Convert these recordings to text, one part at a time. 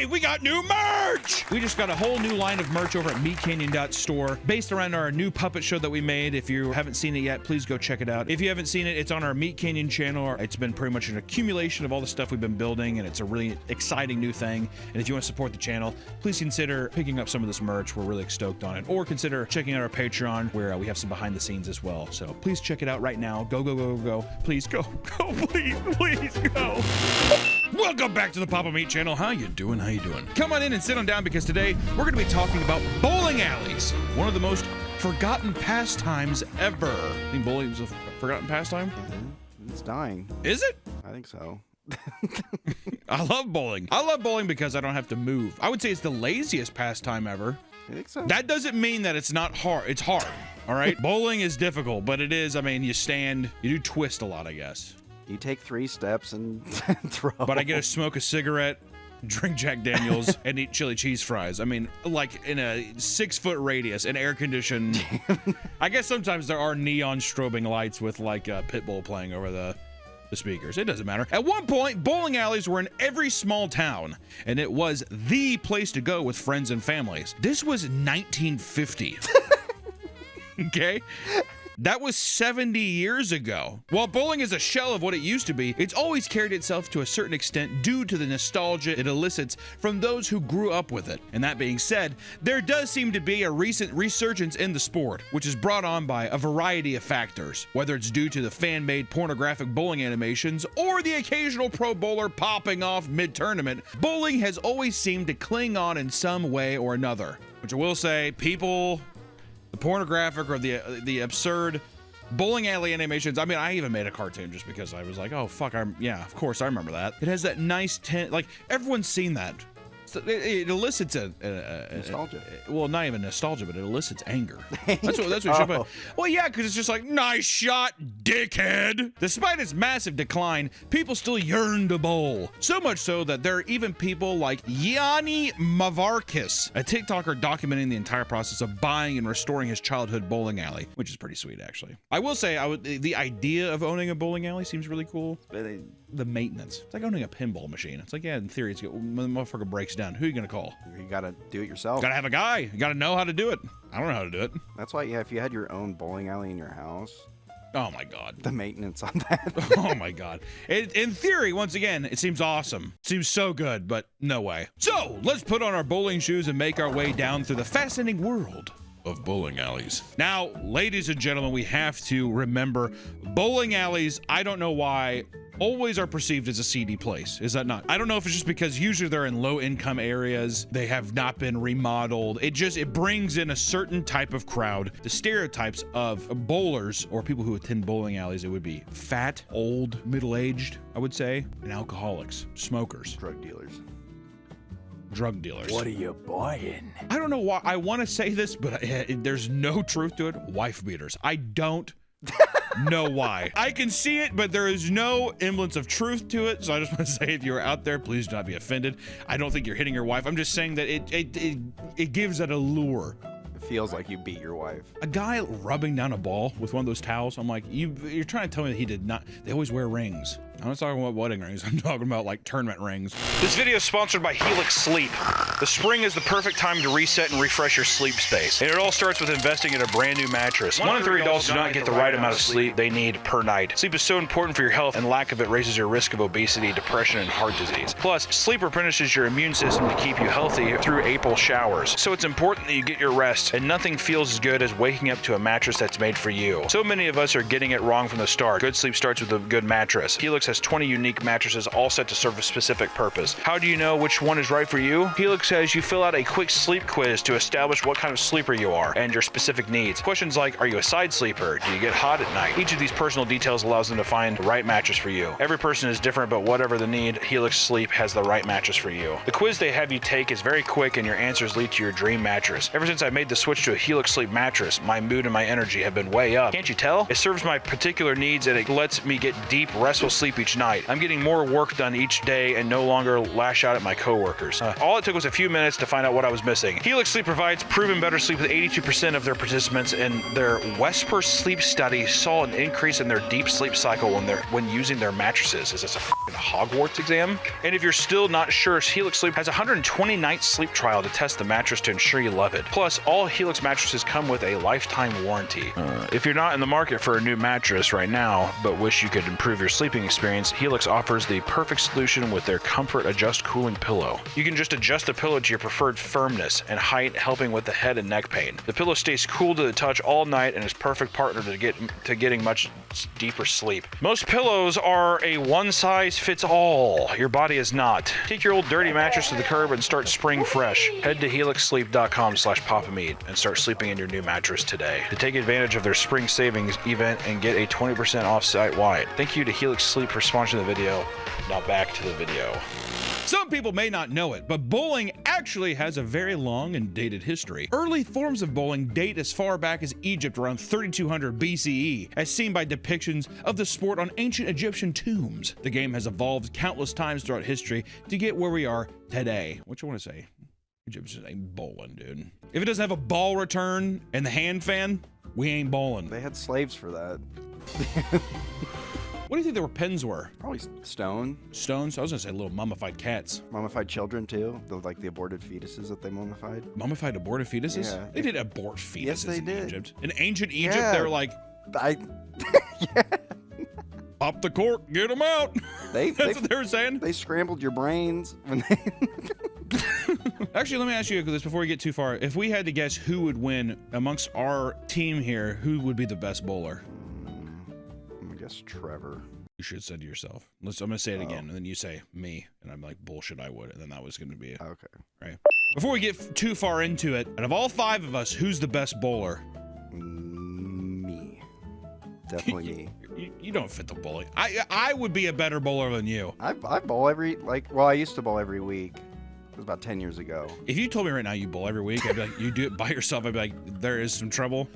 Hey, we got new merch! We just got a whole new line of merch over at meatcanyon.store based around our new puppet show that we made. If you haven't seen it yet, please go check it out. If you haven't seen it, it's on our Meat Canyon channel. It's been pretty much an accumulation of all the stuff we've been building, and it's a really exciting new thing. And if you want to support the channel, please consider picking up some of this merch. We're really stoked on it. Or consider checking out our Patreon, where we have some behind the scenes as well. So please check it out right now. Go, go, go, go. Please go, go, please go. Welcome back to the Papa Meat channel. How you doing? How you doing? Come on in and sit on down, because today we're going to be talking about bowling alleys. One of the most forgotten pastimes ever. I think bowling is a forgotten pastime? It's dying. Is it? I think so. I love bowling. I love bowling because I don't have to move. I would say it's the laziest pastime ever. I think so. That doesn't mean that it's not hard. It's hard, all right? Bowling is difficult, but it is, I mean, you stand, you do twist a lot, I guess. You take 3 steps and throw. But I get to smoke a cigarette, drink Jack Daniels, and eat chili cheese fries. I mean, like in a 6-foot radius and air conditioned. I guess sometimes there are neon strobing lights with like a Pitbull playing over the speakers. It doesn't matter. At one point, bowling alleys were in every small town, and it was the place to go with friends and families. This was 1950. Okay? That was 70 years ago. While bowling is a shell of what it used to be, it's always carried itself to a certain extent due to the nostalgia it elicits from those who grew up with it. And that being said, there does seem to be a recent resurgence in the sport, which is brought on by a variety of factors, whether it's due to the fan-made pornographic bowling animations or the occasional pro bowler popping off mid-tournament. Bowling has always seemed to cling on in some way or another, which I will say, people, the pornographic or the absurd bowling alley animations. I mean, I even made a cartoon just because I was like, oh fuck, yeah, of course I remember that. It has that nice like everyone's seen that. So it elicits nostalgia. Well, not even nostalgia, but it elicits anger. That's what you should put. Well, yeah, because it's just like, nice shot, dickhead. Despite its massive decline, people still yearn to bowl. So much so that there are even people like Yanni Mavarkis, a TikToker documenting the entire process of buying and restoring his childhood bowling alley, which is pretty sweet, actually. I will say, the idea of owning a bowling alley seems really cool. The maintenance. It's like owning a pinball machine. It's like, yeah, in theory, it's good. When the motherfucker breaks down, who are you gonna call? You gotta do it yourself. Gotta have a guy. You gotta know how to do it. I don't know how to do it. That's why, yeah, if you had your own bowling alley in your house. Oh my God. The maintenance on that. Oh my God. In theory, once again, it seems awesome. Seems so good, but no way. So let's put on our bowling shoes and make our way down through the fascinating world of bowling alleys. Now, ladies and gentlemen, we have to remember bowling alleys, I don't know why, always are perceived as a seedy place. Is that not? I don't know if it's just because usually they're in low income areas. They have not been remodeled. It brings in a certain type of crowd. The stereotypes of bowlers or people who attend bowling alleys, it would be fat, old, middle-aged, I would say, and alcoholics, smokers. Drug dealers. Drug dealers. What are you buying? I don't know why I want to say this, but there's no truth to it. Wife beaters. I don't know why. I can see it, but there is no semblance of truth to it. So I just want to say, if you're out there, please do not be offended. I don't think you're hitting your wife. I'm just saying that it gives that allure. It feels like you beat your wife. A guy rubbing down a ball with one of those towels. I'm like, you're trying to tell me that he did not. They always wear rings. I'm not talking about wedding rings. I'm talking about like tournament rings. This video is sponsored by Helix Sleep. The spring is the perfect time to reset and refresh your sleep space. And it all starts with investing in a brand new mattress. 1 in 3 adults do not get the right amount of sleep they need per night. Sleep is so important for your health, and lack of it raises your risk of obesity, depression, and heart disease. Plus, sleep replenishes your immune system to keep you healthy through April showers. So it's important that you get your rest, and nothing feels as good as waking up to a mattress that's made for you. So many of us are getting it wrong from the start. Good sleep starts with a good mattress. Helix has 20 unique mattresses, all set to serve a specific purpose. How do you know which one is right for you? Helix says you fill out a quick sleep quiz to establish what kind of sleeper you are and your specific needs. Questions like, are you a side sleeper? Do you get hot at night? Each of these personal details allows them to find the right mattress for you. Every person is different, but whatever the need, Helix Sleep has the right mattress for you. The quiz they have you take is very quick, and your answers lead to your dream mattress. Ever since I made the switch to a Helix Sleep mattress, my mood and my energy have been way up. Can't you tell? It serves my particular needs, and it lets me get deep, restful sleep each night. I'm getting more work done each day and no longer lash out at my coworkers. All it took was a few minutes to find out what I was missing. Helix Sleep provides proven better sleep with 82% of their participants in their Wesper sleep study saw an increase in their deep sleep cycle when using their mattresses. Is this a f***ing Hogwarts exam? And if you're still not sure, Helix Sleep has a 120-night sleep trial to test the mattress to ensure you love it. Plus, all Helix mattresses come with a lifetime warranty. If you're not in the market for a new mattress right now, but wish you could improve your sleeping experience, Helix offers the perfect solution with their Comfort Adjust Cooling Pillow. You can just adjust the pillow to your preferred firmness and height, helping with the head and neck pain. The pillow stays cool to the touch all night and is perfect partner to getting much deeper sleep. Most pillows are a one-size-fits-all. Your body is not. Take your old dirty mattress to the curb and start spring fresh. Head to helixsleep.com/papameat and start sleeping in your new mattress today. To take advantage of their spring savings event and get a 20% off site-wide. Thank you to Helix Sleep for sponsoring the video. Now back to the video. Some people may not know it, but bowling actually has a very long and dated history. Early forms of bowling date as far back as Egypt around 3200 BCE, as seen by depictions of the sport on ancient Egyptian tombs. The game has evolved countless times throughout history to get where we are today. What you want to say? Egyptians ain't bowling, dude. If it doesn't have a ball return and the hand fan, we ain't bowling. They had slaves for that. What do you think their pens were? Probably stone. Stones? I was gonna say little mummified cats. Mummified children too. Like the aborted fetuses that they mummified. Mummified aborted fetuses? Yeah. They did abort fetuses Yes, they in did. Egypt. In ancient Egypt, Yeah. they were like, Yeah. pop the cork, get them out. They That's what they were saying. they scrambled your brains when they. Actually, let me ask you this before we get too far. If we had to guess who would win amongst our team here, who would be the best bowler? I'm gonna guess Trevor. You should have said to yourself. I'm going to say it again, and then you say me, and I'm like, bullshit, I would. And then that was going to be it. Okay. Right. Before we get too far into it, out of all five of us, who's the best bowler? Me. Definitely me. You don't fit the bowling. I would be a better bowler than you. I bowl I used to bowl every week. It was about 10 years ago. If you told me right now you bowl every week, I'd be like, you do it by yourself. I'd be like, there is some trouble.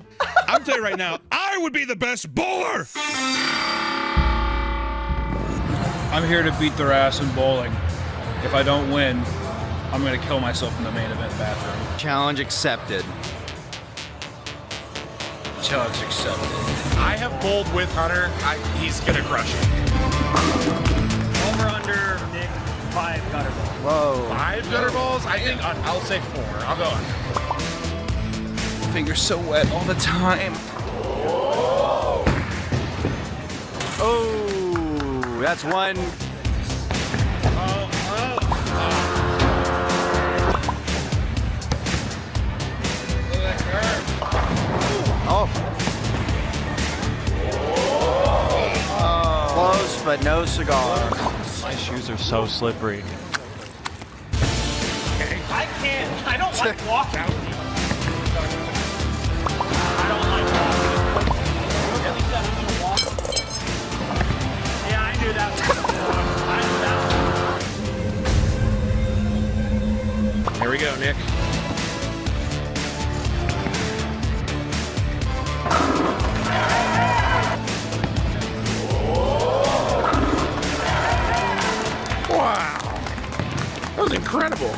I'm telling you right now, I would be the best bowler. I'm here to beat their ass in bowling. If I don't win, I'm gonna kill myself in the main event bathroom. Challenge accepted. Challenge accepted. I have bowled with Hunter. He's gonna crush it. Over under Nick 5 gutter balls. Whoa. 5 gutter balls? I think I'll say 4. I'll go under. Fingers so wet all the time. Oh, that's one. Oh. Close, but no cigar. My shoes are so slippery. I can't. I don't like walkout. I don't like walking. At least I'm gonna walk. Yeah, I knew that one. I knew that one. Here we go, Nick. Wow. That was incredible.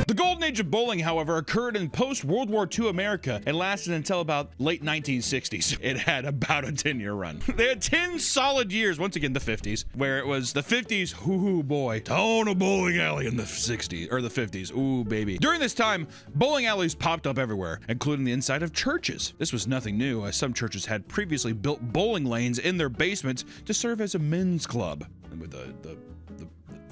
The golden age of bowling, however, occurred in post-World War II America and lasted until about late 1960s. It had about a 10-year run. They had 10 solid years, once again the 50s, where it was the 50s, ooh boy, tone a bowling alley in the 60s, or the 50s, ooh baby. During this time, bowling alleys popped up everywhere, including the inside of churches. This was nothing new, as some churches had previously built bowling lanes in their basements to serve as a men's club. And with the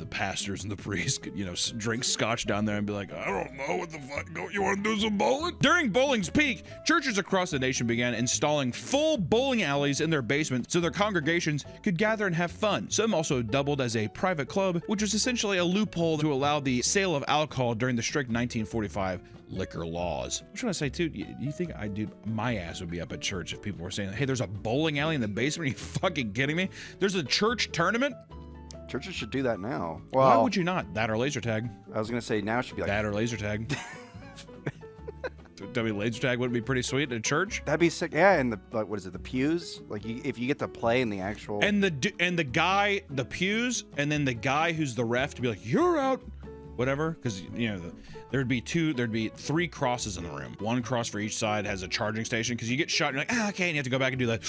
pastors and the priests could, drink scotch down there and be like, I don't know what the fuck, you want to do some bowling? During bowling's peak, churches across the nation began installing full bowling alleys in their basements so their congregations could gather and have fun. Some also doubled as a private club, which was essentially a loophole to allow the sale of alcohol during the strict 1945 liquor laws. I'm trying to say too, you think my ass would be up at church if people were saying, hey, there's a bowling alley in the basement? Are you fucking kidding me? There's a church tournament? Churches should do that now. Why Well, would you not? That or laser tag. I was gonna say now it should be like That or laser tag. laser tag wouldn't be pretty sweet at a church. That'd be sick. Yeah, and the like, what is it? The pews. Like, if you get to play in the actual. And the guy, the pews, and then the guy who's the ref to be like, you're out, whatever, because there'd be 3 crosses in the room. 1 cross for each side, has a charging station, because you get shot and you're like, okay, and you have to go back and do that,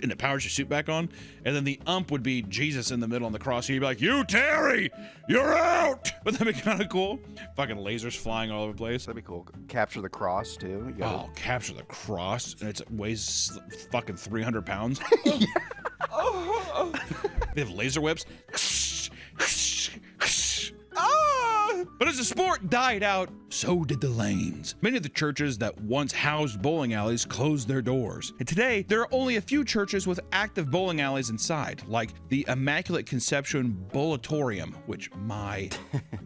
and it powers your suit back on. And then the ump would be Jesus in the middle on the cross, and you'd be like, you Terry, you're out. But that'd be kind of cool. Fucking lasers flying all over the place. That'd be cool. Capture the cross too. You gotta- Oh, capture the cross, and it weighs fucking 300 pounds. They have laser whips. But as the sport died out, so did the lanes. Many of the churches that once housed bowling alleys closed their doors. And today, there are only a few churches with active bowling alleys inside, like the Immaculate Conception Bowlatorium, which, my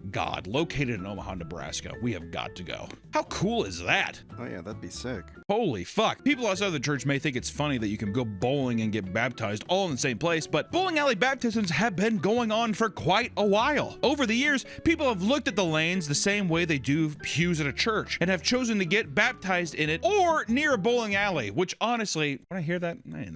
God, located in Omaha, Nebraska. We have got to go. How cool is that? Oh yeah, that'd be sick. Holy fuck. People outside the church may think it's funny that you can go bowling and get baptized all in the same place, but bowling alley baptisms have been going on for quite a while. Over the years, people have looked at the lanes the same way they do pews at a church and have chosen to get baptized in it or near a bowling alley, which honestly, when I hear that, ain't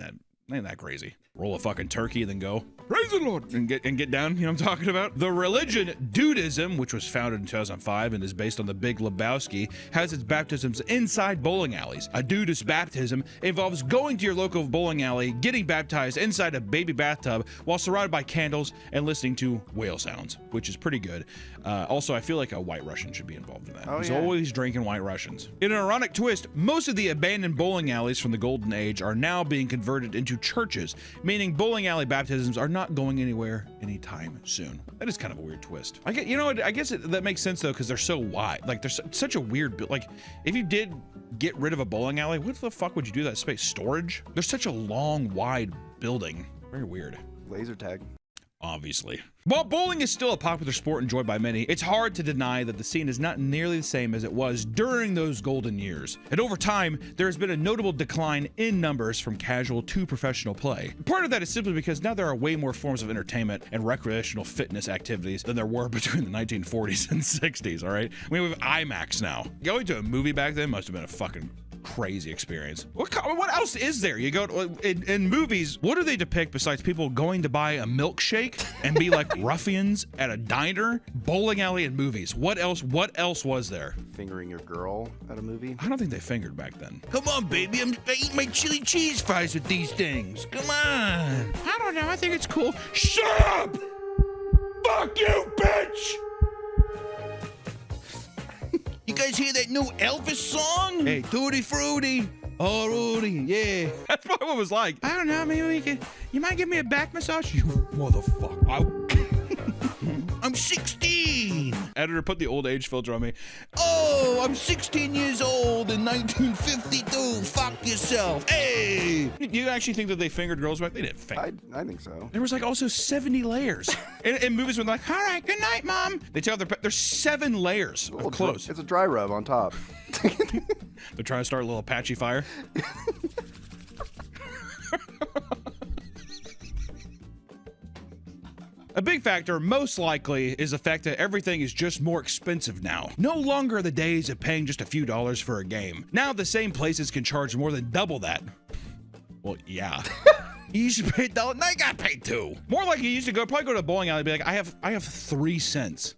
that crazy. Roll a fucking turkey and then go, praise the Lord, and get down, you know what I'm talking about? The religion Dudism, which was founded in 2005 and is based on the Big Lebowski, has its baptisms inside bowling alleys. A Dudist baptism involves going to your local bowling alley, getting baptized inside a baby bathtub while surrounded by candles and listening to whale sounds, which is pretty good. Also, I feel like a White Russian should be involved in that. Oh, He's yeah. always drinking White Russians. In an ironic twist, most of the abandoned bowling alleys from the Golden Age are now being converted into churches, meaning bowling alley baptisms are not going anywhere anytime soon. That is kind of a weird twist. I guess that makes sense though, because they're so wide. Like, there's such a weird, like, if you did get rid of a bowling alley, what the fuck would you do that space? Storage? There's such a long, wide building. Very weird. Laser tag. Obviously. While bowling is still a popular sport enjoyed by many, it's hard to deny that the scene is not nearly the same as it was during those golden years. And over time, there has been a notable decline in numbers from casual to professional play. Part of that is simply because now there are way more forms of entertainment and recreational fitness activities than there were between the 1940s and 60s, all right? We have IMAX now. Going to a movie back then must have been a fucking crazy experience. What else is there? You go to, in movies, what do they depict besides people going to buy a milkshake and be like ruffians at a diner? Bowling alley and movies. What else was there? Fingering your girl at a movie. I don't think they fingered back then. Come on, baby, I eat my chili cheese fries with these things. Come on. I don't know, I think it's cool. Shut up! Fuck you, bitch! You guys hear that new Elvis song? Hey, Tutti Frutti. Oh, Rudy, yeah. That's probably what it was like. I don't know, maybe you might give me a back massage? You motherfucker. I'm 16. Editor, put the old age filter on me. Oh, I'm 16 years old in 1952. Fuck yourself. Hey. You actually think that they fingered girls back? They didn't finger. I think so. There was like also 70 layers. in movies when they're like, all right, good night, mom. They tell there's 7 layers of clothes. It's a dry rub on top. They're trying to start a little Apache fire. A big factor, most likely, is the fact that everything is just more expensive now. No longer are the days of paying just a few dollars for a game. Now the same places can charge more than double that. Well, yeah. You used to pay $1, now you gotta pay $2. More like you used to probably go to a bowling alley and be like, I have 3 cents.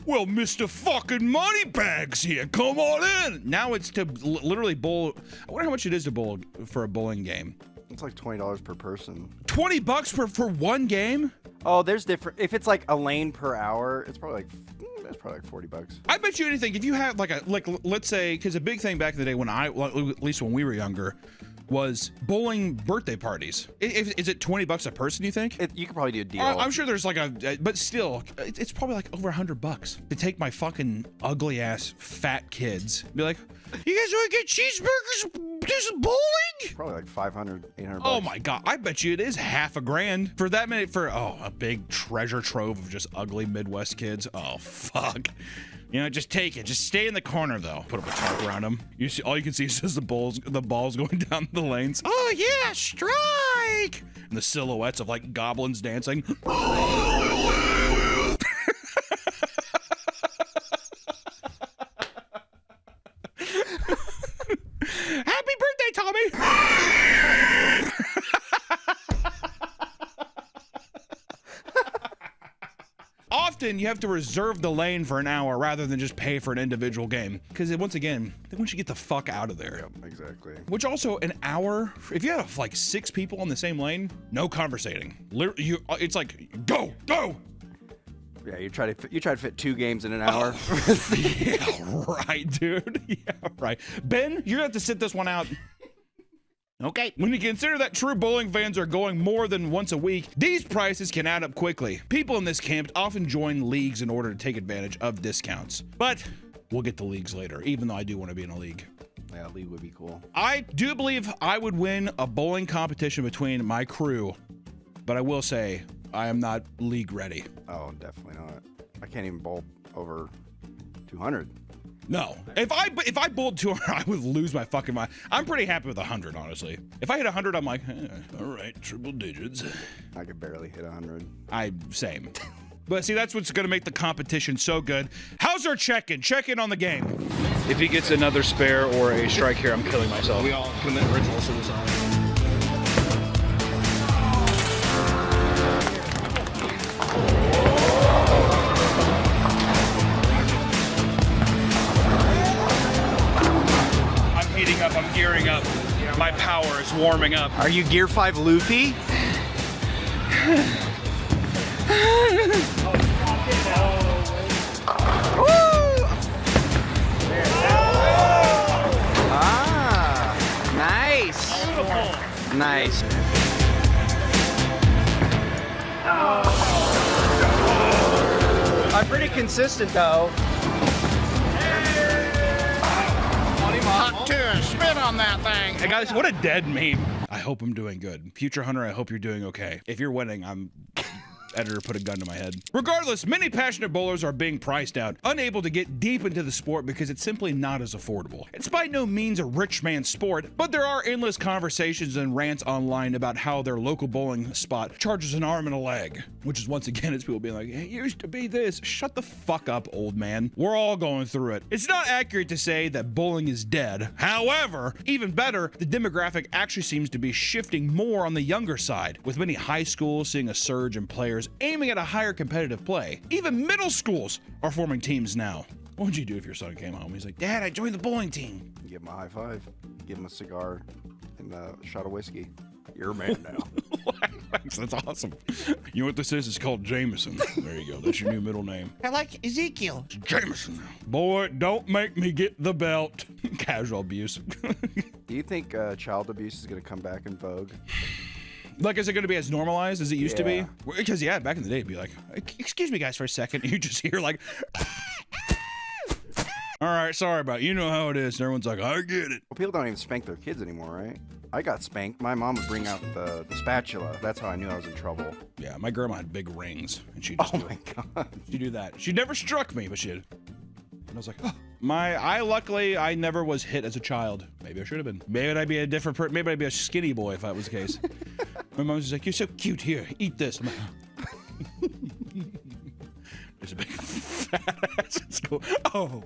Well, Mr. fucking Moneybags here, come on in. Now it's to literally bowl. I wonder how much it is to bowl for a bowling game. It's like $20 per person. $20 for one game? Oh, there's different. If it's like a lane per hour, it's probably like $40. I bet you anything. If you have like let's say, because a big thing back in the day when at least when we were younger, was bowling birthday parties. Is it $20 a person, you think? You could probably do a deal. I'm sure there's like but still, it's probably like over $100 to take my fucking ugly ass fat kids. Be like, you guys want to get cheeseburgers? Do some bowling? Probably like $500, $800. Oh my God, I bet you it is half a grand for that many, for a big treasure trove of just ugly Midwest kids. Oh fuck. You know, just take it. Just stay in the corner, though. Put up a tarp around them. You see, all you can see is just the balls going down the lanes. Oh yeah, strike! And the silhouettes of like goblins dancing. often you have to reserve the lane for an hour rather than just pay for an individual game. Because once again, they want you to get the fuck out of there. Yep, exactly. Which also, an hour, if you have like 6 people on the same lane, no conversating. It's like, go, go. Yeah, you try to fit 2 games in an hour. Yeah, right, dude. Yeah, right. Ben, you're gonna have to sit this one out. Okay. When you consider that true bowling fans are going more than once a week, these prices can add up quickly. People in this camp often join leagues in order to take advantage of discounts. But we'll get to leagues later, even though I do want to be in a league. Yeah, league would be cool. I do believe I would win a bowling competition between my crew, but I will say I am not league ready. Oh, definitely not. I can't even bowl over 200. No. If I bowled 200, I would lose my fucking mind. I'm pretty happy with 100, honestly. If I hit 100, I'm like, all right, triple digits. I could barely hit 100. Same. But see, that's what's going to make the competition so good. How's our check-in? Check-in on the game. If he gets another spare or a strike here, I'm killing myself. We all commit ritual suicide. Heating up, I'm gearing up. My power is warming up. Are you Gear 5 Luffy? Ah, nice. Nice. I'm pretty consistent though. Spit on that thing. Hey guys, what a dead meme. I hope I'm doing good. Future Hunter, I hope you're doing okay. If you're winning, editor put a gun to my head. Regardless, many passionate bowlers are being priced out, unable to get deep into the sport because it's simply not as affordable. It's by no means a rich man's sport, but there are endless conversations and rants online about how their local bowling spot charges an arm and a leg, which is once again, it's people being like, it used to be this. Shut the fuck up, old man. We're all going through it. It's not accurate to say that bowling is dead. However, even better, the demographic actually seems to be shifting more on the younger side, with many high schools seeing a surge in players aiming at a higher competitive play. Even middle schools are forming teams now. What would you do if your son came home? He's like, Dad, I joined the bowling team. You give him a high five, give him a cigar, and a shot of whiskey. You're a man now. Thanks, that's awesome. You know what this is? It's called Jameson. There you go. That's your new middle name. I like Ezekiel. It's Jameson. Boy, don't make me get the belt. Casual abuse. Do you think child abuse is going to come back in vogue? Like, is it going to be as normalized as it used to be? Yeah. Because, yeah, back in the day, it'd be like, excuse me, guys, for a second. You just hear, like, all right, sorry about it. You know how it is. And everyone's like, I get it. Well, people don't even spank their kids anymore, right? I got spanked. My mom would bring out the spatula. That's how I knew I was in trouble. Yeah, my grandma had big rings, and she'd just Oh my god. she'd do that. She never struck me, but she did. And I was like, oh. Luckily, I never was hit as a child. Maybe I should have been. Maybe I'd be a different person. Maybe I'd be a skinny boy if that was the case. My mom was just like, you're so cute. Here, eat this. I'm like, there's a big fat ass at school. Oh.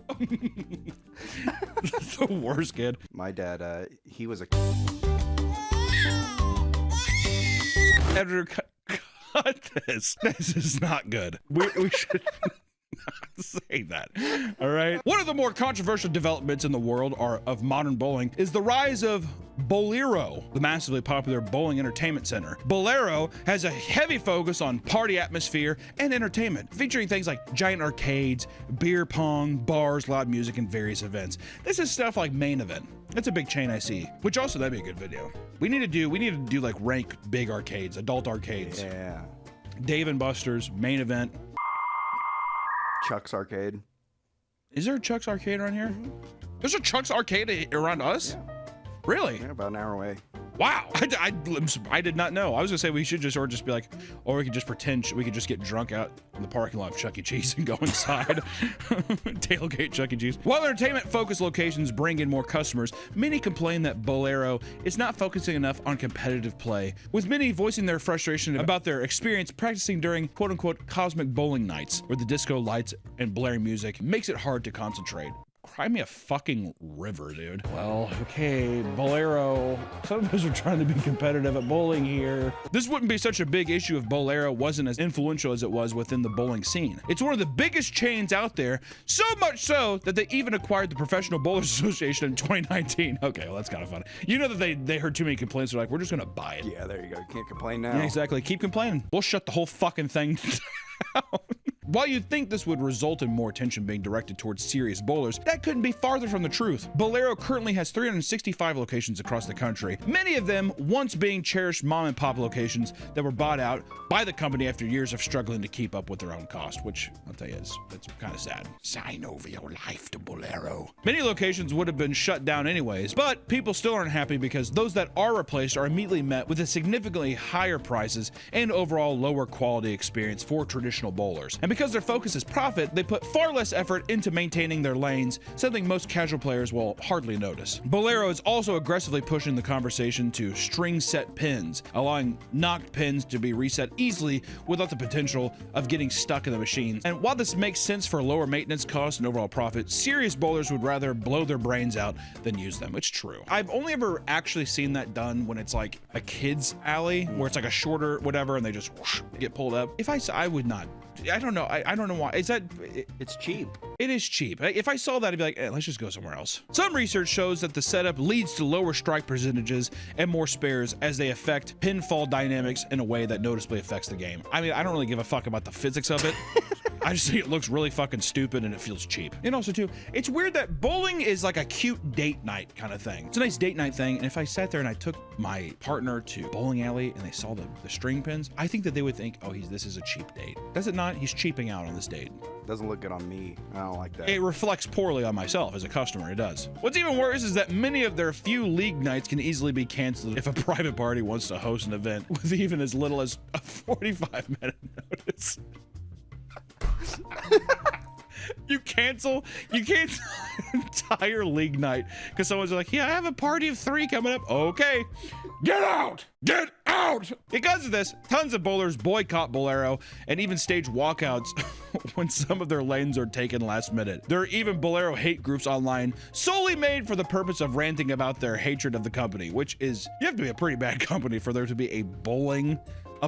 That's the worst kid. My dad, he was a... Editor, cut this. This is not good. We should... say that. All right. One of the more controversial developments in the world of modern bowling is the rise of Bowlero, the massively popular bowling entertainment center. Bowlero has a heavy focus on party atmosphere and entertainment, featuring things like giant arcades, beer pong, bars, loud music, and various events. This is stuff like Main Event. That's a big chain I see, which also that'd be a good video. We need to do like rank big arcades, adult arcades. Yeah. Dave and Buster's, Main Event. Chuck's Arcade. Is there a Chuck's Arcade around here? There's a Chuck's Arcade around us? Yeah. Really? Yeah, about an hour away. Wow. I did not know. I was gonna say we should just be like, or we could just pretend we could just get drunk out in the parking lot of Chuck E. Cheese and go inside. Tailgate Chuck E. Cheese. While entertainment-focused locations bring in more customers, many complain that Bowlero is not focusing enough on competitive play, with many voicing their frustration about their experience practicing during quote-unquote cosmic bowling nights, where the disco lights and blaring music makes it hard to concentrate. cry me a fucking river, dude. Well, okay, Bolero. Some of us are trying to be competitive at bowling here. This wouldn't be such a big issue if Bolero wasn't as influential as it was within the bowling scene. It's one of the biggest chains out there, so much so that they even acquired the Professional Bowlers Association in 2019. Okay, well, that's kind of funny. You know that they heard too many complaints. They're like, we're just gonna buy it. Yeah, there you go. You can't complain now. Yeah, exactly. Keep complaining. We'll shut the whole fucking thing down. While you'd think this would result in more attention being directed towards serious bowlers, that couldn't be farther from the truth. Bolero currently has 365 locations across the country, many of them once being cherished mom and pop locations that were bought out by the company after years of struggling to keep up with their own cost, which I'll tell you that's kind of sad. Sign over your life to Bolero. Many locations would have been shut down anyways, but people still aren't happy because those that are replaced are immediately met with a significantly higher prices and overall lower quality experience for traditional bowlers. And because their focus is profit, they put far less effort into maintaining their lanes, something most casual players will hardly notice. Bolero is also aggressively pushing the conversation to string set pins, allowing knocked pins to be reset easily without the potential of getting stuck in the machines. And while this makes sense for lower maintenance costs and overall profit, serious bowlers would rather blow their brains out than use them. It's true. I've only ever actually seen that done when it's like a kid's alley where it's like a shorter whatever and they just whoosh, get pulled up. If I would not. I don't know. I don't know why. It's cheap. It is cheap. If I saw that, I'd be like, let's just go somewhere else. Some research shows that the setup leads to lower strike percentages and more spares as they affect pinfall dynamics in a way that noticeably affects the game. I mean, I don't really give a fuck about the physics of it. I just think it looks really fucking stupid and it feels cheap. And also too, it's weird that bowling is like a cute date night kind of thing. It's a nice date night thing. And if I sat there and I took my partner to bowling alley and they saw the string pins, I think that they would think, oh, this is a cheap date. Does it not? He's cheaping out on this date. Doesn't look good on me. I don't like that. It reflects poorly on myself as a customer. It does. What's even worse is that many of their few league nights can easily be canceled if a private party wants to host an event with even as little as a 45-minute notice. You cancel an entire league night because someone's like, yeah, I have a party of 3 coming up. Okay, get out. Because of this, tons of bowlers boycott Bolero and even stage walkouts when some of their lanes are taken last minute. There are even Bolero hate groups online solely made for the purpose of ranting about their hatred of the company, which is, you have to be a pretty bad company for there to be a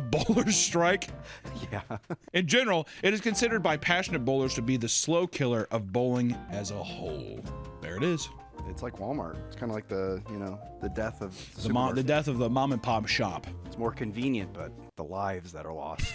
bowler strike. Yeah. In general, it is considered by passionate bowlers to be the slow killer of bowling as a whole. There it is. It's like Walmart. It's kind of like the death of The death of the mom and pop shop. It's more convenient, but the lives that are lost.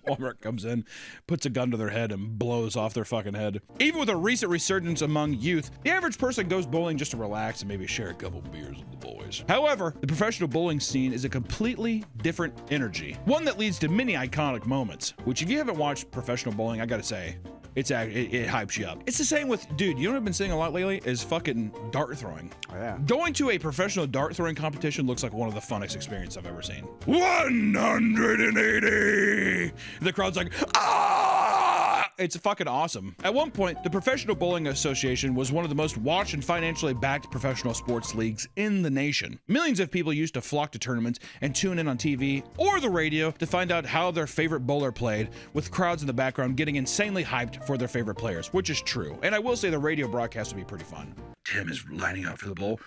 Walmart comes in, puts a gun to their head, and blows off their fucking head. Even with a recent resurgence among youth, the average person goes bowling just to relax and maybe share a couple beers with the boys. However, the professional bowling scene is a completely different energy, one that leads to many iconic moments, which if you haven't watched professional bowling, I gotta say, it hypes you up. It's the same with, dude, you know what I've been seeing a lot lately is fucking dart throwing. Oh, yeah. Going to a professional dart throwing competition looks like one of the funnest experiences I've ever seen. 180! The crowd's like, ah! It's fucking awesome. At one point, the Professional Bowling Association was one of the most watched and financially backed professional sports leagues in the nation. Millions of people used to flock to tournaments and tune in on TV or the radio to find out how their favorite bowler played, with crowds in the background getting insanely hyped for their favorite players, which is true. And I will say the radio broadcast would be pretty fun. Tim is lining up for the bowl.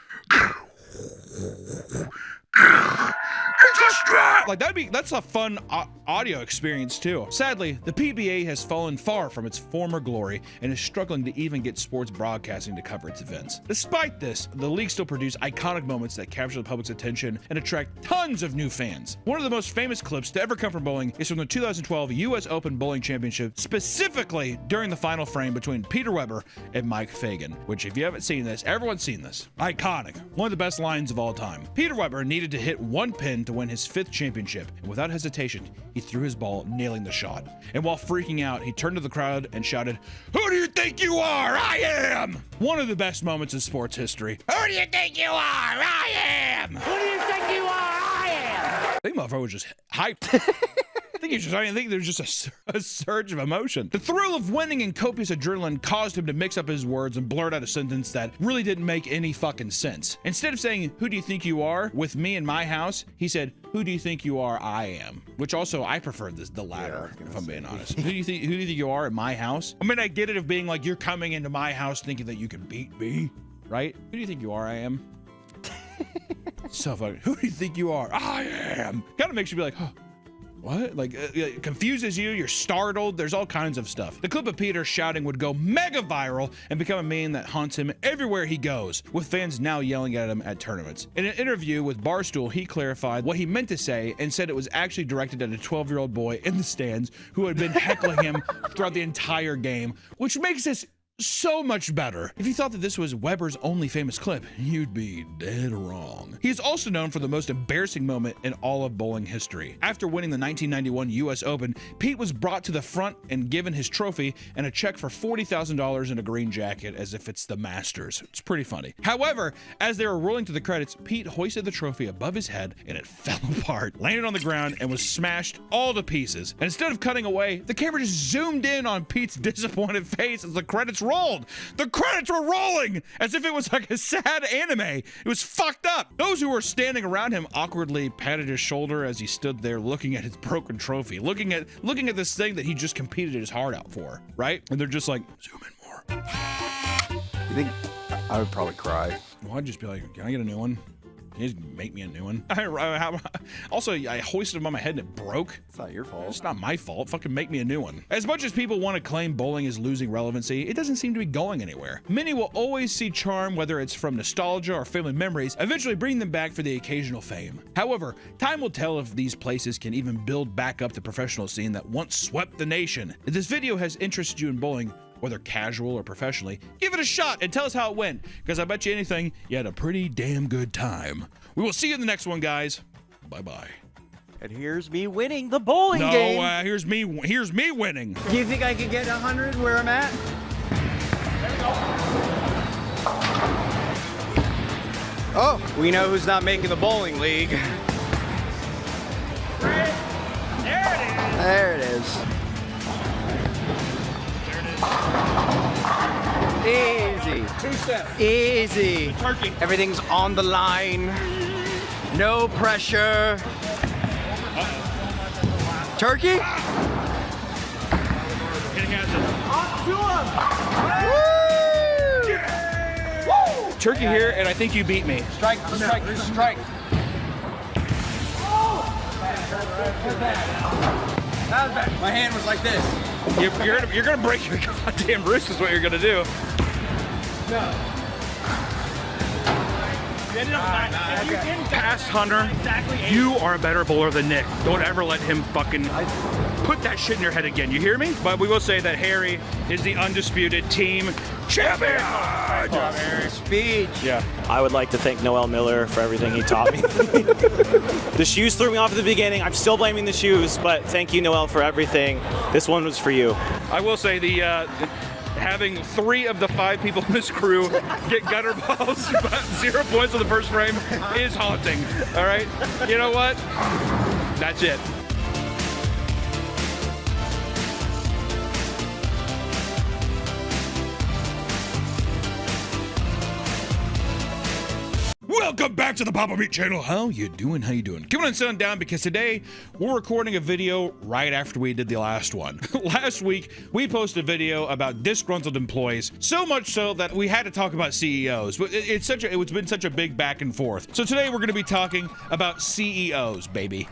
Like that's a fun audio experience too. Sadly, the PBA has fallen far from its former glory and is struggling to even get sports broadcasting to cover its events. Despite this, the league still produce iconic moments that capture the public's attention and attract tons of new fans. One of the most famous clips to ever come from bowling is from the 2012 US Open Bowling Championship, specifically during the final frame between Peter Weber and Mike Fagan, which if you haven't seen this, everyone's seen this. Iconic. One of the best lines of all time. Peter Weber needed to hit one pin to win his 5th championship, and without hesitation, he threw his ball, nailing the shot. And while freaking out, he turned to the crowd and shouted, "Who do you think you are? I am!" One of the best moments in sports history. Who do you think you are? I am! Who do you think you are? I am! I think motherfucker was just hyped. I think I think there's just a surge of emotion. The thrill of winning and copious adrenaline caused him to mix up his words and blurt out a sentence that really didn't make any fucking sense. Instead of saying, "Who do you think you are?" with me in my house, he said, "Who do you think you are? I am." Which also, I prefer the latter, if I'm being honest. Who do you think you are at my house? I mean, I get it of being like, you're coming into my house thinking that you can beat me, right? Who do you think you are? I am. So fucking, who do you think you are? I am. Kind of makes you be like, huh. What? Like, it confuses you, you're startled, there's all kinds of stuff. The clip of Peter shouting would go mega viral and become a meme that haunts him everywhere he goes, with fans now yelling at him at tournaments. In an interview with Barstool, he clarified what he meant to say and said it was actually directed at a 12-year-old boy in the stands who had been heckling him throughout the entire game, which makes this so much better. If you thought that this was Weber's only famous clip, you'd be dead wrong. He is also known for the most embarrassing moment in all of bowling history. After winning the 1991 US Open, Pete was brought to the front and given his trophy and a check for $40,000 in a green jacket as if it's the Masters. It's pretty funny. However, as they were rolling to the credits, Pete hoisted the trophy above his head and it fell apart, landed on the ground, and was smashed all to pieces. And instead of cutting away, the camera just zoomed in on Pete's disappointed face as the credits rolled. The credits were rolling as if it was like a sad anime. It was fucked up. Those who were standing around him awkwardly patted his shoulder as he stood there looking at his broken trophy, looking at this thing that he just competed his heart out for, right? And they're just like, zoom in more. You think I would probably cry? Well, I'd just be like, can I get a new one? Can you just make me a new one? Also, I hoisted him on my head and it broke. It's not your fault. It's not my fault. Fucking make me a new one. As much as people want to claim bowling is losing relevancy, it doesn't seem to be going anywhere. Many will always see charm, whether it's from nostalgia or family memories, eventually bring them back for the occasional fame. However, time will tell if these places can even build back up the professional scene that once swept the nation. If this video has interested you in bowling, whether casual or professionally, give it a shot and tell us how it went, because I bet you anything, you had a pretty damn good time. We will see you in the next one, guys. Bye-bye. And here's me winning the bowling game. Here's me winning. Do you think I could get 100 where I'm at? Oh, we know who's not making the bowling league. There it is. Easy. 2 steps. Easy. Turkey. Everything's on the line. No pressure. Turkey? Turkey here, and I think you beat me. Strike. My hand was like this. You're gonna break your goddamn wrist is what you're gonna do. Past Hunter, you are a better bowler than Nick. Don't ever let him fucking put that shit in your head again. You hear me? But we will say that Harry is the undisputed team champion. Good job, Harry. Speech. Yeah. I would like to thank Noel Miller for everything he taught me. The shoes threw me off at the beginning. I'm still blaming the shoes, but thank you, Noel, for everything. This one was for you. I will say having 3 of the 5 people in this crew get gutter balls, but 0 points on the first frame is haunting. All right, you know what? That's it. Welcome back to the Papa Meat channel. How you doing? How you doing? Come on and sit down because today we're recording a video right after we did the last one. Last week, we posted a video about disgruntled employees, so much so that we had to talk about CEOs. It's been such a big back and forth. So today we're going to be talking about CEOs, baby.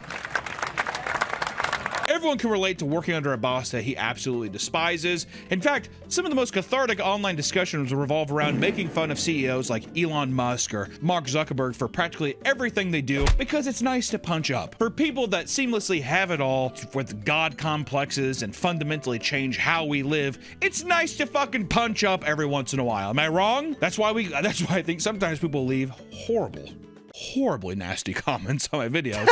Everyone can relate to working under a boss that he absolutely despises. In fact, some of the most cathartic online discussions revolve around making fun of CEOs like Elon Musk or Mark Zuckerberg for practically everything they do because it's nice to punch up. For people that seamlessly have it all with God complexes and fundamentally change how we live, it's nice to fucking punch up every once in a while. Am I wrong? That's why I think sometimes people leave horribly nasty comments on my videos.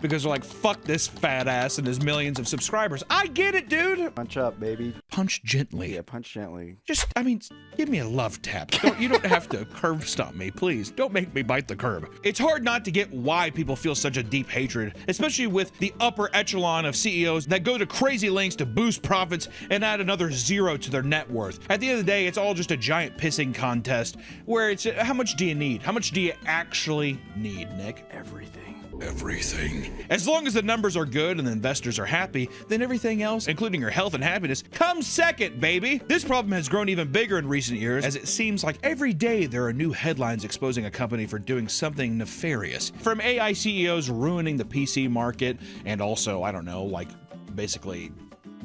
because they're like, fuck this fat ass and his millions of subscribers. I get it, dude. Punch up, baby. Punch gently. Yeah, punch gently. Just, I mean, give me a love tap. You don't have to curb stomp me, please. Don't make me bite the curb. It's hard not to get why people feel such a deep hatred, especially with the upper echelon of CEOs that go to crazy lengths to boost profits and add another zero to their net worth. At the end of the day, it's all just a giant pissing contest where it's, how much do you need? How much do you actually need, Nick? Everything. Everything. As long as the numbers are good and the investors are happy, then everything else, including your health and happiness, comes second, baby. This problem has grown even bigger in recent years, as it seems like every day there are new headlines exposing a company for doing something nefarious. From AI CEOs ruining the PC market, and also, I don't know, like basically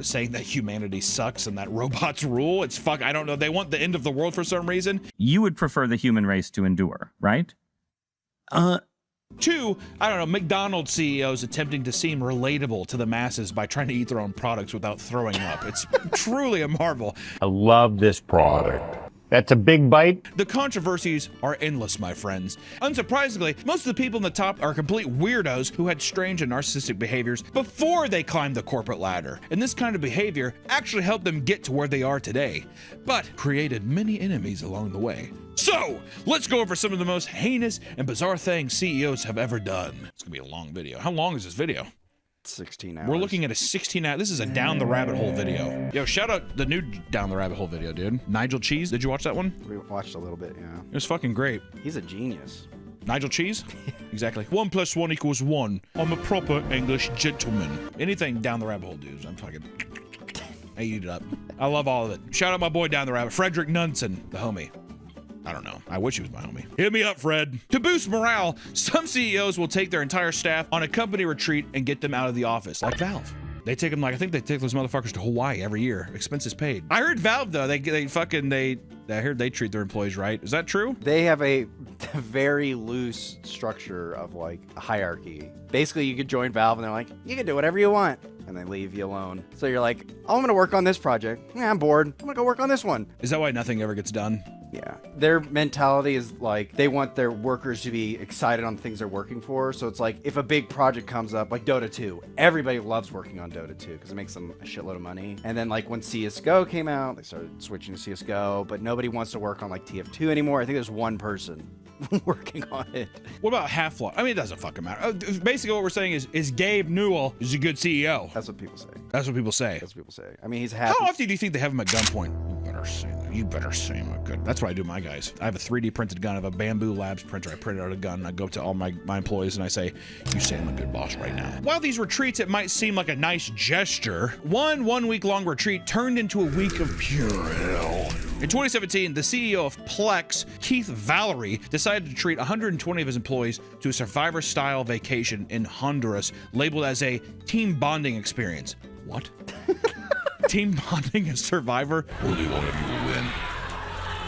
saying that humanity sucks and that robots rule. It's fuck, I don't know. They want the end of the world for some reason. You would prefer the human race to endure, right? Two, I don't know, McDonald's CEOs attempting to seem relatable to the masses by trying to eat their own products without throwing up. It's truly a marvel. I love this product. That's a big bite. The controversies are endless, my friends. Unsurprisingly, most of the people in the top are complete weirdos who had strange and narcissistic behaviors before they climbed the corporate ladder. And this kind of behavior actually helped them get to where they are today, but created many enemies along the way. So, let's go over some of the most heinous and bizarre things CEOs have ever done. It's gonna be a long video. How long is this video? 16 hours. We're looking at a 16-hour. This is a down the rabbit hole video. Yo, shout out the new down the rabbit hole video, dude. Nigel Cheese. Did you watch that one? We watched a little bit, yeah. It was fucking great. He's a genius. Nigel Cheese? Exactly. 1 + 1 = 1. I'm a proper English gentleman. Anything down the rabbit hole, dudes. I'm fucking... I eat it up. I love all of it. Shout out my boy down the rabbit, Frederick Nunson, the homie. I don't know. I wish he was my homie. Hit me up, Fred. To boost morale, some CEOs will take their entire staff on a company retreat and get them out of the office, like Valve. They take them, like, I think they take those motherfuckers to Hawaii every year. Expenses paid. I heard Valve, though, I heard they treat their employees right. Is that true? They have a very loose structure of like a hierarchy. Basically, you could join Valve and they're like, you can do whatever you want. And they leave you alone. So you're like, oh, I'm going to work on this project. Yeah, I'm bored. I'm going to go work on this one. Is that why nothing ever gets done? Yeah. Their mentality is like they want their workers to be excited on the things they're working for. So it's like if a big project comes up, like Dota 2, everybody loves working on Dota 2 because it makes them a shitload of money. And then like when CSGO came out, they started switching to CSGO, but nobody wants to work on like TF2 anymore. I think there's one person working on it. What about Half-Life? I mean, it doesn't fucking matter. Basically, what we're saying is Gabe Newell is a good CEO. That's what people say. That's what people say. That's what people say. I mean, he's happy. How often do you think they have him at gunpoint? You better say that. You better say him at good. That's what I do, my guys. I have a 3D printed gun. I have a Bamboo Labs printer. I print out a gun. I go up to all my employees and I say, you say I'm a good boss right now. While these retreats, it might seem like a nice gesture, one week-long retreat turned into a week of pure hell. In 2017, the CEO of Plex, Keith Valerie, decided to treat 120 of his employees to a survivor-style vacation in Honduras, labeled as a team bonding experience. What? Team bonding as Survivor? Only one of you will win.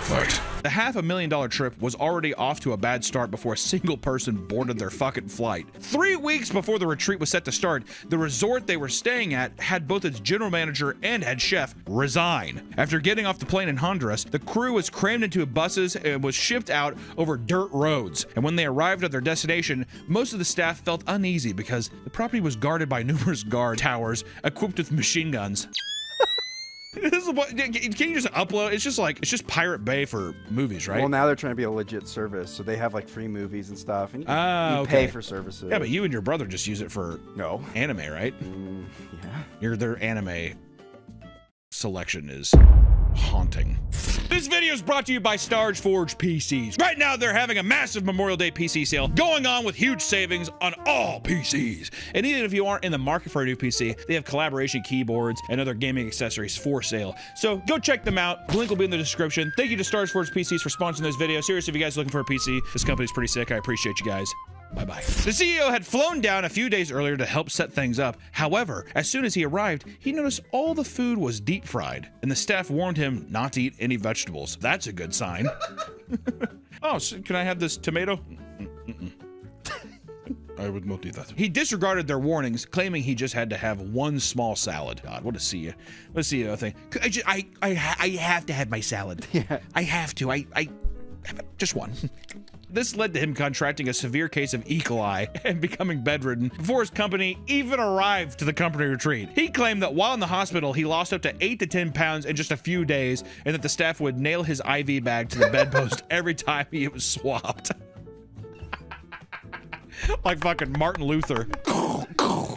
Fight. The $500,000 trip was already off to a bad start before a single person boarded their fucking flight. 3 weeks before the retreat was set to start, the resort they were staying at had both its general manager and head chef resign. After getting off the plane in Honduras, the crew was crammed into buses and was shipped out over dirt roads. And when they arrived at their destination, most of the staff felt uneasy because the property was guarded by numerous guard towers equipped with machine guns. This is what, can you just upload? It's just Pirate Bay for movies, right? Well, now they're trying to be a legit service, so they have like free movies and stuff, and you pay for services. Yeah, but you and your brother just use it for anime, right? Yeah. Their anime selection is haunting. This video is brought to you by Stars Forge PCs. Right now, they're having a massive Memorial Day PC sale going on with huge savings on all PCs. And even if you aren't in the market for a new PC, they have collaboration keyboards and other gaming accessories for sale. So go check them out. The link will be in the description. Thank you to Stars Forge PCs for sponsoring this video. Seriously, if you guys are looking for a PC, this company's pretty sick. I appreciate you guys. Bye-bye. The CEO had flown down a few days earlier to help set things up. However, as soon as he arrived, he noticed all the food was deep fried, and the staff warned him not to eat any vegetables. That's a good sign. Oh, so can I have this tomato? I would not do that. He disregarded their warnings, claiming he just had to have one small salad. God, what a CEO thing. I have to have my salad. Yeah. I have to. I just one. This led to him contracting a severe case of E. coli and becoming bedridden before his company even arrived to the company retreat. He claimed that while in the hospital, he lost up to 8 to 10 pounds in just a few days, and that the staff would nail his IV bag to the bedpost every time he was swapped. Like fucking Martin Luther.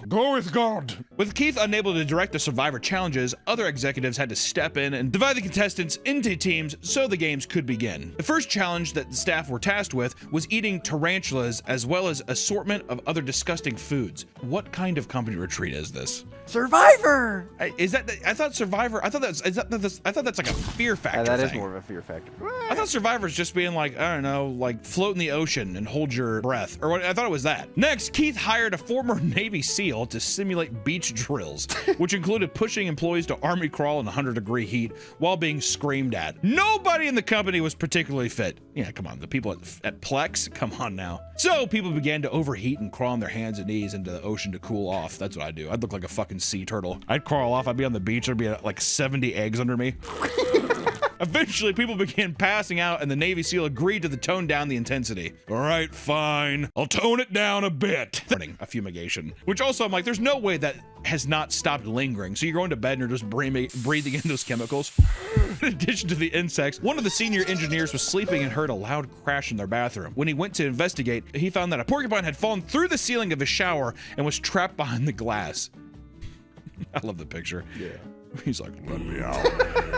Go with God. With Keith unable to direct the Survivor challenges, other executives had to step in and divide the contestants into teams so the games could begin. The first challenge that the staff were tasked with was eating tarantulas as well as assortment of other disgusting foods. What kind of company retreat is this? Survivor. Is that? I thought Survivor. I thought that's. I thought that's like a Fear Factor. That is thing. more of a Fear Factor. I thought Survivor's just being like, I don't know, like float in the ocean and hold your breath. Or what? I thought it was that. Next, Keith hired a former Navy SEAL to simulate beach drills, which included pushing employees to army crawl in 100-degree heat while being screamed at. Nobody in the company was particularly fit. Yeah, come on. The people at Plex? Come on now. So people began to overheat and crawl on their hands and knees into the ocean to cool off. That's what I'd do. I'd look like a fucking sea turtle. I'd crawl off. I'd be on the beach. There'd be like 70 eggs under me. Eventually, people began passing out, and the Navy SEAL agreed to tone down the intensity. All right, fine. I'll tone it down a bit. A fumigation. Which also, I'm like, there's no way that has not stopped lingering. So you're going to bed and you're just breathing in those chemicals. In addition to the insects, one of the senior engineers was sleeping and heard a loud crash in their bathroom. When he went to investigate, he found that a porcupine had fallen through the ceiling of his shower and was trapped behind the glass. I love the picture. Yeah. He's like, let me out.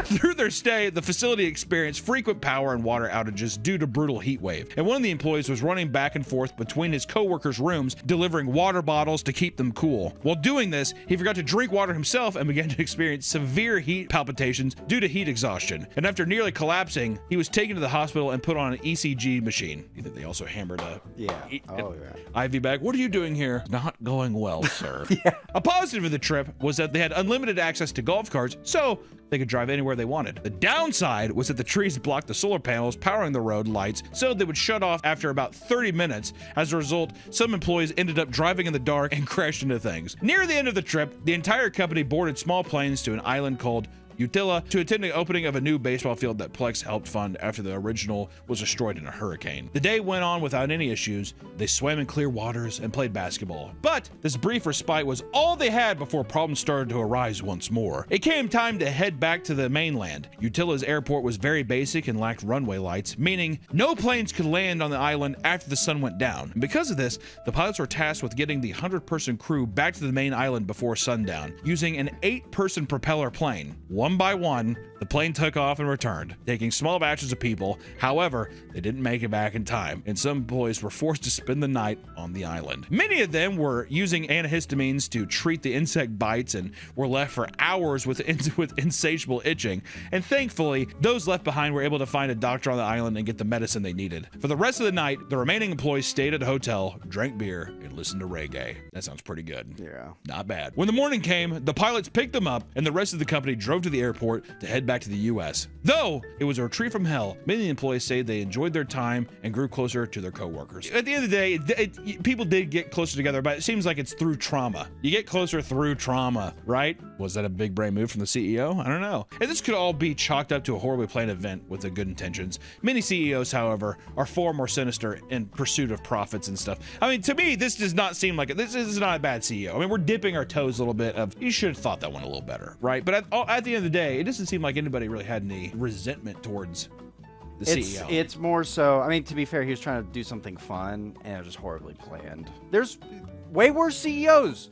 Through their stay, the facility experienced frequent power and water outages due to brutal heat wave. And one of the employees was running back and forth between his co-workers' rooms, delivering water bottles to keep them cool. While doing this, he forgot to drink water himself and began to experience severe heat palpitations due to heat exhaustion. And after nearly collapsing, he was taken to the hospital and put on an ECG machine. You think they also hammered a IV bag? What are you doing here? Not going well, sir. A positive of the trip was that they had unlimited access to golf carts, so they could drive anywhere they wanted. The downside was that the trees blocked the solar panels powering the road lights, so they would shut off after about 30 minutes. As a result, some employees ended up driving in the dark and crashed into things. Near the end of the trip, the entire company boarded small planes to an island called Utila to attend the opening of a new baseball field that Plex helped fund after the original was destroyed in a hurricane. The day went on without any issues. They swam in clear waters and played basketball. But this brief respite was all they had before problems started to arise once more. It came time to head back to the mainland. Utila's airport was very basic and lacked runway lights, meaning no planes could land on the island after the sun went down. And because of this, the pilots were tasked with getting the 100-person crew back to the main island before sundown, using an 8-person propeller plane. One by one, the plane took off and returned, taking small batches of people. However, they didn't make it back in time, and some employees were forced to spend the night on the island. Many of them were using antihistamines to treat the insect bites and were left for hours with insatiable itching. And thankfully, those left behind were able to find a doctor on the island and get the medicine they needed. For the rest of the night, the remaining employees stayed at a hotel, drank beer, and listened to reggae. That sounds pretty good. Yeah. Not bad. When the morning came, the pilots picked them up, and the rest of the company drove to the airport to head back to the U.S. Though it was a retreat from hell, many employees say they enjoyed their time and grew closer to their coworkers. At the end of the day, people did get closer together, but it seems like it's through trauma. You get closer through trauma, right? Was that a big brain move from the CEO? I don't know. And this could all be chalked up to a horribly planned event with the good intentions. Many CEOs, however, are far more sinister in pursuit of profits and stuff. I mean, to me, this does not seem like this is not a bad CEO. I mean, we're dipping our toes a little bit of, you should have thought that one a little better, right? But at the end of the day, it doesn't seem like anybody really had any resentment towards the CEO. It's more so, I mean, to be fair, he was trying to do something fun, and it was just horribly planned. There's way worse CEOs.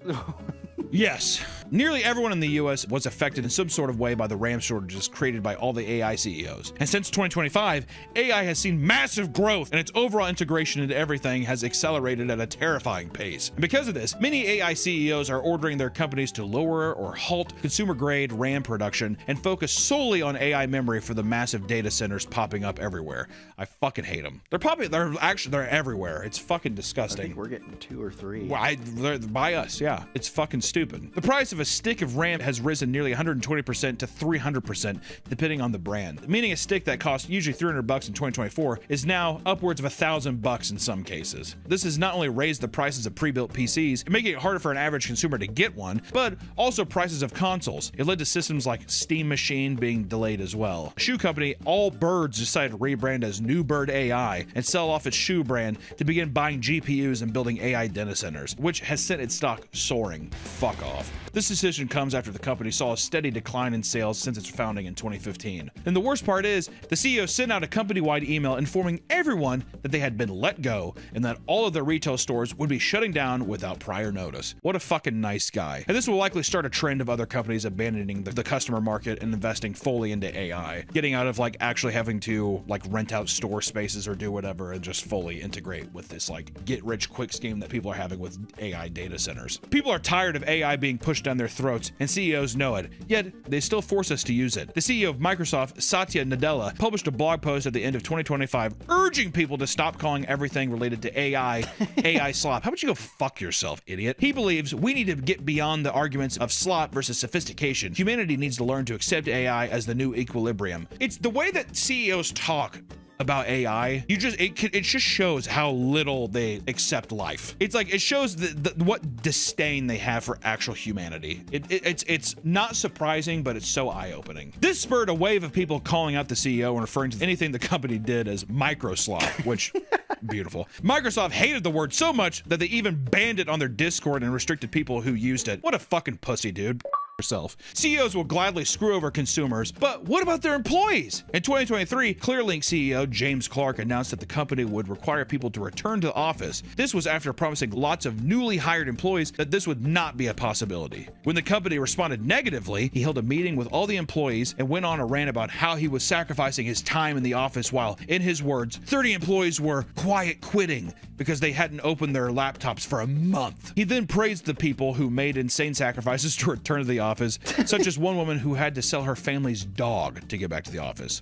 Yes. Nearly everyone in the U.S. was affected in some sort of way by the RAM shortages created by all the AI CEOs. And since 2025, AI has seen massive growth, and its overall integration into everything has accelerated at a terrifying pace. And because of this, many AI CEOs are ordering their companies to lower or halt consumer-grade RAM production and focus solely on AI memory for the massive data centers popping up everywhere. I fucking hate them. They're everywhere. It's fucking disgusting. I think we're getting 2 or 3. Well, by us, yeah. It's fucking stupid. The price of a stick of RAM has risen nearly 120% to 300%, depending on the brand. Meaning a stick that cost usually $300 in 2024 is now upwards of $1,000 in some cases. This has not only raised the prices of pre-built PCs, making it harder for an average consumer to get one, but also prices of consoles. It led to systems like Steam Machine being delayed as well. Shoe company Allbirds decided to rebrand as New Bird AI and sell off its shoe brand to begin buying GPUs and building AI data centers, which has sent its stock soaring. Fuck off. This decision comes after the company saw a steady decline in sales since its founding in 2015. And the worst part is, the CEO sent out a company-wide email informing everyone that they had been let go and that all of their retail stores would be shutting down without prior notice. What a fucking nice guy. And this will likely start a trend of other companies abandoning the customer market and investing fully into AI, getting out of like actually having to like rent out store spaces or do whatever and just fully integrate with this like get rich quick scheme that people are having with AI data centers. People are tired of AI being pushed down their throats, and CEOs know it, yet they still force us to use it. The CEO of Microsoft, Satya Nadella, published a blog post at the end of 2025 urging people to stop calling everything related to AI slop. How about you go fuck yourself, idiot? He believes we need to get beyond the arguments of slop versus sophistication. Humanity needs to learn to accept AI as the new equilibrium. It's the way that CEOs talk about AI, it just shows how little they accept life. It's like it shows what disdain they have for actual humanity. It's not surprising, but it's so eye-opening. This spurred a wave of people calling out the CEO and referring to anything the company did as microslop, which beautiful. Microsoft hated the word so much that they even banned it on their Discord and restricted people who used it. What a fucking pussy, dude. Yourself. CEOs will gladly screw over consumers, but what about their employees? In 2023, Clearlink CEO James Clark announced that the company would require people to return to the office. This was after promising lots of newly hired employees that this would not be a possibility. When the company responded negatively, he held a meeting with all the employees and went on a rant about how he was sacrificing his time in the office while, in his words, 30 employees were quiet quitting because they hadn't opened their laptops for a month. He then praised the people who made insane sacrifices to return to the office, such as one woman who had to sell her family's dog to get back to the office.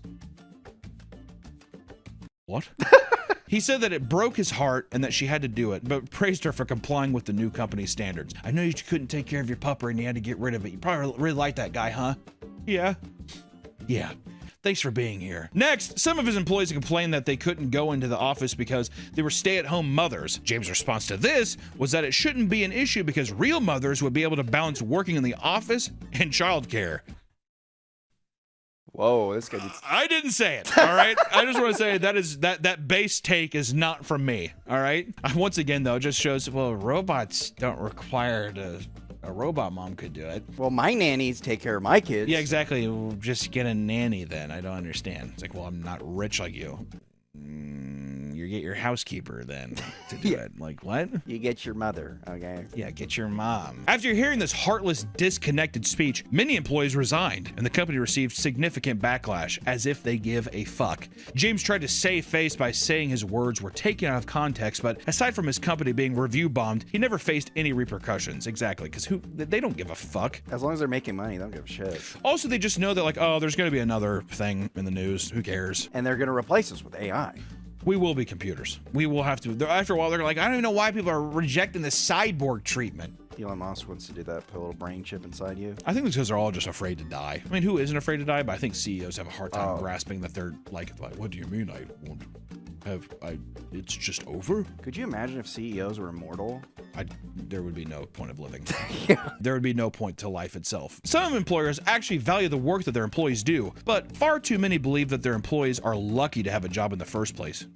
What? He said that it broke his heart and that she had to do it, but praised her for complying with the new company standards. I know you couldn't take care of your pupper and you had to get rid of it. You probably really like that guy, huh? Yeah. Yeah. Thanks for being here. Next, some of his employees complained that they couldn't go into the office because they were stay-at-home mothers. James' response to this was that it shouldn't be an issue because real mothers would be able to balance working in the office and childcare. Whoa, this guy I didn't say it, all right? I just want to say that base take is not from me, all right? Once again, though, it just shows, well, robots don't require a robot mom could do it. Well, my nannies take care of my kids. Yeah, exactly. We'll just get a nanny then. I don't understand. It's like, well, I'm not rich like you. You get your housekeeper then to do it. Like, what? You get your mother, okay? Yeah, get your mom. After hearing this heartless, disconnected speech, many employees resigned, and the company received significant backlash, as if they give a fuck. James tried to save face by saying his words were taken out of context, but aside from his company being review bombed, he never faced any repercussions. Exactly, because they don't give a fuck. As long as they're making money, they don't give a shit. Also, they just know that, like, oh, there's going to be another thing in the news. Who cares? And they're going to replace us with AI. We will be computers. We will have to. After a while, they're like, I don't even know why people are rejecting the cyborg treatment. Elon Musk wants to do that, put a little brain chip inside you. I think it's because they're all just afraid to die. I mean, who isn't afraid to die? But I think CEOs have a hard time grasping that they're like, what do you mean I won't have, it's just over? Could you imagine if CEOs were immortal? There would be no point of living. Yeah. There would be no point to life itself. Some employers actually value the work that their employees do, but far too many believe that their employees are lucky to have a job in the first place.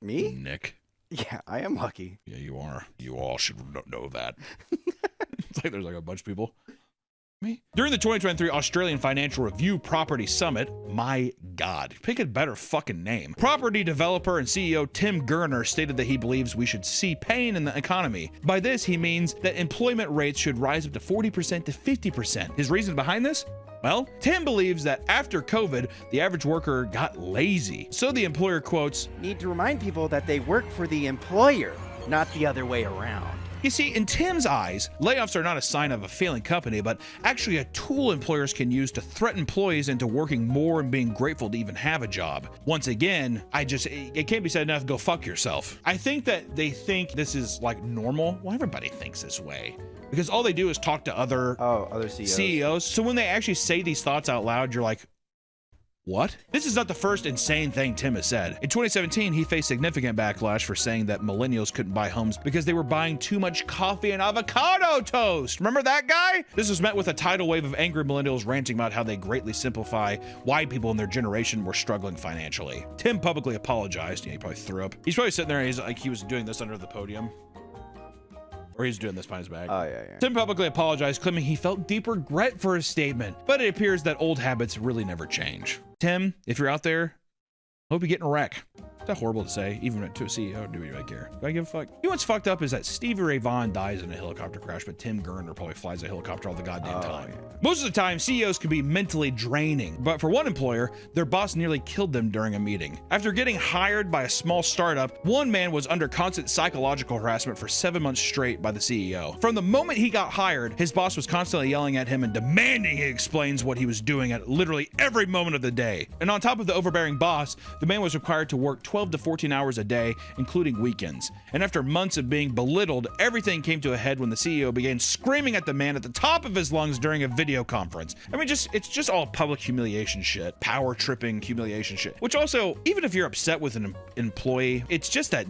Me? Nick. Yeah, I am lucky. Yeah, you are. You all should know that. It's like there's like a bunch of people. Me? During the 2023 Australian Financial Review Property Summit, my God, pick a better fucking name. Property developer and CEO Tim Gurner stated that he believes we should see pain in the economy. By this, he means that employment rates should rise up to 40% to 50%. His reason behind this? Well, Tim believes that after COVID, the average worker got lazy. So the employer quotes, "Need to remind people that they work for the employer, not the other way around." You see, in Tim's eyes, layoffs are not a sign of a failing company, but actually a tool employers can use to threaten employees into working more and being grateful to even have a job. Once again, it can't be said enough, go fuck yourself. I think that they think this is like normal. Well, everybody thinks this way. Because all they do is talk to other CEOs. So when they actually say these thoughts out loud, you're like, what? This is not the first insane thing Tim has said. In 2017, he faced significant backlash for saying that millennials couldn't buy homes because they were buying too much coffee and avocado toast. Remember that guy? This was met with a tidal wave of angry millennials ranting about how they greatly simplify why people in their generation were struggling financially. Tim publicly apologized. Yeah, he probably threw up. He's probably sitting there and he's like, he was doing this under the podium. Or he's doing this behind his back. Oh, yeah. Tim publicly apologized, claiming he felt deep regret for his statement, but it appears that old habits really never change. Tim, if you're out there, hope you're getting a wreck. Is that horrible to say, even to a CEO? Do we really care? Do I give a fuck? You know what's fucked up is that Stevie Ray Vaughan dies in a helicopter crash, but Tim Gurner probably flies a helicopter all the goddamn time. Yeah. Most of the time, CEOs can be mentally draining, but for one employer, their boss nearly killed them during a meeting. After getting hired by a small startup, one man was under constant psychological harassment for 7 months straight by the CEO. From the moment he got hired, his boss was constantly yelling at him and demanding he explains what he was doing at literally every moment of the day. And on top of the overbearing boss, the man was required to work 12 to 14 hours a day, including weekends. And after months of being belittled, everything came to a head when the CEO began screaming at the man at the top of his lungs during a video conference. I mean, it's just all public humiliation shit, power tripping humiliation shit. Which also, even if you're upset with an employee, it's just that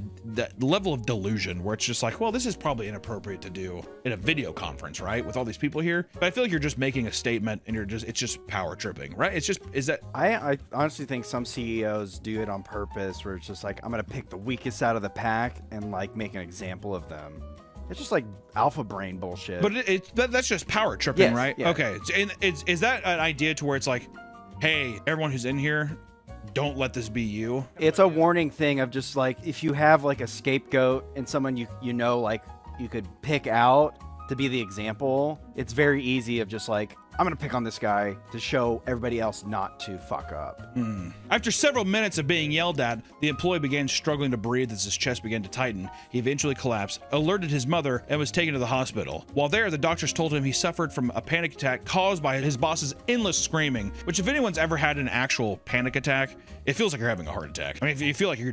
level of delusion where it's just like, well, this is probably inappropriate to do in a video conference, right? With all these people here. But I feel like you're just making a statement and it's just power tripping, right? I honestly think some CEOs do it on purpose, where it's just like, I'm gonna pick the weakest out of the pack and like make an example of them. It's just like alpha brain bullshit. But that's just power tripping, yes, right? Yeah. Okay. And is that an idea to where it's like, hey, everyone who's in here, don't let this be you? It's a warning thing of just like, if you have like a scapegoat and someone you know like you could pick out to be the example, it's very easy of just like, I'm gonna pick on this guy to show everybody else not to fuck up. After several minutes of being yelled at, the employee began struggling to breathe as his chest began to tighten. He eventually collapsed, alerted his mother, and was taken to the hospital. While there, the doctors told him he suffered from a panic attack caused by his boss's endless screaming, which if anyone's ever had an actual panic attack, it feels like you're having a heart attack. I mean, if you feel like you're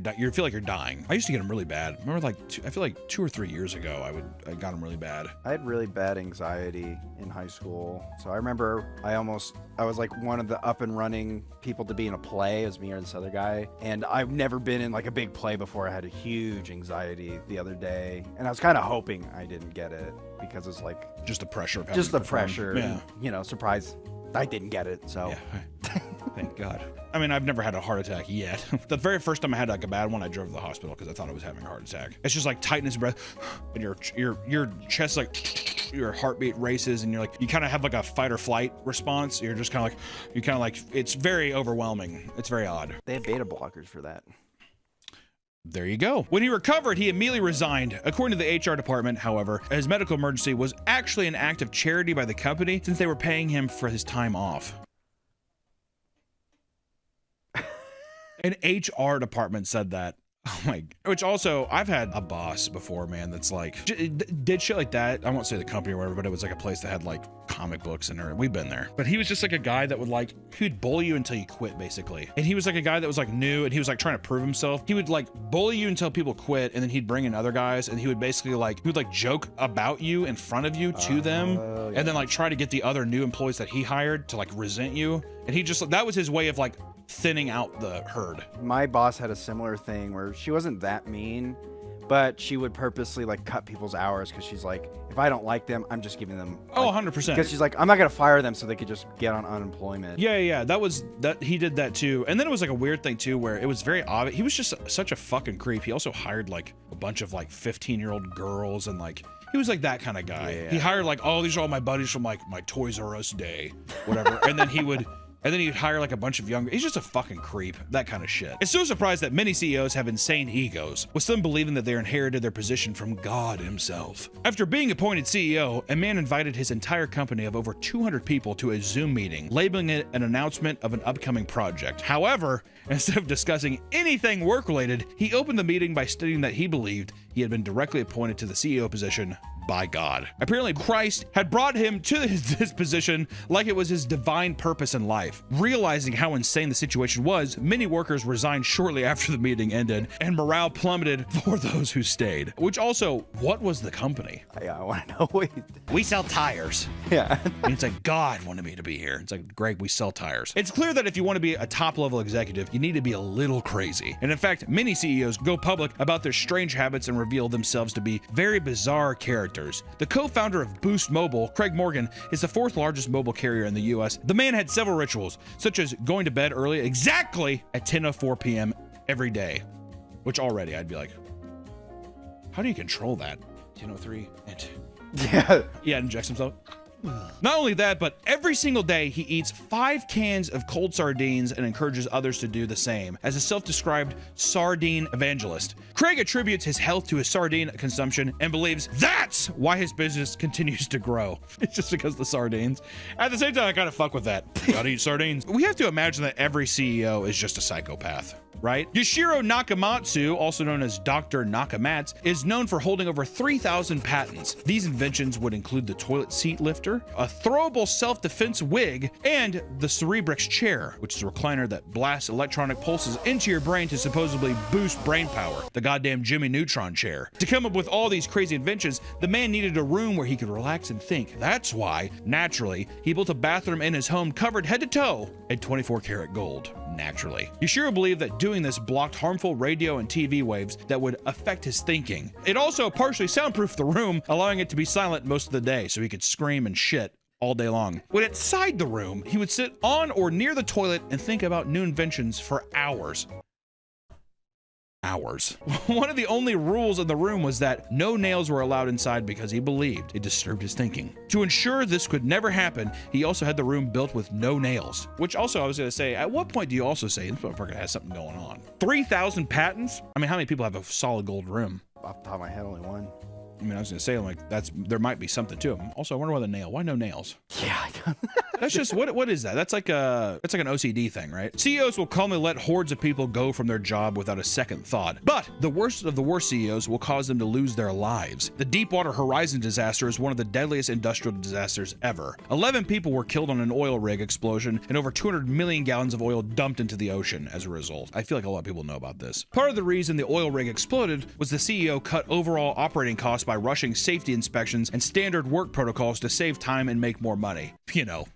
dying. I used to get them really bad. Remember, I feel like 2 or 3 years ago, I got them really bad. I had really bad anxiety in high school, so I remember I was like one of the up and running people to be in a play. It was me or this other guy, and I've never been in like a big play before. I had a huge anxiety the other day, and I was kind of hoping I didn't get it because it's like just the pressure of just the pressure. Yeah. And, surprise, I didn't get it. So yeah. Thank God. I mean, I've never had a heart attack yet. The very first time I had like a bad one, I drove to the hospital because I thought I was having a heart attack. It's just like tightness of breath, and your chest, like your heartbeat races, and you kind of have like a fight or flight response. You're just kind of like it's very overwhelming. It's very odd. They have beta blockers for that. There you go. When he recovered, he immediately resigned. According to the HR department, however, his medical emergency was actually an act of charity by the company since they were paying him for his time off. An HR department said that. Oh my, which also, I've had a boss before, man, that's like, did shit like that. I won't say the company or whatever, but it was like a place that had like comic books in there. We've been there. But he was just like a guy that would like, he'd bully you until you quit, basically. And he was like a guy that was like new, and he was like trying to prove himself. He would like bully you until people quit, and then he'd bring in other guys, and he would basically like, joke about you in front of you to them, yeah. And then like try to get the other new employees that he hired to like resent you. And he just, that was his way of like thinning out the herd. My boss had a similar thing where she wasn't that mean, but she would purposely like cut people's hours because she's like, if I don't like them, I'm just giving them like, 100%. Because she's like, I'm not gonna fire them so they could just get on unemployment. Yeah, that he did that too. And then it was like a weird thing too where it was very obvious. He was just such a fucking creep. He also hired like a bunch of like 15-year-old girls, and like he was like that kind of guy. Yeah. He hired like, oh, these are all my buddies from like my Toys R Us day, whatever. And then he would And then he'd hire like a bunch of younger, he's just a fucking creep, that kind of shit. It's no surprise that many CEOs have insane egos, with some believing that they inherited their position from God himself. After being appointed CEO, a man invited his entire company of over 200 people to a Zoom meeting, labeling it an announcement of an upcoming project. However, instead of discussing anything work-related, he opened the meeting by stating that he believed he had been directly appointed to the CEO position by God. Apparently, Christ had brought him to this position like it was his divine purpose in life. Realizing how insane the situation was, many workers resigned shortly after the meeting ended, and morale plummeted for those who stayed. Which also, what was the company? I want to know. We sell tires. Yeah. And it's like, God wanted me to be here. It's like, Greg, we sell tires. It's clear that if you want to be a top-level executive, you need to be a little crazy. And in fact, many CEOs go public about their strange habits and reveal themselves to be very bizarre characters. The co-founder of Boost Mobile, Craig Morgan, is the 4th largest mobile carrier in the US. The man had several rituals, such as going to bed early exactly at 10:04 p.m. every day, which already I'd be like, how do you control that? 10:03 and yeah, injects himself. Not only that, but every single day he eats 5 cans of cold sardines and encourages others to do the same. As a self-described sardine evangelist, Craig attributes his health to his sardine consumption and believes that's why his business continues to grow. It's just because of the sardines. At the same time, I kind of fuck with that. Gotta eat sardines. We have to imagine that every CEO is just a psychopath, right? Yoshiro Nakamatsu, also known as Dr. Nakamatsu, is known for holding over 3,000 patents. These inventions would include the toilet seat lifter, a throwable self-defense wig, and the Cerebrix chair, which is a recliner that blasts electronic pulses into your brain to supposedly boost brain power, the goddamn Jimmy Neutron chair. To come up with all these crazy inventions, the man needed a room where he could relax and think. That's why, naturally, he built a bathroom in his home covered head to toe in 24 karat gold. Naturally. Yoshiro believed that doing this blocked harmful radio and TV waves that would affect his thinking. It also partially soundproofed the room, allowing it to be silent most of the day so he could scream and shit all day long. When inside the room, he would sit on or near the toilet and think about new inventions for hours. One of the only rules in the room was that no nails were allowed inside because he believed it disturbed his thinking. To ensure this could never happen, he also had the room built with no nails. Which also, I was gonna say, at what point do you also say this motherfucker has something going on? 3,000 patents? I mean, how many people have a solid gold room? Off the top of my head, only one. I mean, I was gonna say, like, there might be something to them. Also, I wonder why the nail. Why no nails? Yeah, I don't. That's just what is that? That's like an OCD thing, right? CEOs will calmly let hordes of people go from their job without a second thought. But the worst of the worst CEOs will cause them to lose their lives. The Deepwater Horizon disaster is one of the deadliest industrial disasters ever. 11 people were killed on an oil rig explosion and over 200 million gallons of oil dumped into the ocean as a result. I feel like a lot of people know about this. Part of the reason the oil rig exploded was the CEO cut overall operating costs by rushing safety inspections and standard work protocols to save time and make more money. You know.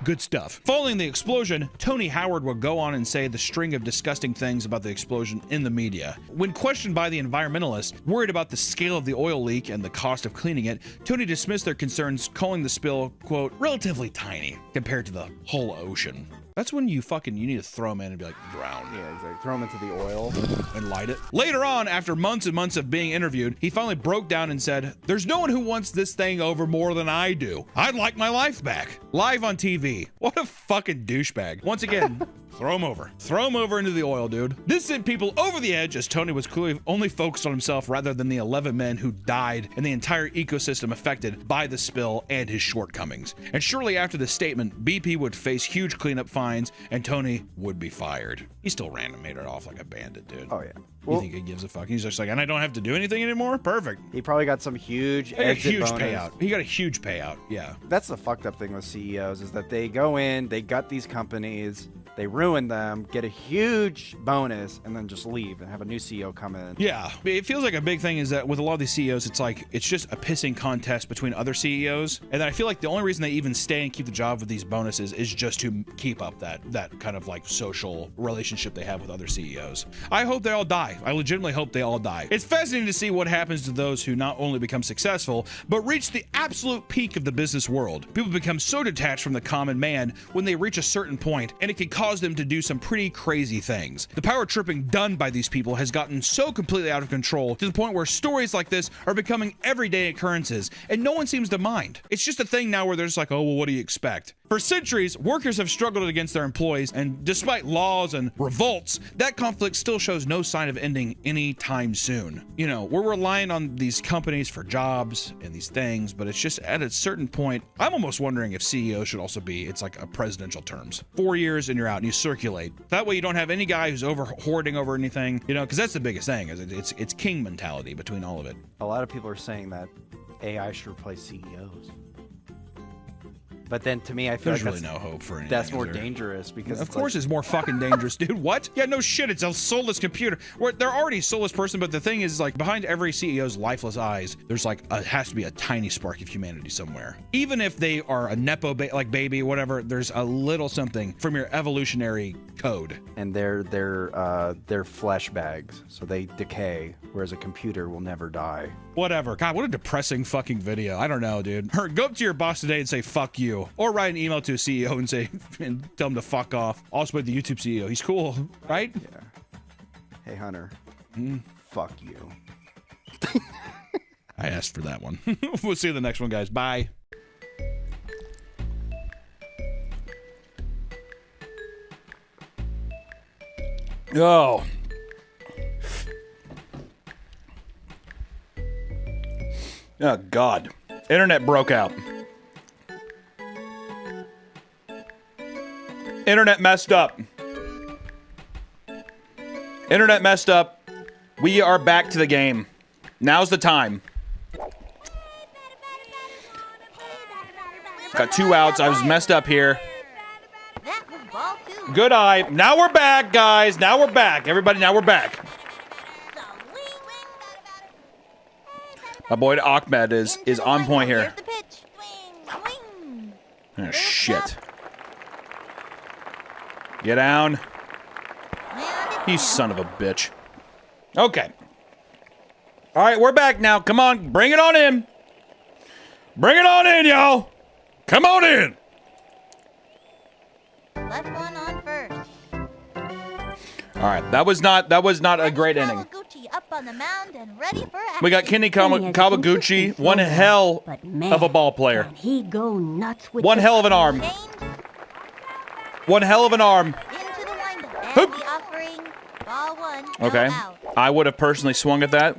Good stuff. Following the explosion, Tony Howard would go on and say the string of disgusting things about the explosion in the media. When questioned by the environmentalists worried about the scale of the oil leak and the cost of cleaning it, Tony dismissed their concerns, calling the spill, quote, relatively tiny compared to the whole ocean. That's when you need to throw them in and be like, drown. Yeah, exactly. Throw them into the oil and light it. Later on, after months and months of being interviewed, he finally broke down and said, there's no one who wants this thing over more than I do. I'd like my life back. Live on TV. What a fucking douchebag. Once again, throw him over. Throw him over into the oil, dude. This sent people over the edge as Tony was clearly only focused on himself rather than the 11 men who died and the entire ecosystem affected by the spill and his shortcomings. And shortly after this statement, BP would face huge cleanup fines and Tony would be fired. He still ran and made it off like a bandit, dude. Oh, yeah. You think he gives a fuck? He's just like, and I don't have to do anything anymore? Perfect. He probably got some huge exit bonus. Payout. He got a huge payout, yeah. That's the fucked up thing with CEOs is that they go in, they gut these companies, they ruin them, get a huge bonus, and then just leave and have a new CEO come in. Yeah, it feels like a big thing is that with a lot of these CEOs, it's like, it's just a pissing contest between other CEOs. And then I feel like the only reason they even stay and keep the job with these bonuses is just to keep up that kind of like social relationship they have with other CEOs. I hope they all die. I legitimately hope they all die. It's fascinating to see what happens to those who not only become successful, but reach the absolute peak of the business world. People become so detached from the common man when they reach a certain point, and it can cause them to do some pretty crazy things. The power tripping done by these people has gotten so completely out of control to the point where stories like this are becoming everyday occurrences, and no one seems to mind. It's just a thing now where they're just like, oh, well, what do you expect? For centuries, workers have struggled against their employees, and despite laws and revolts, that conflict still shows no sign of ending anytime soon. You know, we're relying on these companies for jobs and these things, but it's just at a certain point, I'm almost wondering if CEO should also be, it's like a presidential terms. 4 years and you're out and you circulate. That way you don't have any guy who's hoarding over anything, you know, because that's the biggest thing, is it's king mentality between all of it. A lot of people are saying that AI should replace CEOs. But then to me, I feel There's like really no hope for anything. that's more is there? dangerous because Of course, it's more fucking dangerous, dude. What? Yeah, no shit. It's a soulless computer. They're already a soulless person, but the thing is, like, behind every CEO's lifeless eyes, there's like has to be a tiny spark of humanity somewhere. Even if they are a nepo baby, whatever, there's a little something from your evolutionary code. And they're flesh bags, so they decay, whereas a computer will never die. Whatever. God, what a depressing fucking video. I don't know, dude. Go up to your boss today and say fuck you, or write an email to a CEO and say and tell him to fuck off. Also, with the YouTube CEO, he's cool, right? Yeah. Hey, Hunter. Fuck you. I asked for that one. We'll see you in the next one, guys. Bye. Oh. Oh, God. Internet broke out. Internet messed up. Internet messed up. We are back to the game. Now's the time. Got 2 outs. I was messed up here. Good eye. Now we're back, guys. Now we're back. Everybody, now we're back. My boy Ahmed is on point here. Oh, shit. Get down. You son of a bitch. Okay. All right, we're back now. Come on, bring it on in. Bring it on in, y'all. Come on in. Left one on first. All right, that was not a great inning. Up on the mound and ready for action. We got Kenny Kawaguchi, one hell of a ball player. He go nuts with One hell of an arm. One hell of an arm. Into the windup. And Hoop. the offering. Ball one. Okay. I would have personally swung at that.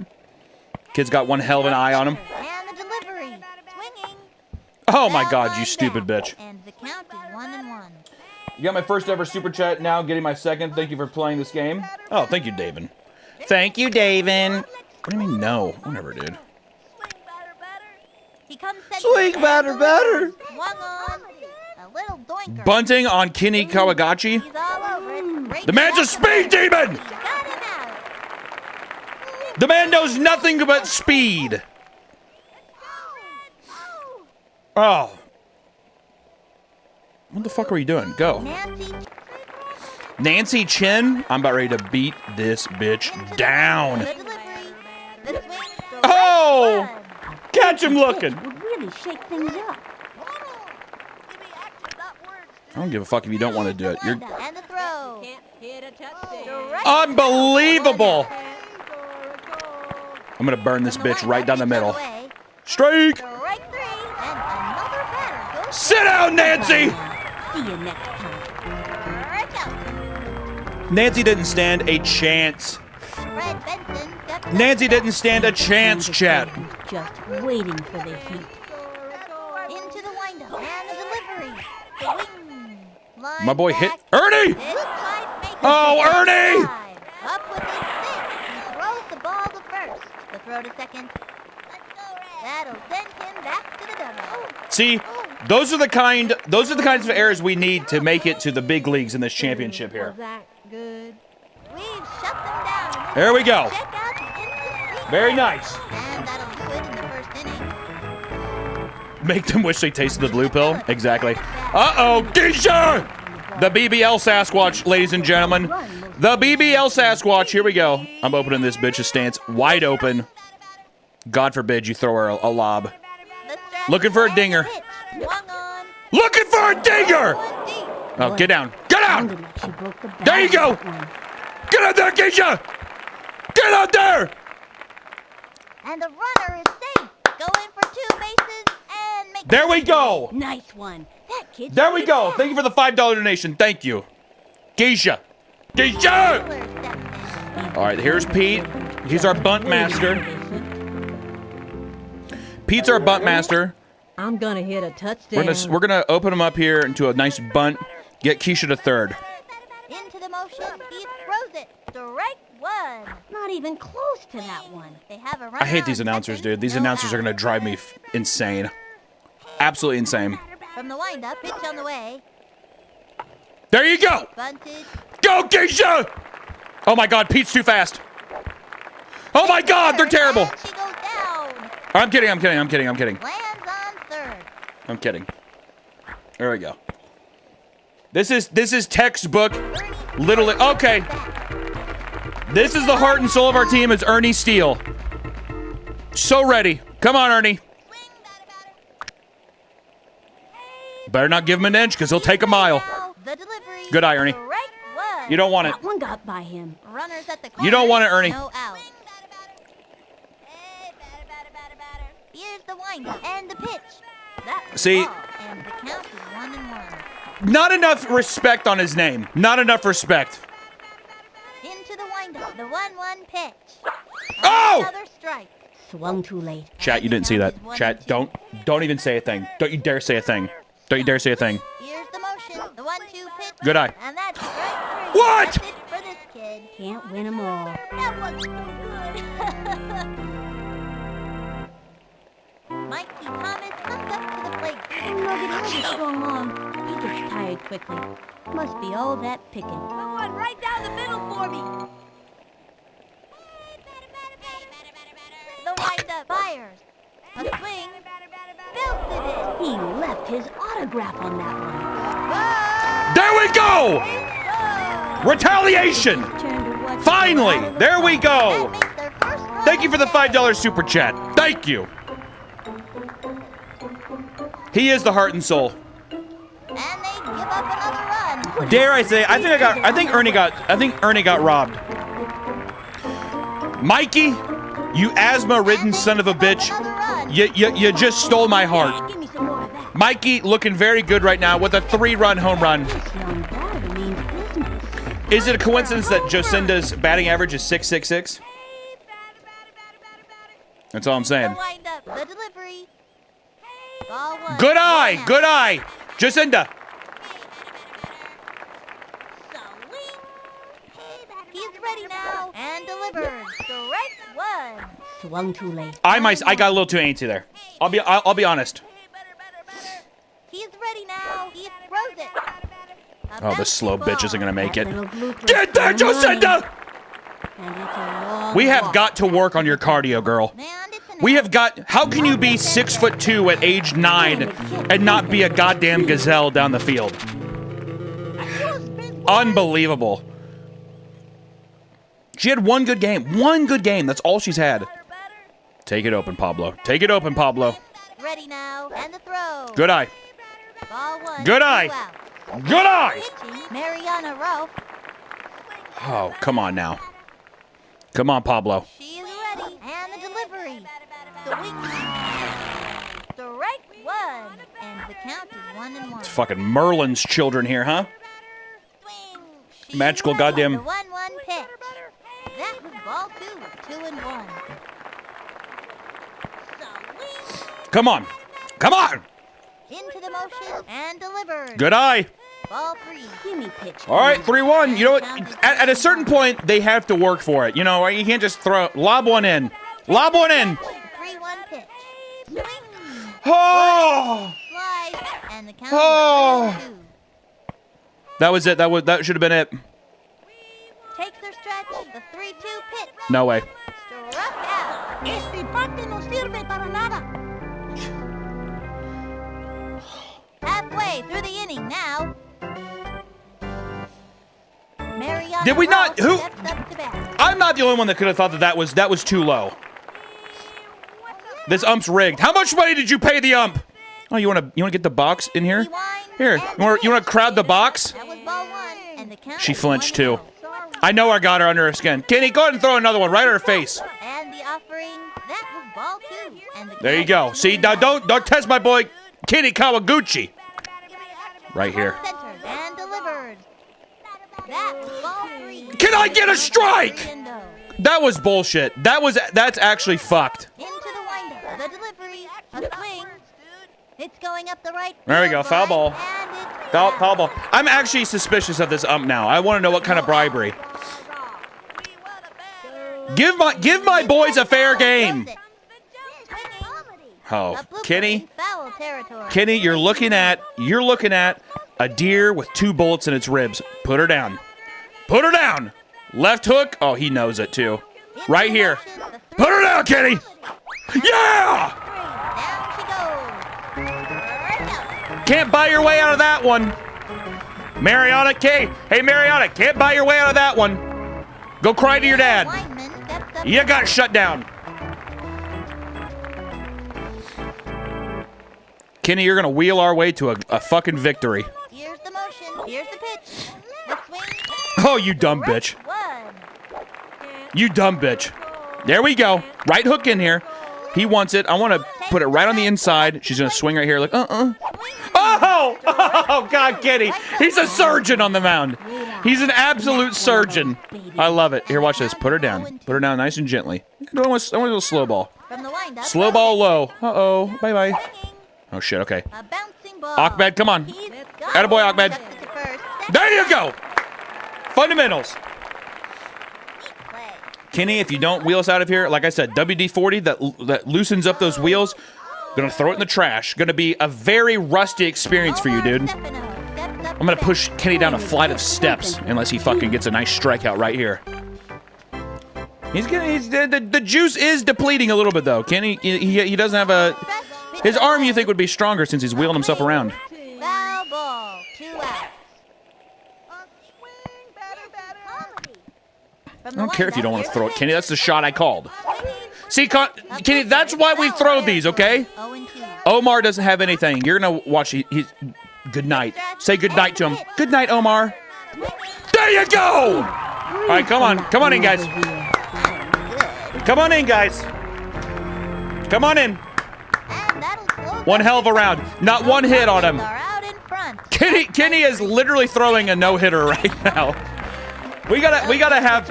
Kid's got one hell of an eye on him. And the delivery. Swinging. Oh my God, you stupid bitch. And the count is 1-1. You got my first ever super chat, now getting my second. Thank you for playing this game. Oh, thank you, David. Thank you, David. What do you mean no? Whatever, dude. He comes set Swing batter, batter. Swung on. A little doinker. Bunting on Kenny Kawaguchi. He's all over it. Great The man's a speed demon! He got him out. The man knows nothing but speed. Oh. What the fuck are you doing? Go. Nancy Chen. I'm about ready to beat this bitch down. Oh! Catch him looking. Would really shake things up. I don't give a fuck if you don't want to do it. You're And the throw. unbelievable. I'm gonna burn this bitch right down the middle. Strike! Strike 3 and another batter goes. Sit down, Nancy! See you next time. Strike out. Nancy didn't stand a chance. Fred Benson steps Nancy didn't stand a chance, chat. just waiting for the heat. Into the windup and the delivery. Swing. Line My boy hit back. Ernie! This might make Oh, it Ernie! Up with his stick. He throws the ball to first. The throw to second. That'll send him back to the dugout. See, those are the kinds of errors we need to make it to the big leagues in this championship here. That good. We've shut them down. There we go. Check out the instant Very replay. nice. And that'll do it in the first inning. Make them wish they tasted the blue pill. Exactly. Uh-oh, Geisha! The BBL Sasquatch, ladies and gentlemen. The BBL Sasquatch. Here we go. I'm opening this bitch's stance wide open. God forbid you throw her a lob. Looking for a dinger. Looking for a dinger! Oh, get down. Get down! There you go! Get out there, Geisha! Get out there! And the runner is safe. Going for 2 bases and make There we go! Nice one. That kid's There we go. Thank you for the $5 donation. Thank you. Geisha. Geisha! All right, here's Pete. He's our bunt master. Pete's our bunt master. I'm gonna hit a touchdown. We're gonna open him up here into a nice bunt. Get Keisha to third. Into the motion. He throws it. Strike one. Not even close to that one. They have a runner I hate these on announcers, second, dude. These no announcers are out. gonna drive me insane. Absolutely insane. From the windup, pitch on the way. There you go. Bunted. Go, Geisha! Oh my God, Pete's too fast. Oh my God, they're terrible. And she goes down. I'm kidding. Lands on third. I'm kidding. There we go. This is textbook. Little. Okay. This is the heart and soul of our team. Is Ernie Steele. So ready. Come on, Ernie. Better not give him an inch, because he'll take a mile. The delivery. Good eye, Ernie. Strike one. You don't want it. That one got by him. Runners at the corner. You don't want it, Ernie. No out. Here's the windup and the pitch. That's the See? ball, and the count is 1-1. Not enough respect on his name. Not enough respect. Into the windup. The 1-1 pitch. Oh! Another strike. Swung too late. Chat, you didn't see that. Chat, don't even say a thing. Don't you dare say a thing. Don't you dare say a thing. Here's the motion. The 1-2 pitch. Good eye. And that's strike three. What? That's it for this kid. Can't win them all. That was so good. Mikey Thomas comes up to the plate. Nugget is a strong arm. He gets tired quickly. Must be all that picking. One right down the middle for me. The windup fires. A swing. Belted it. He left his autograph on that There we go! Retaliation! one. Turn to watch Finally! There we go! That makes their first run. Thank you for the $5 super chat. Thank you. He is the heart and soul. And they give up another run. Dare I say? I think Ernie got robbed. Mikey, you asthma-ridden son of a bitch. You just stole my heart. Give me some more of that. Mikey looking very good right now with a 3-run home run. This young batter means business. Is it a coincidence that Jocinda's batting average is .666? That's all I'm saying. The windup. The delivery. Ball one. Good eye, One out. good eye. Jacinda. He's ready now and delivers. Strike one. Swung too late. I got a little too antsy there. I'll be honest. He's ready now. He throws it. Oh, this slow bitch isn't gonna make That it. little blooper Get there, is running. Jacinda! And it's a long We have walk. got to work on your cardio, girl. And it's an We have got. How can you be 6'2" at age 9 and not be a goddamn gazelle down the field? Unbelievable. She had one good game. One good game. That's all she's had. Take it open, Pablo. Take it open, Pablo. ready now and the throw. Good eye. Ball one. Good 2 eye. out. Good eye. Pitching, Mariana Rowe. Oh, come on now. Come on, Pablo. She is ready. And the delivery. Swing. Strike one. And the count is 1-1. It's fucking Merlin's children here, huh? Swing. She is Magical ready. goddamn- The 1-1 pitch. That was ball 2-1. Come on. Come on. Into the motion and delivered. Good eye. Ball 3. Gimme pitch. All right, 3-1. You know what? At a certain point, they have to work for it. You know, you can't just lob one in. Lob one in. 3-1 pitch. Swing. Oh. Slide. And the count Oh. is 3-2. That was it. That should have been it. Takes their stretch. The 3-2 pitch. No way. Struck out. Este bate no sirve para nada. Halfway through the inning now. Mariana Did we not- Rowe who- steps up to bat. I'm not the only one that could have thought that was too low. This ump's rigged. How much money did you pay the ump? Oh, you wanna get the box in here? Here, you wanna crowd the box? That was ball 1, and the count She is flinched 1-0. too. I know I got her under her skin. Kenny, go ahead and throw another one right at her face. And the offering, that was ball 2, and the There you count go. is See, now 1-0. don't test my boy Kenny Kawaguchi. Right here. Centered and delivered. That's ball 3. Can I get a strike? That was bullshit. That's actually fucked. Into the windup. The delivery. A swing. It's going up the right. There we go. Foul ball. Foul ball. I'm actually suspicious of this ump now. I want to know what kind of bribery. Give my boys a fair game. Oh, Kenny, you're looking at a deer with 2 bullets in its ribs. Put her down. Put her down. Left hook. Oh, he knows it too. Right here. Put her down, Kenny. Yeah! Can't buy your way out of that one. Mariana K. Hey, Mariana, can't buy your way out of that one. Go cry to your dad. You got shut down. Kenny, you're going to wheel our way to a fucking victory. Here's the motion. Here's the pitch. The swing. Oh, you dumb bitch. You dumb bitch. There we go. Right hook in here. He wants it. I want to put it right on the inside. She's going to swing right here like, Oh! Oh, God, Kenny. He's a surgeon on the mound. He's an absolute surgeon. I love it. Here, watch this. Put her down. Put her down nice and gently. I want to do a slow ball. Slow ball low. Uh-oh. Bye-bye. Oh, shit. Okay. Ahmed, come on. Attaboy, Ahmed. There you go. Fundamentals. Kenny, if you don't wheel us out of here, like I said, WD-40 that loosens up those wheels, gonna throw it in the trash. Gonna be a very rusty experience for you, dude. I'm gonna push Kenny down a flight of steps unless he fucking gets a nice strikeout right here. The juice is depleting a little bit though. Kenny, he doesn't have a. His arm you think would be stronger since he's wheeling himself around. Foul ball. 2 outs. I don't care if you don't want to throw it, Kenny. That's the shot I called. See, Kenny, that's why we throw these, okay? Omar doesn't have anything. You're going to watch. He's good night. Say good night to him. Good night, Omar. There you go! All right, come on. Come on in, guys. Come on in, guys. Come on in. One hell of a round. Not one hit on him. Kenny is literally throwing a no-hitter right now. We gotta have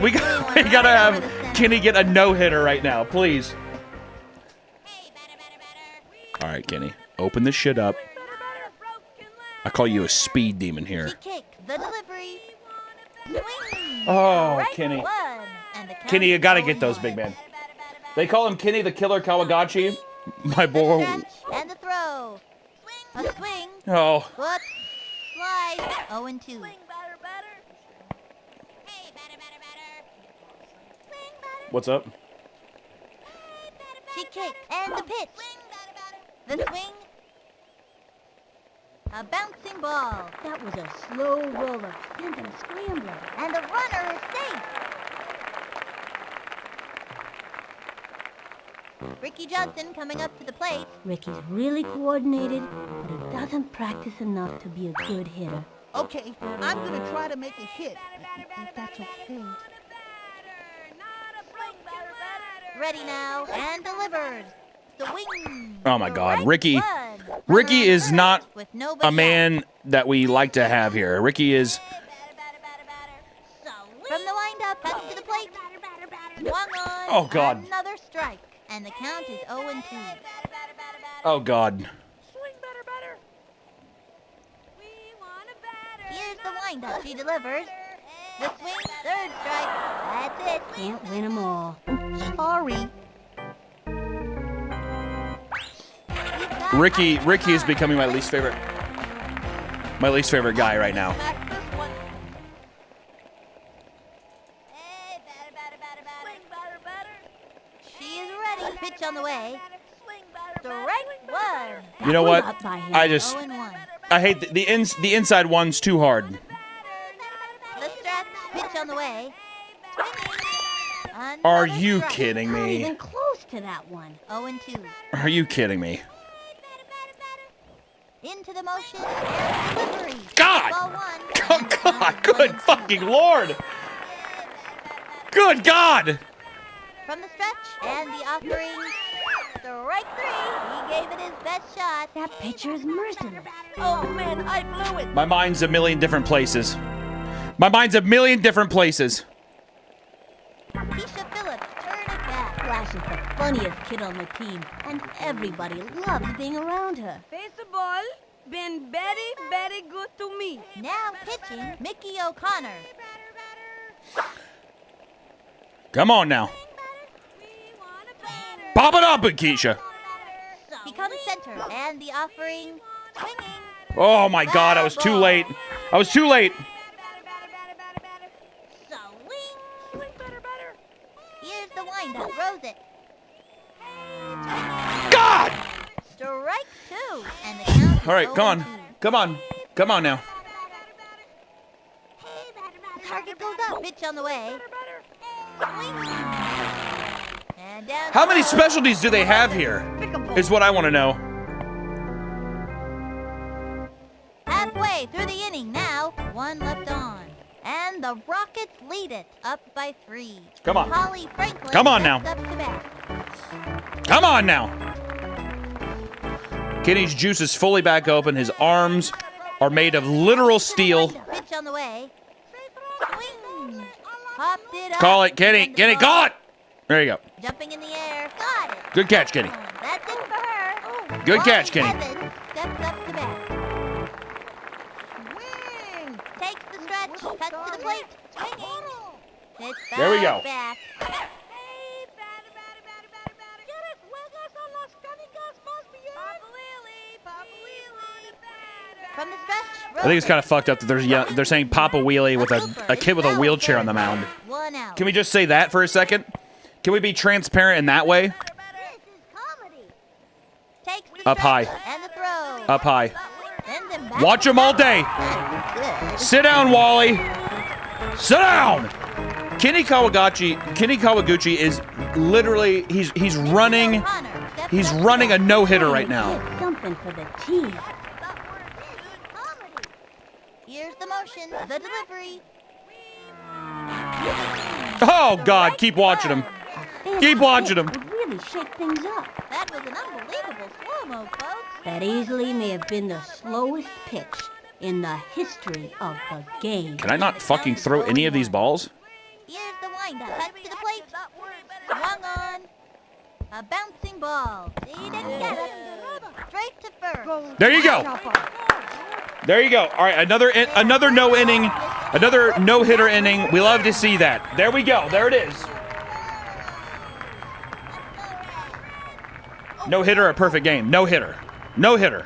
Kenny get a no-hitter right now, please. All right, Kenny, open this shit up. I call you a speed demon here. Oh, Kenny. Kenny, you gotta get those, big man. They call him Kenny the Killer Kawagachi. My boy. And the throw. A swing. Oh. Foot. Slide. 0-2. What's up? She kicked. And the pitch. The swing. A bouncing ball. That was a slow roller. And a scrambler. And the runner is safe. Ricky Johnson coming up to the plate. Ricky's really coordinated, but he doesn't practice enough to be a good hitter. Okay, I'm gonna try to make a hit, if that's okay. Ready now, and delivered. Swing. Oh my God, Ricky is not a man that we like to have here. Ricky is. From the windup, back to the plate. Swung on. Oh God. Another strike. And the count is 0-2. Oh, God. Here's the windup. She delivers. The swing, 3rd strike. That's it. Can't win them all. Sorry. Ricky is becoming my least favorite guy right now. Pitch on the way. Strike 1. You know what? I hate the inside one's too hard. The strap. Pitch on the way. Are you kidding Not me? even close to that one. 0-2. Are you kidding me? Into the motion. And delivery. God! Ball 1. Oh, God! Good fucking Lord! Good God! From the stretch and the offering. Strike 3. He gave it his best shot. That pitcher is merciless. Oh man, I blew it. My mind's a million different places. My mind's a million different places. Keisha Phillips turn it back. Flash is the funniest kid on the team, and everybody loves being around her. Face the ball. Been very, very good to me. Now pitching Mickey O'Connor. Come on now. Pop it up, Keisha. He comes center, and the offering swinging. Oh my God, I was too late. I was too late. Here's the windup. Throws it. God! Strike 2, and the count is All right, come on. 0-2. Come on. Come on now. Target goes up. Pitch on the way. Swing. And down. How many specialties do they have here? Is what I want to know. Halfway through the inning now. 1 left on. And the Rockets lead it, up by 3. Come on. Holly Franklin Come on now. steps up to bat. Come on now. Kenny's juice is fully back open. His arms are made of literal steel. Pitch on the way. Swing. Popped it up. Call it, Kenny. And the Kenny, ball call it. There you go. Jumping in the air. Got it. Good catch, Kenny. That's it for her. Good catch, Wally Kenny. Evans steps up to bat. Swing. Takes the stretch. Cuts to the plate. Swinging. Hits There we go. back. From the stretch. I think it's kind of fucked up that they're saying Papa Wheelie with a kid with a wheelchair on the mound. 1 out. Can we just say that for a second? Can we be transparent in that way? Takes the Up high. stretch and the throw. Up high. Sends him back. Watch him all day. Sit down, Wally. Sit down. Kenny Kawaguchi is literally he's running a no-hitter right now. Something for the team. Here's the motion, the delivery. Oh God, keep watching him. Keep watching him. Would really shake things up. That was an unbelievable slow-mo, folks. That easily may have been the slowest pitch in the history of the game. Can I not fucking throw any of these balls? Here's the windup. Cut to the plate. Swung on. A bouncing ball. He didn't get it. Straight to first. There you go. There you go. All right, another no inning, another no hitter inning. We love to see that. There we go. There it is. No hitter, a perfect game. No hitter, no hitter,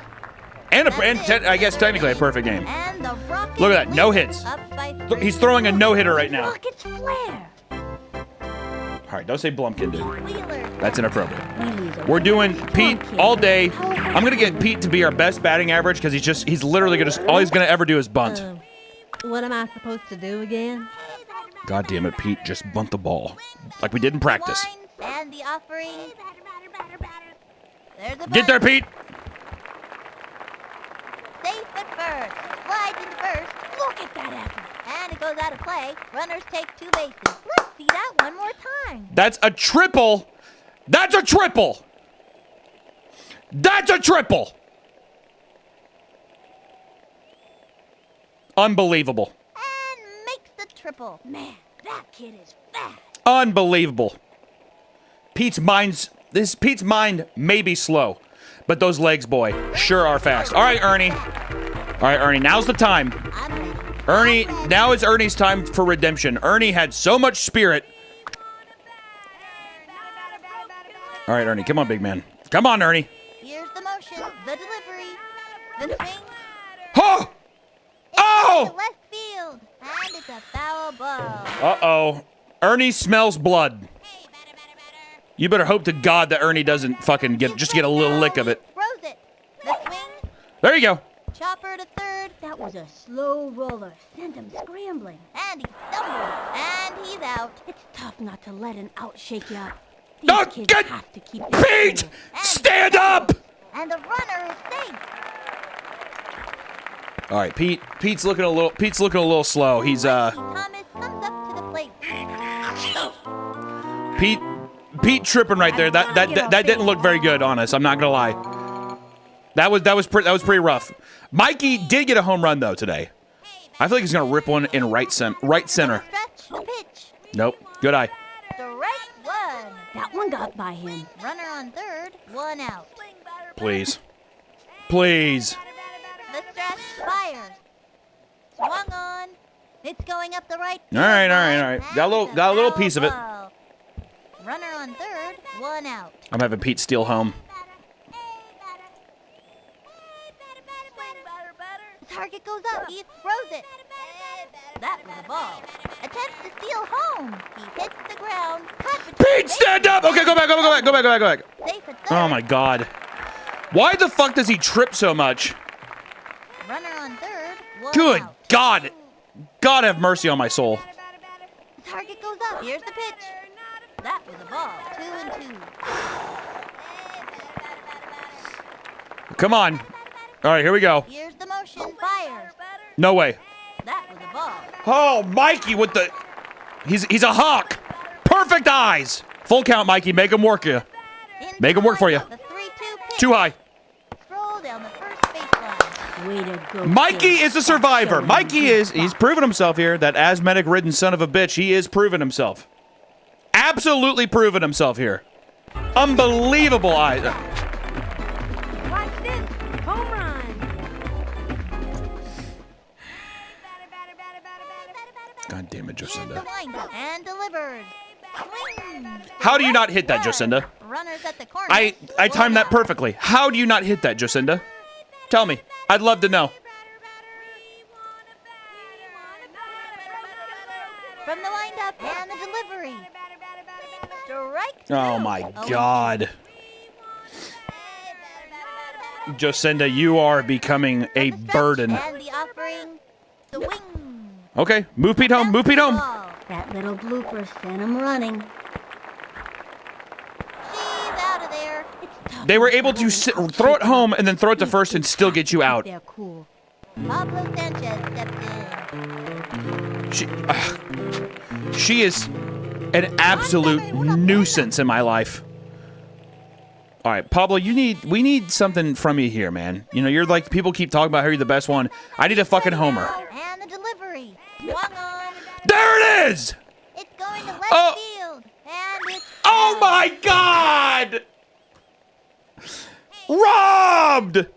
and I guess technically a perfect game. And the Rockets Look at that, no hits. up by 3. He's throwing a no hitter right now. Rockets flare. All right, don't say Blumpkin, dude. Wheeler. That's inappropriate. We're doing Pete all day. I'm gonna get Pete to be our best batting average because he's literally all he's gonna ever do is bunt. What am I supposed to do again? God damn it, Pete, just bunt the ball like we did in practice. Winds and the offering. There's a Get there, bunt. Pete. Safe at first. Slides into first. Look at that effort. And it goes out of play. Runners take 2 bases. Let's see that one more time. That's a triple. That's a triple. That's a triple. Unbelievable. And makes the triple. Man, that kid is fast. Unbelievable. Pete's mind may be slow, but those legs, boy, sure are fast. All right, Ernie. All right, Ernie, now's the time. Ernie, now is Ernie's time for redemption. Ernie had so much spirit. All right, Ernie, come on, big man. Come on, Ernie. Here's the motion, the delivery, the swing. Oh! Oh! To left field, and it's a foul ball. Uh-oh. Ernie smells blood. You better hope to God that Ernie doesn't fucking get a little lick of it. Throws it. The swing. There you go. Chopper to third. That was a slow roller. Sent him scrambling. And he stumbled. And he's out. It's tough not to let an out shake you up. These No, kids get have to keep their Pete! cool. Stand up! And the runner is safe. All right, Pete's looking a little slow. He's Thomas comes up to the plate. Pete tripping right there. That didn't look very good, honest. I'm not gonna lie. That was pretty rough. Mikey did get a home run though today. I feel like he's gonna rip one in right center. Stretch the pitch. Nope. Good eye. Strike one. That one got by him. Runner on third, one out. Please. Please. The stretch fires. Swung on. It's going up the right. All right. Got a little piece of it. Ball. Runner on third, one out. I'm having Pete steal home. The target goes up. He throws it. That was a ball. Attempts to steal home. He hits the ground. Pete, stand up! Okay, go back. Safe at third. Oh my God. Why the fuck does he trip so much? Runner on third, one Good out. God. God have mercy on my soul. The target goes up. Here's the pitch. That was a ball. 2-2. Come on. All right, here we go. Here's the motion. Fires. No way. That was a ball. Oh, Mikey with the... He's a hawk. Perfect eyes. Full count, Mikey. Make him work you. Make him work for you. The 3-2 pitch. Too high. Stroll down the first baseline. Way to go. Mikey is a survivor. He's proven himself here. That asthmatic-ridden son of a bitch. He is proven himself. Absolutely proven himself here. Unbelievable eyes. Watch this. Home run. God damn it, Jocinda. And delivers. Swing. How do you not hit that, Jocinda? Runners at the corner. I timed that perfectly. How do you not hit that, Jocinda? Tell me. I'd love to know. From the windup and the delivery. Strike two. Oh my God. Jocinda, you are becoming a burden. And the offering. Swing. Okay, move Pete home. Move Pete home. That little blooper sent him running. She's out of there. They were able to throw it home and then throw it to first and still get you out. They're cool. Pablo Sanchez stepped in. She is an absolute nuisance in my life. All right, Pablo, we need something from you here, man. You know, you're like, people keep talking about how you're the best one. I need a fucking homer. And the delivery. Swung on. There it is! It's going to left field. And it's Oh my God! Robbed!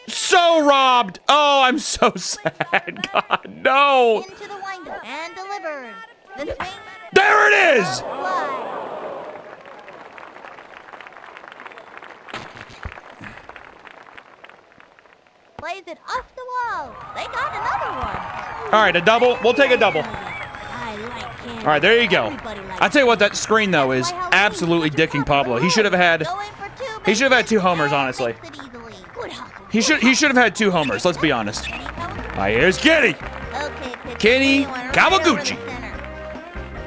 So robbed! Oh, I'm so sad. God, no! into the windup and delivers. The swing. There it is! Fly. Plays it off the wall. They got another one. All right, a double. We'll take a double. I like candy. All right, there you go. Everybody likes I tell you what, that screen though is absolutely dicking Pablo. He should have had. He should have had 2 homers, honestly. He should have had 2 homers. Let's be honest. All right, here's Kenny. Kenny Kawaguchi.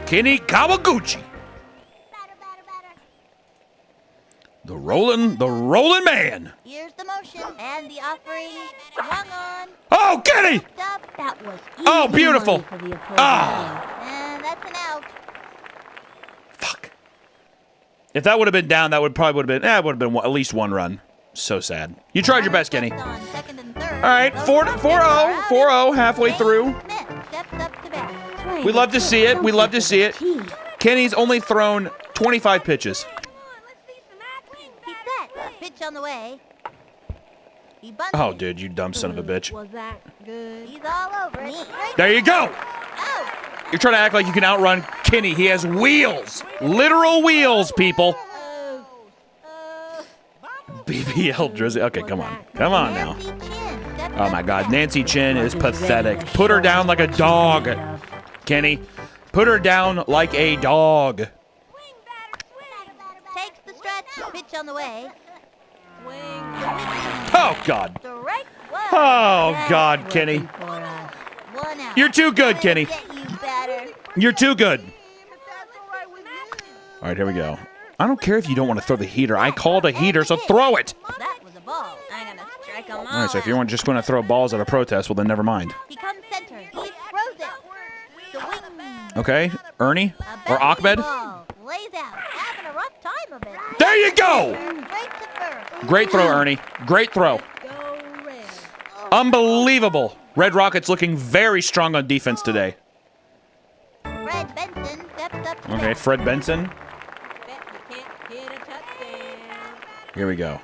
Kenny Kawaguchi. The rolling man. Here's the motion and the offering. Swung on. Oh, Kenny! That was Oh, beautiful. Ah. And that's an out. Fuck. If that would have been down, that would have been at least 1 run. So sad. You tried your best, Kenny. All right, 4-0, halfway through. We love to see it. We love to see it. Kenny's only thrown 25 pitches. He's set. Pitch on the way. He bunts Oh, it. dude, you dumb son of a bitch. Was that good? He's all over it. There you go. Oh. You're trying to act like you can outrun Kenny. He has wheels. Literal wheels, people. BBL Drizzy. Okay, come on. Come on now. Oh, my God. Nancy Chin is pathetic. Put her down like a dog, Kenny. Put her down like a dog. Takes the stretch. Pitch on the way. Swing. Oh, God. Oh, God, Kenny. 1 out. You're too good, Kenny. Get you better. You're too good. All right, here we go. I don't care if you don't want to throw the heater. I called a heater, so throw it. That was a ball. I'm gonna strike him All right, so if you weren't just going to throw balls at a protest, well, then never mind. He comes center. He throws it. Swing. Okay, Ernie or Ahmed? Ball. Lays out. Having a run time of it. There you go. Straight to first. Great throw, Ernie. Great throw. Unbelievable. Red Rockets looking very strong on defense today. Fred Benson steps up to Okay, bat. Fred Benson. Here we go.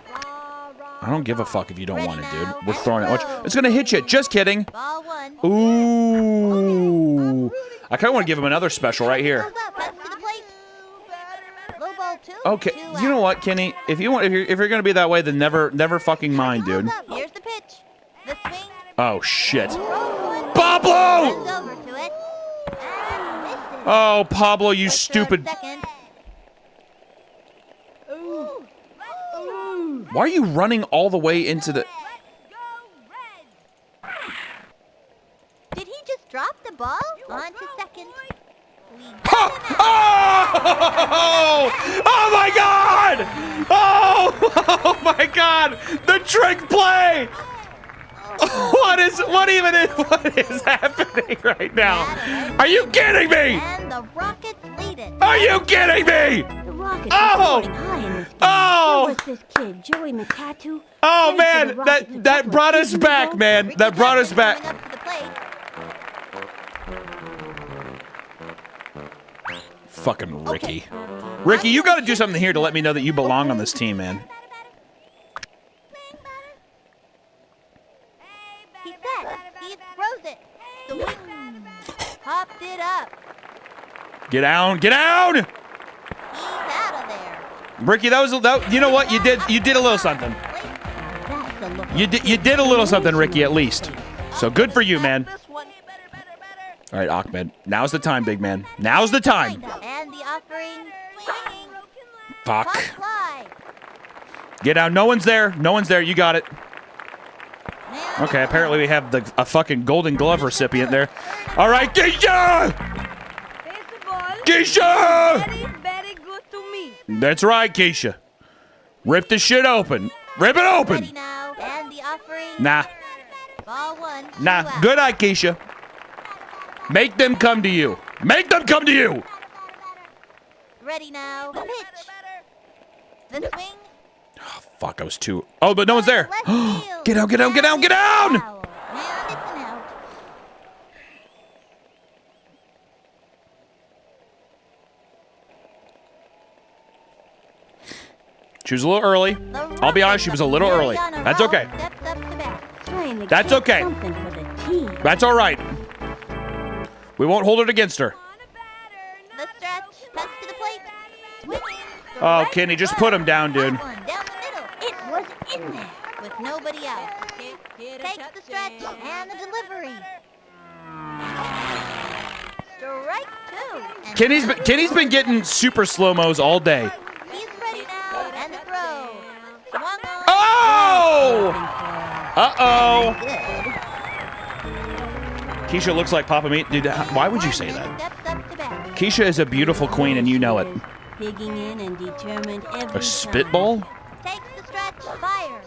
I don't give a fuck if you don't want it, dude. We're throwing it. Watch. It's going to hit you. Just kidding. Ball one. Ooh. I kind of want to give him another special right here. Goes up, cuts to the plate. Low ball two. Okay, Two you know out. what, Kenny? If you're gonna be that way, then never fucking mind, dude. Goes up. Here's the pitch. The swing. Oh shit, Throws one. Pablo! Runs over to it. And misses. Oh, Pablo, you Gets to stupid. second. Why are you running all the way into the? Did he just drop the ball? On to second. We Oh! Oh my God! Oh my God! The trick play! What is happening right now? Are you kidding me? And the Rockets lead it. Are you kidding me? The Rockets Oh! are scoring high in this game. Oh! So was this kid, Joey McAtoo. Oh Played for the man, Rockets a that couple brought of us seasons back, ago. man. Ricky That brought us Jefferson back. coming up to the plate. Fucking Ricky. Ricky, you got to do something here to let me know that you belong on this team, man. He's set. He throws it. Swing. Popped it up. Get down, get down! He's out of there. Ricky, that. You know what? You did a little something. That's the look. You did a little something, Ricky, at least. So good for you, man. All right, Ahmed. Now's the time, big man. Now's the time. And the offering. Swinging. Fuck. Pop fly. Get down. No one's there. No one's there. You got it. Now Okay, apparently we have a fucking Golden Glove recipient there. All right, Keisha! Keisha! Very good to me. That's right, Keisha. Rip the shit open. Rip it open. ready now. And the offering. Nah. Ball one. Two Nah. out. Good eye, Keisha. Make them come to you. Make them come to you. Ready now. The pitch. The swing. Fuck, I was too. Oh, but no one's there. Left field. Get down, get down, get down, get down! Foul. And it's an out. She was a little early. I'll be honest, she was a little early. That's okay. Steps up to bat. Trying to That's get okay. something for the team. That's all right. We won't hold it against her. The stretch. Cuts to the plate. Swinging. Oh, Direct Kenny, just put him down, dude. one down the middle. It was in there with nobody out. Takes the stretch and the delivery. Strike two. And Kenny's been getting super slow-mos all day. he's ready now. And the throw. Swung on. Oh! Uh-oh. Good. Keisha looks like Papa Meat. Dude, why would you say that? Steps up to bat. Keisha is a beautiful queen, and you know it. Digging in and determined every A spitball? Takes the stretch. Fires.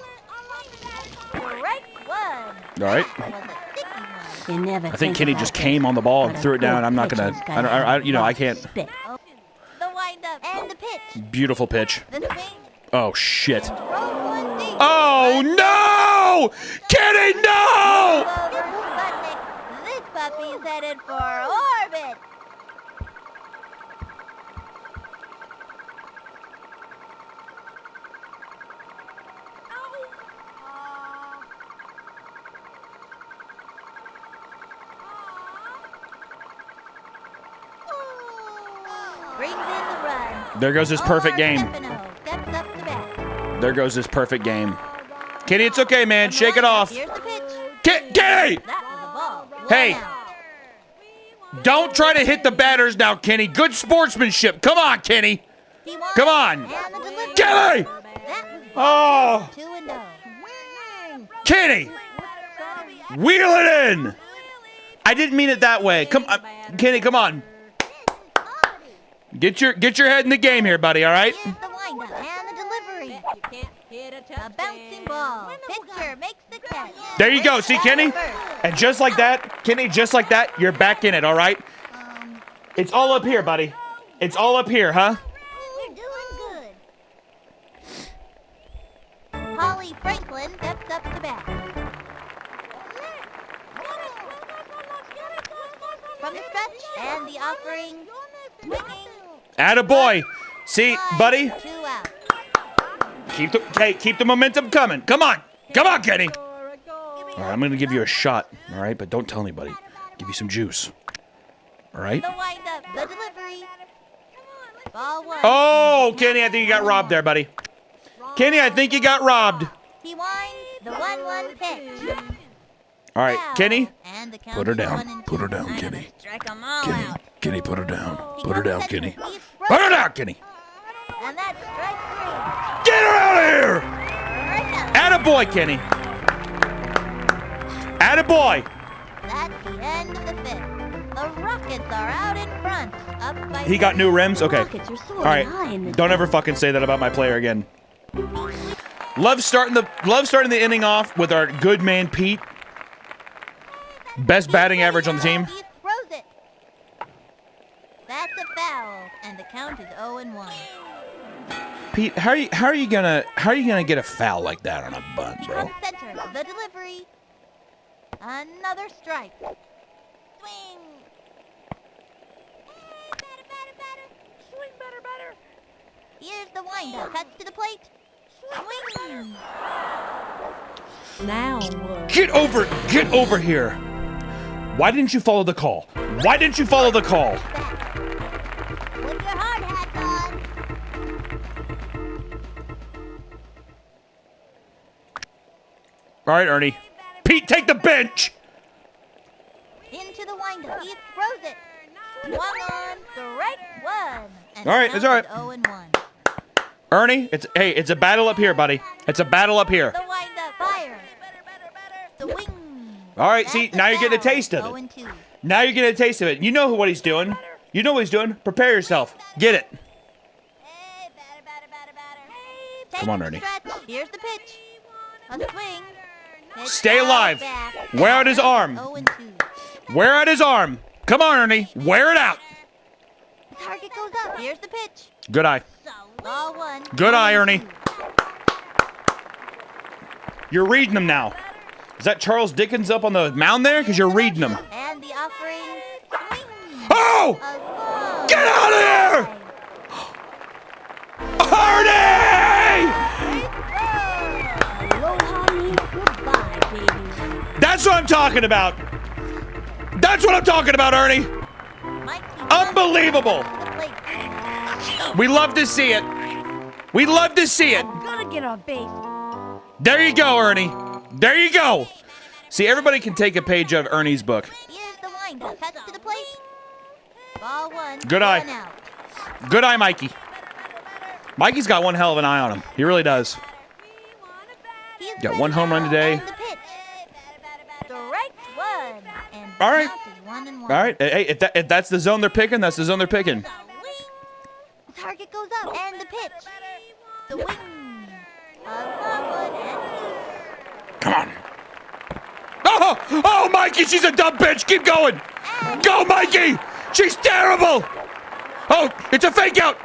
Strike one. All right. That was a sticky one. You never I think Kenny about just this, came on the ball and but a threw it down. good I'm not gonna. pitcher's I, don't, gotta I, you know, I have can't. spit. Oh, the windup and the pitch. Beautiful pitch. The swing. Oh shit. Throws one deep. Oh no! Kenny, no! Over Sputnik. This puppy's headed for orbit. Brings in the run. There goes his perfect game. Stefano steps up to bat. There goes his perfect game. Kenny, it's okay, man. Shake it off. Here's the pitch. Kenny! That was a ball. One Hey. out. Don't try to hit the batters now, Kenny. Good sportsmanship. Come on, Kenny. He won. Come on. And the delivery. Kenny! That was Oh, 2-0. Kenny! Wheel it in! I didn't mean it that way. Come on, Kenny, come on. Get your head in the game here, buddy, all right? Here's the windup and the delivery. A bouncing ball. Pitcher makes the catch. There you go. See, Kenny? And just like that, Kenny, just like that, you're back in it, all right? It's all up here, buddy. It's all up here, huh? We're doing good. Evan steps up to bat. From the stretch and the offering. Swinging. Attaboy. See, buddy? 2 out. Keep the momentum coming. Come on. Come on, Kenny. All right, I'm going to give you a shot, all right? But don't tell anybody. Give you some juice. All right? The windup, the delivery. Ball 1. Oh, Kenny, I think you got robbed there, buddy. Kenny, I think you got robbed. He winds the 1-1 pitch. All right, Kenny. And the count Put her is down. 1 and 2. Put her down, Kenny. Strike 'em all Kenny, out. Kenny, put her down. Put her down, Kenny. He's Put her down, Kenny. And that's strike 3. Get her out of here. Attaboy, Kenny. Attaboy. That's the end of the 5th. The Rockets are out in front, up by He got new rims? Okay. Rockets are soaring All right. high in the Don't ever fucking say that about my player again. Love starting the inning off with our good man Pete. Best batting average on the team. He throws it. That's a foul, and the count is 0-1. Pete, how are you gonna get a foul like that on a bunt, bro? From center, the delivery. Another strike. Swing. Swing better. Here's the windup. Cuts to the plate. Swing. Now what? Get over here. Why didn't you follow the call? Why didn't you follow the call? With your hard hat on. All right, Ernie. Pete, take the bench. Into the windup. He throws it. Swung on. Strike 1. And All right, the it's all right. count is 0-1. Ernie, it's a battle up here, buddy. It's a battle up here. The windup fires. The wing. All right, see, now you're getting a taste of it. 0-2. Now you're getting a taste of it. You know what he's doing. You know what he's doing. Prepare yourself. Get it. Come on, Ernie. Here's the pitch. A swing. Pitch Stay out alive. back. Wear out his arm. 0-2. Wear out his arm. Come on, Ernie. Wear it out. The target goes up. Here's the pitch. Good eye. Ball 1. Good eye, Ernie. You're reading them now. Is that Charles Dickens up on the mound there? Because you're reading them. And the offering. Swing. Oh! A ball. Get out of here! Ernie! Aloha means goodbye, baby. That's what I'm talking about. That's what I'm talking about, Ernie. Unbelievable. We love to see it. We love to see it. Gotta get on base. There you go, Ernie. There you go. See, everybody can take a page of Ernie's book. Here's the windup. Cuts to the plate. Ball 1. Good eye. 1 out. Good eye, Mikey. Mikey's got one hell of an eye on him. He really does. He's Got one home run today. and the pitch. Strike 1. And the All right. count is 1-1. All right. Hey, if that's the zone they're picking, that's the zone they're picking. The target goes up. And the pitch. The wing. A long one and Come on. Oh, Mikey, she's a dumb bitch. Keep going. Go, Mikey. She's terrible. Oh, it's a fake out.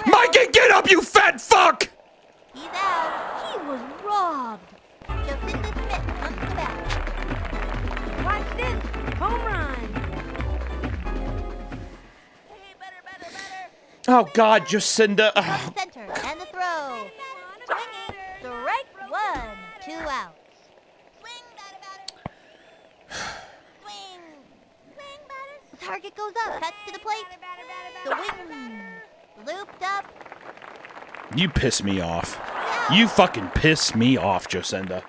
Mikey, get up, you fat fuck. He's out. He was robbed. Jacinda Smith comes to bat. Watch this. Home run. Oh, God, Jacinda. From center and the throw. Swinging. Strike 1. 2 outs. Swing, batter. Swing. Swing, batter. The target goes up. Cuts to the plate. The wing. Looped up. You piss me off. You fucking piss me off, Jacinda.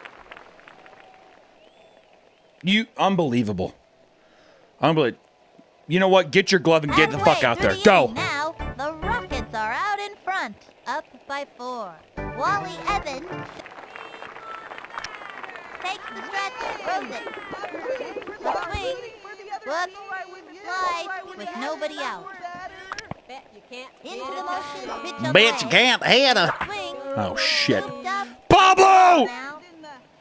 You, unbelievable. Unbelievable. You know what? Get your glove and get the fuck out there. Go. Now, the Rockets are out in front, up by 4. Wally Evans takes the stretch, throws it. The swing, whoops, slides with nobody out. Into the motion, pitch away. Bet you can't hit her. Swing, Oh, shit. looped up, Pablo! now,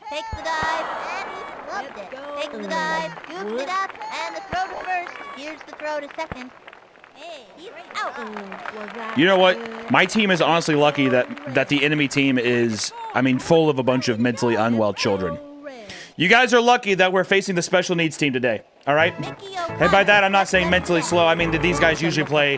takes the dive, and he loved it. Takes the dive, scoops it up, and the throw to first. Here's the throw to second. Hey, he's out. You know what? My team is honestly lucky that the enemy team is, I mean, full of a bunch of mentally unwell children. You guys are lucky that we're facing the special needs team today. All right? And by that, I'm not saying mentally slow. I mean that these guys usually play.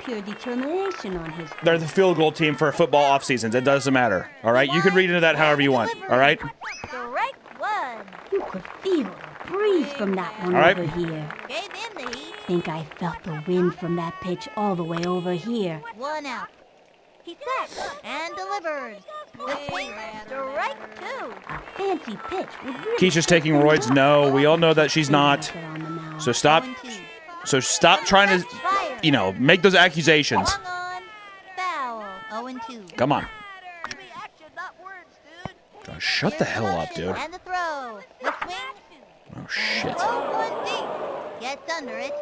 They're the field goal team for football off seasons. It doesn't matter. All right? You can read into that however you want. All right? Strike one. You could feel the breeze from that one All right. over here. Gave him the heat. Think I felt the wind from that pitch all the way over here. One out. He sacks and delivers. The swing. Strike two. A fancy pitch would really Keisha's taking roids. No, we all know that she's not. So stop. So stop trying to, you know, make those accusations. Swung on. Foul. 0-2. Come on. Oh, shut the hell up, dude. And the throw. The swing. Oh, shit. 1 deep. Gets under it.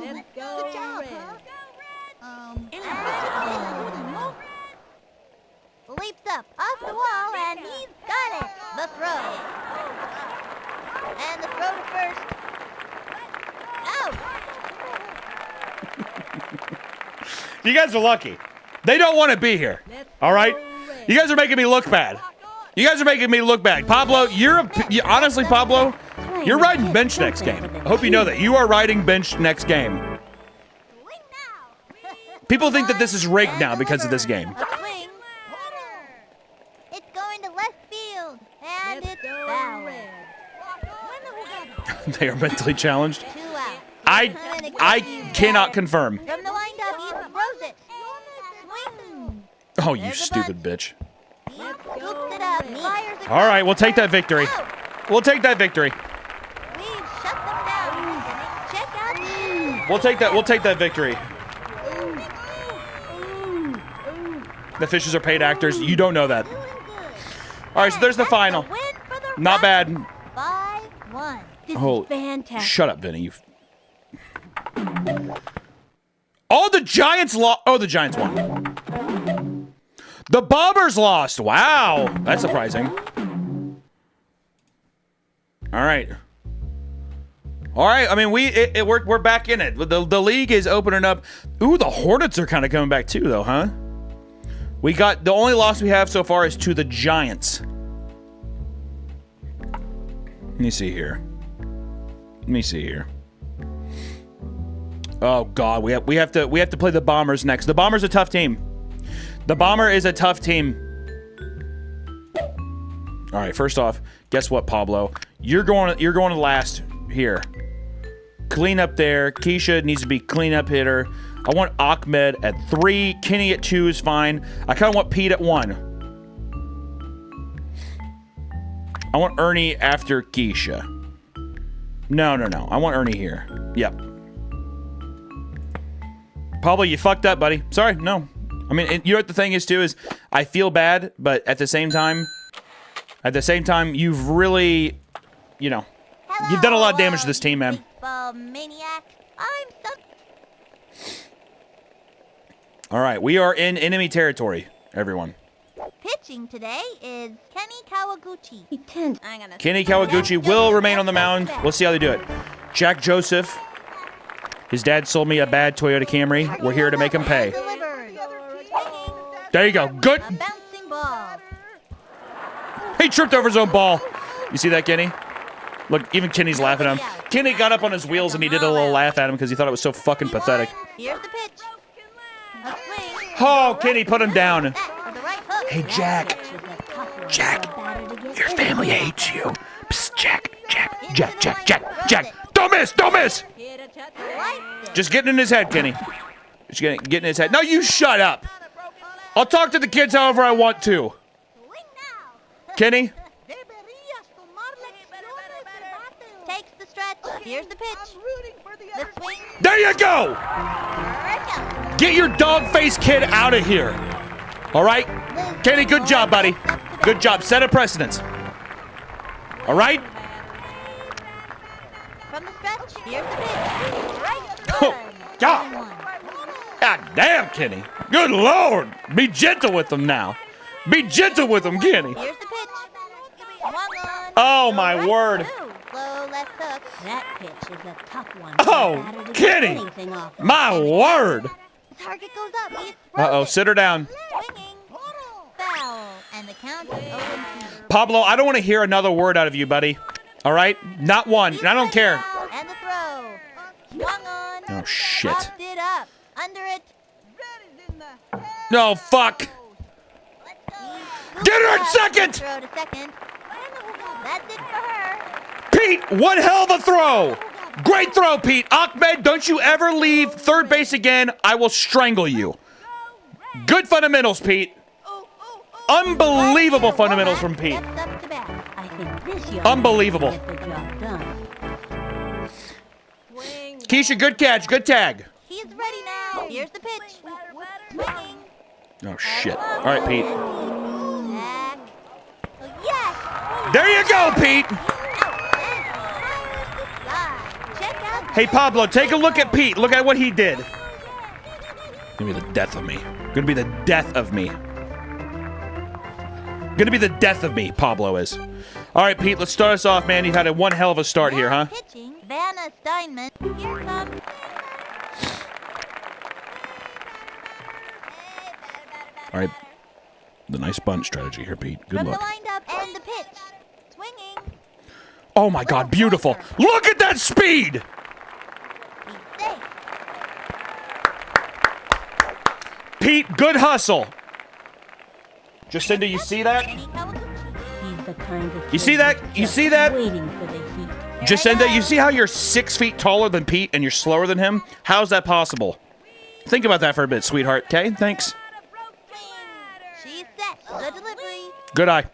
Let's go, good job, leaps up off the wall and he's got it. The throw. And the throw to first. Out. You guys are lucky. They don't want to be here. All right? You guys are making me look bad. You guys are making me look bad. Pablo, honestly, Pablo, you're riding bench next game. I hope you know that. You are riding bench next game. People think that this is rigged now because of this game. A swing. It's going to left field. And it's foul. They are mentally challenged. 2 out. I cannot confirm. From the windup, he throws it. Swing. Oh, you stupid bitch. He scoops it up. Fires it. All right, we'll take that victory. We'll take that victory. We've shut them down. Check out. We'll take that victory. The fishes are paid actors. You don't know that. All right, so there's the final. Not bad. 5-1. Oh, fantastic. shut up, Vinny. Oh, the Giants lost. Oh, the Giants won. The Bombers lost. Wow, that's surprising. All right. All right. I mean, we're back in it. The league is opening up. Ooh, the Hornets are kind of coming back too, though, huh? We got the only loss we have so far is to the Giants. Let me see here. Oh God, we have to play the Bombers next. The Bombers a tough team. The Bomber is a tough team. All right, first off, guess what, Pablo? You're going to last here. Clean up there. Keisha needs to be clean up hitter. I want Ahmed at 3. Kenny at 2 is fine. I kind of want Pete at 1. I want Ernie after Keisha. No. I want Ernie here. Yep. Pablo, you fucked up, buddy. Sorry, no. I mean, you know what the thing is, too, is I feel bad, but at the same time, you've really, you know, you've done a lot of damage to this team, man. Maniac. I'm so... All right, we are in enemy territory, everyone. Pitching today is Kenny Kawaguchi. Kenny Kawaguchi will remain on the mound. We'll see how they do it. Jack Joseph. His dad sold me a bad Toyota Camry. We're here to make him pay. There you go. Good. A bouncing ball. He tripped over his own ball. You see that, Kenny? Look, even Kenny's laughing at him. Kenny got up on his wheels and he did a little laugh at him because he thought it was so fucking pathetic. Here's the pitch. A swing. Oh, Kenny, put him down. For the right hook. Hey, Jack. Jack, your family hates you. Psst, Jack. Don't miss. Just getting in his head, Kenny. Just getting in his head. No, you shut up. I'll talk to the kids however I want to. Kenny? Takes the stretch. Here's the pitch. The swing. There you go. Get your dog-faced kid out of here. All right? Kenny, good job, buddy. Good job. Set a precedence. All right? From the stretch. Here's the pitch. Right. God. God damn, Kenny. Good Lord. Be gentle with them now. Be gentle with them, Kenny. Here's the pitch. Oh, my word. Low left hook. That pitch is a tough one. Oh, Batter to get Kitty! anything off of. My word! The target goes up. He Uh-oh, sit her down. swinging. Foul. And the count is 0-2. Pablo, I don't want to hear another word out of you, buddy. All right? Not one. And I don't care. And the throw. Swung on. Oh, shit. Popped it up. Under it. No, fuck. Get her at second! Throw to second. That's it for her. Pete, one hell of a throw. Great throw, Pete. Ahmed, don't you ever leave third base again. I will strangle you. Good fundamentals, Pete. Unbelievable fundamentals from Pete. I think this young Unbelievable. man can get the job done. Keisha, good catch. Good tag. He's ready now. Here's the pitch. Swinging. Oh, shit. All right, Pete. Back. Yes. There you go, Pete. Check out. Hey, Pablo, take a look at Pete. Look at what he did. Gonna be the death of me. Gonna be the death of me. Gonna be the death of me, Pablo is. All right, Pete, let's start us off, man. You've had a one hell of a start here, huh? Pitching. Vanna Steinman. Here comes. All right. The nice bunt strategy here, Pete. Good From luck. the windup and the pitch. Swinging. Oh, my God. Beautiful. Look at that speed. Pete, good hustle. Jacinda, you see that? He's the kind of You see that? You see that? waiting for the heat. Jacinda, you see how you're 6 feet taller than Pete and you're slower than him? How's that possible? Think about that for a bit, sweetheart. Okay, thanks. She's set. The delivery. Good eye.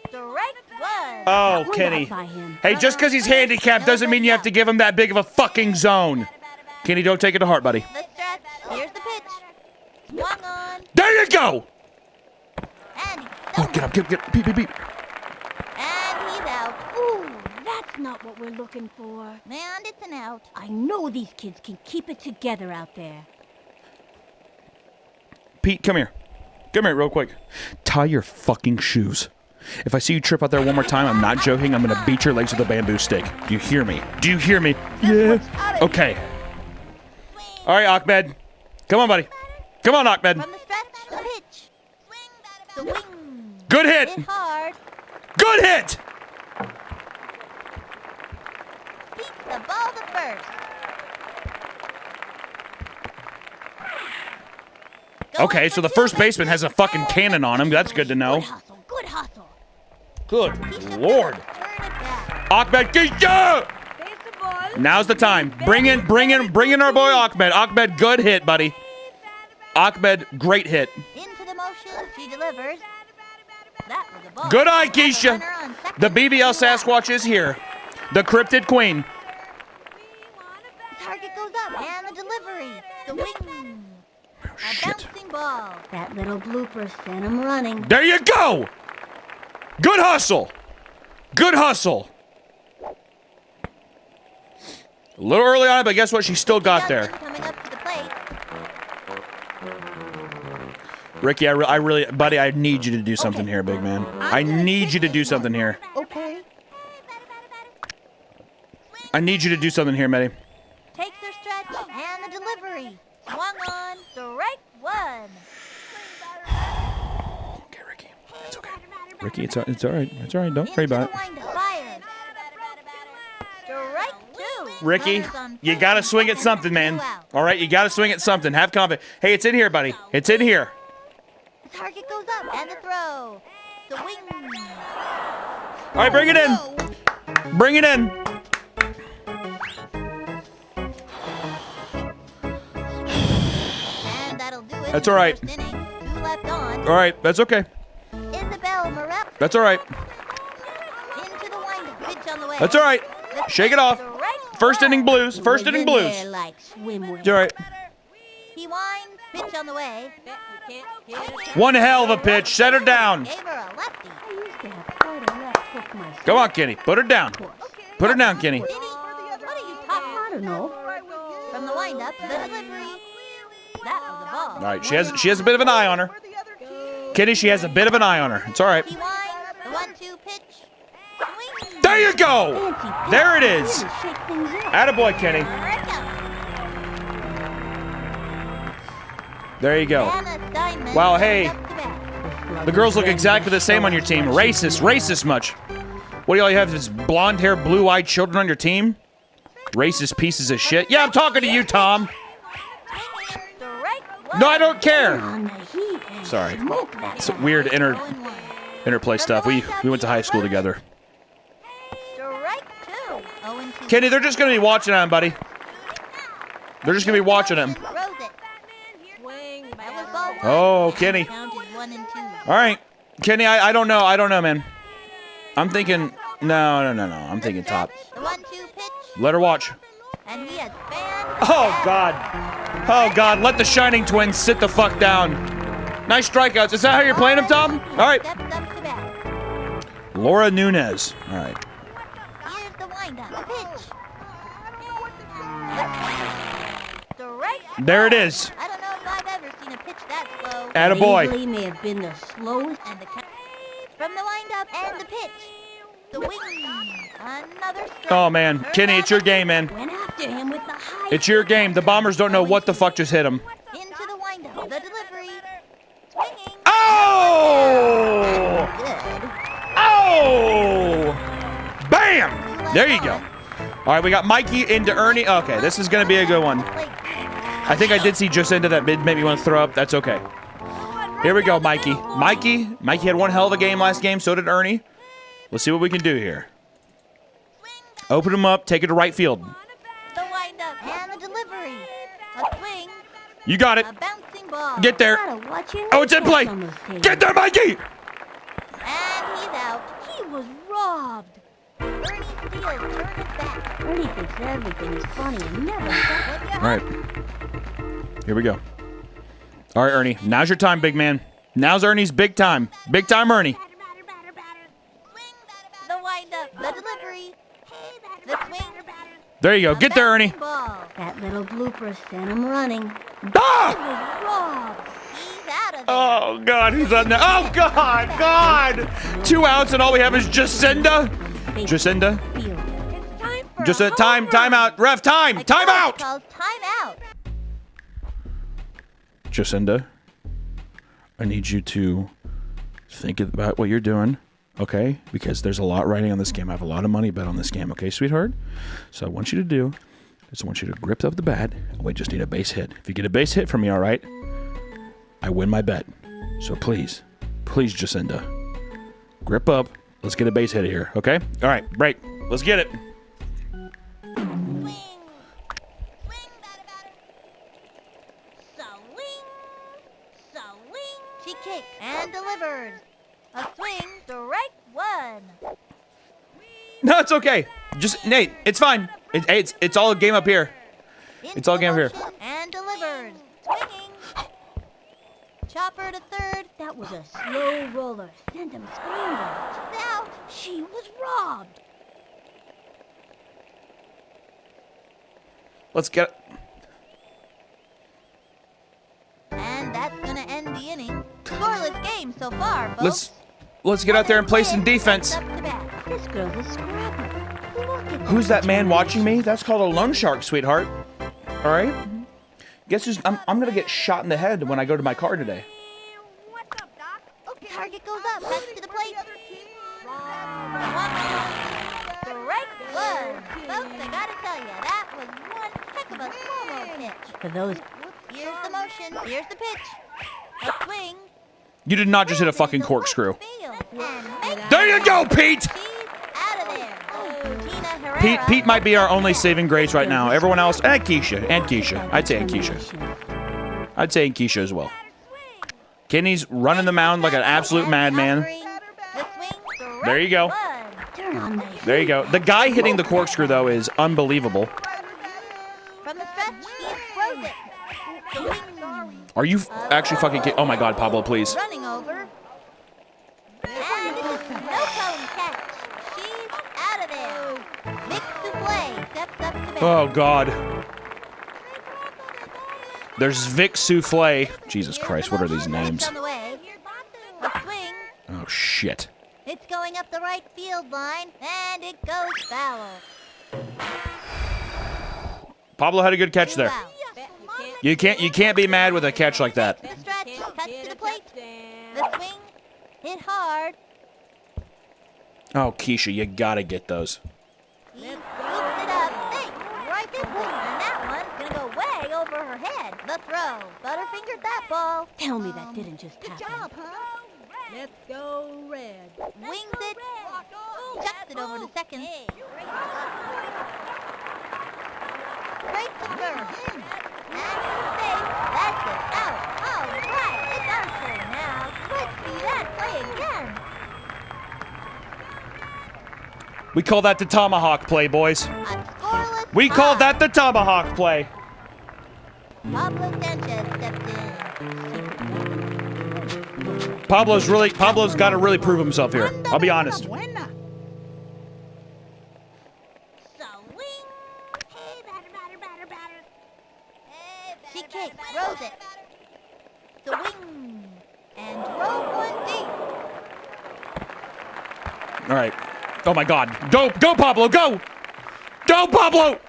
Strike one. Oh, Kenny. Hey, just because he's handicapped doesn't mean you have to give him that big of a fucking zone. Kenny, don't take it to heart, buddy. The stretch. Here's the pitch. Swung on. There you go! And Oh, get up, get up. Pete, Pete, Pete. and he's out. Ooh, that's not what we're looking for. And it's an out. I know these kids can keep it together out there. Pete, come here. Come here real quick. Tie your fucking shoes. If I see you trip out there one more time, I'm not joking. I'm going to beat your legs with a bamboo stick. Do you hear me? Do you hear me? Yeah. Okay. All right, Ahmed. Come on, buddy. Come on, Ahmed. From the stretch. The pitch. The wing. Good hit. Hit hard. Good hit. Beats the ball to first. Okay, so the first baseman has a fucking cannon on him. That's good to know. Good hustle. Good Lord. Ahmed, Keisha! Now's the time. Bring in our boy Ahmed. Ahmed, good hit, buddy. Ahmed, great hit. Into the motion. She delivers. That was a ball. Good eye, Keisha. The BBL Sasquatch is here. The cryptid queen. Target goes up. And the delivery. The wing. A bouncing ball. That little blooper sent him running. There you go. Good hustle. Good hustle. A little early on it, but guess what? She still got there. Coming up to the plate. Ricky, I really, buddy, I need you to do something here, big man. I need you to do something here. Okay. I need you to do something here, Matty. Takes her stretch. And the delivery. Swung on. Strike one. Ricky, it's all right. It's all right. Don't worry about it. Fired. Strike two. Ricky, Runners on you got to swing at something, man. All right, you got to swing at something. Have confidence. Hey, it's in here, buddy. It's in here. The target goes up. And the throw. The wing. All right, bring it in. Bring it in. And that'll do it. That's all right. First inning. Two left on. All right, that's okay. Isabel Morel. That's all right. Into the windup. Pitch on the way. That's all right. Shake it off. First inning blues. First inning blues. They're like swimwear. It's all right. He winds. Pitch on the way. One hell of a pitch. Set her down. Gave her a lefty. I used to have quite a left hook myself. Come on, Kenny. Put her down. Put her down, Kenny. What are you talking I don't know. From the windup, the delivery. That was a ball. All right, she has a bit of an eye on her. Kenny, she has a bit of an eye on her. It's all right. He winds. The 1-2 pitch. Swing. There you go! There it is. Attaboy, Kenny. There you go. Wow, hey. The girls look exactly the same on your team. Racist much. What do y'all have? This blonde-haired, blue-eyed children on your team? Racist pieces of shit. Yeah, I'm talking to you, Tom. No, I don't care. Sorry. It's weird interplay stuff. We went to high school together. Kenny, they're just gonna be watching him, buddy. They're just gonna be watching him. Oh, Kenny. All right, Kenny. I don't know. I don't know, man. I'm thinking. No. I'm thinking top. Let her watch. Oh God. Let the Shining Twins sit the fuck down. Nice strikeouts. Is that how you're playing them, Tom? All right. Laura Nunez. All right. Here's the windup. Pitch. There it is. I don't know if I've ever seen a pitch that slow. Attaboy. May have been the slowest. And the from the windup and the pitch. The wing. Another strike. Oh man, Kenny, it's your game, man. Went after him with the high. It's your game. The Bombers don't know what the fuck just hit them. Into the windup. The delivery. Swinging. Oh! Good. Oh! Bam! There you go. All right, we got Mikey into Ernie. Okay, this is gonna be a good one. I think I did see just into that made me want to throw up. That's okay. Here we go, Mikey. Mikey had one hell of a game last game. So did Ernie. Let's see what we can do here. Open him up. Take it to right field. The windup and the delivery. A swing. You got it. A bouncing ball. Get there. Oh, it's in play. Get there, Mikey. And he's out. He was robbed. Ernie Steele turned it back. Ernie thinks everything is funny and never stops. All right. Here we go. All right, Ernie. Now's your time, big man. Now's Ernie's big time. Big time, Ernie. The windup. The delivery. The swing. There you go. Get there, Ernie. That little blooper sent him running. Ah! He was robbed. He's out of there. Oh, God. He's on there. Oh, God. 2 outs, and all we have is Jacinda. Jacinda. Just a time out. Ref, time out. Time out. Jacinda, I need you to think about what you're doing, okay? Because there's a lot riding on this game. I have a lot of money bet on this game, okay, sweetheart? So I want you to do is I want you to grip up the bat, and we just need a base hit. If you get a base hit from me, all right, I win my bet. So please, Jacinda, grip up. Let's get a base hit here, okay? All right, break. Let's get it. She kicked and delivered. A swing, strike one. No, it's okay. Just Nate, it's fine. It's all a game up here. It's all game up here. And delivered. Swinging. Chopper to third. That was a slow roller. Sent him screaming. Out. She was robbed. Let's get. And that's gonna end the inning. Scoreless game so far, folks. Let's get out there and play some defense. This girl's a scrapper. Look at Who's that man watching me? That's called a loan shark, sweetheart. All right. Guess who's? I'm gonna get shot in the head when I go to my car today. What's up, Doc? Okay, target goes up. Back to the plate. Strike one. Folks, I gotta tell you, that was one heck of a slow-mo pitch. For those. Here's the motion. Here's the pitch. A swing. You did not just hit a fucking corkscrew. There you go, Pete. Pete might be our only saving grace right now. Everyone else, and Keisha. I'd say Keisha as well. Kenny's running the mound like an absolute madman. There you go. There you go. The guy hitting the corkscrew, though, is unbelievable. From the stretch, he throws it. Are you actually fucking kidding? Oh my God, Pablo, please. Running over. And it's a no-cone catch. She's out of there. Vic Souffle steps up to bat. Oh God. There's Vic Souffle. Jesus Christ, what are these names? On the way. A swing. Oh shit. It's going up the right field line, and it goes foul. Pablo had a good catch there. Foul. You can't be mad with a catch like that. The stretch, cuts to the plate. The swing, hit hard. Oh, Keisha, you gotta get those. He scoops it up, think, right this way, and that one's gonna go way over her head. The throw, butterfingered that ball. Tell me that didn't just happen. Good job, huh? Let's go red. Wings it, chucks it over to second. Straight to first. And safe, that's it, out. All right, it's our turn now. Let's see that play again. We call that the tomahawk play, boys. A scoreless We call tie. that the tomahawk play. Pablo Sanchez stepped in. Pablo's got to really prove himself here. I'll be honest. Buena. She kicks, throws it. Swing. And drove one deep. All right. Oh my God. Go Pablo, go! Go Pablo!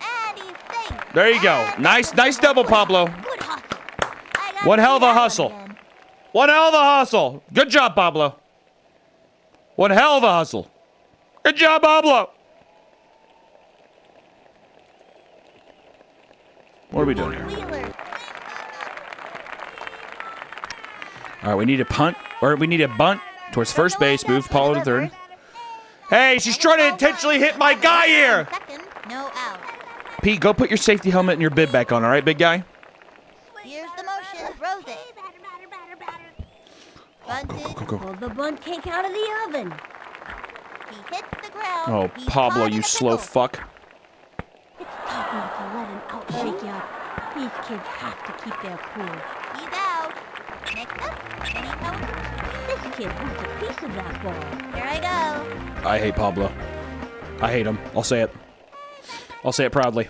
And he's safe. There you go. Nice double, Pablo. Good hustle. I got One hell of a that one hustle. again. One hell of a hustle. Good job, Pablo. One hell of a hustle. Good job, Pablo. What are we doing here? Wheeler. All right, we need a punt, or we need a bunt towards first base. Move Paulo to third. Hey, she's trying to intentionally hit my guy here. Second, no out. Pete, go put your safety helmet and your bib back on, all right, big guy? Here's the motion. Throws it. Bunted. Go. Pull the bunt cake out of the oven. He hits the ground. Oh, He's Pablo, caught in you a slow pickle. fuck. It's tough not to let an out shake you up. These kids have to keep their cool. He's out. Next up, any counter? This kid wants a piece of that ball. Here I go. I hate Pablo. I hate him. I'll say it. I'll say it proudly.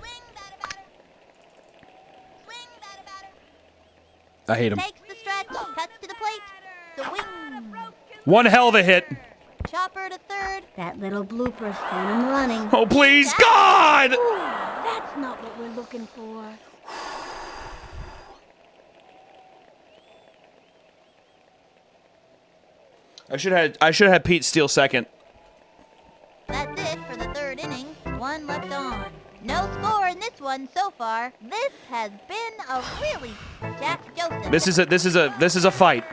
I hate him. Takes the stretch. Cuts to the plate. Swing. One hell of a hit. Chopper to third. That little blooper's sent him running. Oh, please, God! Ooh, that's not what we're looking for. I should have had Pete steal second. That's it for the third inning. One left on. No score in this one so far. This has been a really Jack Joseph. This is a fight.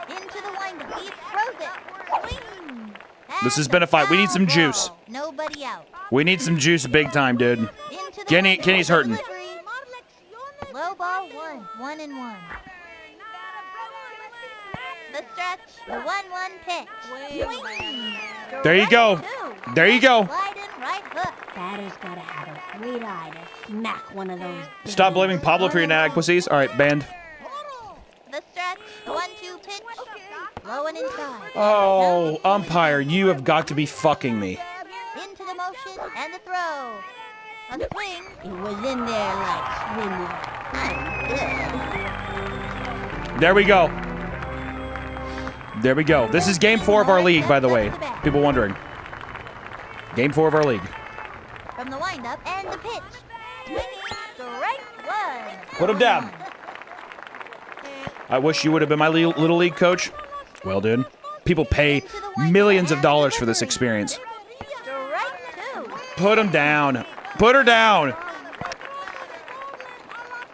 Into the windup. He throws it. Swing. This has been a fight. We need some juice. Nobody out. We need some juice big time, dude. Into the Kenny's hurting. delivery. Low ball 1 and 1. The stretch. The 1-1 pitch. Swing. There you go. Strike 2. There you go. Slide in right hook. Batter's gotta have a great eye to smack one of those. Stop blaming Pablo for your inadequacies. All right, banned. The stretch. The 1-2 pitch. Low and inside. Oh, umpire, you have got to be fucking me. Into the motion and the throw. A swing. It was in there like swimming. Good. There we go. There we go. This is game 4 of our league, by the way. People wondering. Game 4 of our league. From the windup and the pitch. Swinging strike 1. Put him down. I wish you would have been my little league coach. Well, dude, people pay millions of dollars for this experience. Strike 2. Put him down. Put her down.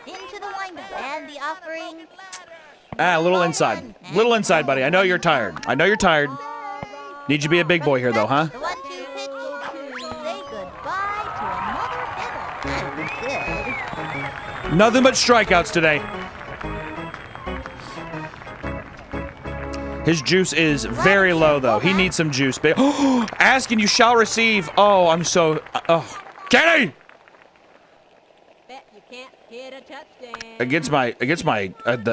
Into the windup and the offering. Ah, a little inside. Little inside, buddy. I know you're tired. I know you're tired. Need you to be a big boy here, though, huh? The 1-2 pitch. Say goodbye to another hitter. Good. Nothing but strikeouts today. His juice is very low, though. He needs some juice. Ask and you shall receive. Oh, I'm so... Oh. Kenny! Bet you can't hit a touchdown. Against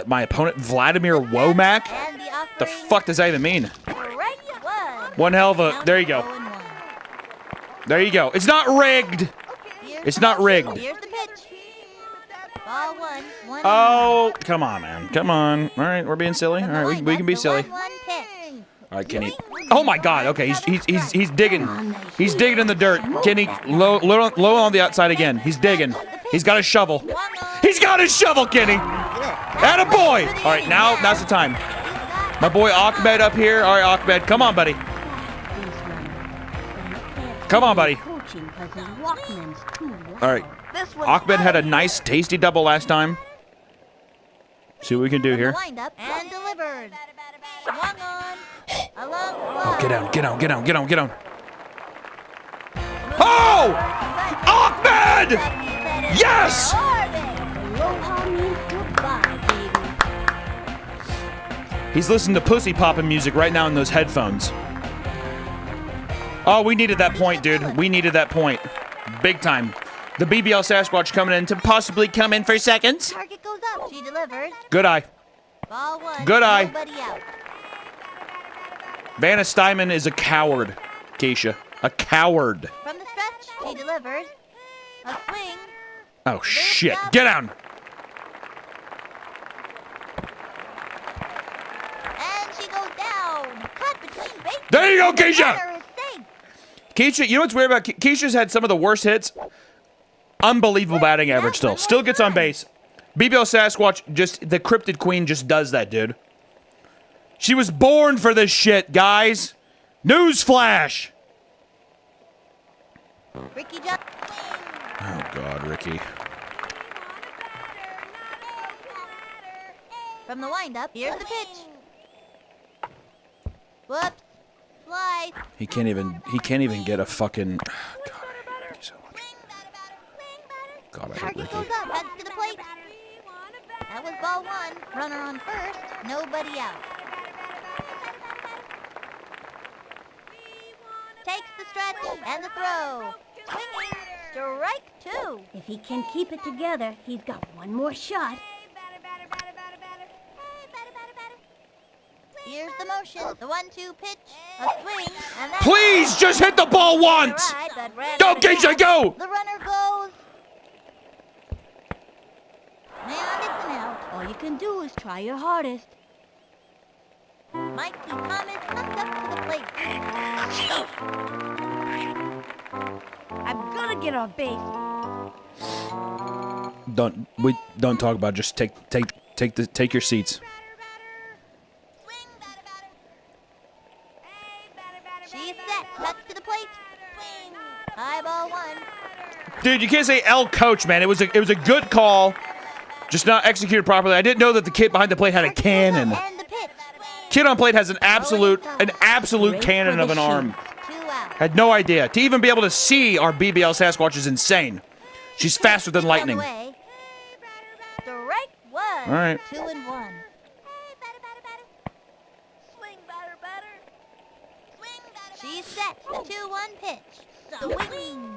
my opponent, Vladimir Womack? And the offering. The fuck does that even mean? Strike 1. One hell of a... There you go. There you go. It's not rigged. It's not rigged. Here's the pitch. Ball 1. Oh, come on, man. Come on. All right, we're being silly. All right, we can be silly. 1-1 pitch. All right, Kenny. Oh my God. Okay, he's digging. He's digging in the dirt. Kenny, low on the outside again. He's digging. He's got a shovel. He's got his shovel, Kenny. Attaboy. All right, now's the time. My boy Ahmed up here. All right, Ahmed, come on, buddy. Come on, buddy. All right. Ahmed had a nice, tasty double last time. See what we can do here. Wind up and delivered. Swung on. Oh, get down. Oh! Ahmed! Yes! He's listening to pussy popping music right now in those headphones. Oh, we needed that point, dude. We needed that point. Big time. The BBL Sasquatch coming in to possibly come in for seconds. Target goes up. She delivers. Good eye. Ball one. Good eye. Nobody out. Vanna Steinman is a coward, Keisha. A coward. From the stretch, she delivers. A swing. Oh, shit. Get down. And she goes down. Cut between bases. There you go, Keisha. Runner is safe. Keisha, you know what's weird about Keisha's had some of the worst hits? Unbelievable batting average still. Still gets on base. BBL Sasquatch, the Cryptid Queen just does that, dude. She was born for this shit, guys. Newsflash. Ricky jump. Oh, God, Ricky. From the windup, here's the pitch. Whoops. Slice. He can't even get a fucking... God, I hate Ricky so much. God, I hate Target Ricky. goes up, heads to the plate. That was ball one. Runner on first. Nobody out. Takes the stretch and the throw. Swinging. Strike two. If he can keep it together, he's got one more shot. Here's the motion. The 1-2 pitch. A swing. And that Please, just hit the ball once. Right, but ran Go, out of Keisha, gas. go. The runner goes. And it's an out. All you can do is try your hardest. Mikey Thomas comes up to the plate. I'm gonna get on base. Don't talk about it. Just take your seats. She's set. Cuts to the plate. Swing. High ball one. Dude, you can't say L coach, man. It was a good call, just not executed properly. I didn't know that the kid behind the plate had a cannon. And the pitch. Kid on plate has an absolute cannon of an arm. 2 out. Had no idea. To even be able to see our BBL Sasquatch is insane. She's faster than lightning. Away. Strike one. All right. 2 and 1. She's set. The 2-1 pitch. Swing.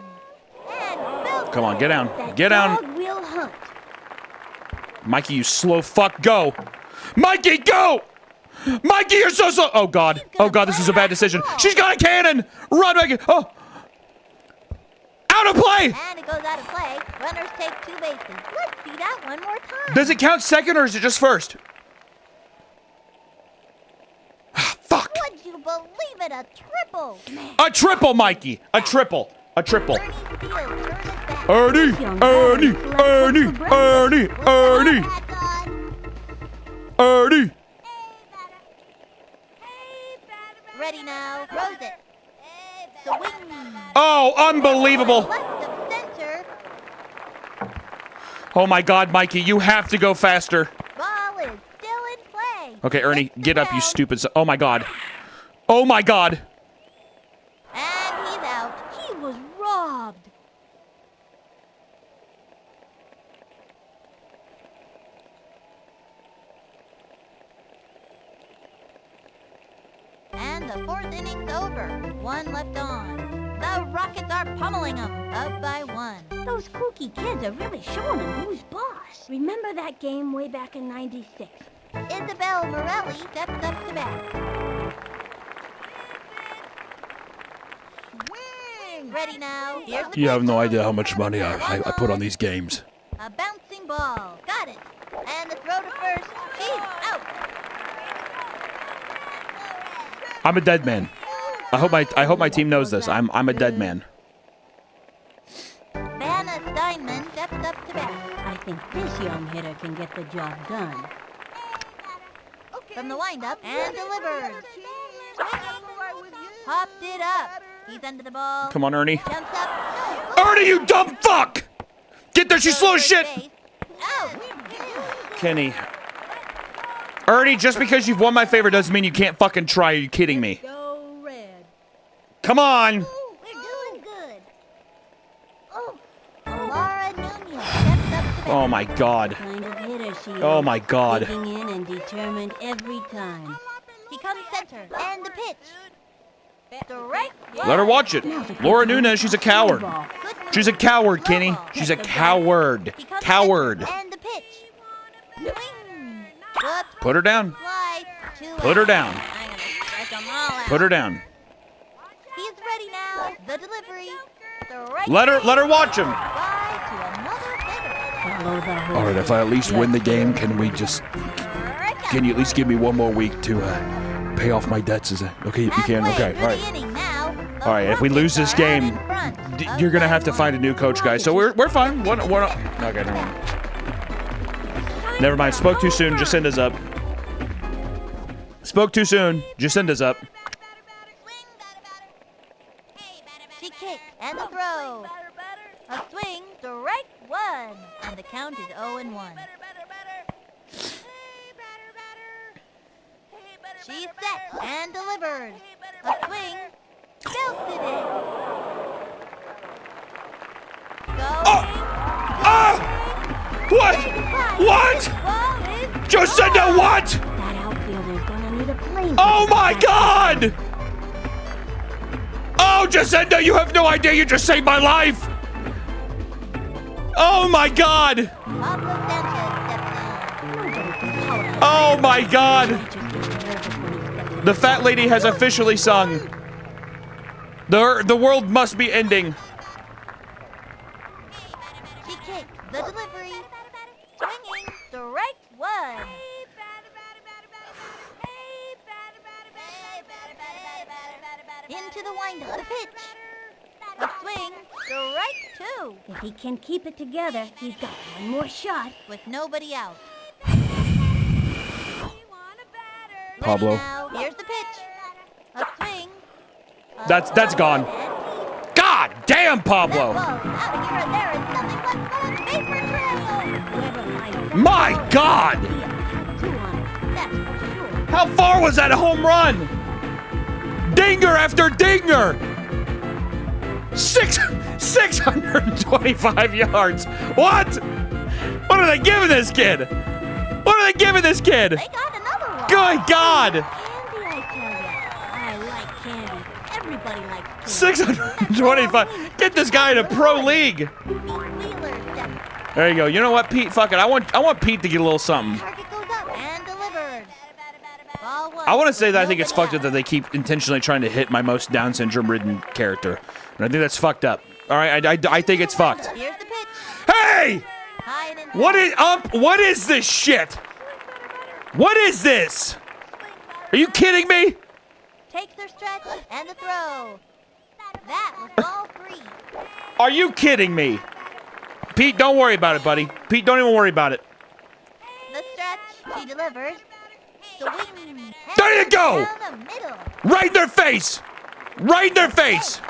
And boom. Come on, get down. That Get down. dog will hunt. Mikey, you slow fuck, go. Mikey, go! Mikey, you're so slow. Oh, God. Oh, God, this is a bad decision. She's got a cannon. Run, Mikey. Oh. Out of play. And it goes out of play. Runners take 2 bases. Let's see that one more time. Does it count second or is it just first? Fuck. Would you believe it? A triple. A triple, Mikey. A triple. A triple. Ernie Steele turns it back. Ernie. Ready now. Throws it. Swing. Oh, unbelievable. Left of center. Oh, my God, Mikey. You have to go faster. Ball is still in play. Okay, Ernie, get up, you stupid son. Oh, my God. Oh, my God. And he's out. He was robbed. And the 4th inning's over. 1 left on. The Rockets are pummeling them. Up by 1. Those kooky kids are really showing him who's boss. Remember that game way back in '96? Isabel Morelli steps up to bat. Swing. Ready now. Here's the You have pitch. no idea how much money I put on these games. A bouncing ball. Got it. And the throw to first. She's out. I'm a dead man. I hope my team knows this. I'm a dead man. Vanna Steinman steps up to bat. I think this young hitter can get the job done. From the windup and delivers. Popped it up. He's under the ball. Come on, Ernie. Jumps up. Ernie, you dumb fuck! Get there, she's slow as shit! Out. Kenny. Ernie, just because you've won my favor doesn't mean you can't fucking try. Are you kidding me? Go red. Come on! We're doing good. Oh, Laura Nunez steps up to bat. Oh my god. Kind of hitter she is. Oh my god. Digging in and determined every time. He comes center. And the pitch. Direct. Let her watch it. Laura Nunez, she's a coward. She's a coward, Kenny. She's a coward. He comes Coward. center. And the pitch. Swing. Whoops. Put her down. Fly. Put her down. I'm gonna stretch them all out. Put her down. He's ready now. The delivery. Direct. Let her watch him. Fly to another hitter. Follow the All right, if I at least win the game, can you at least give me one more week to pay off my debts? Is it okay? You can. Okay. All right. All right. If we lose this game, you're gonna have to find a new coach, guys. So we're fine. Okay, never mind. Never mind. Spoke too soon. Jacinda's up. Spoke too soon. Jacinda's up. She kicks and the throw. A swing, strike one. And the count is 0-1. She's set and delivers. A swing, belted it. What? What? Jacinda, what? That outfielder's gonna need a plane. Oh my god! Oh, Jacinda, you have no idea. You just saved my life. Oh my god. Oh my god. The fat lady has officially sung. The world must be ending. She kicks the delivery. Swinging, strike one. Into the windup, the pitch. A swing, strike two. If he can keep it together, he's got one more shot. With nobody out. Pablo. Now, here's the pitch. A swing. That's gone. God damn, Pablo. My God. How far was that home run? Dinger after dinger. 625 yards. What? What are they giving this kid? What are they giving this kid? They got another one. Good God. Candy, I tell ya. I like candy. Everybody likes candy. 625. Get this guy in a pro league. There you go. You know what, Pete? Fuck it. I want Pete to get a little something. Target goes up and delivered. Ball one. I want to say that I think it's fucked up that they keep intentionally trying to hit my most Down syndrome-ridden character. And I think that's fucked up. All right, I think it's fucked. Here's the pitch. Hey! What is this shit? What is this? Are you kidding me? Takes their stretch and the throw. That was ball three. Are you kidding me? Pete, don't worry about it, buddy. Pete, don't even worry about it. The stretch, she delivers. Swing. There you go! Down the middle. Right in their face! Right in their face!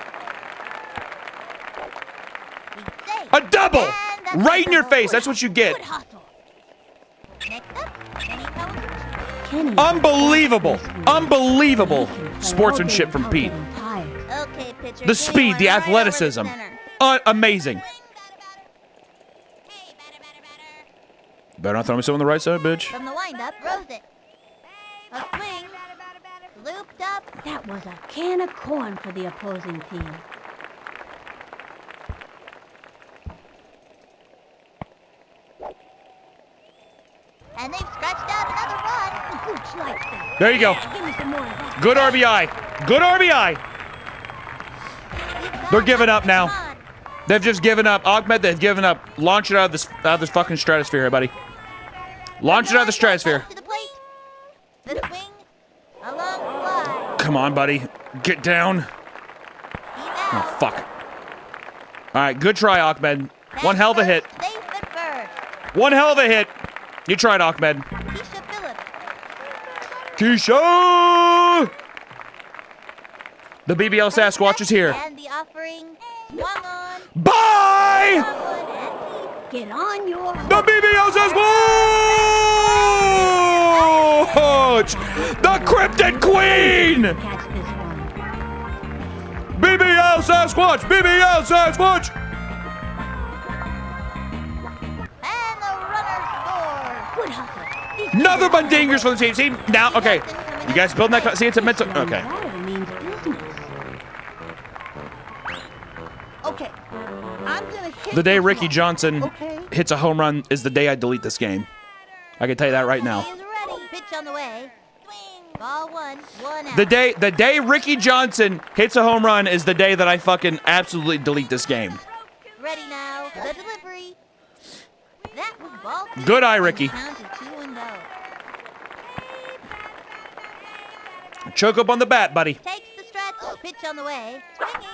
A double! Right in your face. That's what you get. Unbelievable. Unbelievable sportsmanship from Pete. Okay, pitcher. The speed, the athleticism. Amazing. Better not throw me so on the right side, bitch. From the windup, throws it. A swing. Looped up. That was a can of corn for the opposing team. And they've stretched out another run. Gooch likes that. There you go. Give me some more of that. Good RBI. Good RBI. They're giving up now. They've just given up. Ahmed, they've given up. Launch it out of this fucking stratosphere, buddy. Launch it out of the stratosphere. To the plate. The swing. A long fly. Come on, buddy. Get down. Oh, fuck. All right, good try, Ahmed. One hell of a hit. One hell of a hit. You tried, Ahmed. Keisha! The BBL Sasquatch is here. And the offering swung on. Bye! Get on your... The BBL Sasquatch! The Cryptid Queen! BBL Sasquatch! BBL Sasquatch! And the runner scores. Nothing but dingers for the team. See, now, okay. You guys building that? See, it's a mental. Okay. Okay. I'm gonna hit The day this Ricky one. Johnson Okay. hits a home run is the day I delete this game. I can tell you that right now. Pitch on the way. Swing. Ball one. One out. The day Ricky Johnson hits a home run is the day that I fucking absolutely delete this game. Ready now. The delivery. That was ball two. Good eye, Ricky. Count to 2-0. Choke up on the bat, buddy. Takes the stretch. Pitch on the way. Swinging.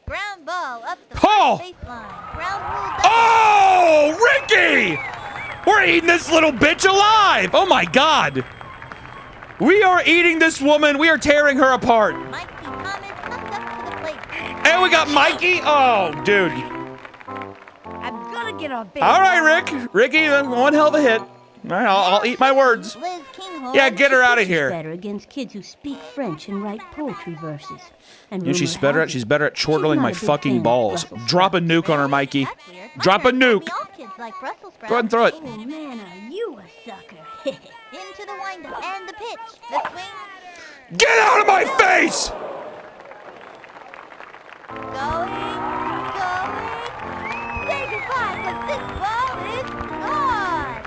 Ground ball up the Oh! baseline. Ground rule. Oh, Ricky! We're eating this little bitch alive! Oh my God! We are eating this woman. We are tearing her apart. Mikey Thomas comes up to the plate. And we got Mikey. Oh, dude. I'm gonna get a big... All right, Rick. Ricky, one hell of a hit. All right, I'll eat my words. Liz Kinghorn. Yeah, get her out of here. Better against kids who speak French and write poetry verses. And You know, she's rumor better has at it chortling she's my not a big fucking fan of balls. Brussels Drop a nuke on her, Mikey. Drop a nuke. All kids like Brussels sprouts. Go ahead and throw it. Oh man, are you a sucker? Into the windup and the pitch. The swing. Get out of my face! Going. Say goodbye, but this ball is gone.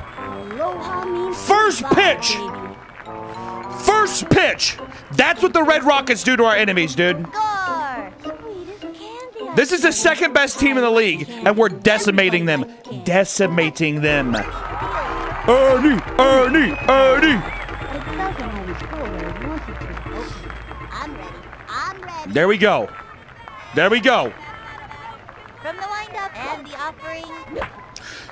Aloha means First goodbye, pitch. baby. First pitch. That's what the Red Rockets do to our enemies, dude. Score. Sweetest candy. This is the second best team in the league, and we're decimating them. Decimating them. Ernie! Ernie! Ernie! It doesn't always go where it wants it to. I'm ready. I'm ready. There we go. There we go. From the windup and the offering.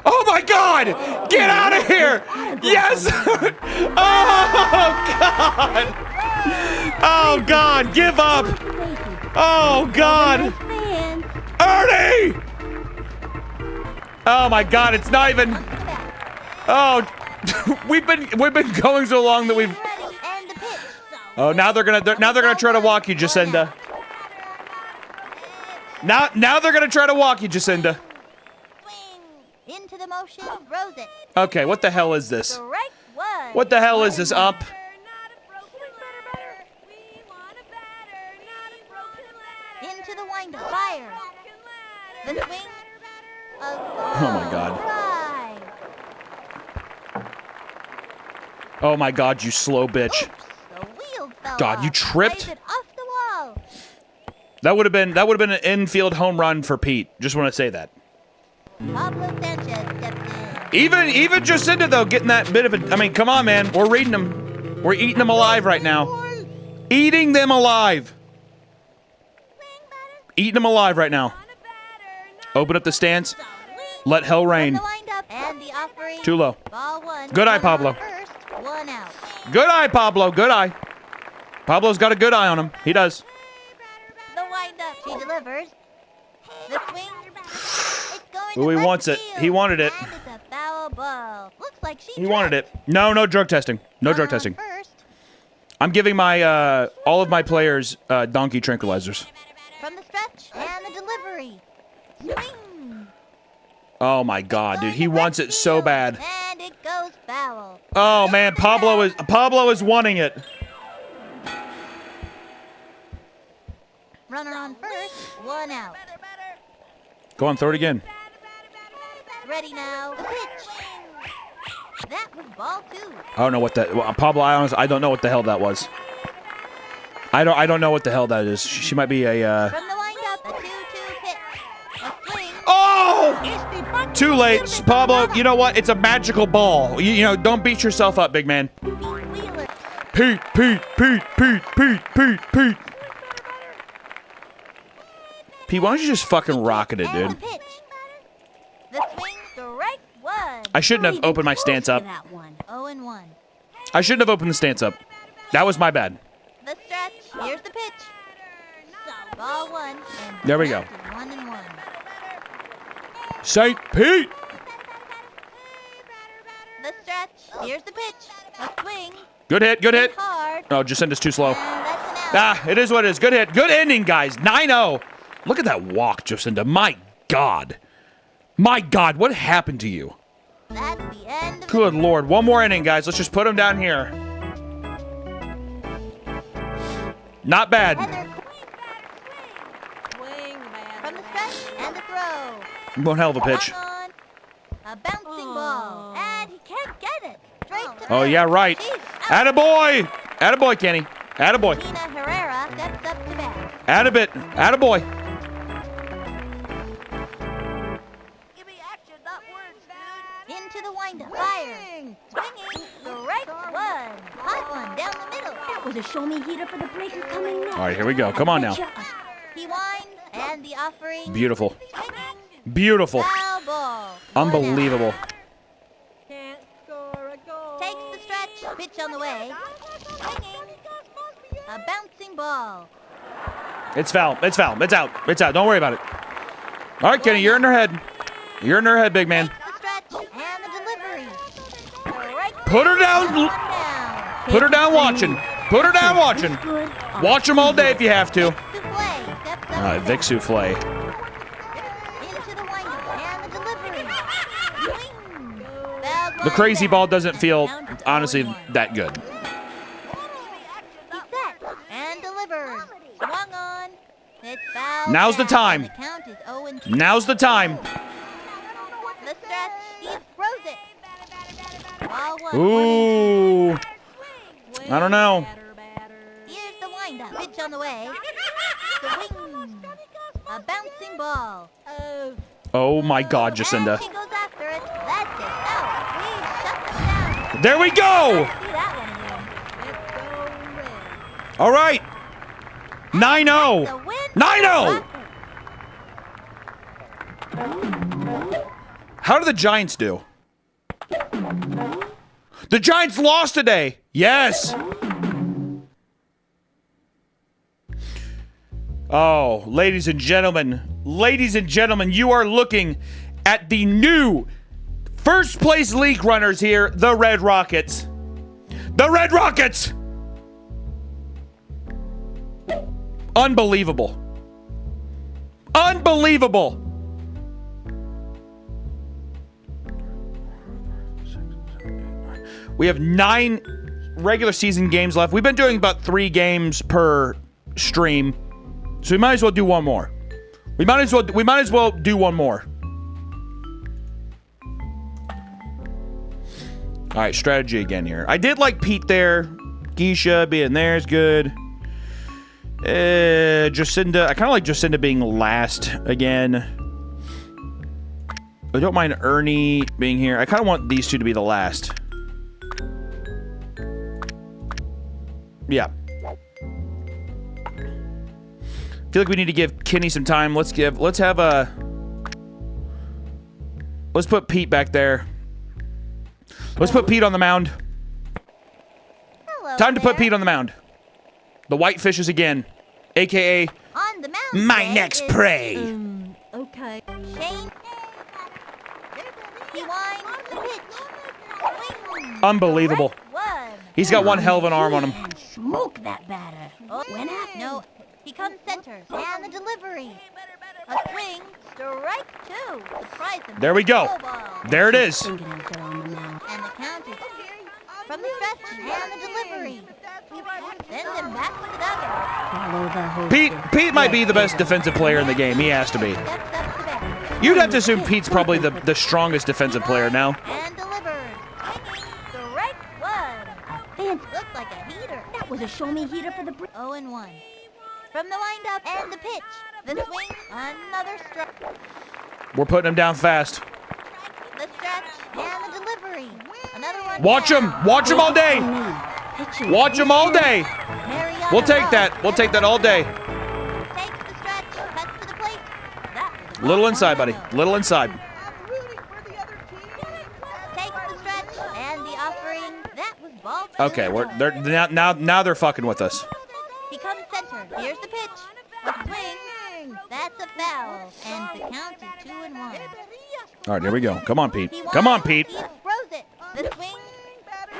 Oh my God! Get out of here! Yes! Oh God! Oh God! Give up! Oh God! Ernie! Oh my God! It's not even. Oh, we've been going so long that we've. Oh, now they're gonna try to walk you, Jacinda. Now they're gonna try to walk you, Jacinda. Into the motion. Throws it. Okay, what the hell is this? Strike one. What the hell is this? Up? Into the windup. Fire. The swing. Oh my God. Oh my God, you slow bitch. The wheel fell God, you off. tripped? Waved it off the wall. That would have been an infield home run for Pete. Just want to say that. Pablo Sanchez stepped in. Even Jacinda though, getting that bit of a. I mean, come on, man. We're reading them. We're eating them alive right now. Eating them alive. Eating them alive right now. Open up the stance. Let hell rain. And the offering. Too low. Ball one. Good eye, Pablo. First, one out. Good eye, Pablo. Good eye. Pablo's got a good eye on him. He does. The windup. She delivers. The swing. It's going Ooh, to he left wants it. field. He wanted it. And it's a foul ball. Looks like she He wanted it. No drug testing. No drug testing. I'm giving my all of my players donkey tranquilizers. From the stretch and the delivery. Swing. Oh my God, dude, he wants it so bad. And it goes foul. Oh man, Pablo is wanting it. Runner on first, one out. Go on, throw it again. Ready now. The pitch. That was ball two. I don't know what that. Well, Pablo, I don't know what the hell that was. I don't know what the hell that is. She might be a. From the windup, a 2-2 pitch. A swing. Oh! Too late, Pablo. You know what? It's a magical ball. You know, don't beat yourself up, big man. Pete, Pete, Pete, Pete, Pete, Pete, Pete. Pete, why don't you just fucking rocket it, dude? The swing, strike one. I shouldn't have opened my stance up. 0-1. I shouldn't have opened the stance up. That was my bad. The stretch. Here's the pitch. Ball one. And There we go. 1-1. St. Pete. The stretch. Here's the pitch. A swing. Good hit, good hit. Hard. Oh, Jacinda's too slow. And that's an out. Ah, it is what it is. Good hit. Good ending, guys. 9-0. Look at that walk, Jacinda. My God. My God, what happened to you? That's the end of Good Lord. One more inning, guys. Let's just put him down here. Not bad. From the stretch and the throw. One hell of a pitch. Swung on. A bouncing ball. And he can't get it. Straight to Oh, yeah, right. Attaboy. Attaboy, Kenny. Attaboy. Tina Herrera steps up to bat. Attabit. Attaboy. Give me action, not words, dude. Into the windup. Fire. Swinging. Strike one. Hot one down the middle. That was a show-me heater for the breaker coming next. All right, here we go. Come on now. He winds and the offering. Beautiful. Beautiful. Foul ball. Unbelievable. Takes the stretch. Pitch on the way. Swinging. A bouncing ball. It's foul. It's foul. It's out. It's out. Don't worry about it. All right, Kenny, you're in her head. You're in her head, big man. The stretch and the delivery. Strike Put her down. down. Put her down watching. Put her down watching. Watch them all day if you have to. Souffle steps up All right, Vic Souffle. into the windup and the delivery. Swing. Foul The crazy down. ball doesn't feel, Down to honestly, 0-1. that good. He sets and delivers. Swung on. It's foul. Now's the down, time. and the count is 0-2. Now's the time. The stretch. He throws it. Ball one. Ooh. I don't know. Here's the windup. Pitch on the way. Swing. A bouncing ball. Oh, my God, And Jacinda. she goes after it. That's it. Out. We shut them down. There we go. See that one again. Let's go red. All right. 9-0. The win. 9-0. How did the Giants do? The Giants lost today. Yes. Oh, ladies and gentlemen, you are looking at the new first place league runners here, the Red Rockets. The Red Rockets. Unbelievable. Unbelievable. We have 9 regular season games left. We've been doing about 3 games per stream, so we might as well do one more. We might as well do one more. All right, strategy again here. I did like Pete there. Geisha being there is good. Jacinda, I kind of like Jacinda being last again. I don't mind Ernie being here. I kind of want these two to be the last. Yeah. Feel like we need to give Kenny some time. Let's put Pete back there. Let's put Pete on the mound. Hello Time to put there. Pete on the mound. The Whitefishes again, aka On the mound my today next is prey. Okay. Shane. He winds the pitch. Swing. Unbelievable. One. He's got one hell of an arm on him. Smoke that batter. Oh, When happened? no. He comes center. And the delivery. A swing. Strike two. Surprise him. There we go. Ball. There it is. Fingernails are on the mound. And the count is from the stretch and the delivery. Send him back to the dugout. Follow the host. Pete might be the best defensive player in the game. He has to be. Steps up to bat. You'd have to assume Pete's probably the strongest defensive player now. And delivers. Swinging. Strike one. Looked like a heater. That was a show-me heater for the break. 0-1. From the windup and the pitch. The swing. Another strike. We're putting him down fast. The stretch and the delivery. Another one. Watch him. down. Watch him all day. Watch them all day. We'll take that. We'll take that all day. Little inside, buddy. Little inside. Okay, they're now they're fucking with us. He comes center. Here's the pitch. A swing. That's a foul. And the count is 2-1. All right, here we go. Come on, Pete. Come on, Pete. He throws it. The swing.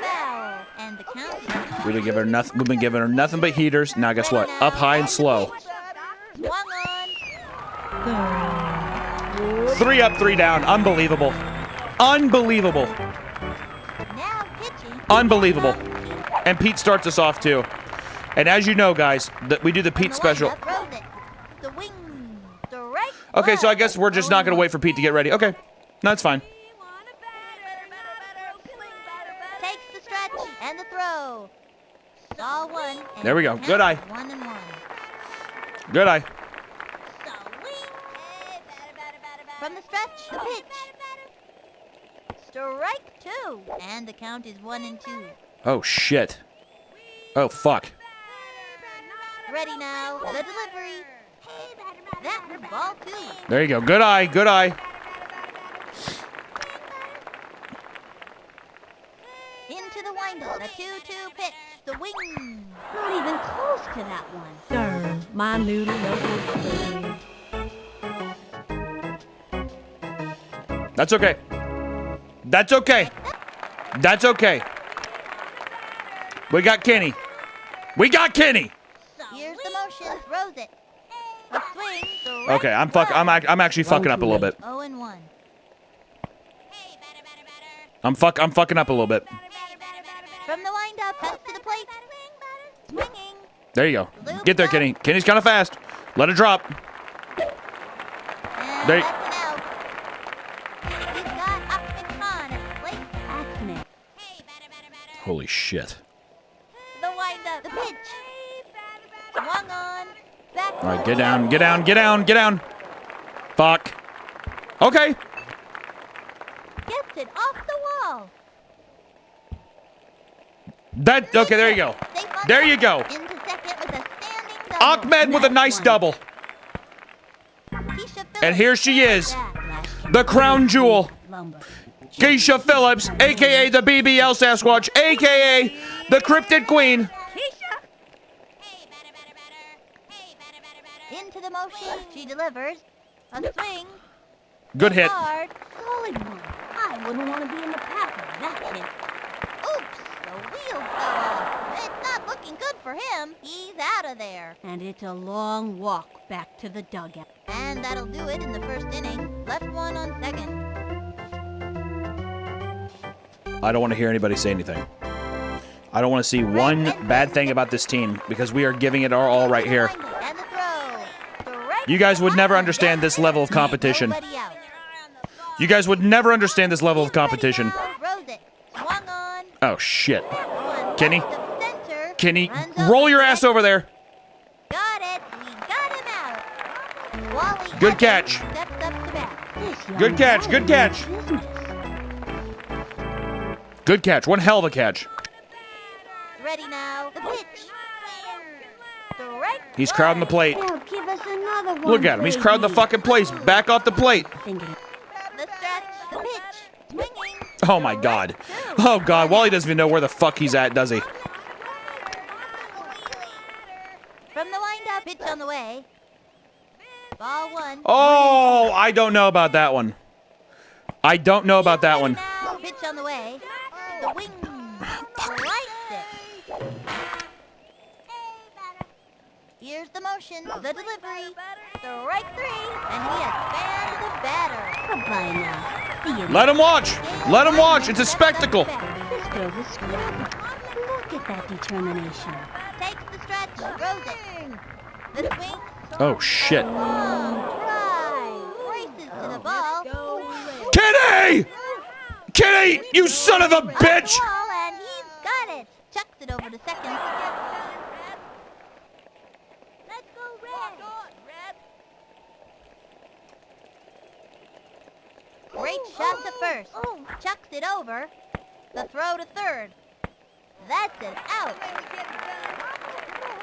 Foul. And the count is 2-1. We've been giving her nothing but heaters. Now guess what? Up high and slow. Swung on. 3 up, 3 down. Unbelievable. Unbelievable. Now pitching. Unbelievable. And Pete starts us off too. And as you know, guys, we do the Pete special. Okay, so I guess we're just not going to wait for Pete to get ready. Okay, no, that's fine. Takes the stretch and the throw. Ball 1. There we go. Good eye. 1-1. Good eye. From the stretch, the pitch. Strike 2. And the count is 1-2. Oh, shit. Oh, fuck. Ready now. The delivery. That was ball 2. There you go. Good eye. Good eye. Into the windup. The 2-2 pitch. The wing. Not even close to that one. Darn, my noodle no good. That's okay. That's okay. That's okay. We got Kenny. We got Kenny. Here's the motion. Throws it. A swing. Okay, I'm actually fucking up a little bit. 0-1. I'm fucking up a little bit. From the windup, pass to the plate. Swinging. There you go. Get there, Kenny. Kenny's kind of fast. Let it drop. And there. That's an out. He's got Ahmed Khan at the plate. Ahmed. Holy shit. The windup. The pitch. Swung on. Back. All right, get down, get down, get down, get down. Fuck. Okay. Gets it off the wall. Okay, there you go. There you go. Into second with a standing double. Ahmed with a nice double. And here she is. The crown jewel. Keisha Phillips, a.k.a. the BBL Sasquatch, a.k.a. the Cryptid Queen. Into the motion. She delivers. A swing. Good hit. Hard. Solid one. I wouldn't want to be in the path of that hit. Oops. The wheels go off. It's not looking good for him. He's out of there. And it's a long walk back to the dugout. And that'll do it in the first inning. Left one on second. I don't want to hear anybody say anything. I don't want to see one bad thing about this team because we are giving it our all right here. And the throw. You guys would never understand this level of competition. You guys would never understand this level of competition. Oh, shit. Kenny? Kenny, roll your ass over there. Got it. We got him out. Wally Good catch. steps up to bat. Good catch. Good catch. Good catch. One hell of a catch. Ready now. The pitch. Strike. He's crowding the plate. Now give us another one. Look at him. He's crowding the fucking place. Back off the plate. The stretch. The pitch. Swinging. Oh, my God. Oh, God. Wally doesn't even know where the fuck he's at, does he? From the windup. Pitch on the way. Ball 1. Oh, I don't know about that one. I don't know about that one. Now. Pitch on the way. The wing. Likes it. Here's the motion. The delivery. Strike 3. And he has found the batter. Goodbye now. See you. Let him watch. Let him watch. It's a spectacle. This girl's a scrapper. Look at that determination. Takes the stretch. Throws it. The swing. Oh, shit. Drive. Races to the ball. Kenny! Kenny, you son of a bitch! Ball, and he's got it. Chucks it over to second. Let's go, Red. Great shot to first. Chucks it over. The throw to third. That's an out.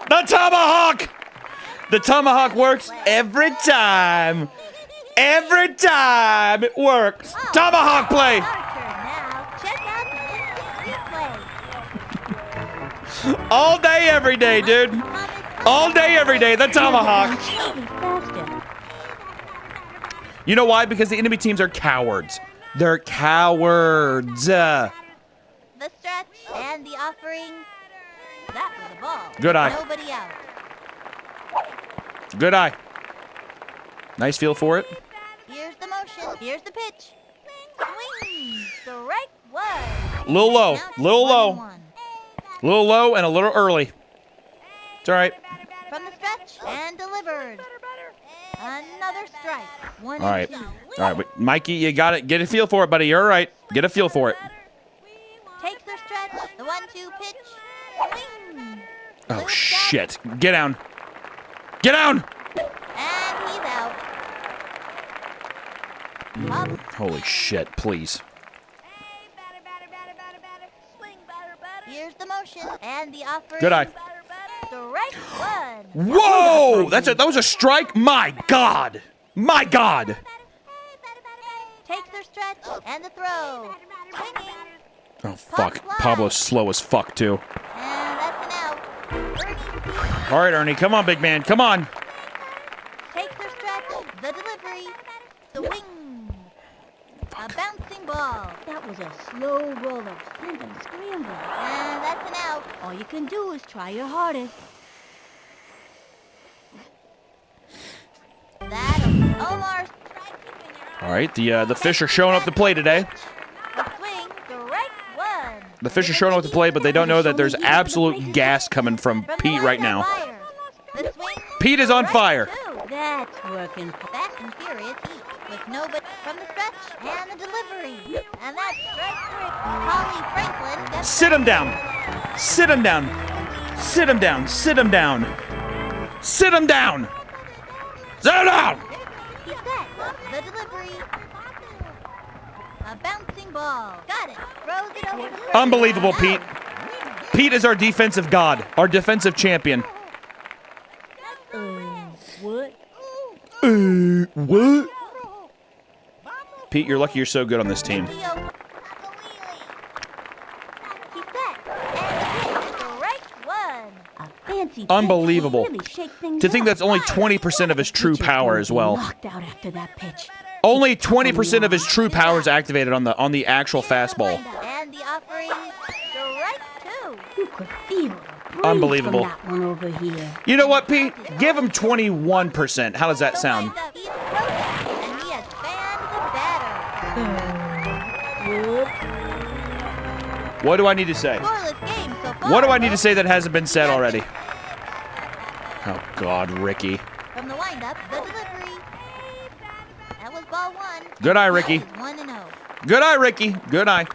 The tomahawk! The tomahawk works every time. Every time it works. Tomahawk play. Our turn now. Check out the instant replay. All day, every day, dude. All day, every day. The tomahawk. You know why? Because the enemy teams are cowards. They're cowards. The stretch and the offering. That was a ball. Good eye. Nobody out. Good eye. Nice feel for it. Here's the motion. Here's the pitch. Swing. Strike one. Little low. Count Little 1-1. low. Little low and a little early. It's all right. From the stretch and delivered. Another strike. One All right. and two. All right. But Mikey, you got it. Get a feel for it, buddy. You're all right. Get a feel for it. Takes their stretch. The 1-2 pitch. Swing. Oh, shit. Get down. Get down. And he's out. Up. Holy shit. Please. Here's the motion and the offering. Good eye. Strike one. Whoa! That was a strike? My God. My God. Takes their stretch and the throw. Swinging. Oh, fuck. Pablo's slow as fuck, too. And that's an out. Ernie All right, Ernie. Come on, big man. Come on. takes their stretch. The delivery. The wing. A bouncing ball. That was a slow roller. Sprint and scramble. And that's an out. All you can do is try your hardest. That Omar. All right. The fish are showing up to play today. The swing. Strike one. The fish are showing up to play, but they don't know that there's absolute gas coming from From the Pete right windup now. fire. The swing. Pete is on Strike fire. two. That's working. Fast and furious heat with nobody from the stretch and the delivery. And that's strike three. Holly Franklin gets Sit him down. Sit him down. Sit him down. Sit him down. Sit him down. Sit him down. He's set. The delivery. A bouncing ball. Got it. Throws it over the Unbelievable, Pete. Pete is our defensive god, our defensive champion. What? What? Pete, you're lucky you're so good on this team. He's set. And strike one. A fancy pitch Unbelievable. will really shake things To think up. that's only 20% of his true Pitcher's power gonna as be well. Knocked out after that pitch. Only 20% of his true power is activated on the actual fastball. And the offering. Strike two. You could feel the breeze Unbelievable. from that one over here. You know what, Pete? Give him 21%. How does that sound? He's frozen, and he has fanned the batter. What do I need to say? Scoreless game so far. What do I need to say that hasn't been said already? Oh, God, Ricky. From the windup, the delivery. That was ball one. Good eye, Ricky. That is 1-0. Good eye, Ricky. Good eye.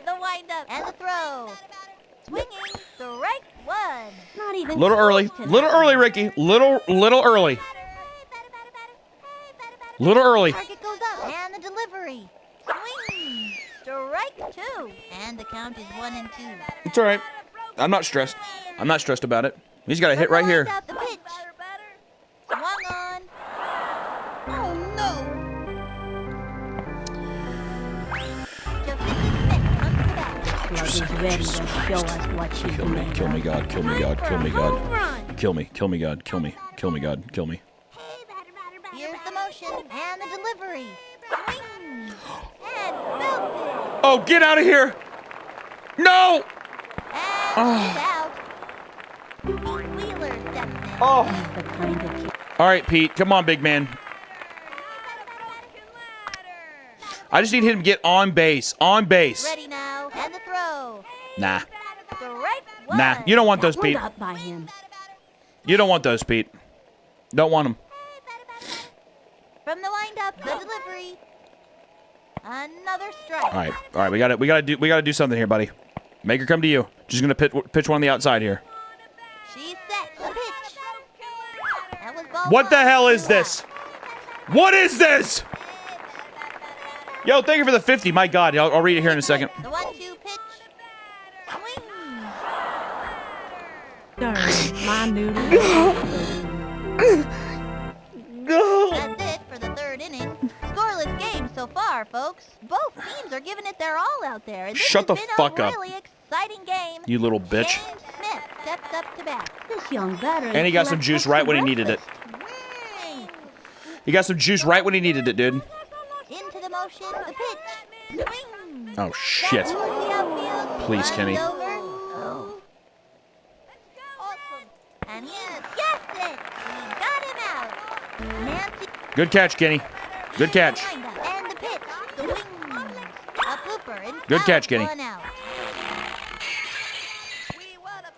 The windup and the throw. Swinging. Strike one. Not even Little early. close to Little that. early, Ricky. Little early. Little early. Target goes up and the delivery. Swing. Strike two. And the count is 1-2. It's all right. I'm not stressed. I'm not stressed about it. He's got a hit From the right here. windup, the pitch. Swung on. Oh no. Joseph Smith comes to bat. Slug is ready to show us what she's Kill me, made kill me, of. God, kill me, God, kill me, God. Kill me, kill me, God, kill me, kill me, God, kill me. Here's the motion and the delivery. Swing. And belted. Oh, get out of here! No! And he's out. Pete Wheeler steps in. Oh. The kind of kid. All right, Pete, come on, big man. I just need him to get on base. On base. Ready now. And the throw. Nah. Strike one. Nah. You don't want That those, one Pete. up by him. You don't want those, Pete. Don't want them. From the windup, the delivery. Another strike. All right. All right. We gotta do something here, buddy. Make her come to you. Just gonna pitch one on the outside here. She's set. The pitch. That was ball What the one. hell is this? What is this? Yo, thank you for the 50. My God, I'll read it here in a second. The 1-2 pitch. Swing. My noodle. That's it for the third inning. Scoreless game so far, folks. Both teams are giving it their all out there. And this Shut the has fuck been a up. really exciting game. You little bitch. James Smith steps up to bat. This young batter. And he got some juice right when he needed it. Swing. He got some juice right when he needed it, dude. Into the motion, the pitch. Swing. Oh, shit. Back towards the outfield. Please, Runs Kenny. over. Oh. Awesome. And he gets it. He got him out. Nancy. Good catch, Kenny. Good catch. And the pitch. Swing. A blooper. And Good foul, catch, Kenny. 1 out.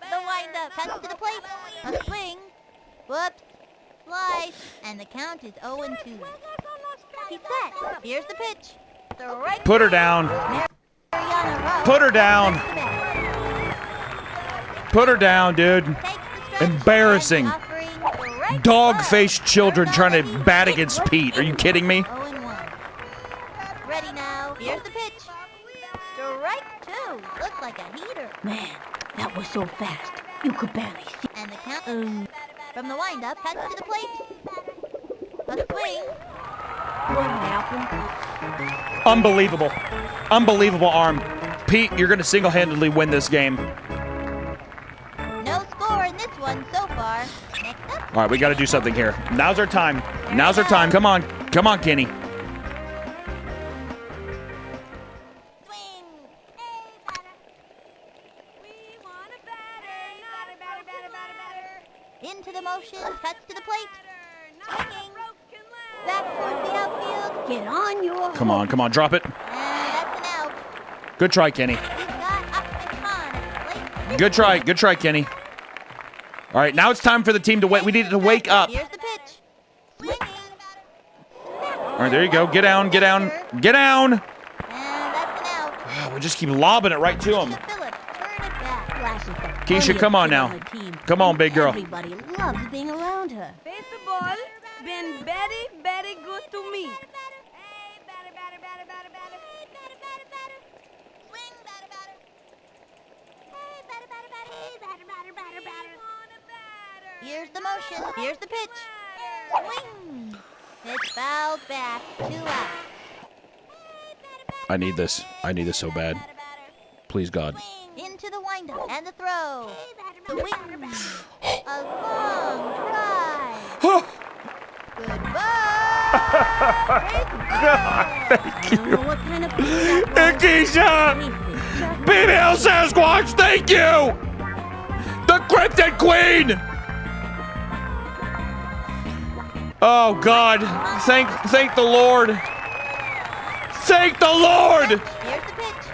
The windup cuts to the plate. A swing. Whoops. Slice. And the count is 0-2. He's set. Here's the pitch. The right. Put her down. Mariana Rowe. Put her down. Put her down, dude. Takes the stretch. Embarrassing. Offering the right Dog-faced children trying to bat against Pete. Are you kidding me? 0-1. Ready now. Here's the pitch. Strike 2. Looks like a heater. Man, that was so fast. You could barely see. And the count from the windup cuts to the plate. A swing. What happened? Unbelievable. Unbelievable arm. Pete, you're going to single-handedly win this game. No score in this one so far. Next up. All right, we got to do something here. Now's our time. Now's our time. Come on. Come on, Kenny. Swing. Into the motion, cuts to the plate. Swinging. Back towards the outfield. Get on your. Come on. Come on. Drop it. And that's an out. Good try, Kenny. He's got Ahmed Khan at the plate. Good try. Good try, Kenny. All right, now it's time for the team to wait. We need to wake up. Here's the pitch. Swinging. All right, there you go. Get down. Get down. Get down. And that's an out. We just keep lobbing it right to him. Phillips, turn it back. Flashes the Keisha, funniest come on kid now. the team. Come on, big girl. Everybody loves being around her. Baseball been very, very good to me. Here's the motion. Here's the pitch. Swing. It's fouled back. 2 out. I need this. I need this so bad. Please, God. Into the windup and the throw. Swing. A long drive. Goodbye. Thank you. I don't know what kind of Keisha! BBL Sasquatch, thank you! The Cryptid Queen! Oh God! Thank the Lord! Thank the Lord! Here's the pitch.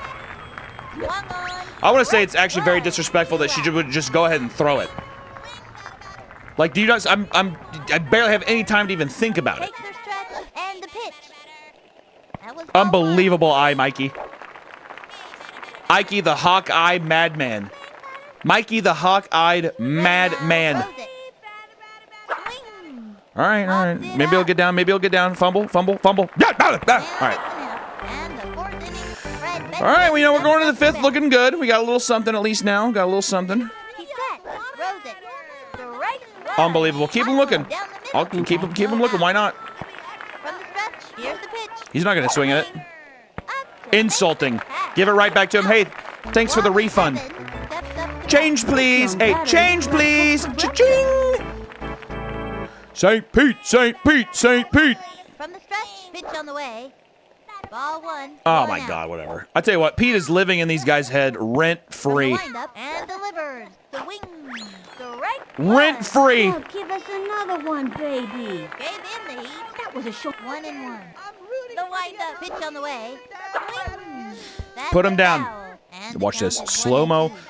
Swung on. I want to say it's actually very disrespectful that she would just go ahead and throw it. Like, do you guys? I barely have any time to even think about it. Takes their stretch and the pitch. That was Unbelievable eye, Mikey. Mikey the Hawkeye Madman. Mikey the Hawk-eyed Madman. All right, all right. Maybe he'll get down. Maybe he'll get down. Fumble, fumble, fumble. All right. All right, we know we're going to the 5th, looking good. We got a little something at least now. Got a little something. He's set. Throws it. Strike one. Unbelievable. Keep him looking. Down the middle. I'll keep him looking. Why not? From the stretch. Here's the pitch. He's not going to swing at it. Insulting. Give it right back to him. Hey, thanks for the refund. Change, please. Hey, change, please. Cha-ching. St. Pete, St. Pete, St. Pete. From the stretch. Pitch on the way. Ball 1. Oh my God, whatever. I tell you what, Pete is living in these guys' head rent-free. Windup and delivers. The wing. Strike. Rent-free. Oh, give us another one, baby. Gave in the heat. That was a short 1-1. The windup. Pitch on the way. Swing. That's Put him a down. foul. And Watch the this. count is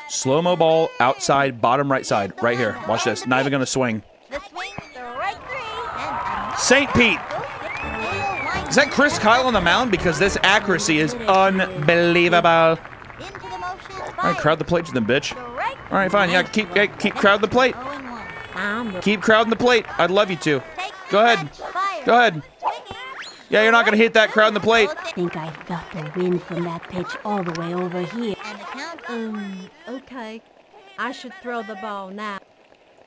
Slow-mo ball outside, bottom right side. Right here. Watch this. Not even going to swing. The swing. Strike 3. And St. Pete. Is that Chris Kyle on the mound? Because this accuracy is unbelievable. into the motion. All right, crowd the plate, you then, bitch. All right, fine. Yeah, keep crowding the plate. Keep crowding the plate. I'd love you to. Go ahead. Go ahead. Yeah, you're not gonna hit that crowd in the plate. I think I felt the wind from that pitch all the way over here. And the count. Okay. I should throw the ball now.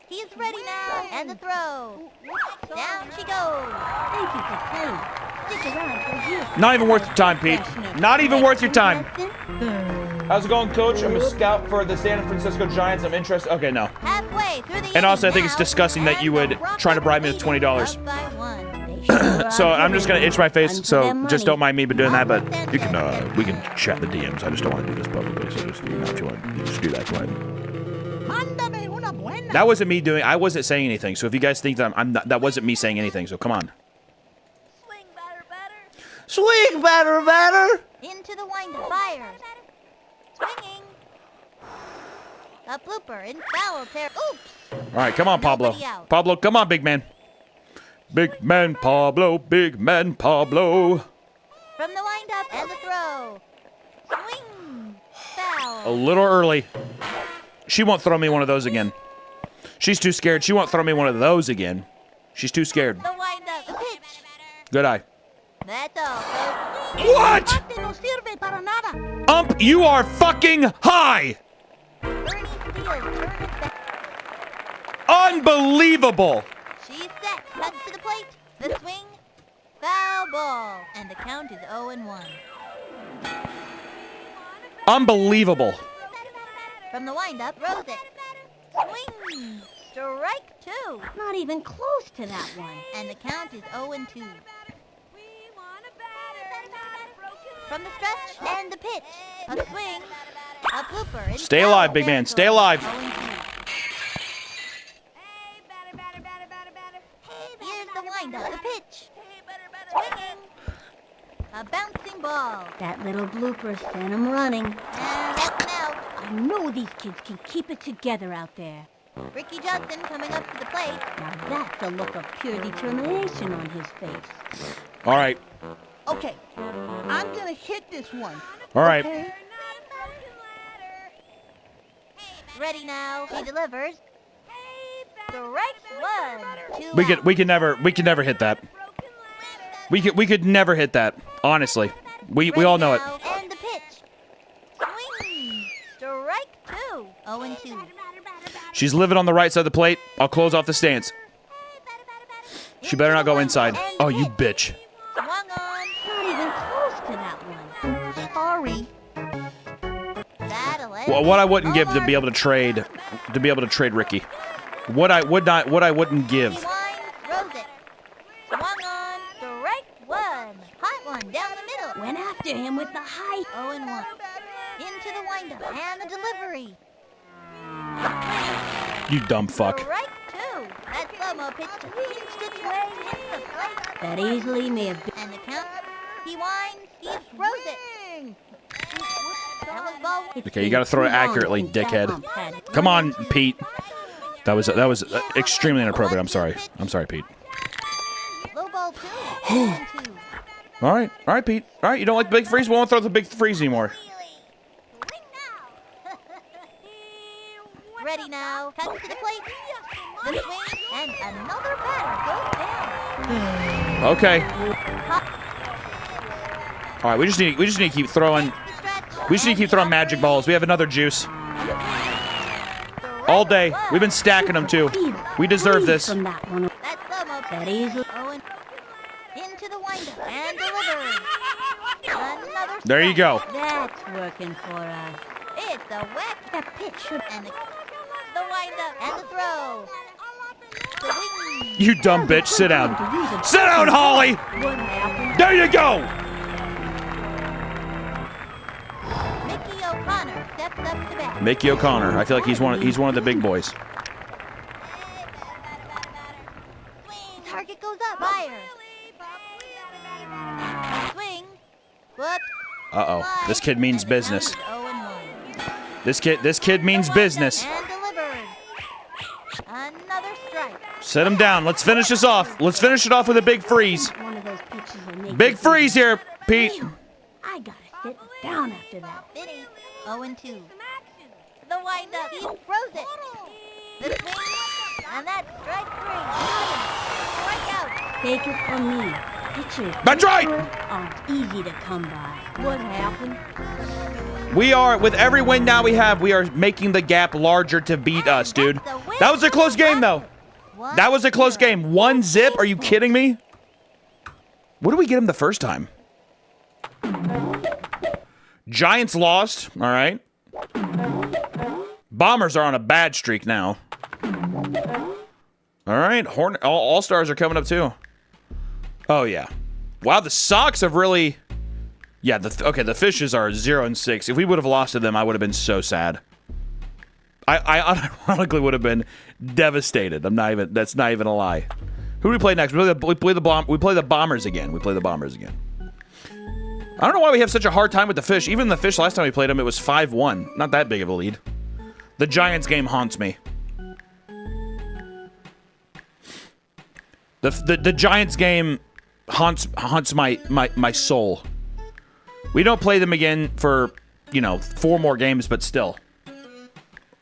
He's ready now. And the throw. Down she goes. Thank you for playing. Stick around for here. Not even worth your time, Pete. Not even worth your time. How's it going, Coach? I'm a scout for the San Francisco Giants. I'm interested. Okay, no. Halfway through the And also, I inning think it's now, disgusting that you would and the try to bribe me with $20. So I'm just gonna itch my face. So just don't mind me doing that. But you can, we can chat the DMs. I just don't want to do this publicly. So just, if you want, just do that. Go ahead. That wasn't me doing. I wasn't saying anything. So if you guys think that I'm not, that wasn't me saying anything. So come on. Swing batter, batter. Into the windup. Fire. Swinging. A blooper in foul territory. Oops. All right, come on, Pablo. Nobody out. Pablo, come on, big man. Big man Pablo, big man Pablo. From the windup and the throw. Swing. Foul. A little early. She won't throw me one of those again. She's too scared. She won't throw me one of those again. She's too scared. The windup. The pitch. Good eye. That's all, folks. What? You are fucking high. Bernie Steele turns back. Unbelievable. She's set. Cuts to the plate. The swing. Foul ball. And the count is 0-1. Unbelievable. From the windup, throws it. Swing. Strike 2. Not even close to that one. And the count is 0-2. From the stretch and the pitch. A swing. A blooper. in Stay foul alive, big man. Stay territory. alive. 0-2. Here's the windup. The pitch. Swinging. A bouncing ball. That little blooper sent him running. And that's an out. I know these kids can keep it together out there. Ricky Johnson coming up to the plate. Now that's a look of pure determination on his face. All right. Okay. I'm gonna hit this one. All right. Okay? Ready now. He delivers. Strike 1. 2 We could never hit that. We could never hit that. Honestly. We all know it. And the pitch. Swing. Strike 2. 0-2. She's living on the right side of the plate. I'll close off the stance. She better not go inside. Oh, you bitch. Swung on. Not even close to that one. Sorry. That'll end. Well, what I wouldn't give to be able to trade Ricky. What I wouldn't give. He winds, throws it. Swung on. Strike 1. Hot one down the middle. Went after him with the high. 0-1. Into the windup and the delivery. You dumb fuck. Strike 2. That slow-mo pitch to inched its way into the plate. That easily may have been. And the count. He winds. He throws it. That was ball one. Okay, you got to throw it accurately, dickhead. Come on, Pete. That was extremely inappropriate. I'm sorry. I'm sorry, Pete. Low ball 2. 2. All right, Pete. All right, you don't like the big freeze? We won't throw the big freeze anymore. Ready now. Cut to the plate. The swing and another batter goes down. Okay. All right, we just need to keep throwing. We just need to keep throwing magic balls. We have another juice. All day. We've been stacking them too. We deserve this. From that one. That slow-mo That easily. Owen into the windup and delivers. Another There you go. That's working for us. It's a whack. That pitch should. And the windup and the throw. The wing. You dumb bitch. Sit down. Sit down, Holly. What happened? There you go. Mickey O'Connor steps up to bat. Mickey O'Connor. I feel like he's one of the big boys. Target goes up. Fire. Swing. Whoop. Uh-oh. This kid means And the business. count is 0-1. This kid means business. And delivered. Another strike. Set him down. Let's finish this off. Let's finish it off with a big freeze. One of those pitches will make Big you freeze here, Pete. I gotta sit down after that. Vinny. 0-2. The windup. He throws it. The swing. And that's strike 3. Strike out. Take it from me. Pictures That's right! aren't easy to come by. What happened? We are, with every win now we have, we are making the gap larger to beat us, dude. That was a close game, though. That was a close game. 1-0? Are you kidding me? What did we get him the first time? Giants lost. All right. Bombers are on a bad streak now. All right. All-Stars are coming up, too. Oh, yeah. Wow, the Sox have really... Yeah, the Fishes are 0-6. If we would have lost to them, I would have been so sad. I ironically would have been devastated. That's not even a lie. Who do we play next? We play the Bombers again. I don't know why we have such a hard time with the Fish. Even the Fish, last time we played them, it was 5-1. Not that big of a lead. The Giants game haunts me. The Giants game haunts my soul. We don't play them again for, 4 more games, but still.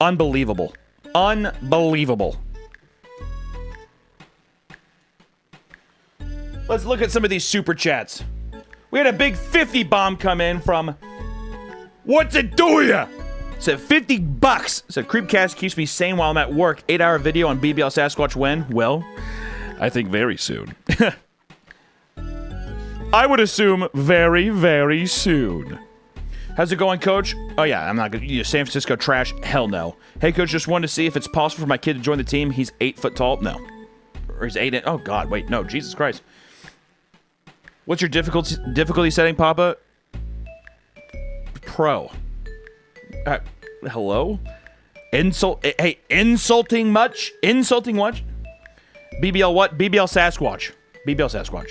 Unbelievable. Unbelievable. Let's look at some of these super chats. We had a big 50 bomb come in from What's It Do Ya? Said $50. Said Creepcast keeps me sane while I'm at work. 8-hour video on BBL Sasquatch when? Well, I think very soon. I would assume very, very soon. How's it going, Coach? Oh, yeah, I'm not going to... San Francisco trash? Hell no. Hey, Coach, just wanted to see if it's possible for my kid to join the team. He's 8 foot tall. No. Or he's 8 inch... Oh, God, wait. No, Jesus Christ. What's your difficulty setting, Papa? Pro. Hello? Hey, insulting much? Insulting what? BBL what? BBL Sasquatch. BBL Sasquatch.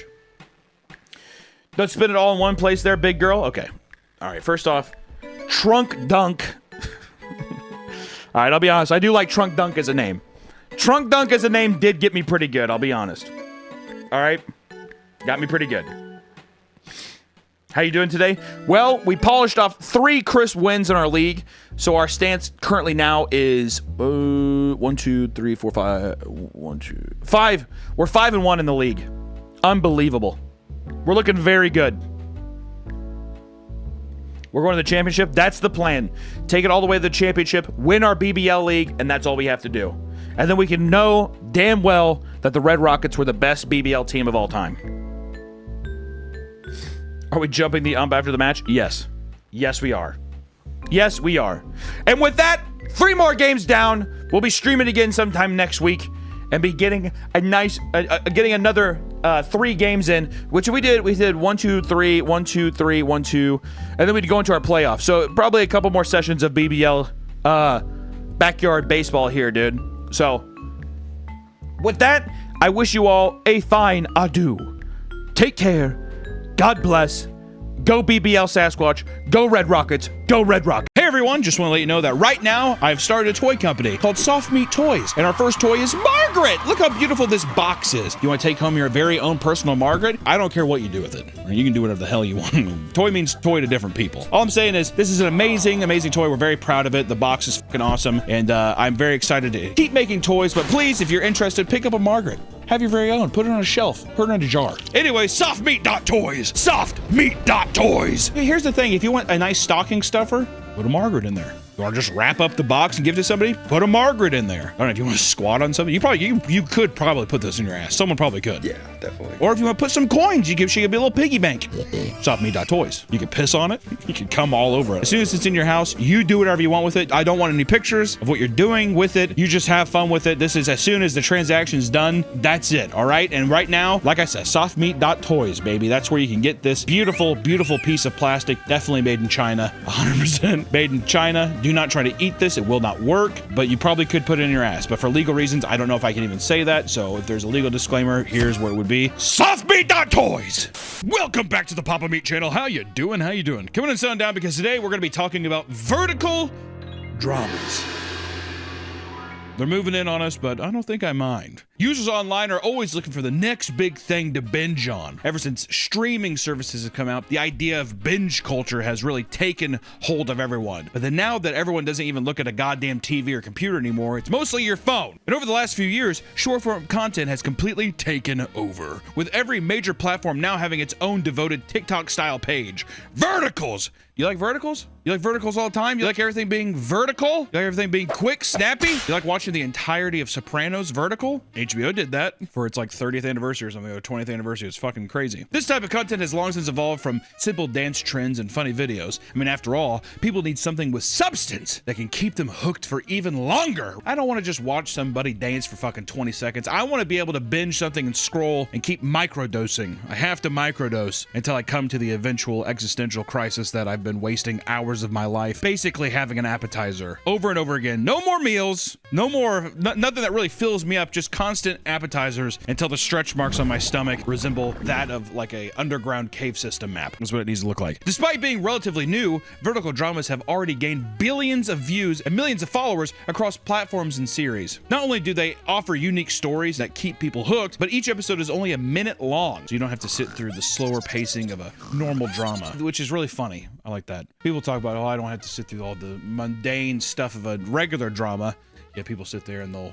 Don't spin it all in one place there, big girl. Okay. All right, first off, Trunk Dunk. All right, I'll be honest. I do like Trunk Dunk as a name. Trunk Dunk as a name did get me pretty good, I'll be honest. All right? Got me pretty good. How you doing today? Well, we polished off 3 crisp wins in our league, so our stance currently now is 1, 2, 3, 4, 5. 1, 2, 5. We're 5-1 in the league. Unbelievable. We're looking very good. We're going to the championship. That's the plan. Take it all the way to the championship, win our BBL league, and that's all we have to do. And then we can know damn well that the Red Rockets were the best BBL team of all time. Are we jumping the ump after the match? Yes. Yes, we are. Yes, we are. And with that, 3 more games down. We'll be streaming again sometime next week and be getting a nice, getting another 3 games in, which we did 1, 2, 3, 1, 2, 3, 1, 2, and then we'd go into our playoffs. So probably a couple more sessions of BBL backyard baseball here, dude. So with that, I wish you all a fine adieu. Take care. God bless. Go BBL Sasquatch. Go Red Rockets. Go Red Rockets. Hey everyone, just want to let you know that right now I've started a toy company called Soft Meat Toys, and our first toy is Margaret. Look how beautiful this box is. You want to take home your very own personal Margaret? I don't care what you do with it. Or you can do whatever the hell you want. Toy means toy to different people. All I'm saying is this is an amazing, amazing toy. We're very proud of it. The box is fucking awesome, and I'm very excited to keep making toys, but please, if you're interested, pick up a Margaret. Have your very own. Put it on a shelf. Put it in a jar. Anyway, softmeat.toys. Softmeat.toys. Here's the thing. If you want a nice stocking stuffer, put a Margaret in there. You want to just wrap up the box and give it to somebody? Put a Margaret in there. I don't know if you want to squat on something. You could probably put this in your ass. Someone probably could. Yeah, definitely. Or if you want to put some coins, she could be a little piggy bank. Softmeat.toys. You can piss on it. You can come all over it. As soon as it's in your house, you do whatever you want with it. I don't want any pictures of what you're doing with it. You just have fun with it. This is as soon as the transaction's done, that's it. All right. And right now, like I said, softmeat.toys, baby. That's where you can get this beautiful, beautiful piece of plastic. Definitely made in China. 100% made in China. Do not try to eat this. It will not work, but you probably could put it in your ass. But for legal reasons, I don't know if I can even say that. So if there's a legal disclaimer, here's what it would be. Softmeat.toys. Welcome back to the Papa Meat channel. How you doing? How you doing? Coming and sound down because today we're going to be talking about vertical dramas. They're moving in on us, but I don't think I mind. Users online are always looking for the next big thing to binge on. Ever since streaming services have come out, the idea of binge culture has really taken hold of everyone. But then now that everyone doesn't even look at a goddamn TV or computer anymore, it's mostly your phone. And over the last few years, short-form content has completely taken over, with every major platform now having its own devoted TikTok-style page. Verticals! You like verticals? You like verticals all the time? You like everything being vertical? You like everything being quick, snappy? You like watching the entirety of Sopranos vertical? HBO did that for its like 30th anniversary or something, or 20th anniversary. It's fucking crazy. This type of content has long since evolved from simple dance trends and funny videos. I mean, after all, people need something with substance that can keep them hooked for even longer. I don't want to just watch somebody dance for fucking 20 seconds. I want to be able to binge something and scroll and keep microdosing. I have to microdose until I come to the eventual existential crisis that I've been wasting hours of my life basically having an appetizer over and over again. No more meals, no more, nothing that really fills me up, just constant appetizers until the stretch marks on my stomach resemble that of like a underground cave system map. That's what it needs to look like. Despite being relatively new, vertical dramas have already gained billions of views and millions of followers across platforms and series. Not only do they offer unique stories that keep people hooked, but each episode is only a minute long, so you don't have to sit through the slower pacing of a normal drama, which is really funny. I like that. People talk about, oh, I don't have to sit through all the mundane stuff of a regular drama. Yeah, people sit there and they'll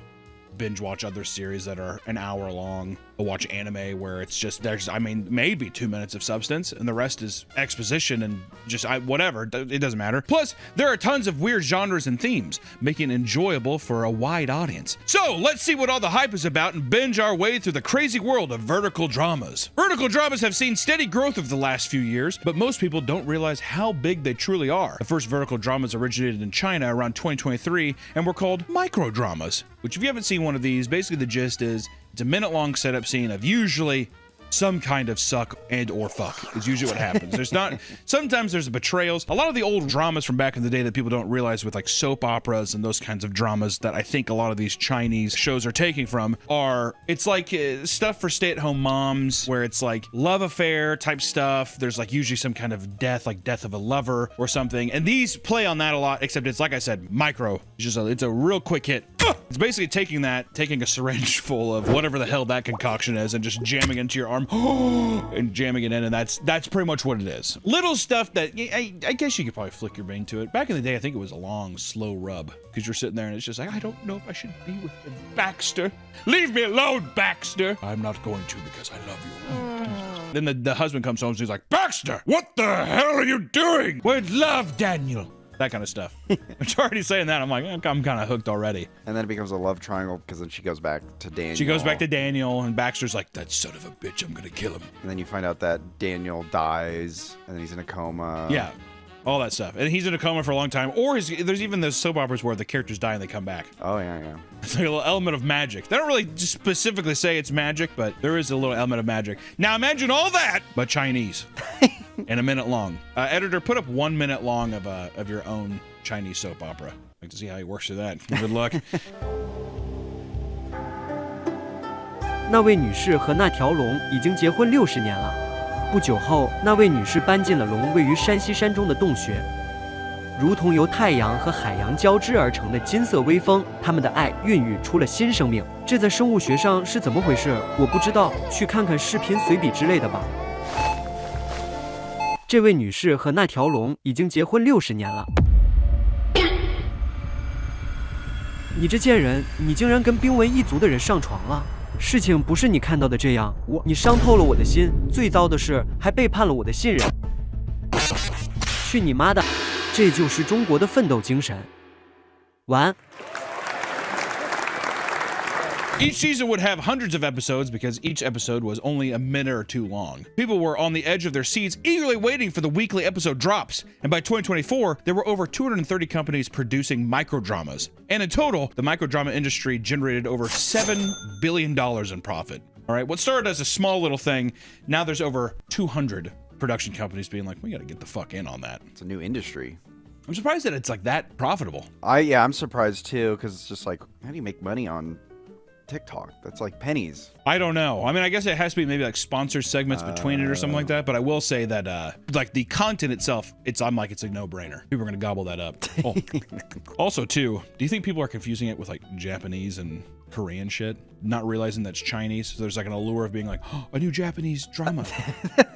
binge watch other series that are an hour long. They'll watch anime where it's just, there's, I mean, maybe 2 minutes of substance and the rest is exposition and just whatever. It doesn't matter. Plus, there are tons of weird genres and themes, making it enjoyable for a wide audience. So let's see what all the hype is about and binge our way through the crazy world of vertical dramas. Vertical dramas have seen steady growth over the last few years, but most people don't realize how big they truly are. The first vertical dramas originated in China around 2023 and were called micro dramas, which if you haven't seen one of these, basically the gist is it's a minute-long setup scene of usually some kind of suck and or fuck is usually what happens. There's not, sometimes there's betrayals. A lot of the old dramas from back in the day that people don't realize with like soap operas and those kinds of dramas that I think a lot of these Chinese shows are taking from are, it's like stuff for stay-at-home moms where it's like love affair type stuff. There's like usually some kind of death, like death of a lover or something. And these play on that a lot, except it's like I said, micro. It's just it's a real quick hit. It's basically taking a syringe full of whatever the hell that concoction is and just jamming into your arm and jamming it in, and that's pretty much what it is. Little stuff that I guess you could probably flick your brain to it. Back in the day, I think it was a long, slow rub because you're sitting there and it's just like, I don't know if I should be with Baxter. Leave me alone, Baxter. I'm not going to because I love you. Then the husband comes home and he's like, Baxter, what the hell are you doing? With love, Daniel. That kind of stuff. I'm already saying that. I'm like, I'm kind of hooked already. And then it becomes a love triangle because then she goes back to Daniel. She goes back to Daniel, and Baxter's like, that son of a bitch, I'm going to kill him. And then you find out that Daniel dies, and then he's in a coma. Yeah, all that stuff. And he's in a coma for a long time. Or there's even those soap operas where the characters die and they come back. Oh, yeah. It's like a little element of magic. They don't really just specifically say it's magic, but there is a little element of magic. Now imagine all that, but Chinese. And a minute long. Editor, put up 1 minute long of your own Chinese soap opera. I'd like to see how he works through that. Good luck. 那位女士和那条龙已经结婚60年了。不久后，那位女士搬进了龙位于山西山中的洞穴，如同由太阳和海洋交织而成的金色微风，他们的爱孕育出了新生命。这在生物学上是怎么回事？我不知道，去看看视频随笔之类的吧。这位女士和那条龙已经结婚60年了。你这贱人，你竟然跟冰文一族的人上床了！事情不是你看到的这样，你伤透了我的心，最糟的是还背叛了我的信任。去你妈的！这就是中国的奋斗精神。晚安。Each season would have hundreds of episodes because each episode was only a minute or two long. People were on the edge of their seats, eagerly waiting for the weekly episode drops. And by 2024, there were over 230 companies producing microdramas. And in total, the microdrama industry generated over $7 billion in profit. All right, what started as a small little thing, now there's over 200 production companies being like, we gotta get the fuck in on that. It's a new industry. I'm surprised that it's like that profitable. I'm surprised too, because it's just like, how do you make money on TikTok? That's like pennies. I don't know. I mean, I guess it has to be maybe like sponsored segments between it or something like that. But I will say that like the content itself, I'm like, it's a no-brainer. People are gonna gobble that up. Oh. Also, too, do you think people are confusing it with like Japanese and Korean shit, not realizing that's Chinese. So there's like an allure of being like, oh, a new Japanese drama,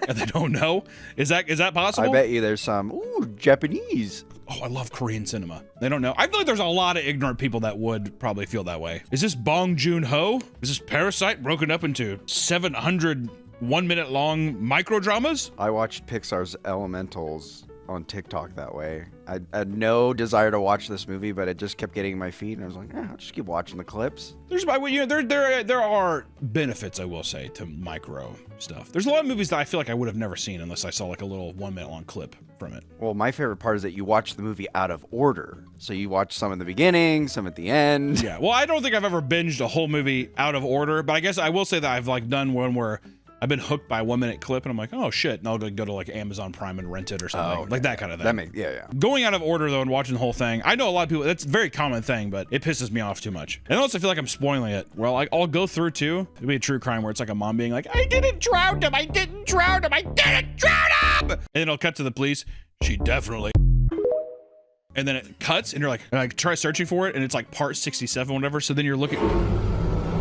and they don't know. Is that possible? I bet you there's some Japanese. Oh, I love Korean cinema. They don't know. I feel like there's a lot of ignorant people that would probably feel that way. Is this Bong Joon-ho? Is this Parasite broken up into 700 1-minute long micro dramas? I watched Pixar's Elementals on TikTok that way. I had no desire to watch this movie, but it just kept getting in my feed, and I was like, I'll just keep watching the clips. There are benefits, I will say, to micro stuff. There's a lot of movies that I feel like I would have never seen unless I saw like a little 1-minute long clip from it. Well, my favorite part is that you watch the movie out of order. So you watch some at the beginning, some at the end. Yeah, well, I don't think I've ever binged a whole movie out of order, but I guess I will say that I've like done one where I've been hooked by a 1-minute clip, and I'm like, oh shit, and I'll go to like Amazon Prime and rent it or something, okay. like that kind of thing. Yeah. Going out of order though and watching the whole thing, I know a lot of people. That's a very common thing, but it pisses me off too much. And also, I feel like I'm spoiling it. Well, I'll go through too. It'll be a true crime where it's like a mom being like, I didn't drown him, I didn't drown him, I didn't drown him, and then it'll cut to the police. She definitely. And then it cuts, and you're like try searching for it, and it's like part 67, whatever. So then you're looking.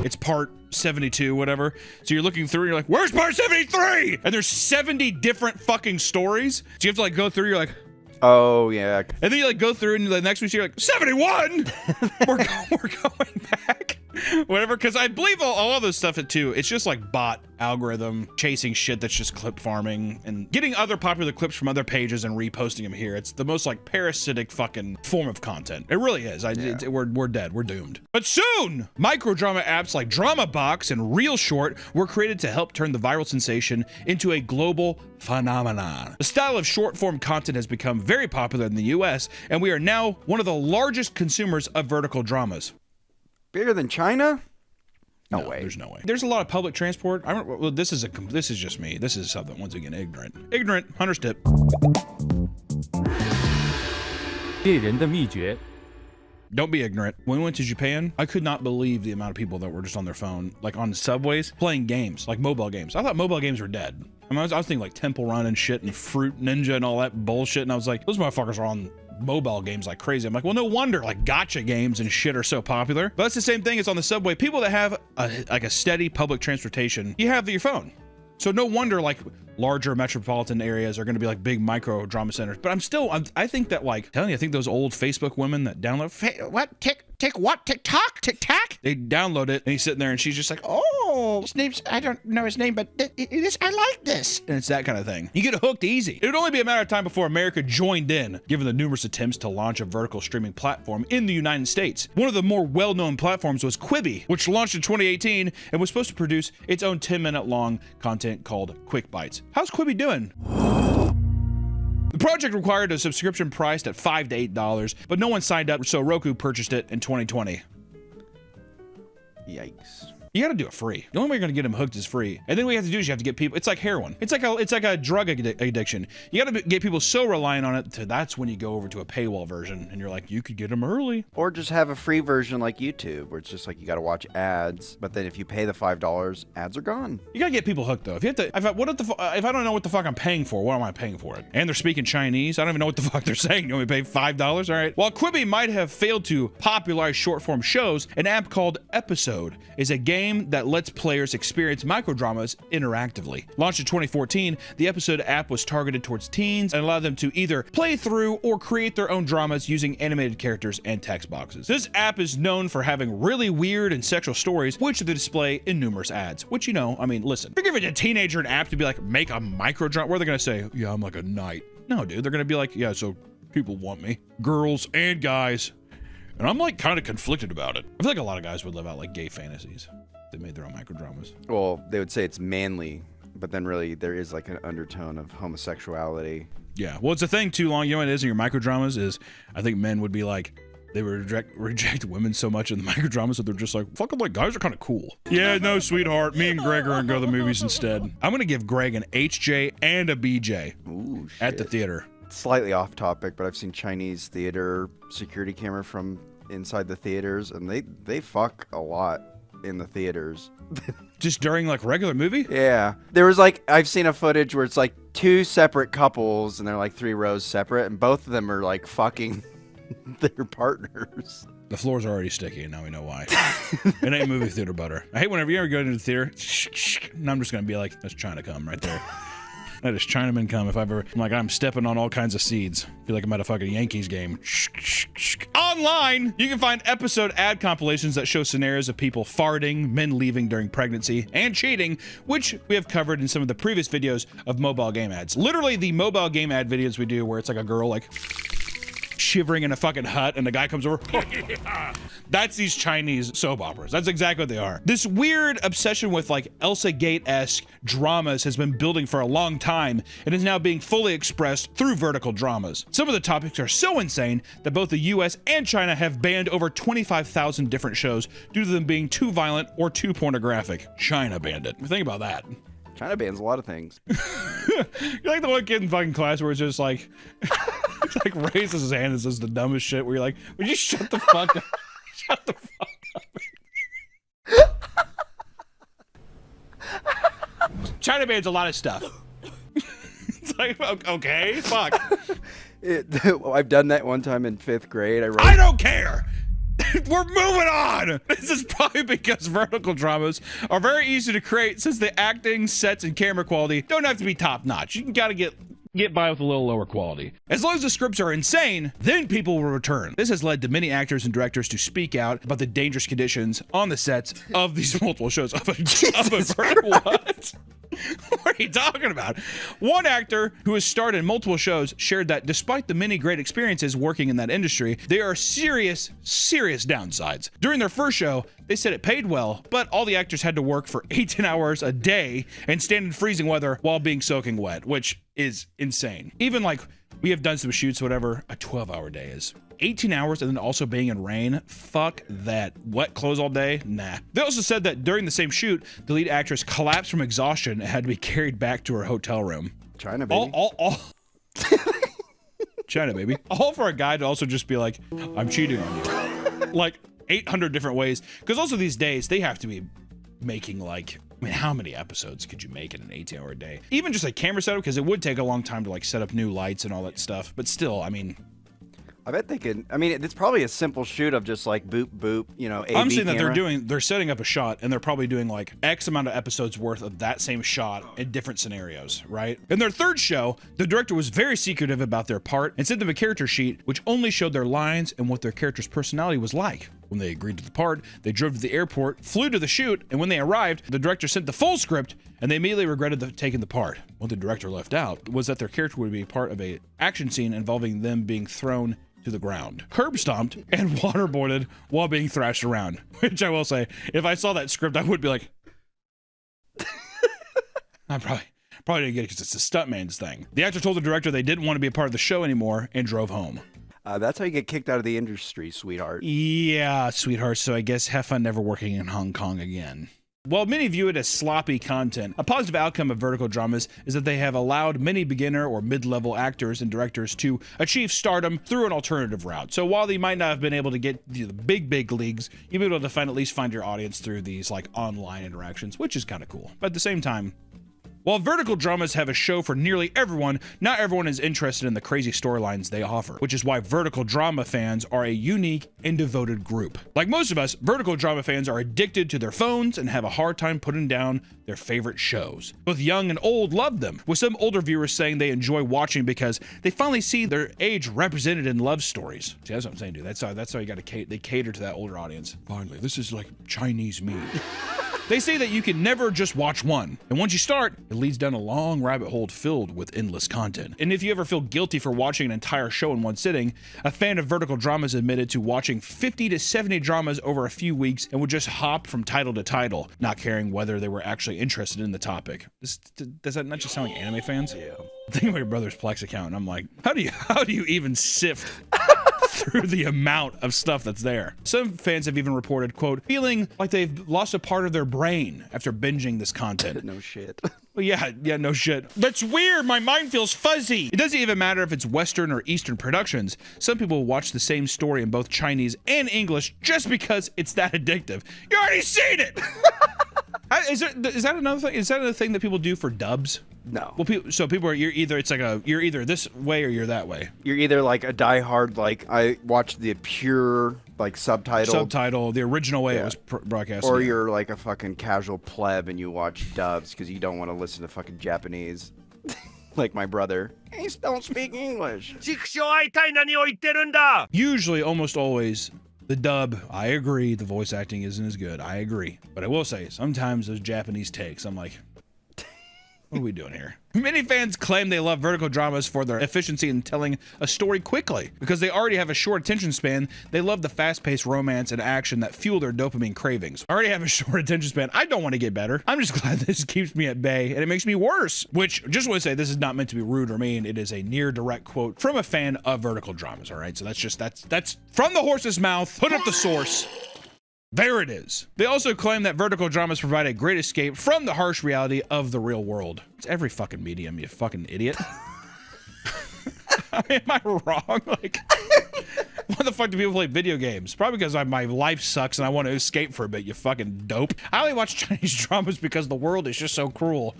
It's part 72, whatever. So you're looking through and you're like, where's part 73? And there's 70 different fucking stories. So you have to like go through, you're like, oh yeah. And then you like go through and the next week you're like, 71? we're going back. Whatever, because I believe all of this stuff too, it's just like bot algorithm chasing shit that's just clip farming and getting other popular clips from other pages and reposting them here. It's the most like parasitic fucking form of content. It really is. We're dead. We're doomed. But soon, microdrama apps like DramaBox and Real Short were created to help turn the viral sensation into a global phenomenon. The style of short form content has become very popular in the US, and we are now one of the largest consumers of vertical dramas. Bigger than China? No way. There's no way. There's a lot of public transport. Well, this is just me. This is something, once again, ignorant. Ignorant, Hunter's tip. 猎人的秘诀 Don't be ignorant. When we went to Japan, I could not believe the amount of people that were just on their phone, like on the subways, playing games, like mobile games. I thought mobile games were dead. I mean, I was thinking like Temple Run and shit and Fruit Ninja and all that bullshit, and I was like, those motherfuckers are on mobile games like crazy. I'm like, well, no wonder like gotcha games and shit are so popular. But that's the same thing as on the subway. People that have a steady public transportation, you have your phone. So no wonder like larger metropolitan areas are going to be like big micro drama centers. But I think that like, telling you, I think those old Facebook women that download, TikTok? They download it and he's sitting there and she's just like, oh, his name's, I don't know his name, but I like this. And it's that kind of thing. You get hooked easy. It would only be a matter of time before America joined in, given the numerous attempts to launch a vertical streaming platform in the United States. One of the more well-known platforms was Quibi, which launched in 2018 and was supposed to produce its own 10-minute long content called Quick Bites. How's Quibi doing? The project required a subscription priced at $5 to $8, but no one signed up, so Roku purchased it in 2020. Yikes. You gotta do it free. The only way you're gonna get them hooked is free. And then what you have to do is you have to get people, it's like heroin. It's like a drug addiction. You gotta get people so reliant on it that's when you go over to a paywall version and you're like, you could get them early. Or just have a free version like YouTube where it's just like you gotta watch ads, but then if you pay the $5, ads are gone. You gotta get people hooked though. If I don't know what the fuck I'm paying for, what am I paying for it? And they're speaking Chinese. I don't even know what the fuck they're saying. You only pay $5? All right. While Quibi might have failed to popularize short form shows, an app called Episode is a game that lets players experience microdramas interactively. Launched in 2014, the Episode app was targeted towards teens and allowed them to either play through or create their own dramas using animated characters and text boxes. This app is known for having really weird and sexual stories, which they display in numerous ads. Which, you know, I mean, listen, if you're giving a teenager an app to be like, make a microdrama, where are they gonna say, yeah, I'm like a knight? No, dude, they're gonna be like, yeah, so people want me. Girls and guys. And I'm like kind of conflicted about it. I feel like a lot of guys would live out like gay fantasies. They made their own microdramas. Well, they would say it's manly, but then really there is like an undertone of homosexuality. Yeah, well, it's a thing too long. You know what it is in your microdramas is I think men would be like, they would reject women so much in the microdramas that they're just like, fucking like guys are kind of cool. Yeah, no, sweetheart, me and Greg are gonna go to the movies instead. I'm gonna give Greg an HJ and a BJ. Ooh, shit. At the theater. Slightly off topic, but I've seen Chinese theater security camera from inside the theaters, and they fuck a lot in the theaters. Just during like regular movie? Yeah. There was like, I've seen a footage where it's like two separate couples and they're like 3 rows separate and both of them are like fucking their partners. The floors are already sticky, and now we know why. It ain't movie theater butter. I hate whenever you ever go to the theater, and I'm just gonna be like, that's China cum right there. That is Chinaman cum if I've ever, I'm stepping on all kinds of seeds. Feel like I'm at a fucking Yankees game. Online, you can find episode ad compilations that show scenarios of people farting, men leaving during pregnancy, and cheating, which we have covered in some of the previous videos of mobile game ads. Literally the mobile game ad videos we do where it's like a girl like shivering in a fucking hut and the guy comes over. That's these Chinese soap operas. That's exactly what they are. This weird obsession with like Elsa Gate-esque dramas has been building for a long time and is now being fully expressed through vertical dramas. Some of the topics are so insane that both the US and China have banned over 25,000 different shows due to them being too violent or too pornographic. China banned it. Think about that. China bans a lot of things. You're like the one kid in fucking class where it's just like, it's like raises his hand and says the dumbest shit where you're like, would you shut the fuck up? Shut the fuck up. China bans a lot of stuff. It's like, okay, fuck. I've done that one time in 5th grade. I don't care. We're moving on. This is probably because vertical dramas are very easy to create since the acting, sets, and camera quality don't have to be top notch. You can gotta get by with a little lower quality. As long as the scripts are insane, then people will return. This has led to many actors and directors to speak out about the dangerous conditions on the sets of these multiple shows. What? What are you talking about? One actor who has starred in multiple shows shared that despite the many great experiences working in that industry, there are serious downsides. During their first show, they said it paid well, but all the actors had to work for 18 hours a day and stand in freezing weather while being soaking wet, which is insane. Even like we have done some shoots, whatever, a 12-hour day is. 18 hours and then also being in rain, fuck that. Wet clothes all day? Nah. They also said that during the same shoot, the lead actress collapsed from exhaustion and had to be carried back to her hotel room. China, baby. All China, baby. All for a guy to also just be like, I'm cheating on you. Like 800 different ways. Because also these days, they have to be making like, I mean, how many episodes could you make in an 18-hour day? Even just a camera setup, because it would take a long time to like set up new lights and all that stuff. But still, I mean, I bet they could. I mean, it's probably a simple shoot of just like boop, boop, you know, A/B I'm saying that camera. they're setting up a shot and they're probably doing like X amount of episodes worth of that same shot in different scenarios, right? In their third show, the director was very secretive about their part and sent them a character sheet which only showed their lines and what their character's personality was like. When they agreed to the part, they drove to the airport, flew to the shoot, and when they arrived, the director sent the full script and they immediately regretted taking the part. What the director left out was that their character would be part of a action scene involving them being thrown to the ground, curb stomped, and waterboarded while being thrashed around. Which I will say, if I saw that script, I would be like, I probably didn't get it because it's a stuntman's thing. The actor told the director they didn't want to be a part of the show anymore and drove home. That's how you get kicked out of the industry, sweetheart. Yeah, sweetheart. So I guess have fun never working in Hong Kong again. While many view it as sloppy content, a positive outcome of vertical dramas is that they have allowed many beginner or mid-level actors and directors to achieve stardom through an alternative route. So while they might not have been able to get the big leagues, you'll be able to at least find your audience through these like online interactions, which is kind of cool. But at the same time, while vertical dramas have a show for nearly everyone, not everyone is interested in the crazy storylines they offer, which is why vertical drama fans are a unique and devoted group. Like most of us, vertical drama fans are addicted to their phones and have a hard time putting down their favorite shows. Both young and old love them, with some older viewers saying they enjoy watching because they finally see their age represented in love stories. See, that's what I'm saying, dude. That's how you got to they cater to that older audience. Finally, this is like Chinese meat. They say that you can never just watch one, and once you start, it leads down a long rabbit hole filled with endless content. And if you ever feel guilty for watching an entire show in one sitting, a fan of vertical dramas admitted to watching 50 to 70 dramas over a few weeks and would just hop from title to title, not caring whether they were actually interested in the topic. Does that not just sound like anime fans? Yeah. Think about your brother's Plex account, and I'm like, how do you even sift through the amount of stuff that's there? Some fans have even reported, quote, feeling like they've lost a part of their brain after binging this content. No shit. Well, yeah, no shit. That's weird. My mind feels fuzzy. It doesn't even matter if it's Western or Eastern productions. Some people watch the same story in both Chinese and English just because it's that addictive. You already seen it. Is that another thing? Is that a thing that people do for dubs? No. Well, people are, you're either this way or you're that way. You're either like a diehard, like I watched the pure like subtitle, the original way it was broadcast, or you're like a fucking casual pleb and you watch dubs because you don't want to listen to fucking Japanese. Like my brother. He don't speak English. Usually, almost always, the dub, I agree, the voice acting isn't as good. I agree. But I will say, sometimes those Japanese takes, I'm like, what are we doing here? Many fans claim they love vertical dramas for their efficiency in telling a story quickly. Because they already have a short attention span, they love the fast-paced romance and action that fuel their dopamine cravings. I already have a short attention span. I don't want to get better. I'm just glad this keeps me at bay, and it makes me worse. Which, just want to say, this is not meant to be rude or mean. It is a near direct quote from a fan of vertical dramas, all right? So that's from the horse's mouth. Put up the source. There it is. They also claim that vertical dramas provide a great escape from the harsh reality of the real world. It's every fucking medium, you fucking idiot. I mean, am I wrong? Like, why the fuck do people play video games? Probably because my life sucks and I want to escape for a bit, you fucking dope. I only watch Chinese dramas because the world is just so cruel.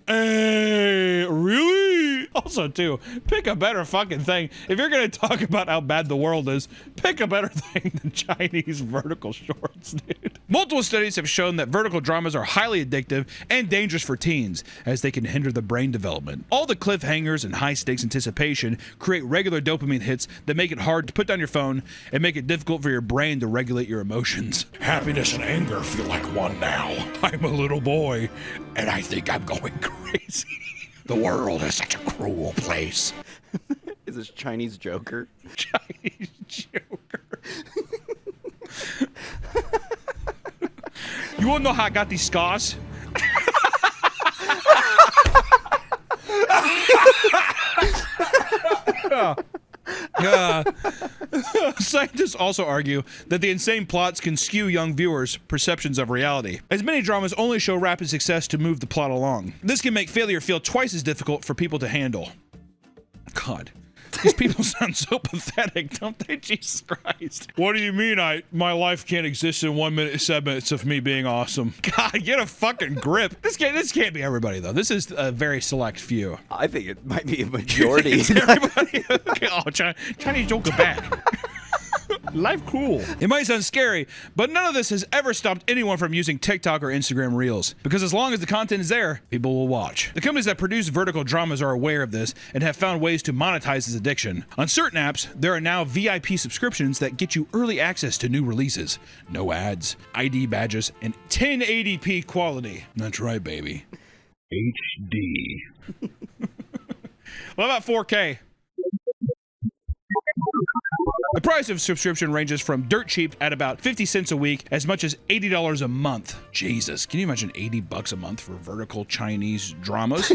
Hey, really? Also, too, pick a better fucking thing. If you're gonna talk about how bad the world is, pick a better thing than Chinese vertical shorts, dude. Multiple studies have shown that vertical dramas are highly addictive and dangerous for teens, as they can hinder the brain development. All the cliffhangers and high-stakes anticipation create regular dopamine hits that make it hard to put down your phone and make it difficult for your brain to regulate your emotions. Happiness and anger feel like one now. I'm a little boy, and I think I'm going crazy. The world is such a cruel place. Is this Chinese Joker? Chinese Joker. You wanna know how I got these scars? Scientists also argue that the insane plots can skew young viewers' perceptions of reality, as many dramas only show rapid success to move the plot along. This can make failure feel twice as difficult for people to handle. God, these people sound so pathetic, don't they? Jesus Christ. What do you mean my life can't exist in 1 minute, 7 minutes of me being awesome? God, get a fucking grip. This can't be everybody, though. This is a very select few. I think it might be a majority. Everybody? Okay, oh, Chinese Joker back. Life cool. It might sound scary, but none of this has ever stopped anyone from using TikTok or Instagram Reels. Because as long as the content is there, people will watch. The companies that produce vertical dramas are aware of this and have found ways to monetize this addiction. On certain apps, there are now VIP subscriptions that get you early access to new releases. No ads, ID badges, and 1080p quality. That's right, baby. HD. What about 4K? The price of subscription ranges from dirt cheap at about 50 cents a week as much as $80 a month. Jesus, can you imagine $80 a month for vertical Chinese dramas?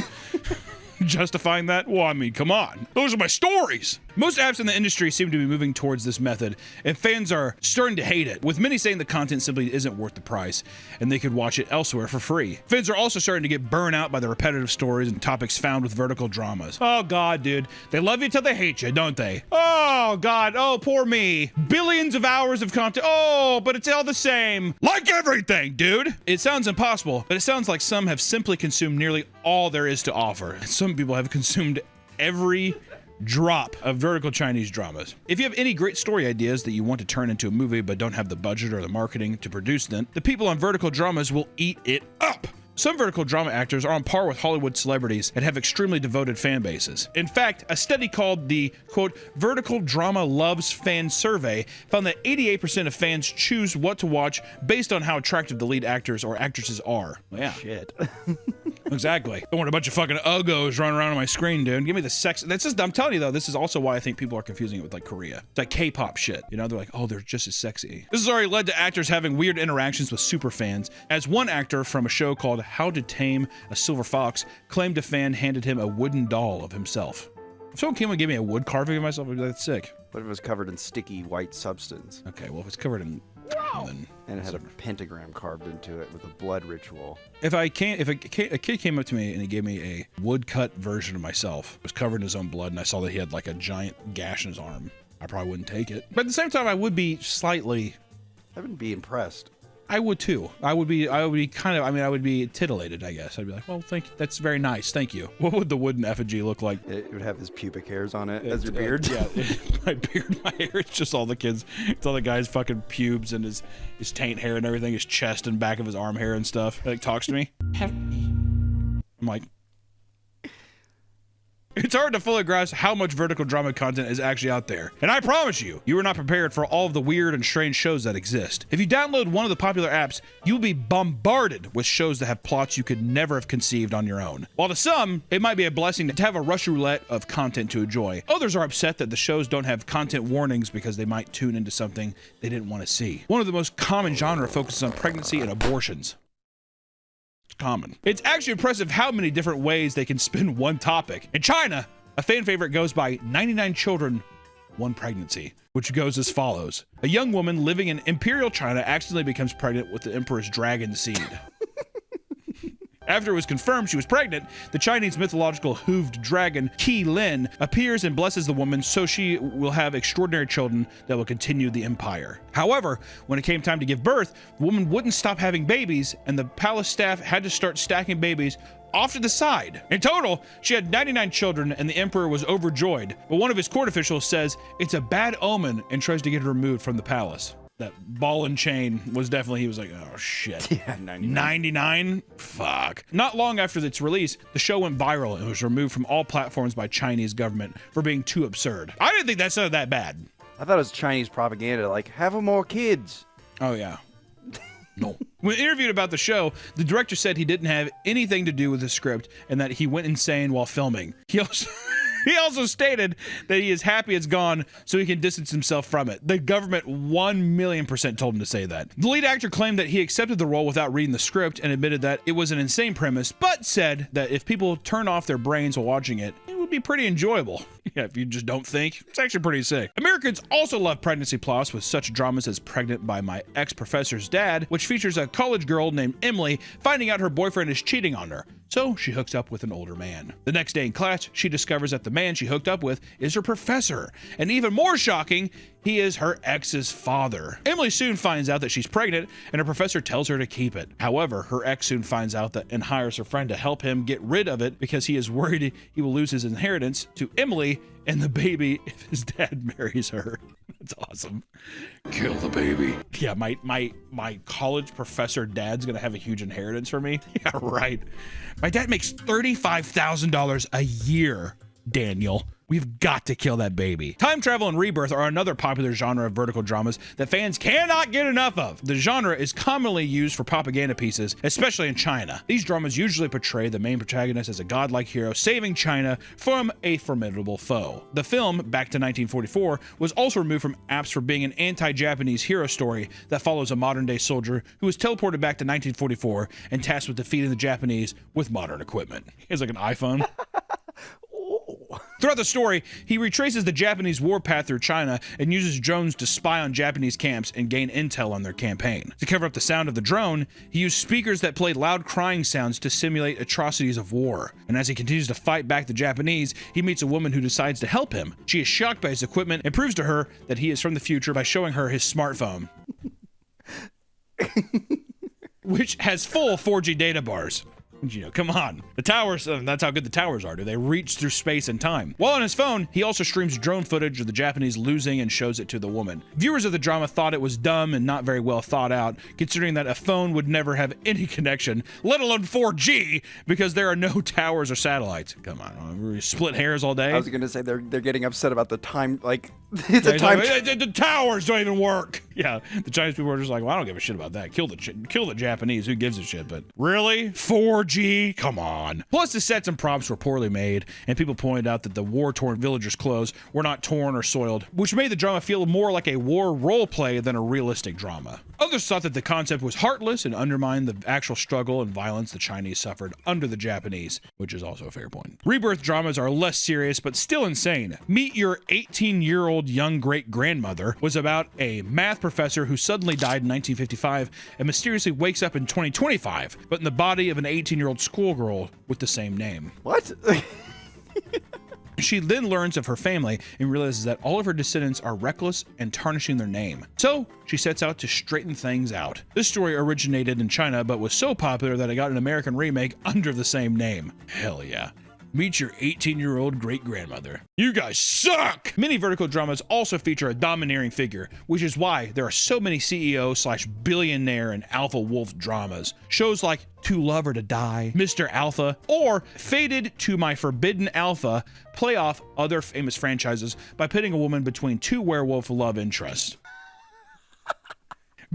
Justifying that? Well, I mean, come on. Those are my stories. Most apps in the industry seem to be moving towards this method, and fans are starting to hate it, with many saying the content simply isn't worth the price, and they could watch it elsewhere for free. Fans are also starting to get burnt out by the repetitive stories and topics found with vertical dramas. Oh God, dude. They love you till they hate you, don't they? Oh God, oh poor me. Billions of hours of content. Oh, but it's all the same. Like everything, dude. It sounds impossible, but it sounds like some have simply consumed nearly all there is to offer. Some people have consumed every drop of vertical Chinese dramas. If you have any great story ideas that you want to turn into a movie but don't have the budget or the marketing to produce them, the people on vertical dramas will eat it up. Some vertical drama actors are on par with Hollywood celebrities and have extremely devoted fan bases. In fact, a study called the, quote, Vertical Drama Loves Fan Survey found that 88% of fans choose what to watch based on how attractive the lead actors or actresses are. Yeah. Shit. Exactly. Don't want a bunch of fucking uggos running around on my screen, dude. Give me the sex. That's just, I'm telling you though, this is also why I think people are confusing it with like Korea. It's like K-pop shit. You know, they're like, oh, they're just as sexy. This has already led to actors having weird interactions with super fans, as one actor from a show called How to Tame a Silver Fox claimed a fan handed him a wooden doll of himself. If someone came and gave me a wood carving of myself, I'd be like, that's sick. What if it was covered in sticky white substance? Okay, well, if it's covered in... Then and it had a pentagram carved into it with a blood ritual. If a kid came up to me and he gave me a woodcut version of myself, it was covered in his own blood, and I saw that he had like a giant gash in his arm, I probably wouldn't take it. But at the same time, I would be slightly... I wouldn't be impressed. I would too. I would be kind of, I mean, I would be titillated, I guess. I'd be like, well, thank you. That's very nice. Thank you. What would the wooden effigy look like? It would have his pubic hairs on it as your beard. Yeah, my beard, my hair. It's just all the kids. It's all the guy's fucking pubes and his taint hair and everything, his chest and back of his arm hair and stuff. Like, talks to me. I'm like, it's hard to fully grasp how much vertical drama content is actually out there. And I promise you, you are not prepared for all of the weird and strange shows that exist. If you download one of the popular apps, you'll be bombarded with shows that have plots you could never have conceived on your own. While to some, it might be a blessing to have a Russian roulette of content to enjoy. Others are upset that the shows don't have content warnings because they might tune into something they didn't want to see. One of the most common genre focuses on pregnancy and abortions. Common. It's actually impressive how many different ways they can spin one topic. In China, a fan favorite goes by 99 children, 1 pregnancy, which goes as follows. A young woman living in Imperial China accidentally becomes pregnant with the Emperor's dragon seed. After it was confirmed she was pregnant, the Chinese mythological hooved dragon Qi Lin appears and blesses the woman so she will have extraordinary children that will continue the empire. However, when it came time to give birth, the woman wouldn't stop having babies, and the palace staff had to start stacking babies off to the side. In total, she had 99 children, and the emperor was overjoyed, but one of his court officials says it's a bad omen and tries to get her removed from the palace. That ball and chain was definitely, he was like, oh shit. Yeah, 99. 99? Fuck. Not long after its release, the show went viral and was removed from all platforms by Chinese government for being too absurd. I didn't think that sounded that bad. I thought it was Chinese propaganda, like, have more kids. Oh yeah. No. When interviewed about the show, the director said he didn't have anything to do with the script and that he went insane while filming. He also stated that he is happy it's gone so he can distance himself from it. The government 1,000,000% told him to say that. The lead actor claimed that he accepted the role without reading the script and admitted that it was an insane premise, but said that if people turn off their brains while watching it, it would be pretty enjoyable. Yeah, if you just don't think, it's actually pretty sick. Americans also love pregnancy plots with such dramas as Pregnant by My Ex-Professor's Dad, which features a college girl named Emily finding out her boyfriend is cheating on her. So she hooks up with an older man. The next day in class, she discovers that the man she hooked up with is her professor. And even more shocking, he is her ex's father. Emily soon finds out that she's pregnant, and her professor tells her to keep it. However, her ex soon finds out that and hires her friend to help him get rid of it because he is worried he will lose his inheritance to Emily and the baby if his dad marries her. That's awesome. Kill the baby. Yeah, my college professor dad's gonna have a huge inheritance for me. Yeah, right. My dad makes $35,000 a year, Daniel. We've got to kill that baby. Time travel and rebirth are another popular genre of vertical dramas that fans cannot get enough of. The genre is commonly used for propaganda pieces, especially in China. These dramas usually portray the main protagonist as a godlike hero saving China from a formidable foe. The film, back to 1944, was also removed from apps for being an anti-Japanese hero story that follows a modern-day soldier who is teleported back to 1944 and tasked with defeating the Japanese with modern equipment. He has like an iPhone. Throughout the story, he retraces the Japanese warpath through China and uses drones to spy on Japanese camps and gain intel on their campaign. To cover up the sound of the drone, he used speakers that played loud crying sounds to simulate atrocities of war. And as he continues to fight back the Japanese, he meets a woman who decides to help him. She is shocked by his equipment and proves to her that he is from the future by showing her his smartphone, which has full 4G data bars. You know, come on. The towers, that's how good the towers are. Do they reach through space and time? While on his phone, he also streams drone footage of the Japanese losing and shows it to the woman. Viewers of the drama thought it was dumb and not very well thought out, considering that a phone would never have any connection, let alone 4G, because there are no towers or satellites. Come on, we split hairs all day. I was gonna say they're getting upset about the time, like, it's a time. The towers don't even work. Yeah, the Chinese people are just like, well, I don't give a shit about that. Kill the Japanese. Who gives a shit? But really, 4G? Come on. Plus, the sets and props were poorly made, and people pointed out that the war-torn villagers' clothes were not torn or soiled, which made the drama feel more like a war role play than a realistic drama. Others thought that the concept was heartless and undermined the actual struggle and violence the Chinese suffered under the Japanese, which is also a fair point. Rebirth dramas are less serious, but still insane. Meet Your 18-Year-Old Young Great-Grandmother was about a math professor who suddenly died in 1955 and mysteriously wakes up in 2025, but in the body of an 18-year-old schoolgirl with the same name. What? She then learns of her family and realizes that all of her descendants are reckless and tarnishing their name. So she sets out to straighten things out. This story originated in China, but was so popular that it got an American remake under the same name. Hell yeah. Meet your 18-year-old great-grandmother. You guys suck! Many vertical dramas also feature a domineering figure, which is why there are so many CEO/billionaire and alpha wolf dramas. Shows like To Love or to Die, Mr. Alpha, or Fated to My Forbidden Alpha play off other famous franchises by pitting a woman between two werewolf love interests.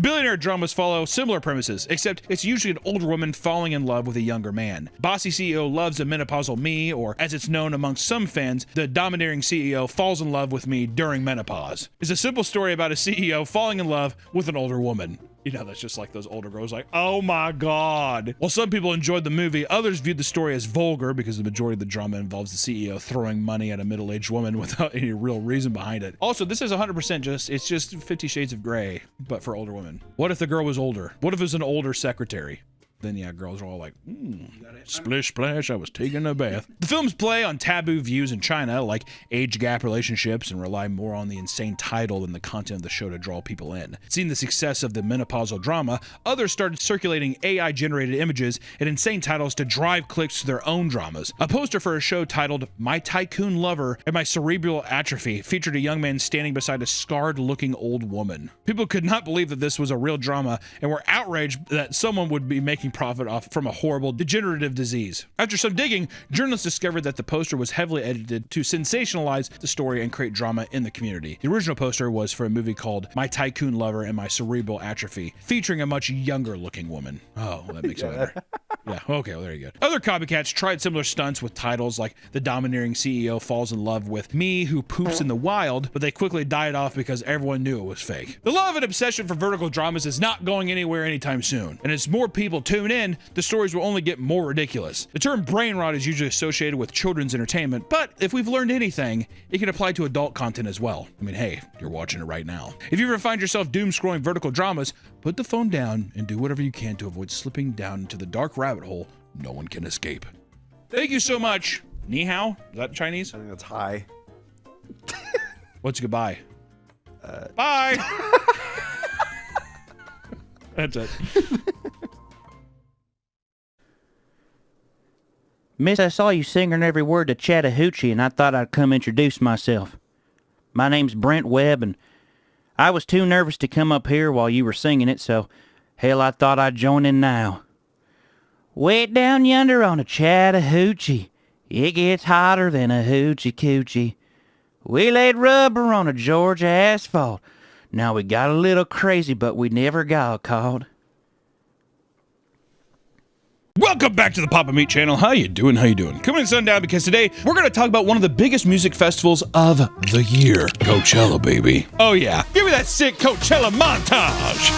Billionaire dramas follow similar premises, except it's usually an older woman falling in love with a younger man. Bossy CEO loves a menopausal me, or as it's known amongst some fans, the domineering CEO falls in love with me during menopause. It's a simple story about a CEO falling in love with an older woman. You know, that's just like those older girls like, oh my God. While some people enjoyed the movie, others viewed the story as vulgar because the majority of the drama involves the CEO throwing money at a middle-aged woman without any real reason behind it. Also, this is 100% it's just 50 Shades of Grey, but for older women. What if the girl was older? What if it was an older secretary? Then yeah, girls are all like, splish splash, I was taking a bath. The films play on taboo views in China, like age gap relationships, and rely more on the insane title than the content of the show to draw people in. Seeing the success of the menopausal drama, others started circulating AI-generated images and insane titles to drive clicks to their own dramas. A poster for a show titled My Tycoon Lover and My Cerebral Atrophy featured a young man standing beside a scarred-looking old woman. People could not believe that this was a real drama and were outraged that someone would be making profit off from a horrible degenerative disease. After some digging, journalists discovered that the poster was heavily edited to sensationalize the story and create drama in the community. The original poster was for a movie called My Tycoon Lover and My Cerebral Atrophy, featuring a much younger looking woman. Oh, that makes it better. Yeah, okay, well, there you go. Other copycats tried similar stunts with titles like The Domineering CEO Falls in Love with Me Who Poops in the Wild, but they quickly died off because everyone knew it was fake. The love and obsession for vertical dramas is not going anywhere anytime soon, and as more people tune in, the stories will only get more ridiculous. The term brain rot is usually associated with children's entertainment, but if we've learned anything, it can apply to adult content as well. I mean, hey, you're watching it right now. If you ever find yourself doom-scrolling vertical dramas, put the phone down and do whatever you can to avoid slipping down into the dark rabbit hole no one can escape. Thank you so much. Ni hao? Is that Chinese? I think that's hi. What's goodbye? Bye! That's it. Miss, I saw you singing every word to Chattahoochee, and I thought I'd come introduce myself. My name's Brent Webb, and I was too nervous to come up here while you were singing it, so hell, I thought I'd join in now. Way down yonder on a Chattahoochee, it gets hotter than a hoochie coochie. We laid rubber on a Georgia asphalt. Now we got a little crazy, but we never got caught. Welcome back to the Papa Meat channel. How you doing? How you doing? Coming to sundown because today we're going to talk about one of the biggest music festivals of the year. Coachella, baby. Oh yeah. Give me that sick Coachella montage.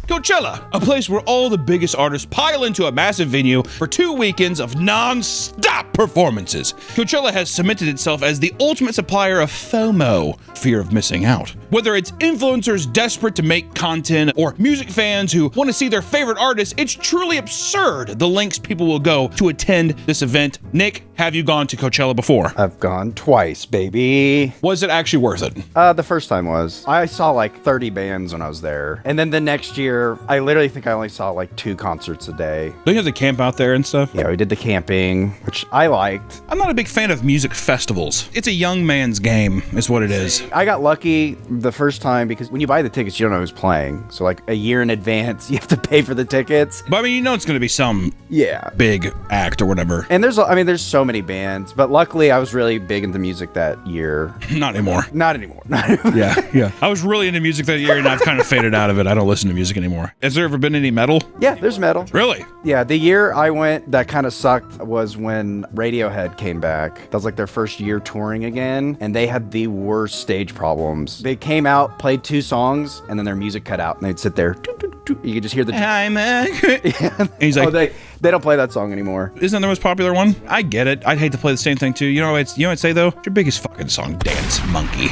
Coachella, a place where all the biggest artists pile into a massive venue for 2 weekends of non-stop performances. Coachella has cemented itself as the ultimate supplier of FOMO, fear of missing out. Whether it's influencers desperate to make content or music fans who want to see their favorite artists, it's truly absurd the lengths people will go to attend this event. Nick, have you gone to Coachella before? I've gone twice, baby. Was it actually worth it? The first time was. I saw like 30 bands when I was there. And then the next year, I literally think I only saw like 2 concerts a day. Don't you have to camp out there and stuff? Yeah, we did the camping, which I liked. I'm not a big fan of music festivals. It's a young man's game, is what it is. I got lucky the first time because when you buy the tickets, you don't know who's playing. So like a year in advance, you have to pay for the tickets. But I mean, you know it's going to be some big act or whatever. And there's so many bands, but luckily I was really big into music that year. Not anymore. Not anymore. Yeah. I was really into music that year and I've kind of faded out of it. I don't listen to music anymore. Has there ever been any metal? Yeah, there's metal. Really? Yeah, the year I went that kind of sucked was when Radiohead came back. That was like their first year touring again, and they had the worst stage problems. They came out, played 2 songs, and then their music cut out, and they'd sit there. You could just hear the... I'm and he's like... They don't play that song anymore. Isn't that the most popular one? I get it. I'd hate to play the same thing too. You know what I'd say though? Your biggest fucking song, Dance Monkey.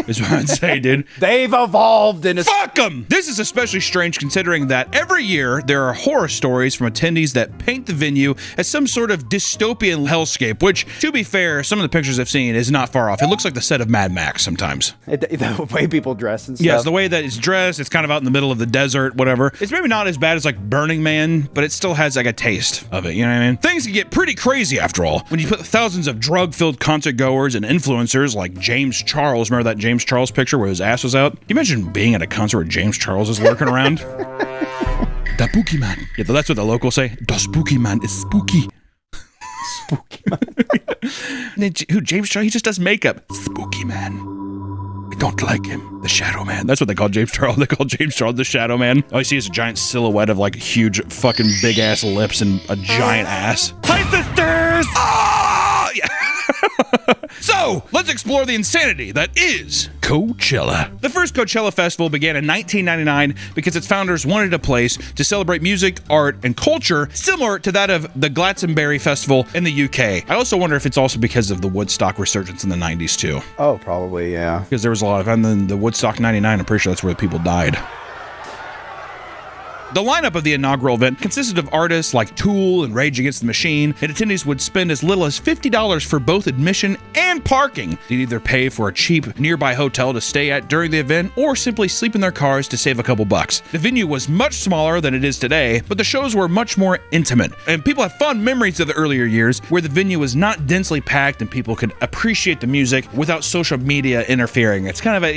is what I'd say, dude. They've evolved in a... Fuck them! This is especially strange considering that every year there are horror stories from attendees that paint the venue as some sort of dystopian hellscape, which, to be fair, some of the pictures I've seen is not far off. It looks like the set of Mad Max sometimes. The way people dress and stuff. Yes, the way that it's dressed, it's kind of out in the middle of the desert, whatever. It's maybe not as bad as like Burning Man, but it still has like a taste of it, you know what I mean? Things can get pretty crazy after all. When you put thousands of drug-filled concert goers and influencers like James Charles, remember that James Charles picture where his ass was out? Can you imagine being at a concert where James Charles is lurking around? The Spooky Man. Yeah, that's what the locals say. The Spooky Man is spooky. Spooky Man. Who, James Charles? He just does makeup. Spooky Man. I don't like him. The Shadow Man. That's what they call James Charles. They call James Charles the Shadow Man. All you see is a giant silhouette of like huge fucking big ass lips and a giant ass. Hi, sisters! Oh! Yeah. So, let's explore the insanity that is Coachella. The first Coachella Festival began in 1999 because its founders wanted a place to celebrate music, art, and culture similar to that of the Glastonbury Festival in the UK. I also wonder if it's also because of the Woodstock resurgence in the 90s too. Oh, probably, yeah. Because there was a lot of, and then the Woodstock 99, I'm pretty sure that's where people died. The lineup of the inaugural event consisted of artists like Tool and Rage Against the Machine, and attendees would spend as little as $50 for both admission and parking. They'd either pay for a cheap nearby hotel to stay at during the event or simply sleep in their cars to save a couple bucks. The venue was much smaller than it is today, but the shows were much more intimate, and people have fond memories of the earlier years where the venue was not densely packed and people could appreciate the music without social media interfering. It's kind of I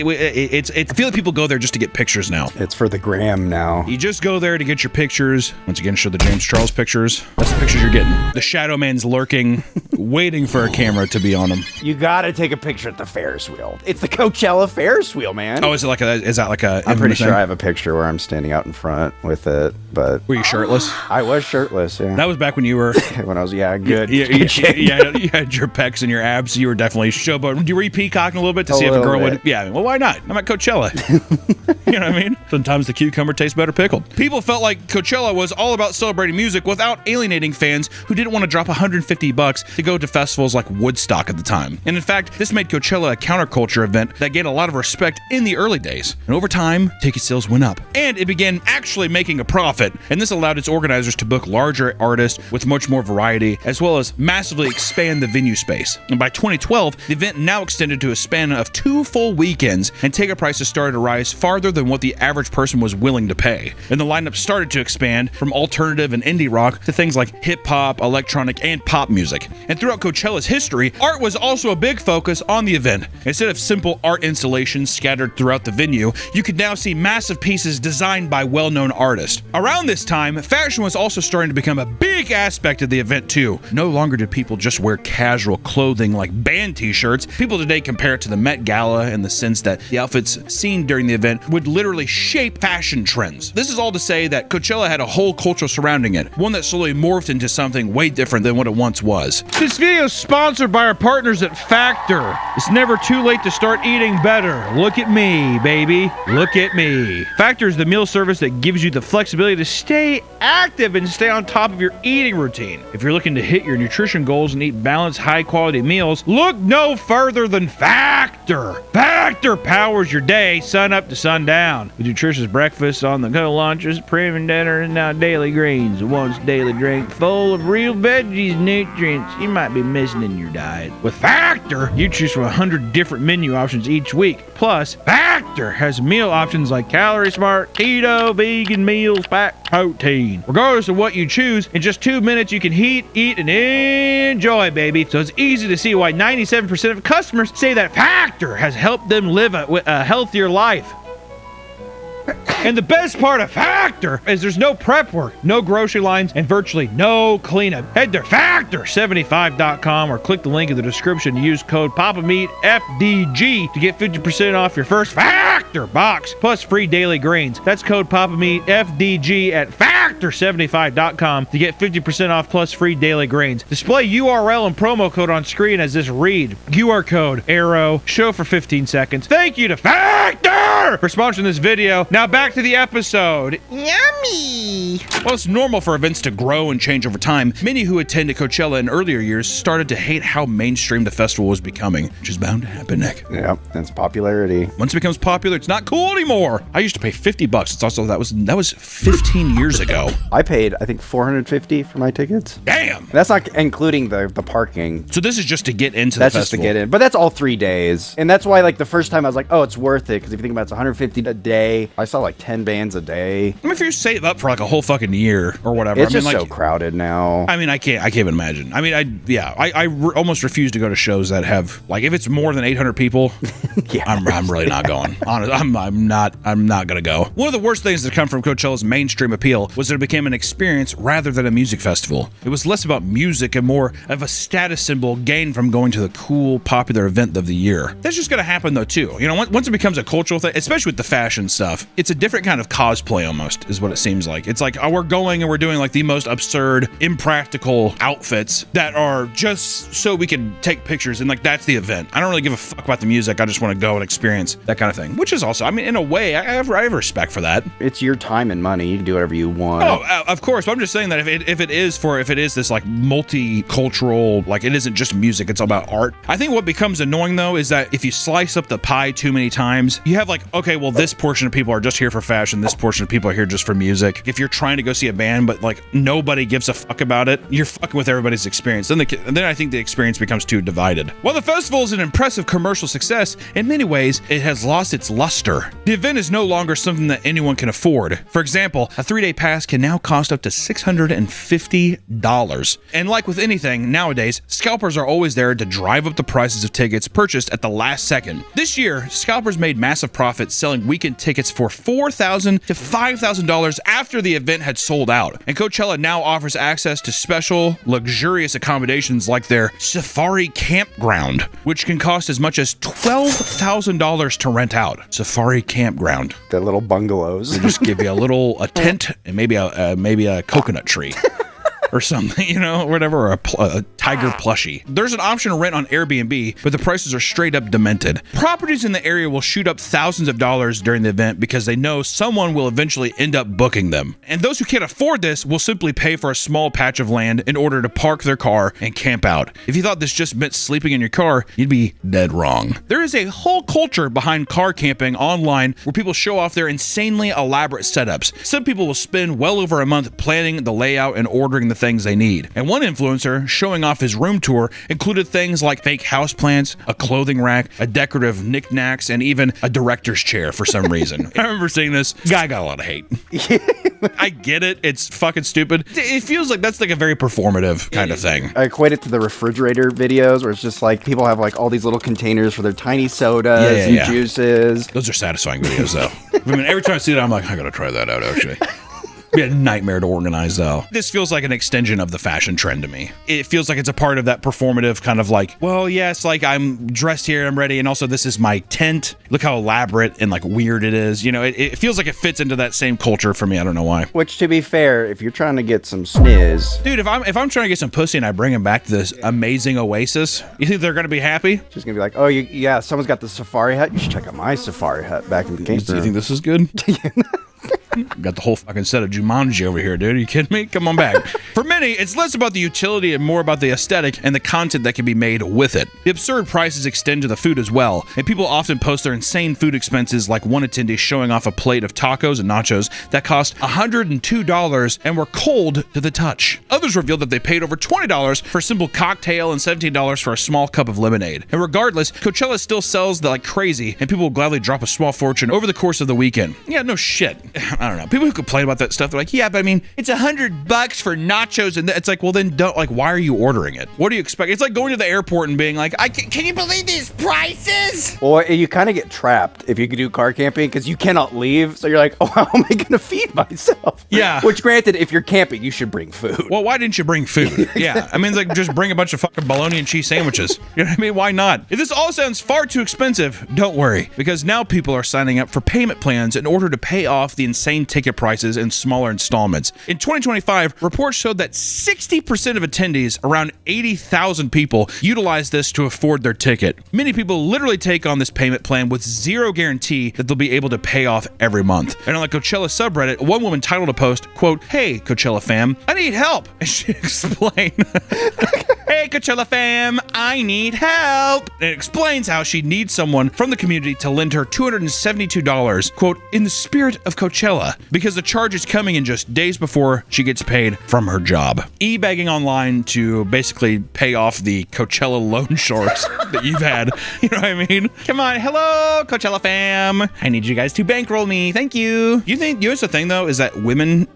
feel like people go there just to get pictures now. It's for the gram now. You just go there to get your pictures. Once again, show the James Charles pictures. That's the pictures you're getting. The Shadow Man's lurking, waiting for a camera to be on him. You gotta take a picture at the Ferris wheel. It's the Coachella Ferris wheel, man. Oh, is that like a? I'm pretty sure I have a picture where I'm standing out in front with it, but... Were you shirtless? I was shirtless, yeah. That was back when you were... when I was, good. Yeah, you had your pecs and your abs. You were definitely showboating. Were you peacocking a little bit to see if a girl would... Yeah, well, why not? I'm at Coachella. You know what I mean? Sometimes the cucumber tastes better pickled. People felt like Coachella was all about celebrating music without alienating fans who didn't want to drop $150 to go to festivals like Woodstock at the time. And in fact, this made Coachella a counterculture event that gained a lot of respect in the early days. And over time, ticket sales went up. And it began actually making a profit. And this allowed its organizers to book larger artists with much more variety, as well as massively expand the venue space. And by 2012, the event now extended to a span of 2 full weekends, and ticket prices started to rise farther than what the average person was willing to pay. And the lineup started to expand from alternative and indie rock to things like hip-hop, electronic, and pop music. And throughout Coachella's history, art was also a big focus on the event. Instead of simple art installations scattered throughout the venue, you could now see massive pieces designed by well-known artists. Around this time, fashion was also starting to become a big aspect of the event too. No longer did people just wear casual clothing like band t-shirts. People today compare it to the Met Gala in the sense that the outfits seen during the event would literally shape fashion trends. This is all to say that Coachella had a whole culture surrounding it, one that slowly morphed into something way different than what it once was. This video is sponsored by our partners at Factor. It's never too late to start eating better. Look at me, baby. Look at me. Factor is the meal service that gives you the flexibility to stay active and stay on top of your eating routine. If you're looking to hit your nutrition goals and eat balanced, high-quality meals, look no further than Factor. Factor powers your day sun up to sundown. With nutritious breakfasts, on the go lunches, premium dinner, and now daily greens, a once daily drink full of real veggies and nutrients you might be missing in your diet. With Factor, you choose from 100 different menu options each week. Plus, Factor has meal options like Calorie Smart, Keto, Vegan meals, packed protein. Regardless of what you choose, in just 2 minutes you can eat, and enjoy, baby. So it's easy to see why 97% of customers say that Factor has helped them live a healthier life. And the best part of Factor is there's no prep work, no grocery lines, and virtually no cleanup. Head to Factor75.com or click the link in the description to use code PAPAMEATFDG to get 50% off your first Factor Factor box plus free daily grains. That's code PapaMeat FDG at Factor75.com to get 50% off plus free daily grains. Display URL and promo code on screen as this read. QR code, arrow, show for 15 seconds. Thank you to Factor for sponsoring this video. Now back to the episode. Yummy! While it's normal for events to grow and change over time, many who attended Coachella in earlier years started to hate how mainstream the festival was becoming, which is bound to happen, Nick. Yep, that's popularity. Once it becomes popular, it's not cool anymore. I used to pay $50. It's also that was 15 years ago. I paid, I think, $450 for my tickets. Damn! That's not including the parking. So this is just to get into that's the festival. That's just to get in, but that's all 3 days, and that's why like the first time I was like, oh, it's worth it because if you think about it, it's $150 a day. I saw like 10 bands a day. I mean, if you save up for like a whole fucking year or whatever, it's I mean, just like, so crowded now. I mean, I can't even imagine. I mean, I almost refuse to go to shows that have like if it's more than 800 people. Yeah, I'm really not going. Honestly, I'm not gonna go. One of the worst things that come from Coachella's mainstream appeal was that it became an experience rather than a music festival. It was less about music and more of a status symbol gained from going to the cool, popular event of the year. That's just gonna happen though too. You know, once it becomes a cultural thing, especially with the fashion stuff, it's a different kind of cosplay almost, is what it seems like. It's like, oh, we're going and we're doing like the most absurd, impractical outfits that are just so we can take pictures, and like that's the event. I don't really give a fuck about the music. I just want to go and experience that kind of thing, which is also, I mean, in a way, I have respect for that. It's your time and money. You can do whatever you want. Oh, of course. But I'm just saying that if it is this like multicultural, like it isn't just music, it's all about art. I think what becomes annoying though is that if you slice up the pie too many times, you have like, okay, well, this portion of people are just here for fashion, this portion of people are here just for music. If you're trying to go see a band but like nobody gives a fuck about it, you're fucking with everybody's experience. Then I think the experience becomes too divided. While the festival is an impressive commercial success, in many ways it has lost its luster. The event is no longer something that anyone can afford. For example, a 3-day pass can now cost up to $650. And like with anything nowadays, scalpers are always there to drive up the prices of tickets purchased at the last second. This year, scalpers made massive profits selling weekend tickets for $4,000 to $5,000 after the event had sold out. And Coachella now offers access to special, luxurious accommodations like their Safari Campground, which can cost as much as $12,000 to rent out. Safari Campground. The little bungalows. They just give you a tent and maybe a coconut tree. Or something, you know, whatever, or a tiger plushie. There's an option to rent on Airbnb, but the prices are straight up demented. Properties in the area will shoot up thousands of dollars during the event because they know someone will eventually end up booking them. And those who can't afford this will simply pay for a small patch of land in order to park their car and camp out. If you thought this just meant sleeping in your car, you'd be dead wrong. There is a whole culture behind car camping online where people show off their insanely elaborate setups. Some people will spend well over a month planning the layout and ordering the things they need. And one influencer showing off his room tour included things like fake houseplants, a clothing rack, a decorative knickknacks, and even a director's chair for some reason. I remember seeing this. Guy got a lot of hate. I get it. It's fucking stupid. It feels like that's like a very performative kind of thing. I equate it to the refrigerator videos where it's just like people have like all these little containers for their tiny sodas and juices. Those are satisfying videos though. I mean, every time I see that, I'm like, I gotta try that out actually. Be a nightmare to organize though. This feels like an extension of the fashion trend to me. It feels like it's a part of that performative kind of like, well, yes, like I'm dressed here, I'm ready, and also this is my tent. Look how elaborate and like weird it is. You know, it feels like it fits into that same culture for me. I don't know why. Which, to be fair, if you're trying to get some sniz, dude, if I'm trying to get some pussy and I bring him back to this amazing oasis, you think they're gonna be happy? She's gonna be like, oh, yeah, someone's got the safari hut. You should check out my safari hut back in the game. Do you think this is good? Got the whole fucking set of Jumanji over here, dude. Are you kidding me? Come on back. For many, it's less about the utility and more about the aesthetic and the content that can be made with it. The absurd prices extend to the food as well, and people often post their insane food expenses, like one attendee showing off a plate of tacos and nachos that cost $102 and were cold to the touch. Others revealed that they paid over $20 for a simple cocktail and $17 for a small cup of lemonade. And regardless, Coachella still sells like crazy, and people will gladly drop a small fortune over the course of the weekend. Yeah, no shit. I don't know. People who complain about that stuff, they're like, yeah, but I mean, it's $100 for nachos, and it's like, well, then don't, like, why are you ordering it? What do you expect? It's like going to the airport and being like, can you believe these prices? Or you kind of get trapped if you could do car camping because you cannot leave. So you're like, oh, how am I going to feed myself? Yeah. Which, granted, if you're camping, you should bring food. Well, why didn't you bring food? Yeah. I mean, it's like, just bring a bunch of fucking bologna and cheese sandwiches. You know what I mean? Why not? If this all sounds far too expensive, don't worry, because now people are signing up for payment plans in order to pay off the insane ticket prices in smaller installments. In 2025, reports showed that 60% of attendees, around 80,000 people, utilize this to afford their ticket. Many people literally take on this payment plan with zero guarantee that they'll be able to pay off every month. And on the Coachella subreddit, one woman titled a post, quote, "Hey, Coachella fam, I need help." And she explained, "Hey, Coachella fam, I need help." And it explains how she needs someone from the community to lend her $272, quote, "in the spirit of Coachella," because the charge is coming in just days before she gets paid from her job. E-begging online to basically pay off the Coachella loan sharks that you've had. You know what I mean? Come on, hello, Coachella fam. I need you guys to bankroll me. Thank you. You know what's the thing, though, is that women...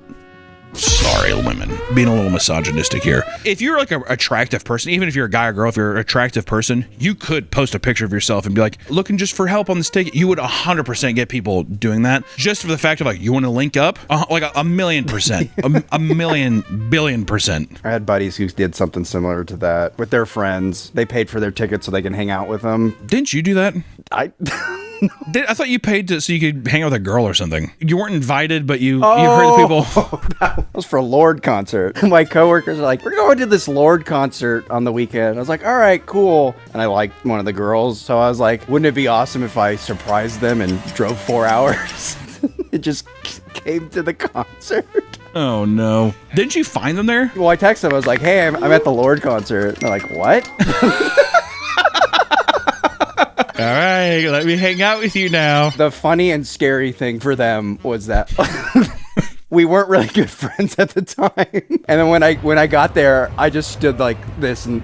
Sorry, women. Being a little misogynistic here. If you're like an attractive person, even if you're a guy or girl, if you're an attractive person, you could post a picture of yourself and be like, looking just for help on this ticket. You would 100% get people doing that just for the fact of like, you want to link up? Like a million percent. a million billion percent. I had buddies who did something similar to that with their friends. They paid for their tickets so they can hang out with them. Didn't you do that? I thought you paid so you could hang out with a girl or something. You weren't invited, but you heard the people. That was for a Lorde concert. My coworkers are like, we're going to this Lorde concert on the weekend. I was like, all right, cool. And I liked one of the girls. So I was like, wouldn't it be awesome if I surprised them and drove 4 hours? It just came to the concert. Oh, no. Didn't you find them there? Well, I texted them. I was like, hey, I'm at the Lorde concert. And they're like, what? All right, let me hang out with you now. The funny and scary thing for them was that we weren't really good friends at the time. And then when I got there, I just stood like this and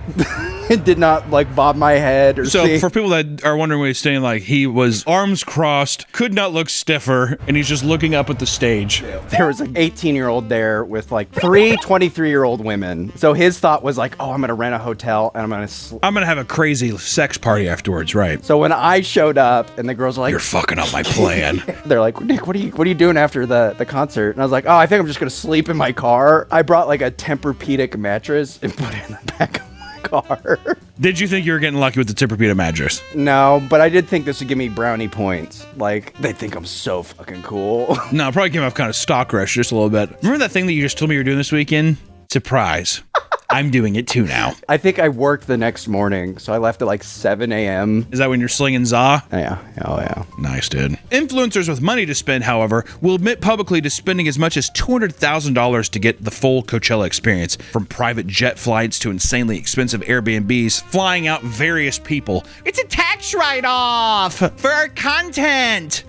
did not like bob my head or So for people that are wondering what he's saying, like he was arms crossed, could not look stiffer, and he's just looking up at the stage. There was an 18-year-old there with like 3 23-year-old women. So his thought was like, oh, I'm going to rent a hotel and I'm going to have a crazy sex party afterwards, right? So when I showed up and the girls were like, you're fucking up my plan. They're like, Nick, what are you doing after the concert? And I was like, oh, I think I'm just going to sleep in my car. I brought like a Tempur-Pedic mattress and put it in the back of my car. Did you think you were getting lucky with the Tempur-Pedic mattress? No, but I did think this would give me brownie points. Like, they think I'm so fucking cool. No, it probably came off kind of stock rush just a little bit. Remember that thing that you just told me you were doing this weekend? Surprise. I'm doing it too now. I think I worked the next morning, so I left at like 7 a.m. Is that when you're slinging za? Yeah. Oh, yeah. Nice, dude. Influencers with money to spend, however, will admit publicly to spending as much as $200,000 to get the full Coachella experience, from private jet flights to insanely expensive Airbnbs, flying out various people. It's a tax write-off for our content.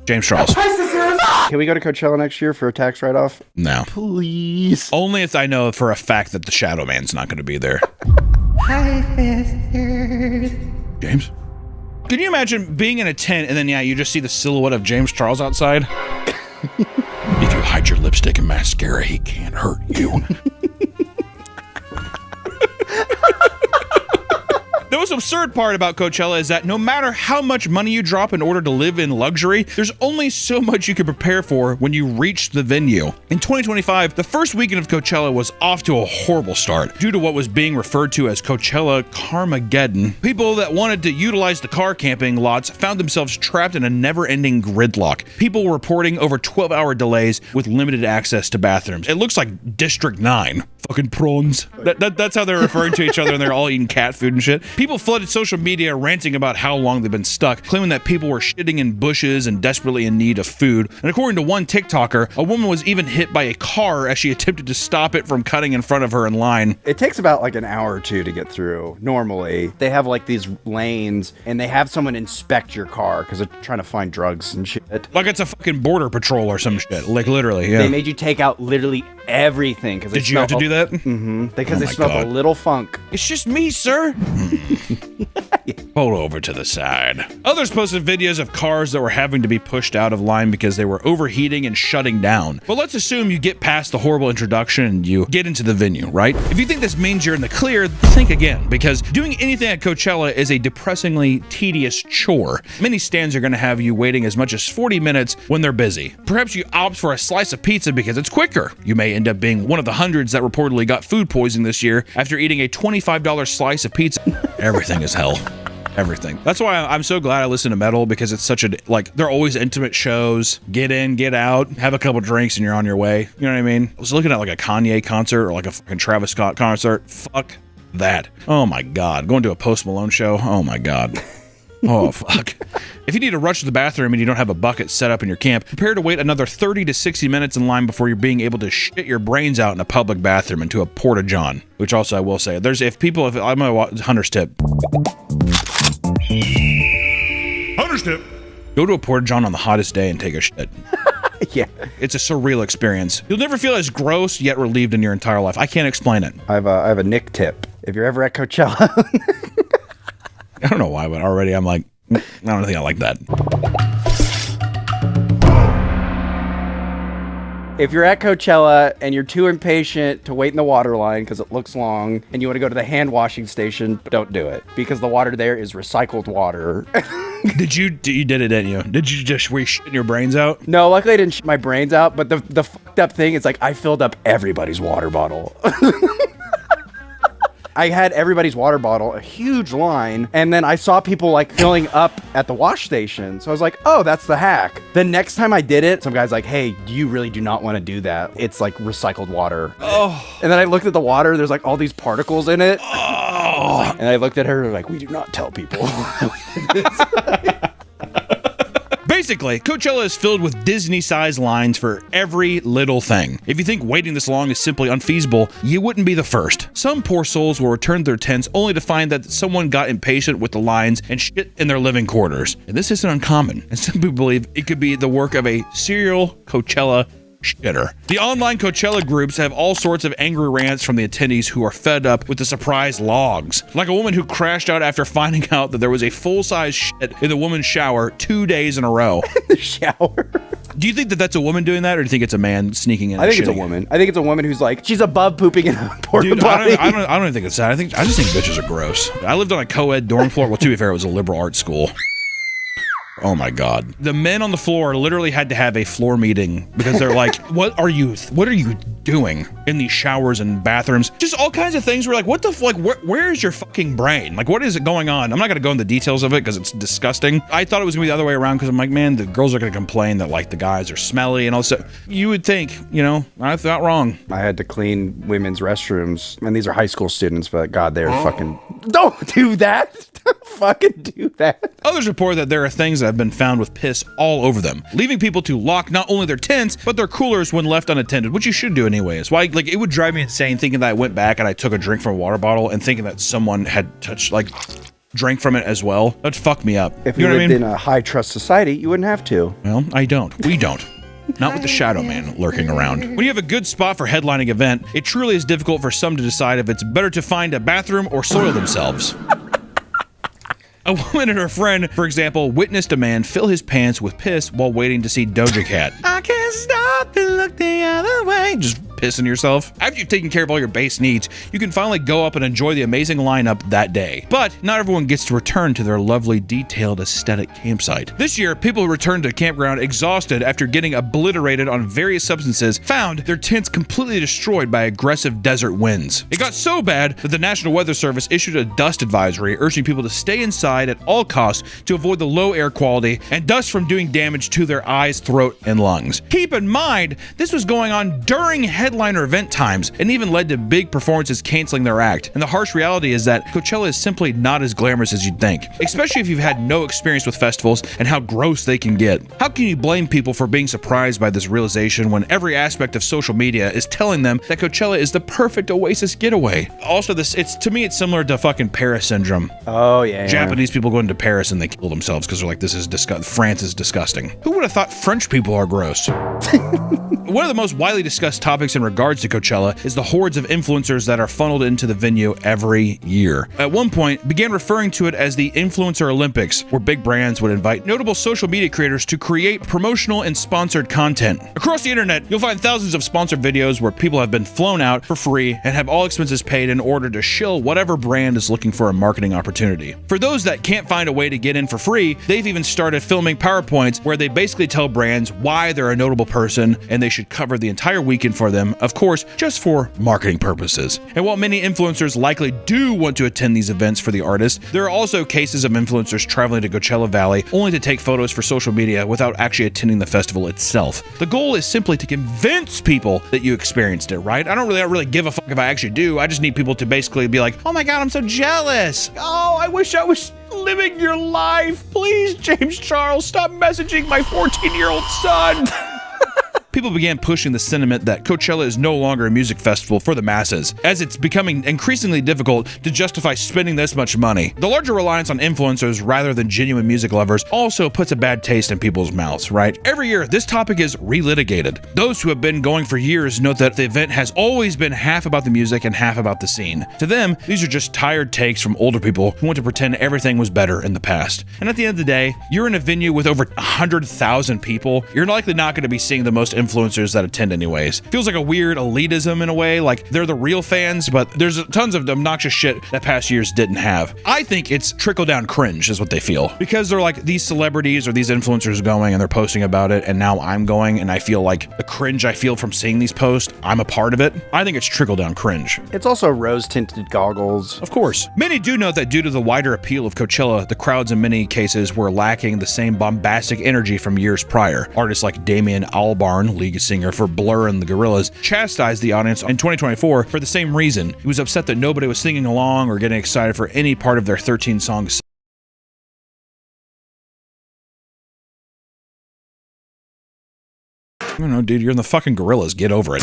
James Charles. Can we go to Coachella next year for a tax write-off? No. Please. Only if I know for a fact that the Shadow Man's not going to be there. Hi, sisters. James? Can you imagine being in a tent and then, you just see the silhouette of James Charles outside? If you hide your lipstick and mascara, he can't hurt you. The most absurd part about Coachella is that no matter how much money you drop in order to live in luxury, there's only so much you can prepare for when you reach the venue. In 2025, the first weekend of Coachella was off to a horrible start due to what was being referred to as Coachella Carmageddon. People that wanted to utilize the car camping lots found themselves trapped in a never-ending gridlock. People were reporting over 12-hour delays with limited access to bathrooms. It looks like District 9. Fucking prawns. That's how they're referring to each other, and they're all eating cat food and shit. People flooded social media ranting about how long they've been stuck, claiming that people were shitting in bushes and desperately in need of food. And according to one TikToker, a woman was even hit by a car as she attempted to stop it from cutting in front of her in line. It takes about like an hour or two to get through. Normally, they have like these lanes and they have someone inspect your car because they're trying to find drugs and shit. Like it's a fucking border patrol or some shit. Like literally, yeah. They made you take out literally everything. Did you have to do that? Mm-hmm. Because they smelled a little funk. It's just me, sir. pull over to the side. Others posted videos of cars that were having to be pushed out of line because they were overheating and shutting down. But let's assume you get past the horrible introduction and you get into the venue, right? If you think this means you're in the clear, think again, because doing anything at Coachella is a depressingly tedious chore. Many stands are going to have you waiting as much as 40 minutes when they're busy. Perhaps you opt for a slice of pizza because it's quicker. You may end up being one of the hundreds that reportedly got food poisoning this year after eating a $25 slice of pizza. Everything is hell. Everything. That's why I'm so glad I listen to metal, because it's such a, like, they're always intimate shows. Get in, get out, have a couple drinks and you're on your way. You know what I mean? I was looking at like a Kanye concert or like a fucking Travis Scott concert. Fuck that. Oh my God. Going to a Post Malone show. Oh my God. Oh, fuck. If you need to rush to the bathroom and you don't have a bucket set up in your camp, prepare to wait another 30 to 60 minutes in line before you're being able to shit your brains out in a public bathroom into a porta-john. Which also I will say, I'm gonna Hunter's tip. Hunter's tip. Go to a porta-john on the hottest day and take a shit. Yeah. It's a surreal experience. You'll never feel as gross yet relieved in your entire life. I can't explain it. I have a Nick tip. If you're ever at Coachella. I don't know why, but already I'm like, I don't think I like that. If you're at Coachella and you're too impatient to wait in the water line because it looks long and you want to go to the hand washing station, don't do it, because the water there is recycled water. You did it, didn't you? Did you just shitting your brains out? No, luckily I didn't shit my brains out, but the fucked up thing is like I filled up everybody's water bottle. I had everybody's water bottle, a huge line, and then I saw people like filling up at the wash station. So I was like, oh, that's the hack. The next time I did it, some guy's like, hey, you really do not want to do that. It's like recycled water. Oh. And then I looked at the water, there's like all these particles in it. Oh. And I looked at her like, we do not tell people. Basically, Coachella is filled with Disney-sized lines for every little thing. If you think waiting this long is simply unfeasible, you wouldn't be the first. Some poor souls will return to their tents only to find that someone got impatient with the lines and shit in their living quarters. And this isn't uncommon, and some people believe it could be the work of a serial Coachella shitter. The online Coachella groups have all sorts of angry rants from the attendees who are fed up with the surprise logs. Like a woman who crashed out after finding out that there was a full-size shit in the woman's shower 2 days in a row. The shower? Do you think that that's a woman doing that, or do you think it's a man sneaking in? I think it's a woman. I think it's a woman who's like, she's above pooping in a porta potty. I don't even think it's that. I just think bitches are gross. I lived on a co-ed dorm floor. Well, to be fair, it was a liberal arts school. Oh my God. The men on the floor literally had to have a floor meeting because they're like, what are you doing in these showers and bathrooms? Just all kinds of things. We're like, what the fuck? Where is your fucking brain? Like, what is it going on? I'm not going to go into the details of it because it's disgusting. I thought it was going to be the other way around because I'm like, man, the girls are going to complain that like the guys are smelly and all that. You would think, you know, I thought wrong. I had to clean women's restrooms, and these are high school students, but God, they're fucking, don't do that. Don't fucking do that. Others report that there are things that have been found with piss all over them, leaving people to lock not only their tents, but their coolers when left unattended, which you should do anyways. Why, like, it would drive me insane thinking that I went back and I took a drink from a water bottle and thinking that someone had touched, like, drank from it as well. That'd fuck me up. If you lived in a high trust society, you wouldn't have to. Well, I don't. We don't. Not with the Shadow Man lurking around. When you have a good spot for headlining event, it truly is difficult for some to decide if it's better to find a bathroom or soil themselves. A woman and her friend, for example, witnessed a man fill his pants with piss while waiting to see Doja Cat. I can't stop and look the other way. Just pissing yourself. After you've taken care of all your base needs, you can finally go up and enjoy the amazing lineup that day. But not everyone gets to return to their lovely, detailed, aesthetic campsite. This year, people returned to the campground exhausted after getting obliterated on various substances, found their tents completely destroyed by aggressive desert winds. It got so bad that the National Weather Service issued a dust advisory urging people to stay inside at all costs to avoid the low air quality and dust from doing damage to their eyes, throat, and lungs. Keep in mind, this was going on during headliner event times and even led to big performances canceling their act. And the harsh reality is that Coachella is simply not as glamorous as you'd think, especially if you've had no experience with festivals and how gross they can get. How can you blame people for being surprised by this realization when every aspect of social media is telling them that Coachella is the perfect Oasis getaway? Also, to me, it's similar to fucking Paris syndrome. Oh, yeah. Japanese people going to Paris and they kill themselves because they're like, this is disgusting. France is disgusting. Who would have thought French people are gross? One of the most widely discussed topics in regards to Coachella is the hordes of influencers that are funneled into the venue every year. At one point, began referring to it as the Influencer Olympics, where big brands would invite notable social media creators to create promotional and sponsored content. Across the internet, you'll find thousands of sponsored videos where people have been flown out for free and have all expenses paid in order to shill whatever brand is looking for a marketing opportunity. For those that can't find a way to get in for free, they've even started filming PowerPoints where they basically tell brands why they're a notable person and they should cover the entire weekend for them, of course, just for marketing purposes. And while many influencers likely do want to attend these events for the artist, there are also cases of influencers traveling to Coachella Valley only to take photos for social media without actually attending the festival itself. The goal is simply to convince people that you experienced it, right? I don't really give a fuck if I actually do. I just need people to basically be like, oh my God, I'm so jealous. Oh, I wish I was living your life. Please, James Charles, stop messaging my 14-year-old son. People began pushing the sentiment that Coachella is no longer a music festival for the masses, as it's becoming increasingly difficult to justify spending this much money. The larger reliance on influencers rather than genuine music lovers also puts a bad taste in people's mouths, right? Every year, this topic is relitigated. Those who have been going for years note that the event has always been half about the music and half about the scene. To them, these are just tired takes from older people who want to pretend everything was better in the past. And at the end of the day, you're in a venue with over 100,000 people. You're likely not going to be seeing the most influencers that attend anyways. Feels like a weird elitism in a way, like they're the real fans, but there's tons of obnoxious shit that past years didn't have. I think it's trickle-down cringe is what they feel, because they're like, these celebrities or these influencers going and they're posting about it, and now I'm going and I feel like the cringe I feel from seeing these posts, I'm a part of it. I think it's trickle-down cringe. It's also rose-tinted goggles. Of course. Many do note that due to the wider appeal of Coachella, the crowds in many cases were lacking the same bombastic energy from years prior. Artists like Damien Albarn, lead singer for Blur and the Gorillaz, chastised the audience in 2024 for the same reason. He was upset that nobody was singing along or getting excited for any part of their 13 songs. I don't know, dude, you're in the fucking Gorillaz. Get over it.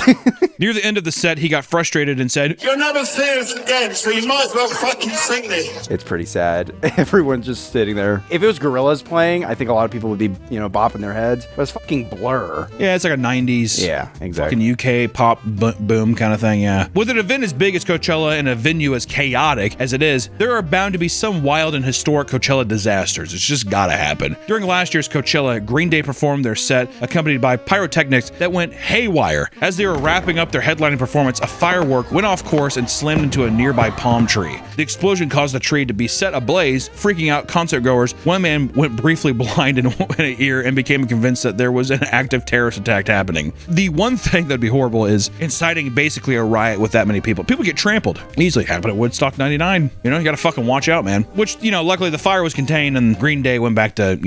Near the end of the set, he got frustrated and said, "You'll never see us again, so you might as well fucking sing this." It's pretty sad. Everyone's just sitting there. If it was Gorillaz playing, I think a lot of people would be, bopping their heads. But it's fucking Blur. Yeah, it's like a 90s. Yeah, exactly. Fucking UK pop boom kind of thing, yeah. With an event as big as Coachella and a venue as chaotic as it is, there are bound to be some wild and historic Coachella disasters. It's just gotta happen. During last year's Coachella, Green Day performed their set, accompanied by pyrotechnics that went haywire. As they were wrapping up their headlining performance, a firework went off course and slammed into a nearby palm tree. The explosion caused the tree to be set ablaze, freaking out concert goers. One man went briefly blind in an ear and became convinced that there was an active terrorist attack happening. The one thing that'd be horrible is inciting basically a riot with that many people. People get trampled. Easily happened at Woodstock 99. You gotta fucking watch out, man. Which, luckily the fire was contained and Green Day went back to,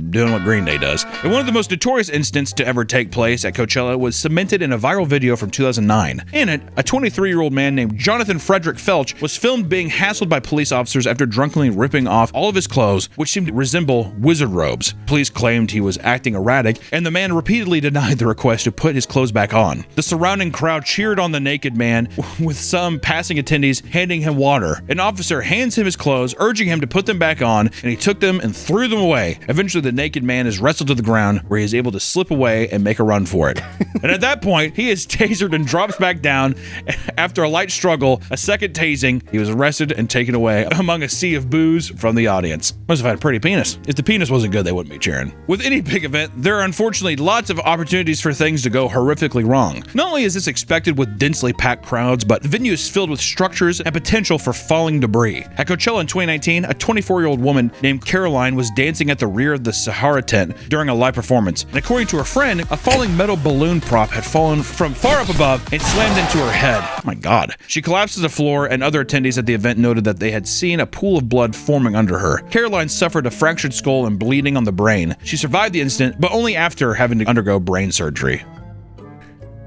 doing what Green Day does. And one of the most notorious incidents to ever take place at Coachella was cemented in a viral video from 2009. In it, a 23-year-old man named Jonathan Frederick Felch was filmed being hassled by police officers after drunkenly ripping off all of his clothes, which seemed to resemble wizard robes. Police claimed he was acting erratic, and the man repeatedly denied the request to put his clothes back on. The surrounding crowd cheered on the naked man, with some passing attendees handing him water. An officer hands him his clothes, urging him to put them back on, and he took them and threw them away. Eventually, the naked man is wrestled to the ground, where he is able to slip away and make a run for it. And at that point, he is tasered and drops back down. After a light struggle, a second tasing, he was arrested and taken away among a sea of boos from the audience. Must have had a pretty penis. If the penis wasn't good, they wouldn't be cheering. With any big event, there are unfortunately lots of opportunities for things to go horrifically wrong. Not only is this expected with densely packed crowds, but the venue is filled with structures and potential for falling debris. At Coachella in 2019, a 24-year-old woman named Caroline was dancing at the rear of the Sahara tent during a live performance. And according to her friend, a falling metal balloon prop had fallen from far up above and slammed into her head. Oh my God. She collapsed to the floor, and other attendees at the event noted that they had seen a pool of blood forming under her. Caroline suffered a fractured skull and bleeding on the brain. She survived the incident, but only after having to undergo brain surgery.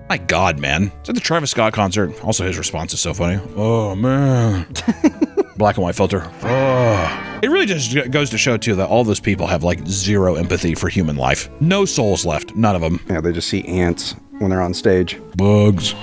My God, man. It's at the Travis Scott concert. Also, his response is so funny. Oh, man. Black and white filter. Oh. It really just goes to show, too, that all those people have, zero empathy for human life. No souls left. None of them. Yeah, they just see ants when they're on stage. Bugs.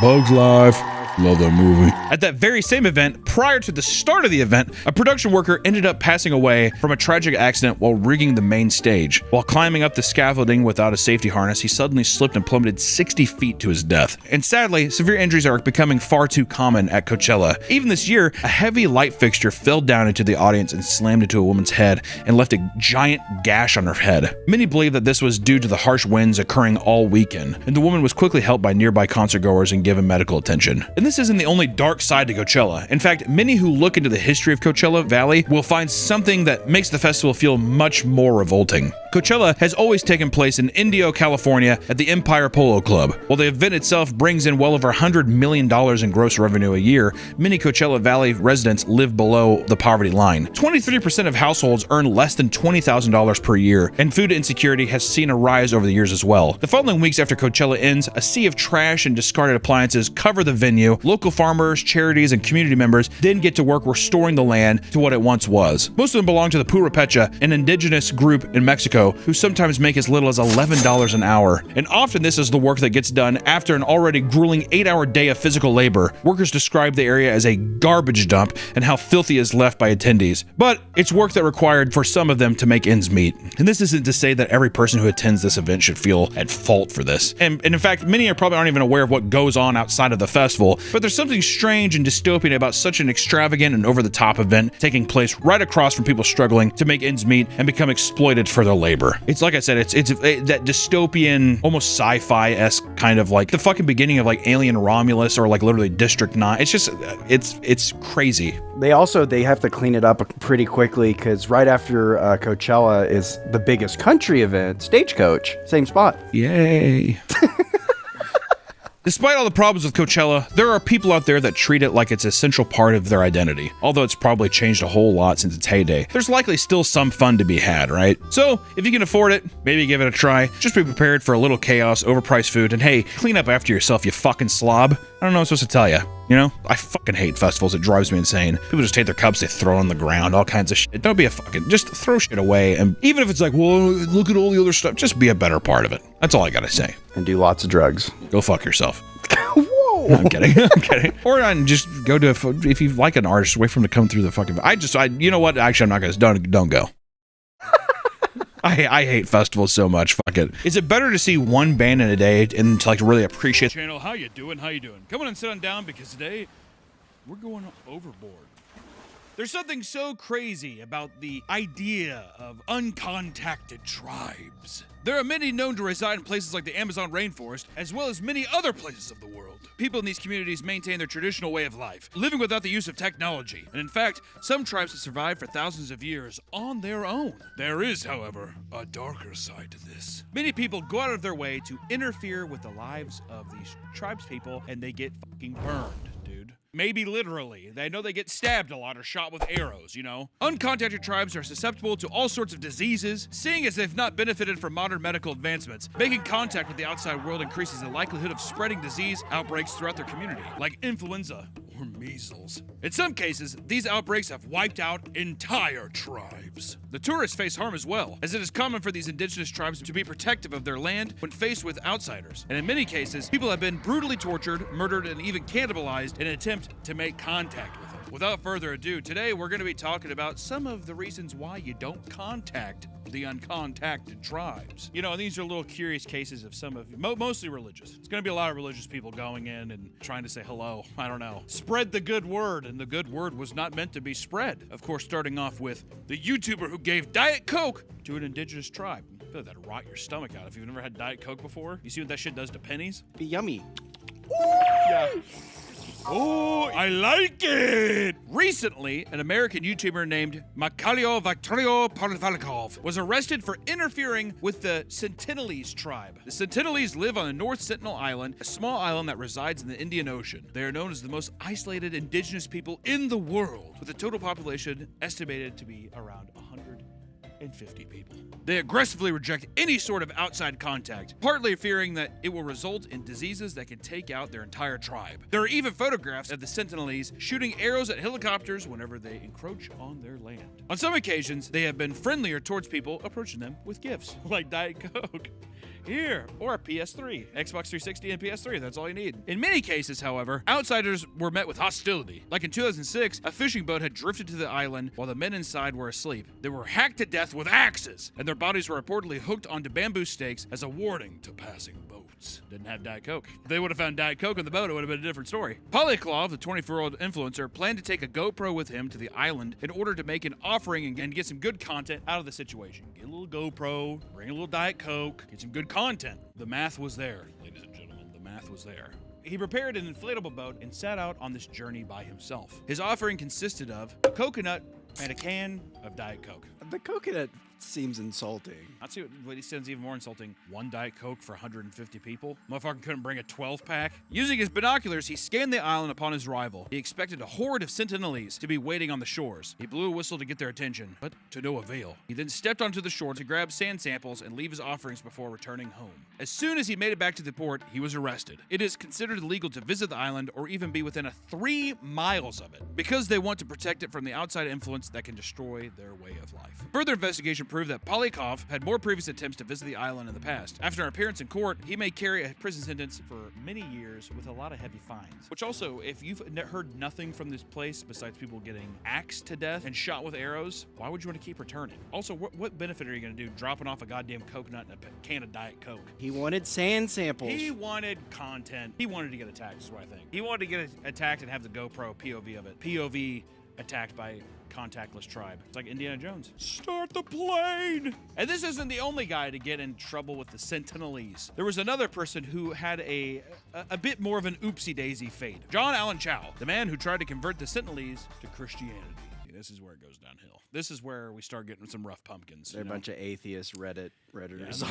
Bugs life. Love that movie. At that very same event, prior to the start of the event, a production worker ended up passing away from a tragic accident while rigging the main stage. While climbing up the scaffolding without a safety harness, he suddenly slipped and plummeted 60 feet to his death. And sadly, severe injuries are becoming far too common at Coachella. Even this year, a heavy light fixture fell down into the audience and slammed into a woman's head and left a giant gash on her head. Many believe that this was due to the harsh winds occurring all weekend, and the woman was quickly helped by nearby concertgoers and given medical attention. And this isn't the only dark side to Coachella. In fact, many who look into the history of Coachella Valley will find something that makes the festival feel much more revolting. Coachella has always taken place in Indio, California at the Empire Polo Club. While the event itself brings in well over $100 million in gross revenue a year, many Coachella Valley residents live below the poverty line. 23% of households earn less than $20,000 per year, and food insecurity has seen a rise over the years as well. The following weeks after Coachella ends, a sea of trash and discarded appliances cover the venue. Local farmers, charities, and community members then get to work restoring the land to what it once was. Most of them belong to the Purepecha, an indigenous group in Mexico, who sometimes make as little as $11 an hour. And often this is the work that gets done after an already grueling 8-hour day of physical labor. Workers describe the area as a garbage dump and how filthy is left by attendees. But it's work that required for some of them to make ends meet. And this isn't to say that every person who attends this event should feel at fault for this. And in fact, many are probably aren't even aware of what goes on outside of the festival, but there's something strange and dystopian about such an extravagant and over-the-top event taking place right across from people struggling to make ends meet and become exploited for their labor. It's like I said, it's that dystopian, almost sci-fi-esque kind of like the fucking beginning of like Alien Romulus or like literally District 9. It's just, it's crazy. They have to clean it up pretty quickly because right after Coachella is the biggest country event, Stagecoach, same spot. Yay. Despite all the problems with Coachella, there are people out there that treat it like it's an essential part of their identity. Although it's probably changed a whole lot since its heyday, there's likely still some fun to be had, right? So, if you can afford it, maybe give it a try. Just be prepared for a little chaos, overpriced food, and hey, clean up after yourself, you fucking slob. I don't know what I'm supposed to tell you. You know, I fucking hate festivals. It drives me insane. People just take their cups, they throw on the ground, all kinds of shit. Don't be a fucking, just throw shit away. And even if it's like, well, look at all the other stuff, just be a better part of it. That's all I gotta say. And do lots of drugs. Go fuck yourself. Whoa. No, I'm kidding. I'm kidding. Or just go to, if you like an artist, wait for him to come through the fucking, you know what? Actually, I'm not gonna, don't go. I hate festivals so much. Fuck it. Is it better to see one band in a day and to like really appreciate Channel, how you doing? How you doing? Come on and sit on down because today we're going overboard. There's something so crazy about the idea of uncontacted tribes. There are many known to reside in places like the Amazon rainforest, as well as many other places of the world. People in these communities maintain their traditional way of life, living without the use of technology. And in fact, some tribes have survived for thousands of years on their own. There is, however, a darker side to this. Many people go out of their way to interfere with the lives of these tribespeople, and they get fucking burned, dude. Maybe literally. They know they get stabbed a lot or shot with arrows, you know? Uncontacted tribes are susceptible to all sorts of diseases, seeing as they've not benefited from modern medical advancements. Making contact with the outside world increases the likelihood of spreading disease outbreaks throughout their community, like influenza or measles. In some cases, these outbreaks have wiped out entire tribes. The tourists face harm as well, as it is common for these indigenous tribes to be protective of their land when faced with outsiders. And in many cases, people have been brutally tortured, murdered, and even cannibalized in an attempt to make contact with them. Without further ado, today we're going to be talking about some of the reasons why you don't contact the uncontacted tribes. You know, these are little curious cases of some of, mostly religious. It's going to be a lot of religious people going in and trying to say hello. I don't know. Spread the good word, and the good word was not meant to be spread. Of course, starting off with the YouTuber who gave Diet Coke to an indigenous tribe. I feel like that'd rot your stomach out if you've never had Diet Coke before. You see what that shit does to pennies? Be yummy. Yeah. Oh, I like it! Recently, an American YouTuber named Makalio Victorio Parvalikov was arrested for interfering with the Sentinelese tribe. The Sentinelese live on the North Sentinel Island, a small island that resides in the Indian Ocean. They are known as the most isolated indigenous people in the world, with a total population estimated to be around 100 150 people. They aggressively reject any sort of outside contact, partly fearing that it will result in diseases that can take out their entire tribe. There are even photographs of the Sentinelese shooting arrows at helicopters whenever they encroach on their land. On some occasions, they have been friendlier towards people approaching them with gifts, like Diet Coke. Here, or a PS3, Xbox 360 and PS3, that's all you need. In many cases, however, outsiders were met with hostility. Like in 2006, a fishing boat had drifted to the island while the men inside were asleep. They were hacked to death with axes, and their bodies were reportedly hooked onto bamboo stakes as a warning to passing boats. Didn't have Diet Coke. If they would have found Diet Coke on the boat, it would have been a different story. Polyclov, the 24-year-old influencer, planned to take a GoPro with him to the island in order to make an offering and get some good content out of the situation. Get a little GoPro, bring a little Diet Coke, get some good content. The math was there, ladies and gentlemen. The math was there. He prepared an inflatable boat and set out on this journey by himself. His offering consisted of a coconut and a can of Diet Coke. The coconut seems insulting. I'd see what he sounds even more insulting. 1 Diet Coke for 150 people? Motherfucker couldn't bring a 12-pack? Using his binoculars, he scanned the island upon his arrival. He expected a horde of Sentinelese to be waiting on the shores. He blew a whistle to get their attention, but to no avail. He then stepped onto the shore to grab sand samples and leave his offerings before returning home. As soon as he made it back to the port, he was arrested. It is considered illegal to visit the island or even be within 3 miles of it, because they want to protect it from the outside influence that can destroy their way of life. Further investigation proved that Polyakov had more previous attempts to visit the island in the past. After an appearance in court, he may carry a prison sentence for many years with a lot of heavy fines. Which also, if you've heard nothing from this place besides people getting axed to death and shot with arrows, why would you want to keep returning? Also, what benefit are you going to do dropping off a goddamn coconut and a can of Diet Coke? He wanted sand samples. He wanted content. He wanted to get attacked, is what I think. He wanted to get attacked and have the GoPro POV of it. POV attacked by contactless tribe. It's like Indiana Jones. Start the plane! And this isn't the only guy to get in trouble with the Sentinelese. There was another person who had a bit more of an oopsie-daisy fate. John Allen Chow, the man who tried to convert the Sentinelese to Christianity. This is where it goes downhill. This is where we start getting some rough pumpkins. They're a bunch of atheist Redditors.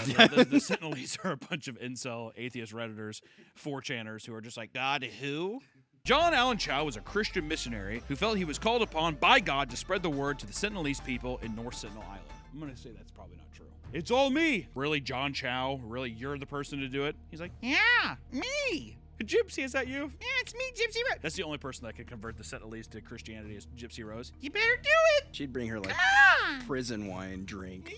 Yeah, the Sentinelese are a bunch of incel atheist Redditors, 4chaners who are just like, God who? John Allen Chow was a Christian missionary who felt he was called upon by God to spread the word to the Sentinelese people in North Sentinel Island. I'm going to say that's probably not true. It's all me. Really, John Chow? Really, you're the person to do it? He's like, yeah, me. Gypsy, is that you? Yeah, it's me, Gypsy Rose. That's the only person that could convert the Sentinelese to Christianity is Gypsy Rose. You better do it. She'd bring her like prison wine drink.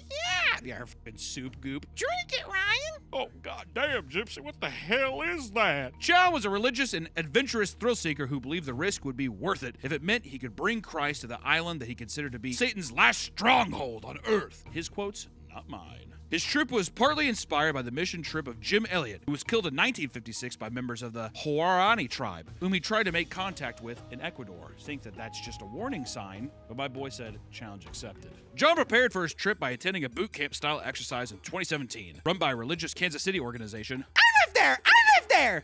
Yeah, her fucking soup goop. Drink it, Ryan. Oh, goddamn, Gypsy, what the hell is that? Chow was a religious and adventurous thrill seeker who believed the risk would be worth it if it meant he could bring Christ to the island that he considered to be Satan's last stronghold on Earth. His quotes, not mine. His trip was partly inspired by the mission trip of Jim Elliot, who was killed in 1956 by members of the Huarani tribe, whom he tried to make contact with in Ecuador. Think that that's just a warning sign, but my boy said, challenge accepted. John prepared for his trip by attending a boot camp style exercise in 2017, run by a religious Kansas City organization. I live there!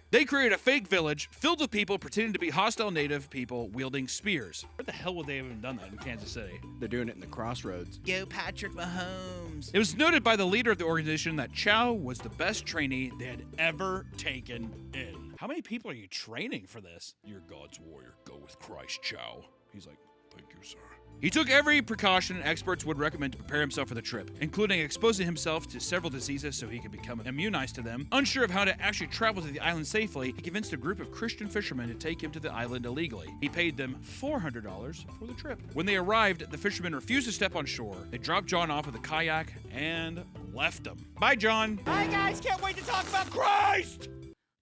They created a fake village filled with people pretending to be hostile native people wielding spears. Where the hell would they have even done that in Kansas City? They're doing it in the crossroads. Go Patrick Mahomes. It was noted by the leader of the organization that Chow was the best trainee they had ever taken in. How many people are you training for this? You're God's warrior. Go with Christ, Chow. He's like, thank you, sir. He took every precaution experts would recommend to prepare himself for the trip, including exposing himself to several diseases so he could become immunized to them. Unsure of how to actually travel to the island safely, he convinced a group of Christian fishermen to take him to the island illegally. He paid them $400 for the trip. When they arrived, the fishermen refused to step on shore. They dropped John off with a kayak and left him. Bye, John. Hi, guys. Can't wait to talk about Christ.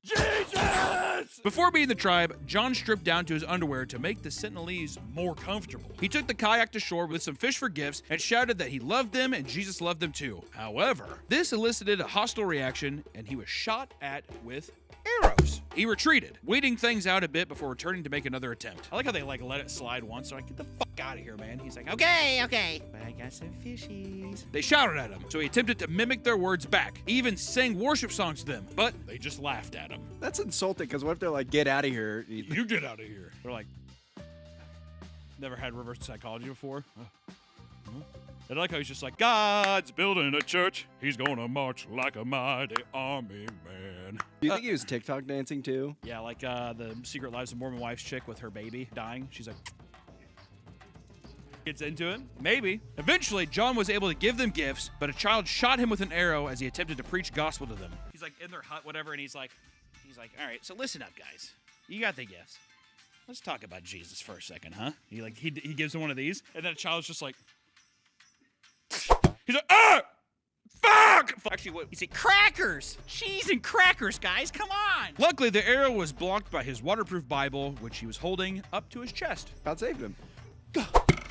Jesus! Before meeting the tribe, John stripped down to his underwear to make the Sentinelese more comfortable. He took the kayak to shore with some fish for gifts and shouted that he loved them and Jesus loved them too. However, this elicited a hostile reaction and he was shot at with arrows. He retreated, waiting things out a bit before returning to make another attempt. I like how they let it slide once. So get the fuck out of here, man. He's like, okay. But I got some fishies. They shouted at him, so he attempted to mimic their words back. He even sang worship songs to them, but they just laughed at him. That's insulting, because what if they're like, get out of here? You get out of here. They're like, never had reverse psychology before? I like how he's just like, God's building a church. He's gonna march like a mighty army man. Do you think he was TikTok dancing too? Yeah, like the Secret Lives of Mormon Wife's chick with her baby dying. She's like, Gets into it? Maybe. Eventually, John was able to give them gifts, but a child shot him with an arrow as he attempted to preach gospel to them. He's like in their hut, whatever, and he's like, all right, so listen up, guys. You got the gifts. Let's talk about Jesus for a second, huh? He gives him one of these, and then a child's just like, he's like, ah! Fuck! Actually, what? He said, crackers! Cheese and crackers, guys, come on! Luckily, the arrow was blocked by his waterproof Bible, which he was holding up to his chest. God saved him.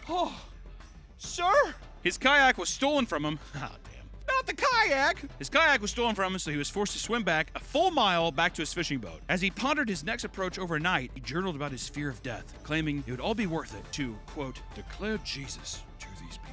Oh, sir! His kayak was stolen from him. Oh, damn. Not the kayak! His kayak was stolen from him, so he was forced to swim back a full mile back to his fishing boat. As he pondered his next approach overnight, he journaled about his fear of death, claiming it would all be worth it to, quote, declare Jesus to these people.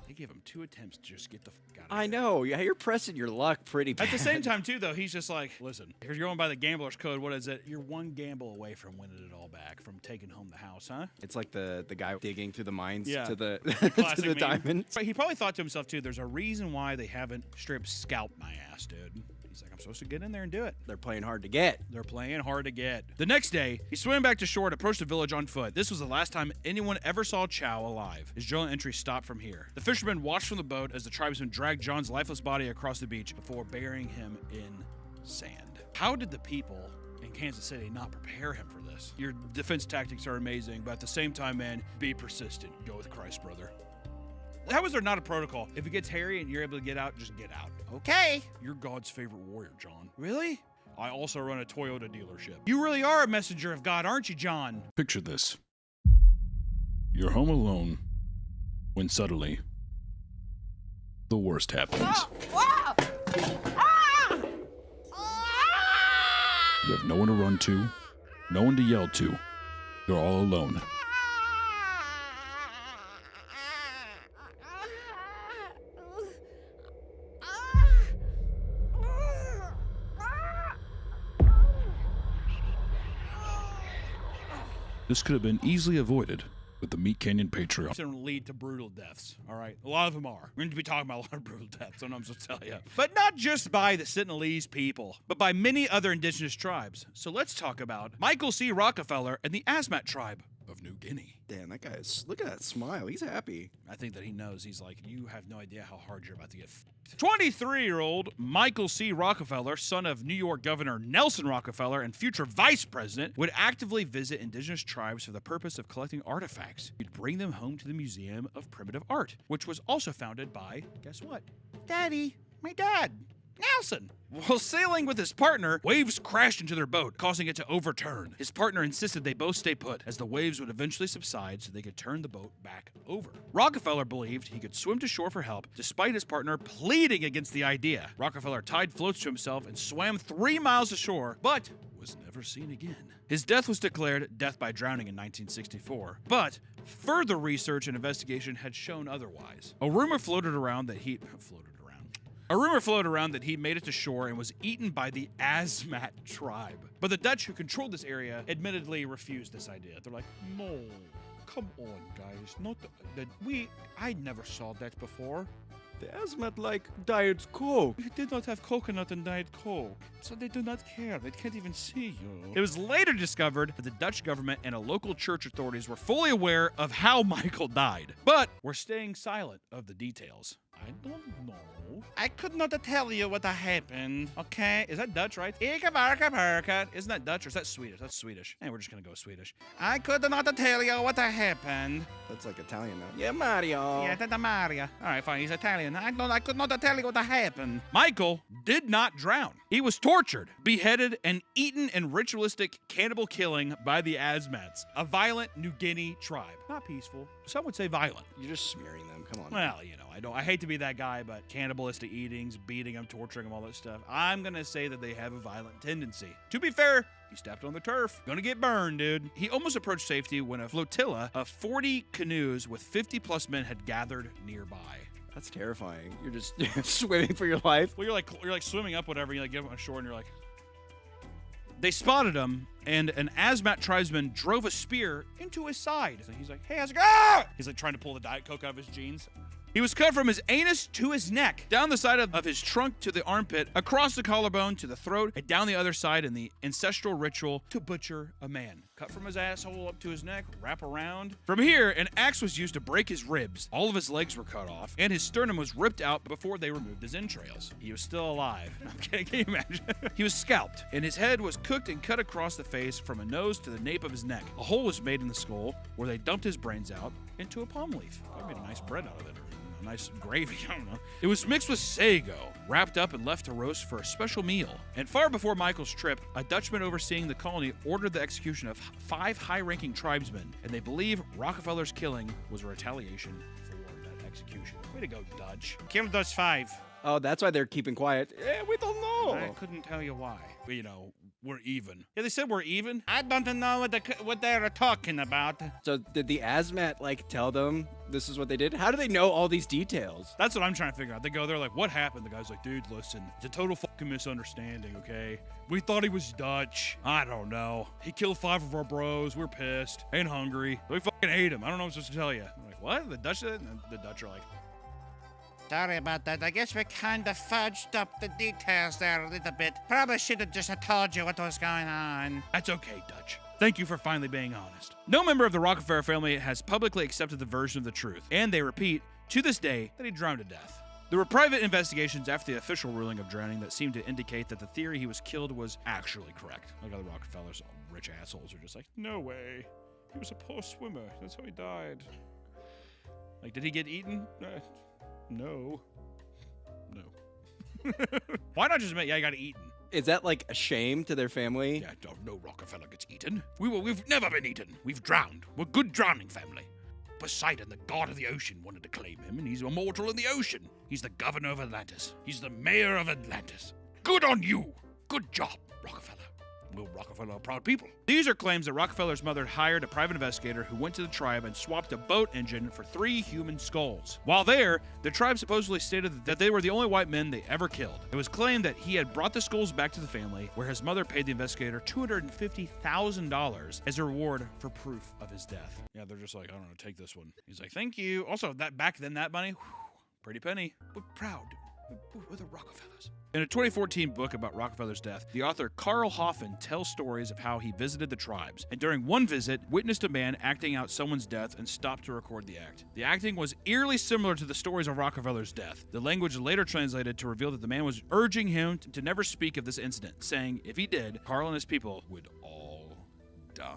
They gave him 2 attempts to just get the fuck out of here. I know. Yeah, you're pressing your luck pretty bad. At the same time, too, though, he's just like, listen, if you're going by the gambler's code, what is it? You're 1 gamble away from winning it all back, from taking home the house, huh? It's like the guy digging through the mines to the Classic to the meme. diamonds. But he probably thought to himself, too, there's a reason why they haven't straight scalped my ass, dude. He's like, I'm supposed to get in there and do it. They're playing hard to get. They're playing hard to get. The next day, he swam back to shore and approached the village on foot. This was the last time anyone ever saw Chow alive. His journal entry stopped from here. The fishermen watched from the boat as the tribesmen dragged John's lifeless body across the beach before burying him in sand. How did the people in Kansas City not prepare him for this? Your defense tactics are amazing, but at the same time, man, be persistent. Go with Christ, brother. How is there not a protocol? If it gets hairy and you're able to get out, just get out. Okay. You're God's favorite warrior, John. Really? I also run a Toyota dealership. You really are a messenger of God, aren't you, John? Picture this. You're home alone when suddenly the worst happens. You have no one to run to, no one to yell to. You're all alone. This could have been easily avoided with the Meat Canyon Patreon. It's going to lead to brutal deaths, all right? A lot of them are. We're going to be talking about a lot of brutal deaths, sometimes I'll tell you. But not just by the Sentinelese people, but by many other indigenous tribes. So let's talk about Michael C. Rockefeller and the Asmat tribe of New Guinea. Damn, that guy is, look at that smile. He's happy. I think that he knows. He's like, you have no idea how hard you're about to get 23-year-old Michael C. Rockefeller, son of New York Governor Nelson Rockefeller and future vice president, would actively visit indigenous tribes for the purpose of collecting artifacts. He'd bring them home to the Museum of Primitive Art, which was also founded by, guess what? Daddy, my dad. Nelson. While sailing with his partner, waves crashed into their boat, causing it to overturn. His partner insisted they both stay put, as the waves would eventually subside so they could turn the boat back over. Rockefeller believed he could swim to shore for help, despite his partner pleading against the idea. Rockefeller tied floats to himself and swam 3 miles ashore, but was never seen again. His death was declared death by drowning in 1964, but further research and investigation had shown otherwise. A rumor floated around that he made it to shore and was eaten by the Asmat tribe. But the Dutch who controlled this area admittedly refused this idea. They're like, no, come on, guys. I never saw that before. The Asmat like Diet Coke. You did not have coconut and Diet Coke, so they do not care. They can't even see you. It was later discovered that the Dutch government and local church authorities were fully aware of how Michael died, but were staying silent of the details. I don't know. I could not tell you what happened. Okay, is that Dutch, right? Isn't that Dutch or is that Swedish? That's Swedish. Hey, we're just gonna go Swedish. I could not tell you what happened. That's like Italian now. Yeah, Mario. Yeah, that's Mario. All right, fine. He's Italian. I could not tell you what happened. Michael did not drown. He was tortured, beheaded, and eaten in ritualistic cannibal killing by the Asmats, a violent New Guinea tribe. Not peaceful. Some would say violent. You're just smearing them. Come on. Well, you know, I hate to be that guy, but cannibalistic eatings, beating them, torturing them, all that stuff. I'm gonna say that they have a violent tendency. To be fair, he stepped on the turf. Gonna get burned, dude. He almost approached safety when a flotilla of 40 canoes with 50+ men had gathered nearby. That's terrifying. You're just swimming for your life. Well, you're like swimming up, whatever. You like get on shore, and you're like. They spotted him, and an Asmat tribesman drove a spear into his side. So he's like, "Hey, how's it going?" He's like trying to pull the Diet Coke out of his jeans. He was cut from his anus to his neck, down the side of his trunk to the armpit, across the collarbone to the throat, and down the other side in the ancestral ritual to butcher a man. Cut from his asshole up to his neck, wrap around. From here, an axe was used to break his ribs. All of his legs were cut off, and his sternum was ripped out before they removed his entrails. He was still alive. Okay, can you imagine? He was scalped, and his head was cooked and cut across the face from a nose to the nape of his neck. A hole was made in the skull where they dumped his brains out into a palm leaf. Probably made a nice bread out of it. A nice gravy, I don't know. It was mixed with sago, wrapped up and left to roast for a special meal. And far before Michael's trip, a Dutchman overseeing the colony ordered the execution of 5 high-ranking tribesmen, and they believe Rockefeller's killing was a retaliation for that execution. Way to go, Dutch. Killed those 5. Oh, that's why they're keeping quiet. We don't know. I couldn't tell you why. But, you know, we're even. Yeah, they said we're even. I don't know what they're talking about. So did the Azmat, like, tell them this is what they did? How do they know all these details? That's what I'm trying to figure out. They go there like, what happened? The guy's like, dude, listen, it's a total fucking misunderstanding, okay? We thought he was Dutch. I don't know. He killed 5 of our bros. We're pissed and hungry. We fucking hate him. I don't know what I'm supposed to tell you. I'm like, what? The Dutch? And the Dutch are like, sorry about that. I guess we kind of fudged up the details there a little bit. Probably should have just told you what was going on. That's okay, Dutch. Thank you for finally being honest. No member of the Rockefeller family has publicly accepted the version of the truth, and they repeat, to this day, that he drowned to death. There were private investigations after the official ruling of drowning that seemed to indicate that the theory he was killed was actually correct. Like other Rockefellers, all rich assholes are just like, no way. He was a poor swimmer. That's how he died. Like, did he get eaten? No. Why not just admit, yeah, I got eaten? Is that like a shame to their family? Yeah, no Rockefeller gets eaten. We've never been eaten. We've drowned. We're a good drowning family. Poseidon, the god of the ocean, wanted to claim him, and he's immortal in the ocean. He's the governor of Atlantis. He's the mayor of Atlantis. Good on you. Good job, Rockefeller. Will Rockefeller are proud people. These are claims that Rockefeller's mother hired a private investigator who went to the tribe and swapped a boat engine for 3 human skulls. While there, the tribe supposedly stated that they were the only white men they ever killed. It was claimed that he had brought the skulls back to the family, where his mother paid the investigator $250,000 as a reward for proof of his death. Yeah, they're just like, I don't know, take this one. He's like, thank you. Also, that back then, that money, pretty penny, but proud. We're the Rockefellers. In a 2014 book about Rockefeller's death, the author Carl Hoffman tells stories of how he visited the tribes, and during one visit, witnessed a man acting out someone's death and stopped to record the act. The acting was eerily similar to the stories of Rockefeller's death. The language later translated to reveal that the man was urging him to never speak of this incident, saying if he did, Carl and his people would all die.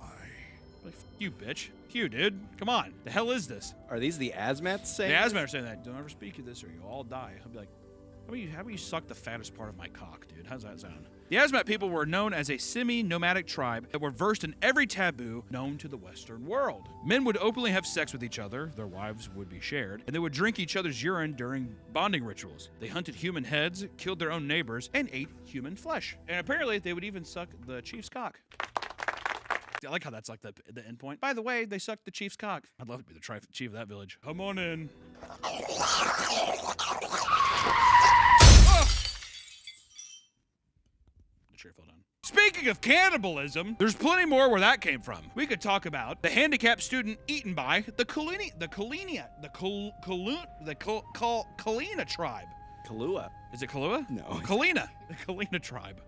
Like, f you, bitch. F you, dude. Come on. The hell is this? Are these the Azmats saying? The Azmats are saying that. Don't ever speak of this or you'll all die. I'll be like, how about you suck the fattest part of my cock, dude? How's that sound? The Azmat people were known as a semi-nomadic tribe that were versed in every taboo known to the Western world. Men would openly have sex with each other, their wives would be shared, and they would drink each other's urine during bonding rituals. They hunted human heads, killed their own neighbors, and ate human flesh. And apparently, they would even suck the chief's cock. I like how that's like the end point. By the way, they sucked the chief's cock. I'd love to be the chief of that village. Come on in. Fell down. Speaking of cannibalism, there's plenty more where that came from. We could talk about the handicapped student eaten by the Kalina tribe. Kalua. Is it Kalua? No. Kalina. The Kalina tribe.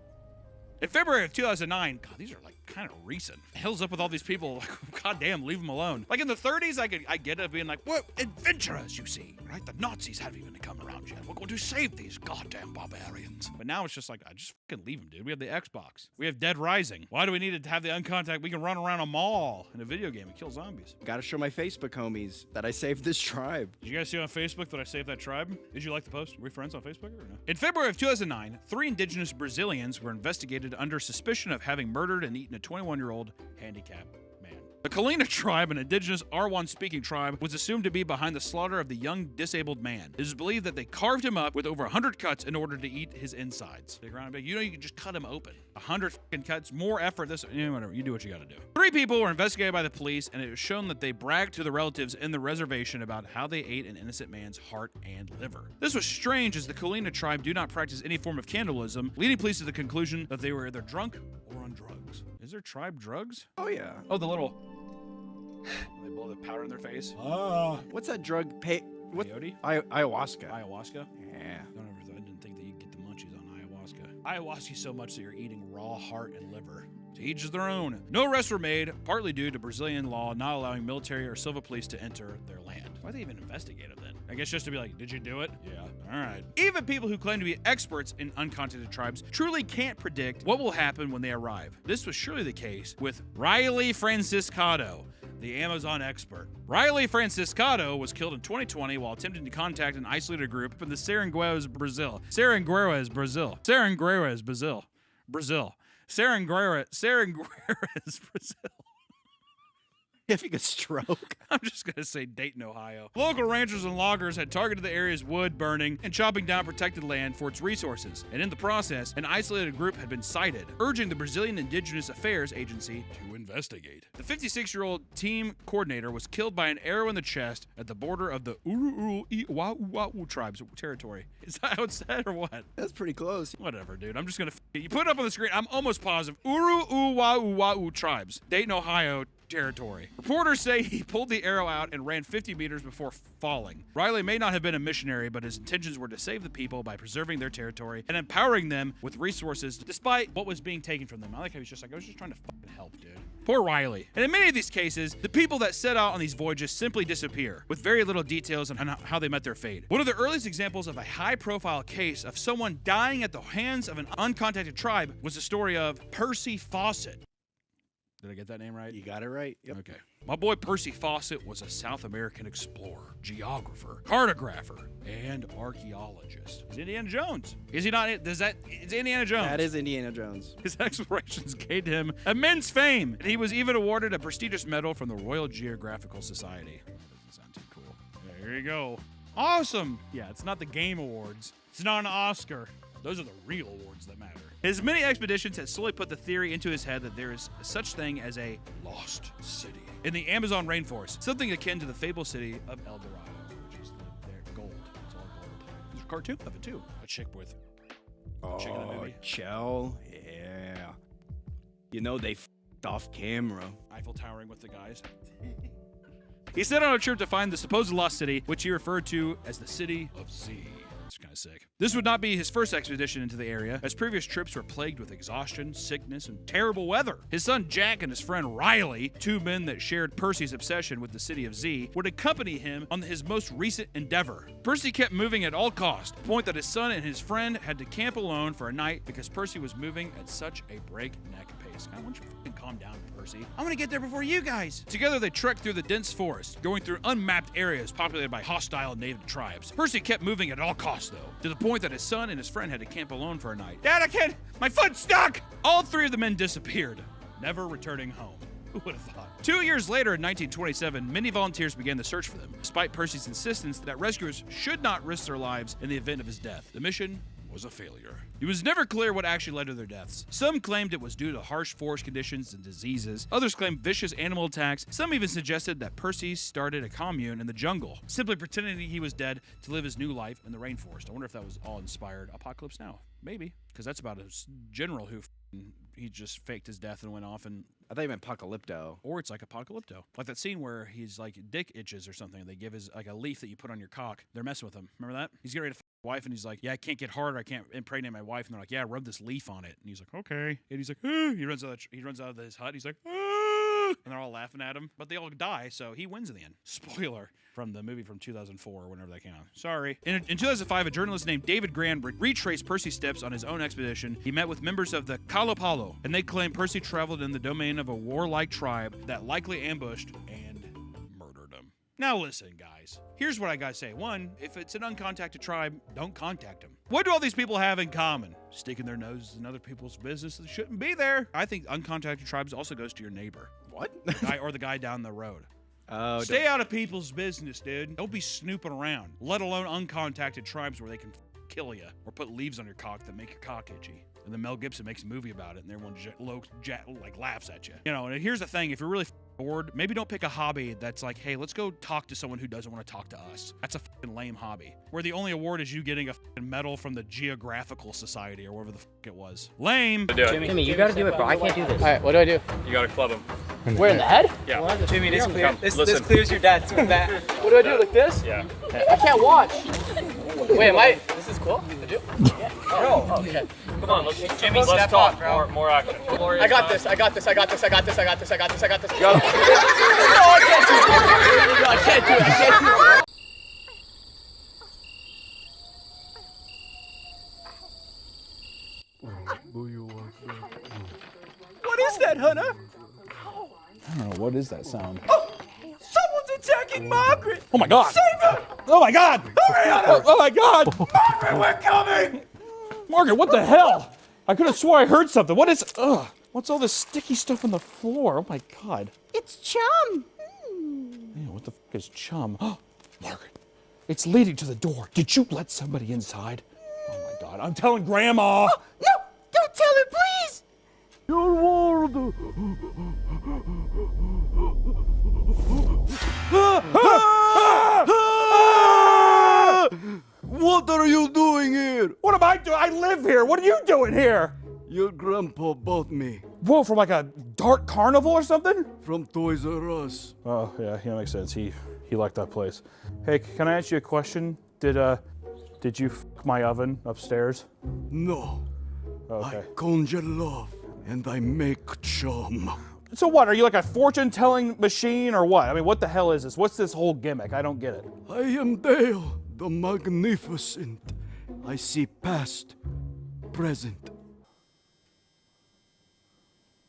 In February of 2009, God, these are like kind of recent. The hell's up with all these people? Like, goddamn, leave them alone. Like in the 30s, I get it being like, what adventurers, you see, right? The Nazis haven't even come around yet. We're going to save these goddamn barbarians. But now it's just like, I just fucking leave them, dude. We have the Xbox. We have Dead Rising. Why do we need to have the uncontact? We can run around a mall in a video game and kill zombies. Gotta show my Facebook homies that I saved this tribe. Did you guys see on Facebook that I saved that tribe? Did you like the post? Are we friends on Facebook or no? In February of 2009, 3 indigenous Brazilians were investigated under suspicion of having murdered and eaten a 21-year-old handicapped man. The Kalina tribe, an indigenous R1-speaking tribe, was assumed to be behind the slaughter of the young disabled man. It is believed that they carved him up with over 100 cuts in order to eat his insides. You know you can just cut him open. 100 fucking cuts, more effort, whatever, you do what you gotta do. 3 people were investigated by the police, and it was shown that they bragged to the relatives in the reservation about how they ate an innocent man's heart and liver. This was strange, as the Kalina tribe do not practice any form of cannibalism, leading police to the conclusion that they were either drunk or on drugs. Is there tribe drugs? Oh yeah. Oh, the little... they blow the powder in their face. What's that drug? What? Peyote? Ayahuasca. Ayahuasca? Yeah. I didn't think that you'd get the munchies on ayahuasca. Ayahuasca so much that you're eating raw heart and liver. To each is their own. No arrests were made, partly due to Brazilian law not allowing military or civil police to enter their land. Why'd they even investigate it then? I guess just to be like, did you do it? Yeah. All right. Even people who claim to be experts in uncontacted tribes truly can't predict what will happen when they arrive. This was surely the case with Riley Franciscado, the Amazon expert. Riley Franciscado was killed in 2020 while attempting to contact an isolated group in the Serangueras, Brazil. Serangueras, Brazil. Serangueras, Brazil. Brazil. Serangueras, Brazil. Having a stroke. I'm just going to say Dayton, Ohio. Local ranchers and loggers had targeted the area's wood burning and chopping down protected land for its resources. And in the process, an isolated group had been sighted, urging the Brazilian Indigenous Affairs Agency to investigate. The 56-year-old team coordinator was killed by an arrow in the chest at the border of the Uru-Iwa'u tribes territory. Is that how it's said or what? That's pretty close. Whatever, dude. I'm just going to... You put it up on the screen. I'm almost positive. Uru-Iwa'u tribes. Dayton, Ohio territory. Reporters say he pulled the arrow out and ran 50 meters before falling. Riley may not have been a missionary, but his intentions were to save the people by preserving their territory and empowering them with resources despite what was being taken from them. I like how he's just like, I was just trying to fucking help, dude. Poor Riley. And in many of these cases, the people that set out on these voyages simply disappear, with very little details on how they met their fate. One of the earliest examples of a high-profile case of someone dying at the hands of an uncontacted tribe was the story of Percy Fawcett. Did I get that name right? You got it right. Yep. Okay. My boy Percy Fawcett was a South American explorer, geographer, cartographer, and archaeologist. He's Indiana Jones. Is he not? It's Indiana Jones. That is Indiana Jones. His explorations gained him immense fame, and he was even awarded a prestigious medal from the Royal Geographical Society. That doesn't sound too cool. Yeah, here you go. Awesome. Yeah, it's not the Game Awards. It's not an Oscar. Those are the real awards that matter. His many expeditions had slowly put the theory into his head that there is such thing as a lost city in the Amazon rainforest, something akin to the fabled city of El Dorado, which is their gold. It's all gold. There's a cartoon of it too. A chick with a chick in the movie. Chell. Yeah. You know they f***ed off camera. Eiffel towering with the guys. He set on a trip to find the supposed lost city, which he referred to as the City of Z. It's kind of sick. This would not be his first expedition into the area, as previous trips were plagued with exhaustion, sickness, and terrible weather. His son Jack and his friend Riley, two men that shared Percy's obsession with the City of Z, would accompany him on his most recent endeavor. Percy kept moving at all costs, to the point that his son and his friend had to camp alone for a night because Percy was moving at such a breakneck pace. God, why don't you fucking calm down, Percy? I want to get there before you guys. Together they trekked through the dense forest, going through unmapped areas populated by hostile native tribes. Percy kept moving at all costs, though, to the point that his son and his friend had to camp alone for a night. Dad, I can't! My foot's stuck! All three of the men disappeared, never returning home. Who would have thought? 2 years later, in 1927, many volunteers began the search for them, despite Percy's insistence that rescuers should not risk their lives in the event of his death. The mission was a failure. It was never clear what actually led to their deaths. Some claimed it was due to harsh forest conditions and diseases. Others claimed vicious animal attacks. Some even suggested that Percy started a commune in the jungle, simply pretending he was dead to live his new life in the rainforest. I wonder if that was all inspired Apocalypse Now. Maybe, because that's about a general who he just faked his death and went off and... I thought you meant Apocalypto. Or it's like Apocalypto. Like that scene where he's like dick itches or something. They give his like a leaf that you put on your cock. They're messing with him. Remember that? He's getting ready to wife and he's like, yeah, I can't get hard. I can't impregnate my wife. And they're like, yeah, rub this leaf on it. And he's like, okay. And he's like, ah. He runs out of his hut. He's like, ah. And they're all laughing at him, but they all die. So he wins in the end. Spoiler from the movie from 2004 or whenever that came out. Sorry. In 2005, a journalist named David Grand retraced Percy's steps on his own expedition. He met with members of the Kalapalo, and they claimed Percy traveled in the domain of a warlike tribe that likely ambushed and murdered him. Now listen, guys. Here's what I gotta say. One, if it's an uncontacted tribe, don't contact them. What do all these people have in common? Sticking their noses in other people's business that shouldn't be there. I think uncontacted tribes also goes to your neighbor. What? Or the guy down the road. Oh, stay out of people's business, dude. Don't be snooping around, let alone uncontacted tribes where they can kill you or put leaves on your cock that make your cock itchy. And then Mel Gibson makes a movie about it, and everyone laughs at you. You know, and here's the thing: if you're really bored, maybe don't pick a hobby that's like, hey, let's go talk to someone who doesn't want to talk to us. That's a fucking lame hobby. Where the only award is you getting a fucking medal from the Geographical Society or whatever the fuck it was. Lame. Jimmy, you gotta do it, bro. I can't do this. All right, what do I do? You gotta club him. Where, in the head? Yeah. Jimmy, this Listen. clears your dad's back. What do I do, like this? Yeah. I can't watch. Wait, am I? This is cool? I do? Yeah. Oh, Okay. come on, let's Jimmy, let's step talk. up, bro. More action. I got this. I got this. I got this. I got this. I got this. I got this. I got this. Go. No, I can't do it. No, I can't do it. I can't do it. What is that, Hunter? I don't know. What is that sound? Someone's attacking Margaret! Oh my God! Save her! Oh my God! Hurry, Hunter! Oh my God! Margaret, we're coming! Margaret, what the hell? I could have swore I heard something. What is? Ugh! What's all this sticky stuff on the floor? Oh my God! It's chum. Ew, what the fuck is chum? Oh, Margaret, it's leading to the door. Did you let somebody inside? Oh my God! I'm telling Grandma. Oh, no, don't tell her, please. Your world. What are you doing here? What am I doing? I live here. What are you doing here? Your grandpa bought me. Whoa, from like a dark carnival or something? From Toys R Us. Oh yeah, makes sense. He liked that place. Hey, can I ask you a question? Did you f my oven upstairs? No. Okay. I conjure love and I make chum. So what? Are you like a fortune-telling machine or what? I mean, what the hell is this? What's this whole gimmick? I don't get it. I am Dale, the Magnificent. I see past, present,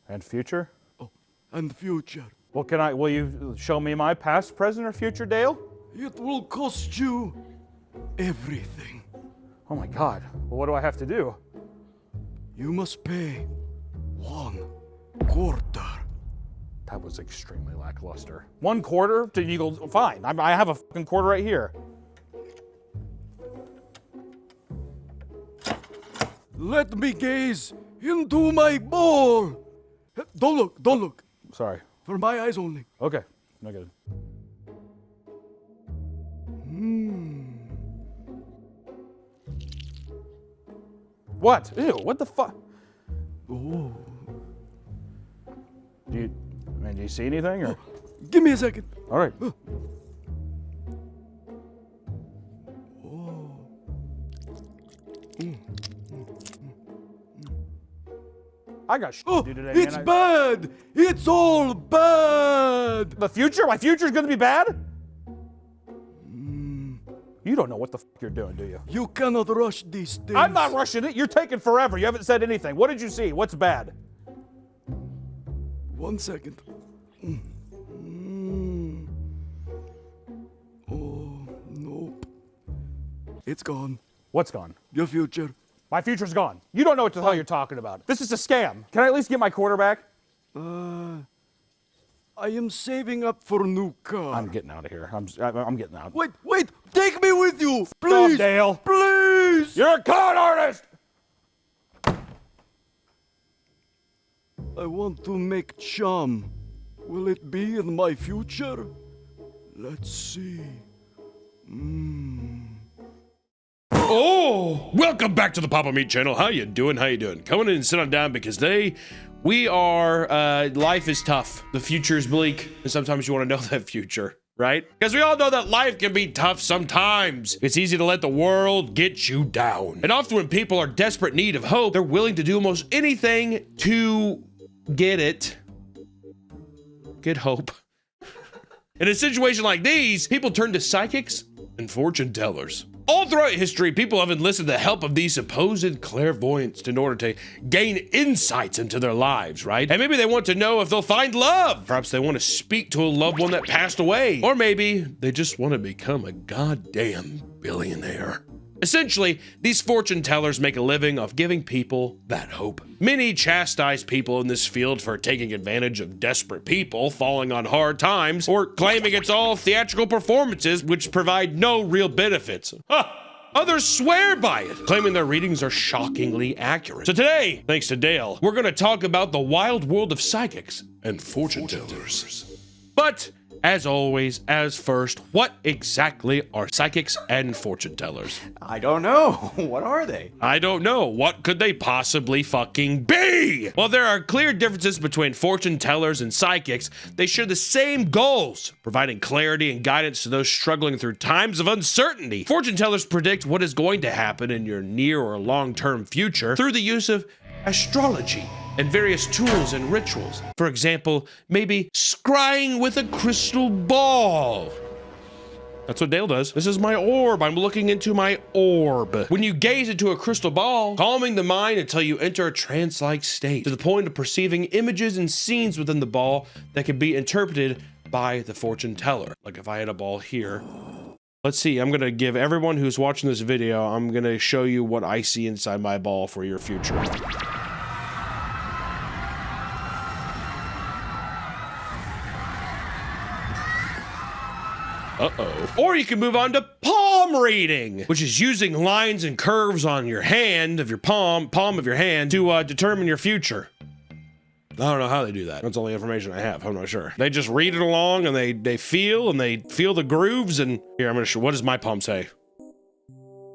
And future? and future. Well, will you show me my past, present, or future, Dale? It will cost you everything. Oh my God. Well, what do I have to do? You must pay 1/4. That was extremely lackluster. 1/4 to Eagle? Fine. I have a fucking quarter right here. Let me gaze into my bowl. Don't look, don't look. Sorry. For my eyes only. Okay. No good. What? Ew, what the fuck? Oh. Do you see anything or? Give me a second. All right. I got shit to do today, It's man. bad. It's all bad. The future? My future's gonna be bad? You don't know what the fuck you're doing, do you? You cannot rush these things. I'm not rushing it. You're taking forever. You haven't said anything. What did you see? What's bad? 1 second. Oh, nope. It's gone. What's gone? Your future. My future's gone. You don't know what the hell you're talking about. This is a scam. Can I at least get my quarter back? I am saving up for a new car. I'm getting out of here. I'm getting out. Wait, take me with you, Stop, please. Dale. Please. You're a con artist. I want to make chum. Will it be in my future? Let's see. Oh, welcome back to the Papa Meat channel. How you doing? How you doing? Coming in and sit on down because today we are, life is tough. The future is bleak. And sometimes you want to know that future, right? Because we all know that life can be tough sometimes. It's easy to let the world get you down. And often when people are desperate need of hope, they're willing to do almost anything to get it. Get hope. In a situation like these, people turn to psychics and fortune tellers. All throughout history, people have enlisted the help of these supposed clairvoyants in order to gain insights into their lives, right? And maybe they want to know if they'll find love. Perhaps they want to speak to a loved one that passed away. Or maybe they just want to become a goddamn billionaire. Essentially, these fortune tellers make a living off giving people that hope. Many chastise people in this field for taking advantage of desperate people falling on hard times, or claiming it's all theatrical performances which provide no real benefits. Others swear by it, claiming their readings are shockingly accurate. So today, thanks to Dale, we're going to talk about the wild world of psychics and fortune tellers. But as always, as first, what exactly are psychics and fortune tellers? I don't know. What are they? I don't know. What could they possibly fucking be? Well, there are clear differences between fortune tellers and psychics. They share the same goals, providing clarity and guidance to those struggling through times of uncertainty. Fortune tellers predict what is going to happen in your near or long-term future through the use of astrology and various tools and rituals. For example, maybe scrying with a crystal ball. That's what Dale does. This is my orb. I'm looking into my orb. When you gaze into a crystal ball, calming the mind until you enter a trance-like state, to the point of perceiving images and scenes within the ball that can be interpreted by the fortune teller. Like if I had a ball here. Let's see, I'm gonna give everyone who's watching this video, I'm gonna show you what I see inside my ball for your future. Uh-oh. Or you can move on to palm reading, which is using lines and curves on your hand of your palm of your hand to determine your future. I don't know how they do that. That's all the information I have. I'm not sure. They just read it along and they feel the grooves and here, I'm gonna show, what does my palm say?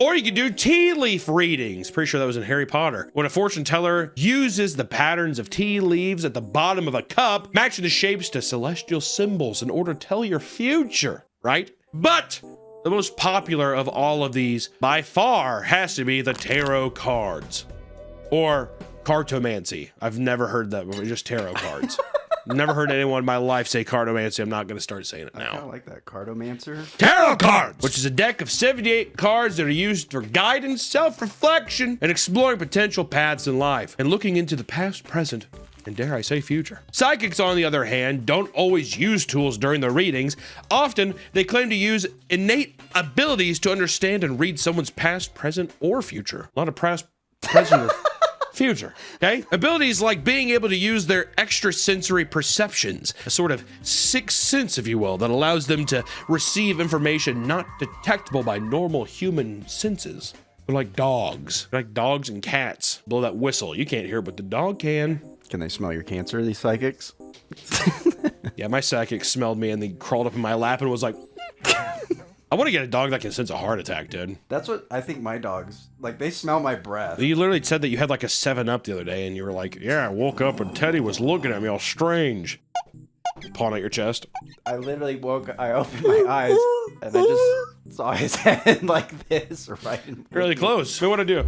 Or you can do tea leaf readings. Pretty sure that was in Harry Potter. When a fortune teller uses the patterns of tea leaves at the bottom of a cup, matching the shapes to celestial symbols in order to tell your future, right? But the most popular of all of these by far has to be the tarot cards or cartomancy. I've never heard that before, just tarot cards. Never heard anyone in my life say cartomancy. I'm not going to start saying it now. I kind of like that. Cartomancer? Tarot cards! Which is a deck of 78 cards that are used for guidance, self-reflection, and exploring potential paths in life, and looking into the past, present, and dare I say future. Psychics, on the other hand, don't always use tools during their readings. Often, they claim to use innate abilities to understand and read someone's past, present, or future. A lot of past, present, or future, okay? Abilities like being able to use their extrasensory perceptions, a sort of sixth sense, if you will, that allows them to receive information not detectable by normal human senses. They're like dogs. They're like dogs and cats. Blow that whistle. You can't hear it, but the dog can. Can they smell your cancer, these psychics? Yeah, my psychic smelled me and they crawled up in my lap and was like, I want to get a dog that can sense a heart attack, dude. That's what I think my dogs, like, they smell my breath. You literally said that you had like a 7-Up the other day and you were like, yeah, I woke up and Teddy was looking at me all strange. Pawing at your chest. I literally I opened my eyes and I just saw his head like this right in really close. So what do I do?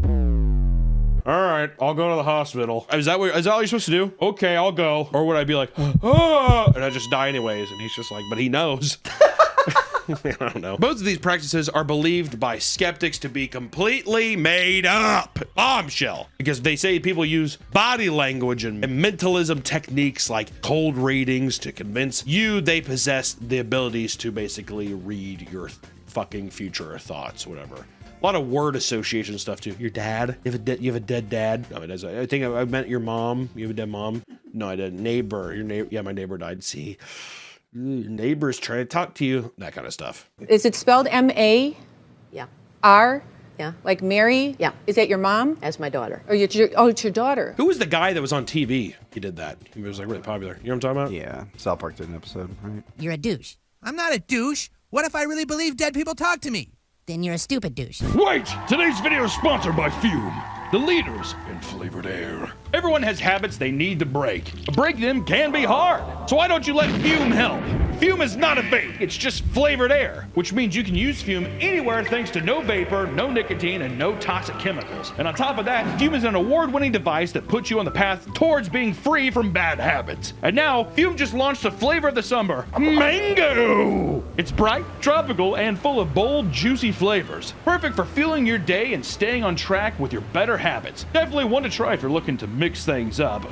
All right, I'll go to the hospital. Is that what you're supposed to do? Okay, I'll go. Or would I be like, ah, and I just die anyways? And he's just like, but he knows. I don't know. Both of these practices are believed by skeptics to be completely made up. Bombshell. Because they say people use body language and mentalism techniques like cold readings to convince you they possess the abilities to basically read your fucking future or thoughts, whatever. A lot of word association stuff too. Your dad? You have a dead dad? No, it is. I think I meant your mom. You have a dead mom? No, I didn't. Neighbor. Your neighbor. Yeah, my neighbor died. See, your neighbor's trying to talk to you. That kind of stuff. Is it spelled M-A? Yeah. R? Yeah. Like Mary? Yeah. Is that your mom? That's my daughter. Or it's your daughter. Who was the guy that was on TV? He did that. He was like really popular. You know what I'm talking about? Yeah. South Park did an episode, right? You're a douche. I'm not a douche. What if I really believe dead people talk to me? Then you're a stupid douche. Wait! Today's video is sponsored by Fume, the leaders in flavored air. Everyone has habits they need to break. Break them can be hard. So why don't you let Fume help? Fume is not a vape, it's just flavored air, which means you can use Fume anywhere thanks to no vapor, no nicotine, and no toxic chemicals. And on top of that, Fume is an award-winning device that puts you on the path towards being free from bad habits. And now, Fume just launched the flavor of the summer, Mango! It's bright, tropical, and full of bold, juicy flavors. Perfect for fueling your day and staying on track with your better habits. Definitely one to try if you're looking to mix things up.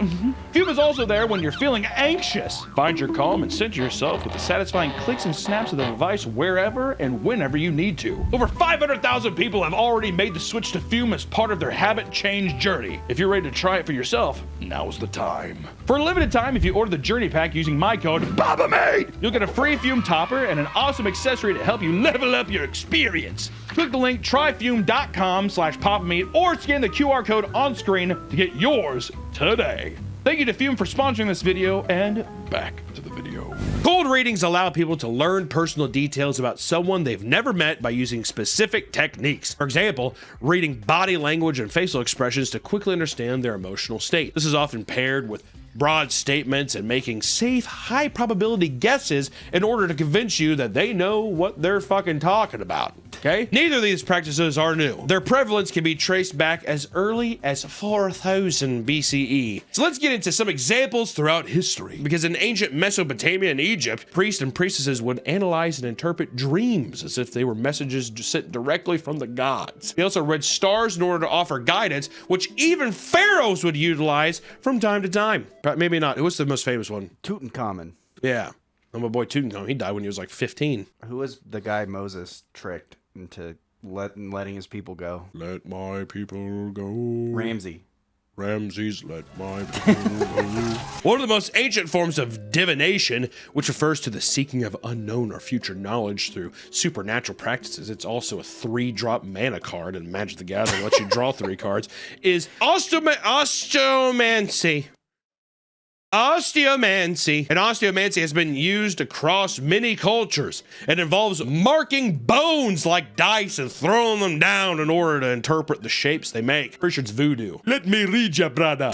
Fume is also there when you're feeling anxious. Find your calm and center yourself with the satisfying clicks and snaps of the device wherever and whenever you need to. Over 500,000 people have already made the switch to Fume as part of their habit change journey. If you're ready to try it for yourself, now's the time. For a limited time, if you order the Journey Pack using my code BABAMATE, you'll get a free Fume topper and an awesome accessory to help you level up your experience. Click the link tryfume.com/PapaMeat or scan the QR code on screen to get yours today. Thank you to Fume for sponsoring this video, and back to the video. Cold readings allow people to learn personal details about someone they've never met by using specific techniques. For example, reading body language and facial expressions to quickly understand their emotional state. This is often paired with broad statements and making safe, high probability guesses in order to convince you that they know what they're fucking talking about. Okay? Neither of these practices are new. Their prevalence can be traced back as early as 4000 BCE. So let's get into some examples throughout history. Because in ancient Mesopotamia and Egypt, priests and priestesses would analyze and interpret dreams as if they were messages sent directly from the gods. They also read stars in order to offer guidance, which even pharaohs would utilize from time to time. But maybe not. What's the most famous one? Tutankhamun. Yeah. Oh, my boy Tutankhamun. He died when he was like 15. Who was the guy Moses tricked into letting his people go? Let my people go. Ramsey. Ramses, let my people go. One of the most ancient forms of divination, which refers to the seeking of unknown or future knowledge through supernatural practices. It's also a 3-drop mana card, and Magic the Gathering lets you draw 3 cards, is osteomancy. Osteomancy. And osteomancy has been used across many cultures. It involves marking bones like dice and throwing them down in order to interpret the shapes they make. Pretty sure it's voodoo. Let me read ya, brother.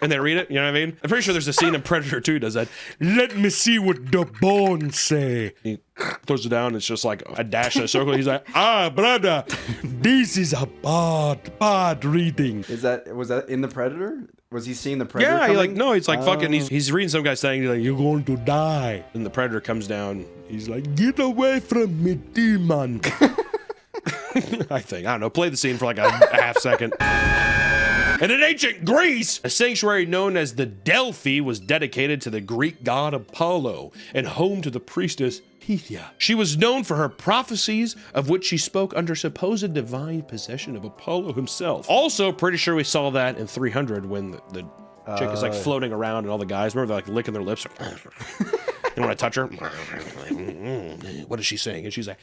And they read it, you know what I mean? I'm pretty sure there's a scene in Predator 2 does that. Let me see what the bones say. He throws it down, it's just like a dash in a circle. He's like, brother, this is a bad reading. Was that in the Predator? Was he seeing the Predator? Yeah, coming? it's like fucking, he's reading some guy saying, he's like, you're going to die. And the Predator comes down, he's like, get away from me, demon. I don't know, play the scene for like a half second. And in ancient Greece, a sanctuary known as the Delphi was dedicated to the Greek god Apollo and home to the priestess Pythia. She was known for her prophecies, of which she spoke under supposed divine possession of Apollo himself. Also, pretty sure we saw that in 300 when the chick is like floating around and all the guys, remember, they're like licking their lips. You want to touch her? What is she saying? And she's like,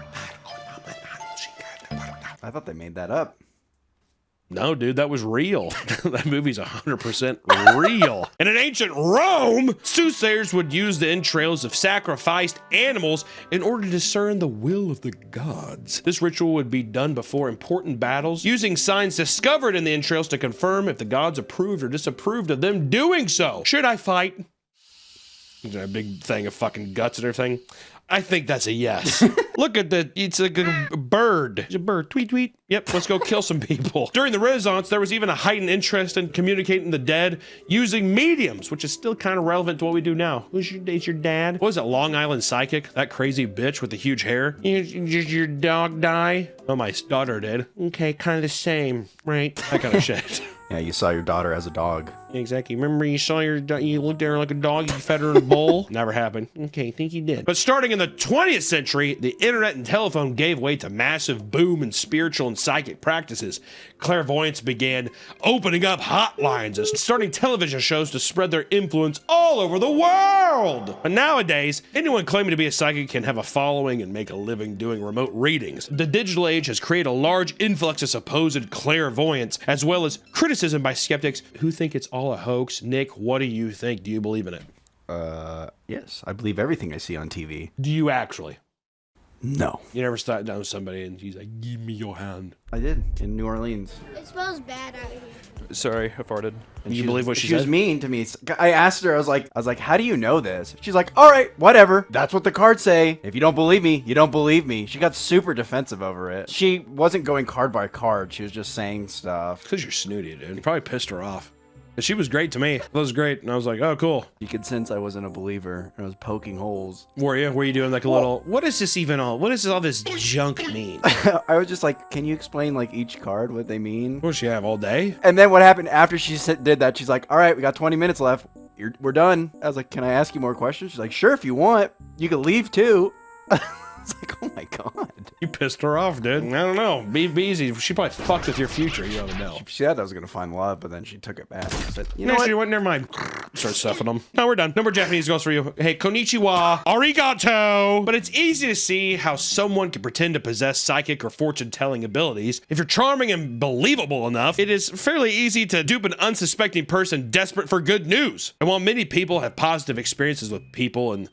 I thought they made that up. No, dude, that was real. That movie's 100% real. And in ancient Rome, soothsayers would use the entrails of sacrificed animals in order to discern the will of the gods. This ritual would be done before important battles, using signs discovered in the entrails to confirm if the gods approved or disapproved of them doing so. Should I fight? A big thing of fucking guts and everything. I think that's a yes. Look at it's like a bird. It's a bird. Tweet, tweet. Yep, let's go kill some people. During the Renaissance, there was even a heightened interest in communicating the dead using mediums, which is still kind of relevant to what we do now. It's your dad. What was it, Long Island Psychic? That crazy bitch with the huge hair? Did your dog die? Oh, my daughter did. Okay, kind of the same, right? That kind of shit. Yeah, you saw your daughter as a dog. Exactly. Remember you saw you looked at her like a dog, you fed her in a bowl? Never happened. Okay, think you did. But starting in the 20th century, the internet and telephone gave way to massive boom in spiritual and psychic practices. Clairvoyants began opening up hotlines and starting television shows to spread their influence all over the world. But nowadays, anyone claiming to be a psychic can have a following and make a living doing remote readings. The digital age has created a large influx of supposed clairvoyants, as well as criticism by skeptics who think it's all a hoax. Nick, what do you think? Do you believe in it? Yes, I believe everything I see on TV. Do you actually? No. You never sat down with somebody and she's like, give me your hand. I did, in New Orleans. It smells bad out of here. Sorry, I farted. And you believe what she was said? mean to me. I asked her, I was like, how do you know this? She's like, all right, whatever. That's what the cards say. If you don't believe me, you don't believe me. She got super defensive over it. She wasn't going card by card. She was just saying stuff. Because you're snooty, dude. You probably pissed her off. She was great to me. That was great. And I was like, oh, cool. You could sense I wasn't a believer. I was poking holes. Were you? Were you doing like a little, what is this even all? What does all this junk mean? I was just like, can you explain like each card, what they mean? What does she have all day? And then what happened after she did that, she's like, all right, we got 20 minutes left. We're done. I was like, can I ask you more questions? She's like, sure, if you want. You can leave too. I was like, oh my God. did. You pissed her off, dude. I don't know. Be easy. She probably fucked with your future. You don't know. She said I was gonna find love, but then she took it back. She said, you know No, what? she went, never mind. Start stuffing them. No, we're done. No more Japanese girls for you. Hey, konnichiwa, arigato. But it's easy to see how someone can pretend to possess psychic or fortune-telling abilities. If you're charming and believable enough, it is fairly easy to dupe an unsuspecting person desperate for good news. And while many people have positive experiences with people in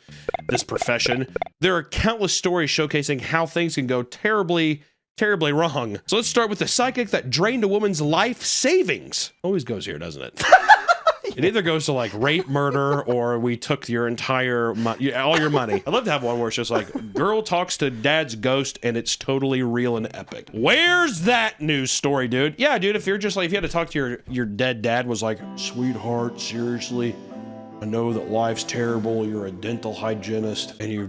this profession, there are countless stories showcasing how things can go terribly wrong. So let's start with the psychic that drained a woman's life savings. Always goes here, doesn't it? It either goes to like rape, murder, or we took your entire all your money. I'd love to have one where it's just like girl talks to dad's ghost and it's totally real and epic. Where's that news story, dude? Yeah, dude, if you're just like, if you had to talk to your dead dad was like, sweetheart, seriously, I know that life's terrible. You're a dental hygienist and your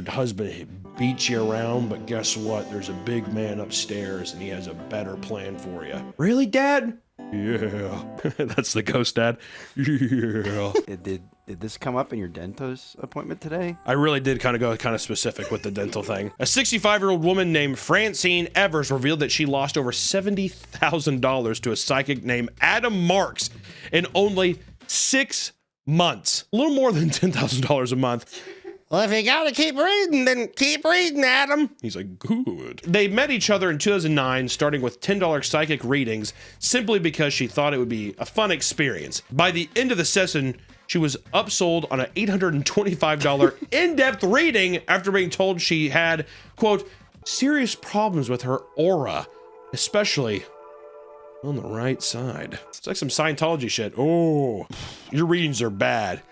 husband beats you around, but guess what? There's a big man upstairs and he has a better plan for you. Really, Dad? Yeah. That's the ghost dad. Yeah. Did this come up in your dentist appointment today? I really did go specific with the dental thing. A 65-year-old woman named Francine Evers revealed that she lost over $70,000 to a psychic named Adam Marks in only 6 months. A little more than $10,000 a month. Well, if you gotta keep reading, then keep reading, Adam. He's like, good. They met each other in 2009, starting with $10 psychic readings, simply because she thought it would be a fun experience. By the end of the session, she was upsold on an $825 in-depth reading after being told she had, quote, serious problems with her aura, especially on the right side. It's like some Scientology shit. Oh, your readings are bad.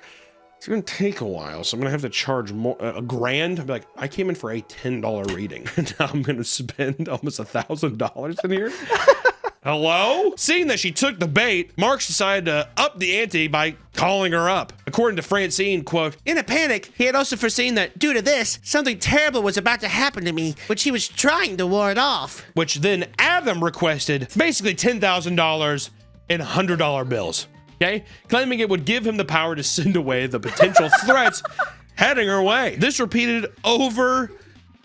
It's gonna take a while, so I'm gonna have to charge more, $1,000. I'll be like, I came in for a $10 reading, and now I'm gonna spend almost $1,000 in here. Hello? Seeing that she took the bait, Marks decided to up the ante by calling her up. According to Francine, quote, in a panic, he had also foreseen that due to this, something terrible was about to happen to me, which he was trying to ward off. Which then Adam requested basically $10,000 in $100 bills. Okay? Claiming it would give him the power to send away the potential threats heading her way. This repeated over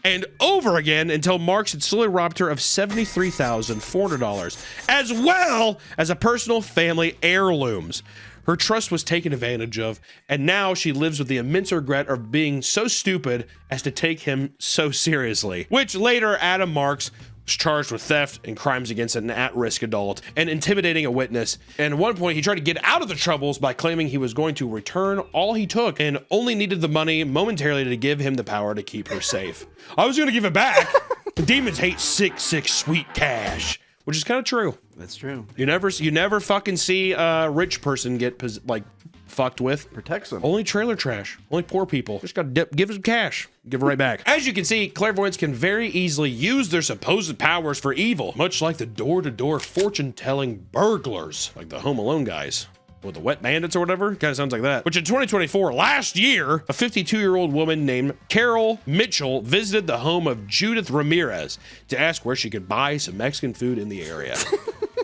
and over again until Marks had slowly robbed her of $73,400, as well as a personal family heirlooms. Her trust was taken advantage of, and now she lives with the immense regret of being so stupid as to take him so seriously. Which later Adam Marks was charged with theft and crimes against an at-risk adult and intimidating a witness. And at one point, he tried to get out of the troubles by claiming he was going to return all he took and only needed the money momentarily to give him the power to keep her safe. I was going to give it back. Demons hate sick, sweet cash, which is kind of true. That's true. You never fucking see a rich person get fucked with. Protects them. Only trailer trash. Only poor people. Just gotta give them cash. Give it right back. As you can see, clairvoyants can very easily use their supposed powers for evil, much like the door-to-door fortune-telling burglars, like the Home Alone guys. With the Wet Bandits or whatever. Kind of sounds like that. Which in 2024, last year, a 52-year-old woman named Carol Mitchell visited the home of Judith Ramirez to ask where she could buy some Mexican food in the area.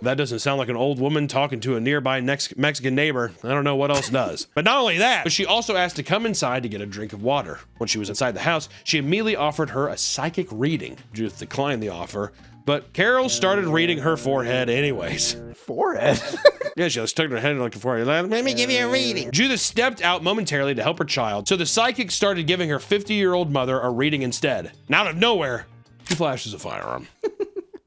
That doesn't sound like an old woman talking to a nearby Mexican neighbor. I don't know what else does. But not only that, but she also asked to come inside to get a drink of water. When she was inside the house, she immediately offered her a psychic reading. Judith declined the offer, but Carol started reading her forehead anyways. Forehead? Yeah, she stuck her head like a forehead. Let me give you a reading. Judith stepped out momentarily to help her child, so the psychic started giving her 50-year-old mother a reading instead. And out of nowhere, she flashes a firearm.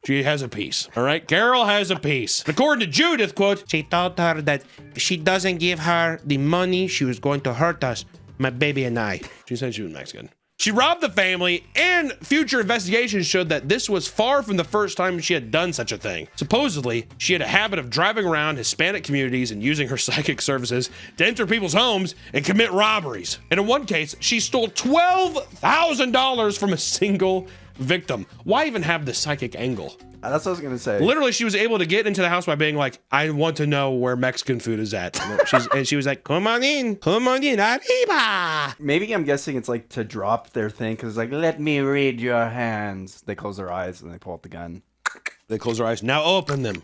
She has a piece, all right? Carol has a piece. According to Judith, quote, she told her that if she doesn't give her the money, she was going to hurt us, my baby and I. She said she was Mexican. She robbed the family, and future investigations showed that this was far from the first time she had done such a thing. Supposedly, she had a habit of driving around Hispanic communities and using her psychic services to enter people's homes and commit robberies. And in one case, she stole $12,000 from a single victim. Why even have the psychic angle? That's what I was gonna say. Literally, she was able to get into the house by being like, I want to know where Mexican food is at. And she was like, come on in, arriba. Maybe I'm guessing it's like to drop their thing, because it's like, let me read your hands. They close their eyes and they pull out the gun. They close their eyes. Now open them.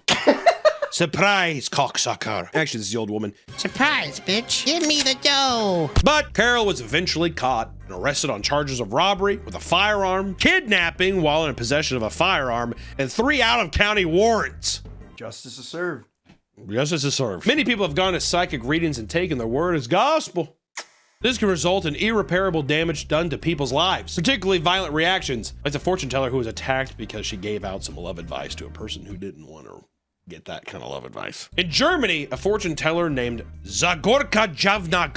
Surprise, cocksucker. Actually, this is the old woman. Surprise, bitch. Give me the dough. But Carol was eventually caught and and arrested on charges of robbery with a firearm, kidnapping while in possession of a firearm, and 3 out-of-county warrants. Justice is served. Justice is served. Many people have gone to psychic readings and taken their word as gospel. This can result in irreparable damage done to people's lives, particularly violent reactions, like the fortune teller who was attacked because she gave out some love advice to a person who didn't want to get that kind of love advice. In Germany, a fortune teller named Zagorka Javnak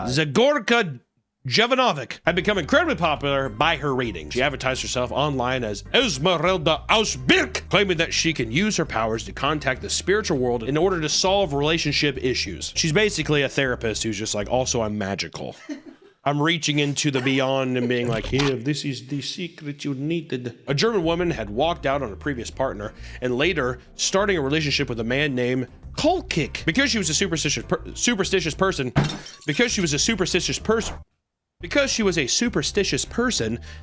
Zagorka Jovanovic had become incredibly popular by her readings. She advertised herself online as Esmeralda Ausbirk, claiming that she can use her powers to contact the spiritual world in order to solve relationship issues. She's basically a therapist who's just like, also, I'm magical. I'm reaching into the beyond and being like, here, this is the secret you needed. A German woman had walked out on a previous partner and later starting a relationship with a man named Kolkik. Because she was a superstitious person,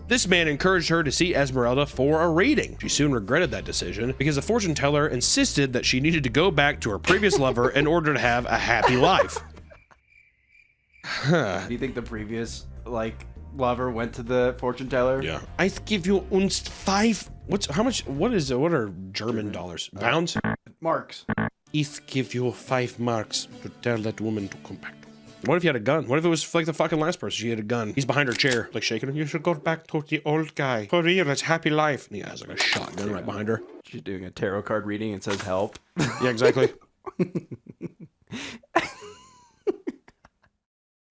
this man encouraged her to see Esmeralda for a reading. She soon regretted that decision because the fortune teller insisted that she needed to go back to her previous lover in order to have a happy life. Do you think the previous, lover went to the fortune teller? Yeah. I give you uns 5. What are German dollars? Pounds? Marks. I give you 5 marks to tell that woman to come back. What if you had a gun? What if it was like the fucking last person? She had a gun. He's behind her chair, like shaking her. You should go back to the old guy. For real, it's happy life. And he has like a shotgun right behind her. She's doing a tarot card reading and says help. Yeah, exactly.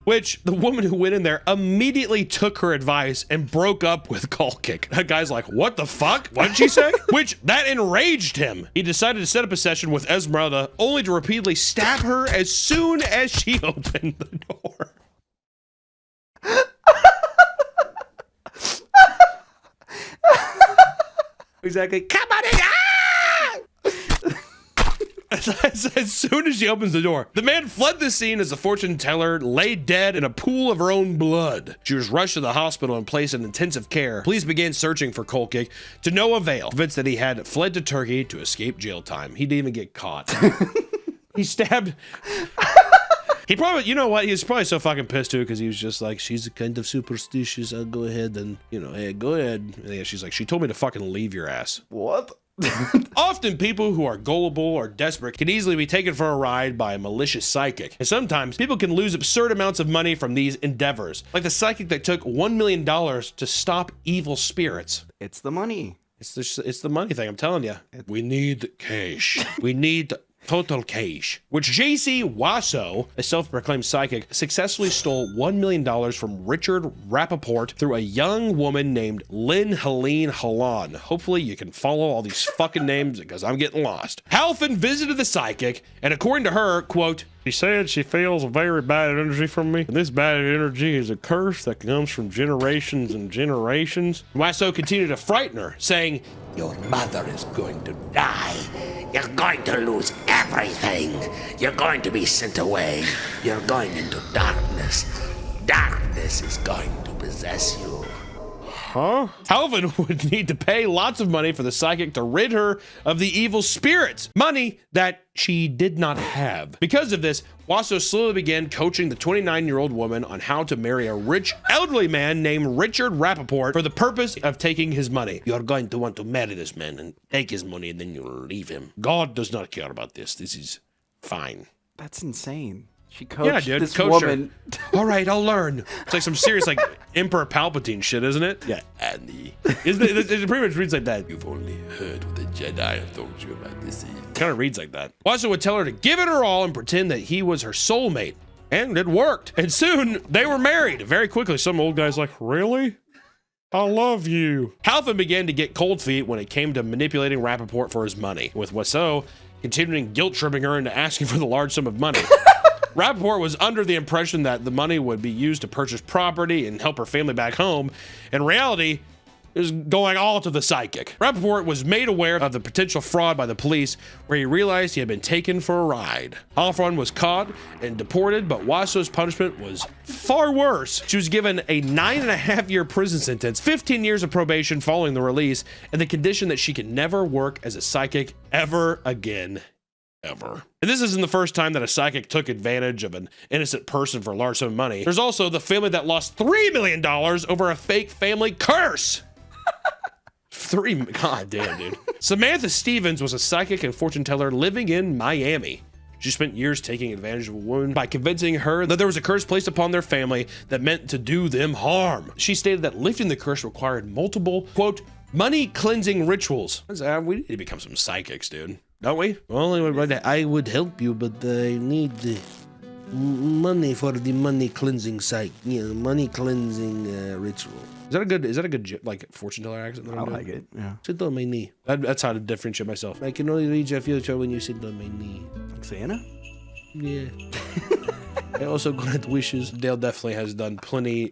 Which the woman who went in there immediately took her advice and broke up with Kolkik. That guy's like, what the fuck? What did she say? Which that enraged him. He decided to set up a session with Esmeralda only to repeatedly stab her as soon as she opened the door. Exactly. Come on in. As soon as she opens the door, the man fled the scene as the fortune teller lay dead in a pool of her own blood. She was rushed to the hospital and placed in intensive care. Police began searching for Kolkik to no avail, convinced that he had fled to Turkey to escape jail time. He didn't even get caught. He stabbed... He probably, you know what? He was probably so fucking pissed too because he was just like, she's kind of superstitious. I'll go ahead and, hey, go ahead. And yeah, she's like, she told me to fucking leave your ass. What? Often people who are gullible or desperate can easily be taken for a ride by a malicious psychic. And sometimes people can lose absurd amounts of money from these endeavors. Like the psychic that took $1 million to stop evil spirits. It's the money. It's the money thing, I'm telling you. We need cash. We need total cash. Which J.C. Wasso, a self-proclaimed psychic, successfully stole $1 million from Richard Rappaport through a young woman named Lynn Helene Halon. Hopefully you can follow all these fucking names because I'm getting lost. Halfin visited the psychic, and according to her, quote, she said she feels a very bad energy from me, and this bad energy is a curse that comes from generations and generations. Wasso continued to frighten her, saying, your mother is going to die. You're going to lose everything. You're going to be sent away. You're going into darkness. Darkness is going to possess you. Huh? Halvin would need to pay lots of money for the psychic to rid her of the evil spirits. Money that she did not have. Because of this, Wasso slowly began coaching the 29-year-old woman on how to marry a rich, elderly man named Richard Rappaport for the purpose of taking his money. You're going to want to marry this man and take his money and then you'll leave him. God does not care about this. This is fine. That's insane. She coached this coach woman. All right, I'll learn. It's like some serious like Emperor Palpatine shit, isn't it? Yeah, Annie. It pretty much reads like that. You've only heard what the Jedi have told you about this Eve. Kind of reads like that. Wasso would tell her to give it her all and pretend that he was her soulmate. And it worked. And soon they were married. Very quickly, some old guy's like, really? I love you. Halfin began to get cold feet when it came to manipulating Rappaport for his money, with Wasso continuing guilt-tripping her into asking for the large sum of money. Rappaport was under the impression that the money would be used to purchase property and help her family back home. In reality, it was going all to the psychic. Rappaport was made aware of the potential fraud by the police, where he realized he had been taken for a ride. Halfron was caught and deported, but Wasso's punishment was far worse. She was given a 9.5-year prison sentence, 15 years of probation following the release, and the condition that she could never work as a psychic ever again ever. And this isn't the first time that a psychic took advantage of an innocent person for a large sum of money. There's also the family that lost $3 million over a fake family curse. God damn, dude. Samantha Stevens was a psychic and fortune teller living in Miami. She spent years taking advantage of a woman by convincing her that there was a curse placed upon their family that meant to do them harm. She stated that lifting the curse required multiple, quote, money cleansing rituals. We need to become some psychics, dude. Don't we? Well, I would help you, but I need the money for the money cleansing money cleansing ritual. Is that a good like fortune teller accent? That I like it. Yeah. Sit on my knee. That's how to differentiate myself. I can only read your future when you sit on my knee. Like Santa? Yeah. I also grant wishes. Dale definitely has done plenty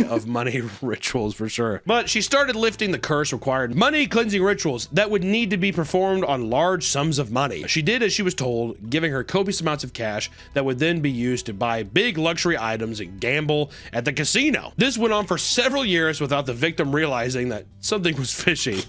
of money rituals for sure. But she started lifting the curse required money cleansing rituals that would need to be performed on large sums of money. She did as she was told, giving her copious amounts of cash that would then be used to buy big luxury items and gamble at the casino. This went on for several years without the victim realizing that something was fishy.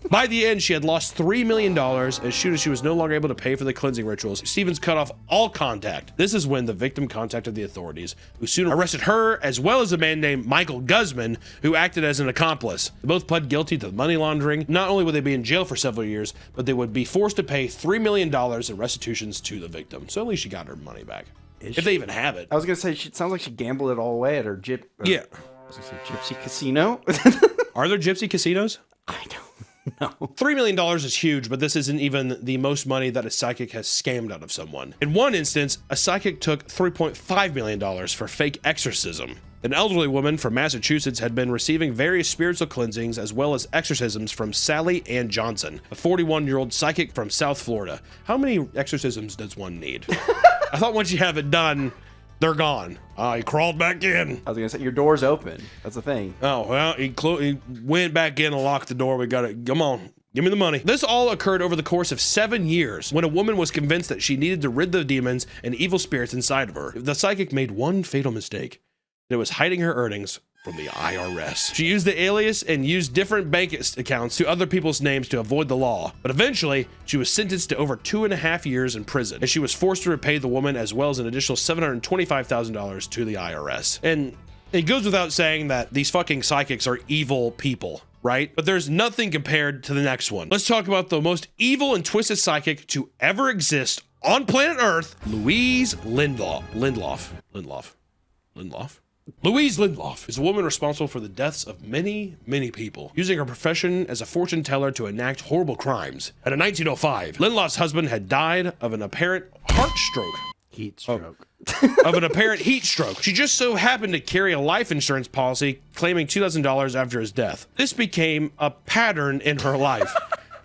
By the end, she had lost $3 million as soon as she was no longer able to pay for the cleansing rituals. Stevens cut off all contact. This is when the victim contacted the authorities, who soon arrested her as well as a man named Michael Guzman, who acted as an accomplice. They both pled guilty to money laundering. Not only would they be in jail for several years, but they would be forced to pay $3 million in restitutions to the victim. So at least she got her money back. If they even have it. I was gonna say, it sounds like she gambled it all away at her yeah. I was gonna say gypsy casino. Are there gypsy casinos? I don't. No. $3 million is huge, but this isn't even the most money that a psychic has scammed out of someone. In one instance, a psychic took $3.5 million for fake exorcism. An elderly woman from Massachusetts had been receiving various spiritual cleansings as well as exorcisms from Sally Ann Johnson, a 41-year-old psychic from South Florida. How many exorcisms does one need? I thought once you have it done, they're gone. He crawled back in. I was gonna say, your door's open. That's the thing. Oh, well, he went back in and locked the door. We got it. Come on. Give me the money. This all occurred over the course of 7 years when a woman was convinced that she needed to rid the demons and evil spirits inside of her. The psychic made one fatal mistake. It was hiding her earnings from the IRS. She used the alias and used different bank accounts to other people's names to avoid the law. But eventually, she was sentenced to over 2.5 years in prison, and she was forced to repay the woman as well as an additional $725,000 to the IRS. And it goes without saying that these fucking psychics are evil people, right? But there's nothing compared to the next one. Let's talk about the most evil and twisted psychic to ever exist on planet Earth, Louise Lindloff. Louise Lindloff is a woman responsible for the deaths of many, many people, using her profession as a fortune teller to enact horrible crimes. And in 1905, Lindloff's husband had died of an apparent heart stroke. Heat stroke. Of an apparent heat stroke. She just so happened to carry a life insurance policy claiming $2,000 after his death. This became a pattern in her life.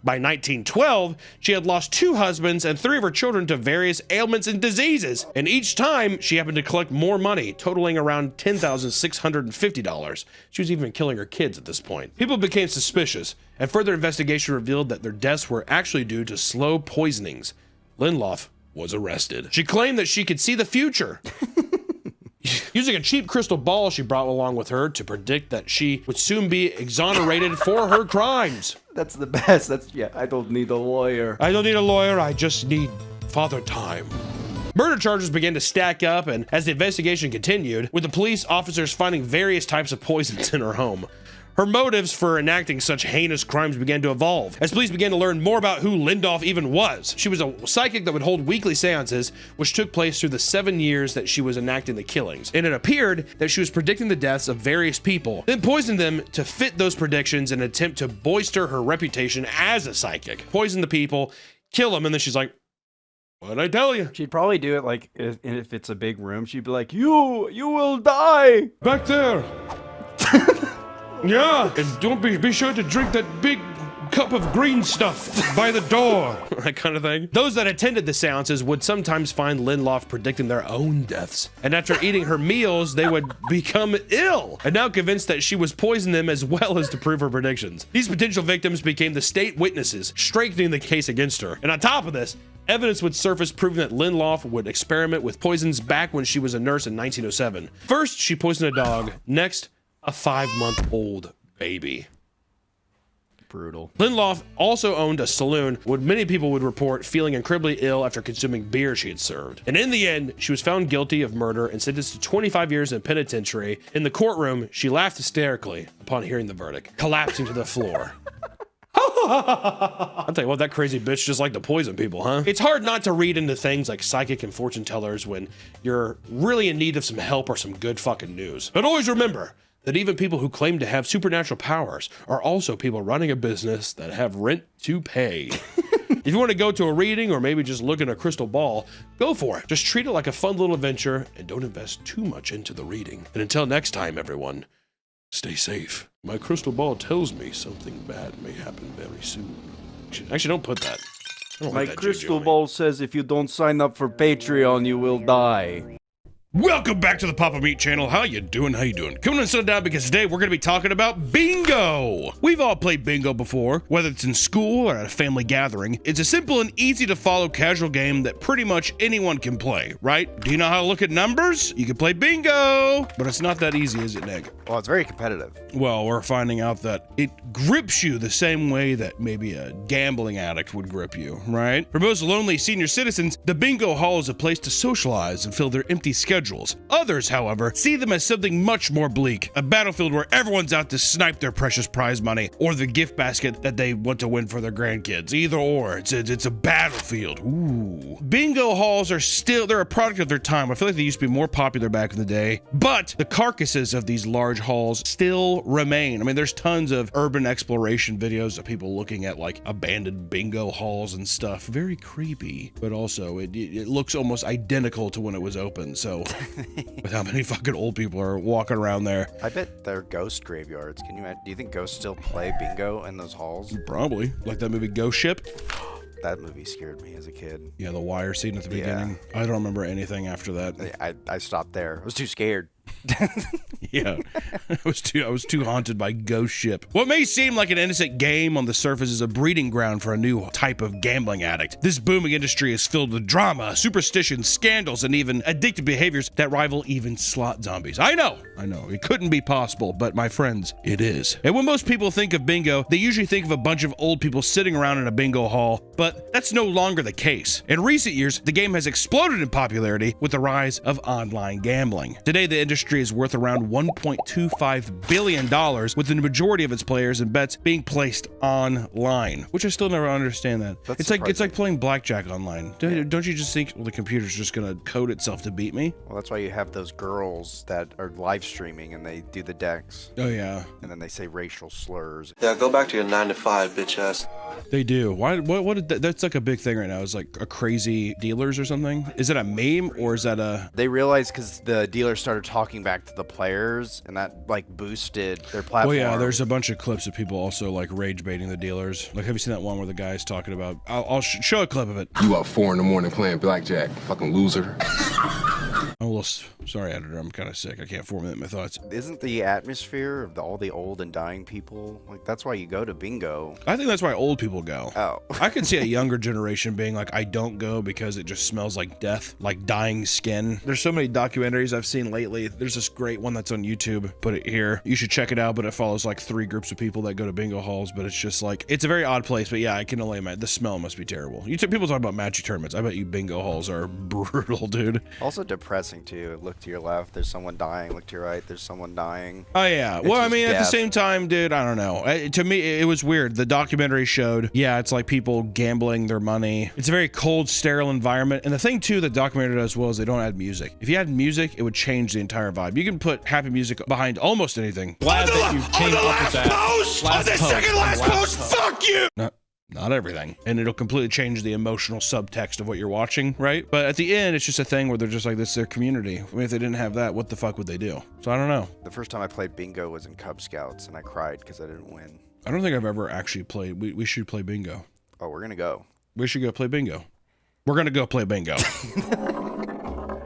By 1912, she had lost 2 husbands and 3 of her children to various ailments and diseases. And each time, she happened to collect more money, totaling around $10,650. She was even killing her kids at this point. People became suspicious, and further investigation revealed that their deaths were actually due to slow poisonings. Lindloff was arrested. She claimed that she could see the future. Using a cheap crystal ball she brought along with her to predict that she would soon be exonerated for her crimes. That's the best. I don't need a lawyer. I don't need a lawyer. I just need Father Time. Murder charges began to stack up, and as the investigation continued, with the police officers finding various types of poisons in her home. Her motives for enacting such heinous crimes began to evolve, as police began to learn more about who Lindloff even was. She was a psychic that would hold weekly seances, which took place through the 7 years that she was enacting the killings. And it appeared that she was predicting the deaths of various people, then poisoned them to fit those predictions in an attempt to bolster her reputation as a psychic. Poison the people, kill them, and then she's like, what'd I tell you? She'd probably do it like, if it's a big room, she'd be like, you will die. Back there. Yeah, and don't be sure to drink that big cup of green stuff by the door. That kind of thing. Those that attended the seances would sometimes find Lindloff predicting their own deaths. And after eating her meals, they would become ill. And now convinced that she was poisoning them as well as to prove her predictions. These potential victims became the state witnesses, strengthening the case against her. And on top of this, evidence would surface proving that Lindloff would experiment with poisons back when she was a nurse in 1907. First, she poisoned a dog. Next, a 5-month-old baby. Brutal. Lindelof also owned a saloon where many people would report feeling incredibly ill after consuming beer she had served. And in the end, she was found guilty of murder and sentenced to 25 years in penitentiary. In the courtroom, she laughed hysterically upon hearing the verdict, collapsing to the floor. I'll tell you what, that crazy bitch just liked to poison people, huh? It's hard not to read into things like psychic and fortune tellers when you're really in need of some help or some good fucking news. But always remember that even people who claim to have supernatural powers are also people running a business that have rent to pay. If you want to go to a reading or maybe just look in a crystal ball, go for it. Just treat it like a fun little adventure and don't invest too much into the reading. And until next time, everyone, stay safe. My crystal ball tells me something bad may happen very soon. Actually, don't put that. I don't My like that crystal juju. ball says if you don't sign up for Patreon, you will die. Welcome back to the Papa Meat channel. How you doing? How you doing? Coming and sit down because today we're going to be talking about bingo. We've all played bingo before, whether it's in school or at a family gathering. It's a simple and easy to follow casual game that pretty much anyone can play, right? Do you know how to look at numbers? You can play bingo, but it's not that easy, is it, Nick? Well, it's very competitive. Well, we're finding out that it grips you the same way that maybe a gambling addict would grip you, right? For most lonely senior citizens, the bingo hall is a place to socialize and fill their empty schedules. Others, however, see them as something much more bleak, a battlefield where everyone's out to snipe their precious prize money or the gift basket that they want to win for their grandkids. Either or, it's a battlefield. Ooh. Bingo halls they're a product of their time. I feel like they used to be more popular back in the day, but the carcasses of these large halls still remain. I mean, there's tons of urban exploration videos of people looking at like abandoned bingo halls and stuff. Very creepy, but also it looks almost identical to when it was open. So with how many fucking old people are walking around there. I bet they're ghost graveyards. Can you imagine? Do you think ghosts still play bingo in those halls? Probably. Like that movie Ghost Ship. That movie scared me as a kid. Yeah, the wire scene at the beginning. I don't remember anything after that. I stopped there. I was too scared. Yeah, I was too haunted by Ghost Ship. What may seem like an innocent game on the surface is a breeding ground for a new type of gambling addict. This booming industry is filled with drama, superstition, scandals, and even addictive behaviors that rival even slot zombies. I know, it couldn't be possible, but my friends, it is. And when most people think of bingo, they usually think of a bunch of old people sitting around in a bingo hall, but that's no longer the case. In recent years, the game has exploded in popularity with the rise of online gambling. Today, the industry is worth around $1.25 billion, with the majority of its players and bets being placed online, which I still never understand that. It's like playing blackjack online. Don't you just think, well, the computer's just gonna code itself to beat me? Well, that's why you have those girls that are live streaming and they do the decks. Oh yeah. And then they say racial slurs. Yeah, go back to your 9 to 5, bitch ass. They do. Why? What did that's like a big thing right now. Is like a crazy dealers or something? Is it a meme or is that a? They realized because the dealers started talking back to the players, and that like boosted their platform. Oh yeah, there's a bunch of clips of people also like rage baiting the dealers. Like, have you seen that one where the guy's talking about? I'll show a clip of it. You up 4 in the morning playing blackjack, fucking loser. I'm a little sorry, editor. I'm kind of sick. I can't formulate my thoughts. Isn't the atmosphere of all the old and dying people like that's why you go to bingo? I think that's why old people go. Oh, I can see a younger generation being like, I don't go because it just smells like death, like dying skin. There's so many documentaries I've seen lately. There's this great one that's on YouTube. Put it here. You should check it out. But it follows like 3 groups of people that go to bingo halls. But it's just like it's a very odd place. But yeah, I can only imagine the smell must be terrible. People talk about magic tournaments. I bet you bingo halls are brutal, dude. Also depressing too. Look to your left, there's someone dying. Look to your right, there's someone dying. Oh yeah. Well, I mean, at the same time, dude, I don't know. To me, it was weird. The documentary showed, yeah, it's like people gambling their money. It's a very cold, sterile environment. And the thing too, the documentary does well is they don't add music. If you add music, it would change the entire vibe. You can put happy music behind almost anything. Glad that you came up with that. Last post, fuck you. Not everything. And it'll completely change the emotional subtext of what you're watching, right? But at the end, it's just a thing where they're just like, this is their community. I mean, if they didn't have that, what the fuck would they do? So I don't know. The first time I played bingo was in Cub Scouts, and I cried because I didn't win. I don't think I've ever actually played. We should play bingo. Oh, we're going to go. We should go play bingo. We're going to go play bingo.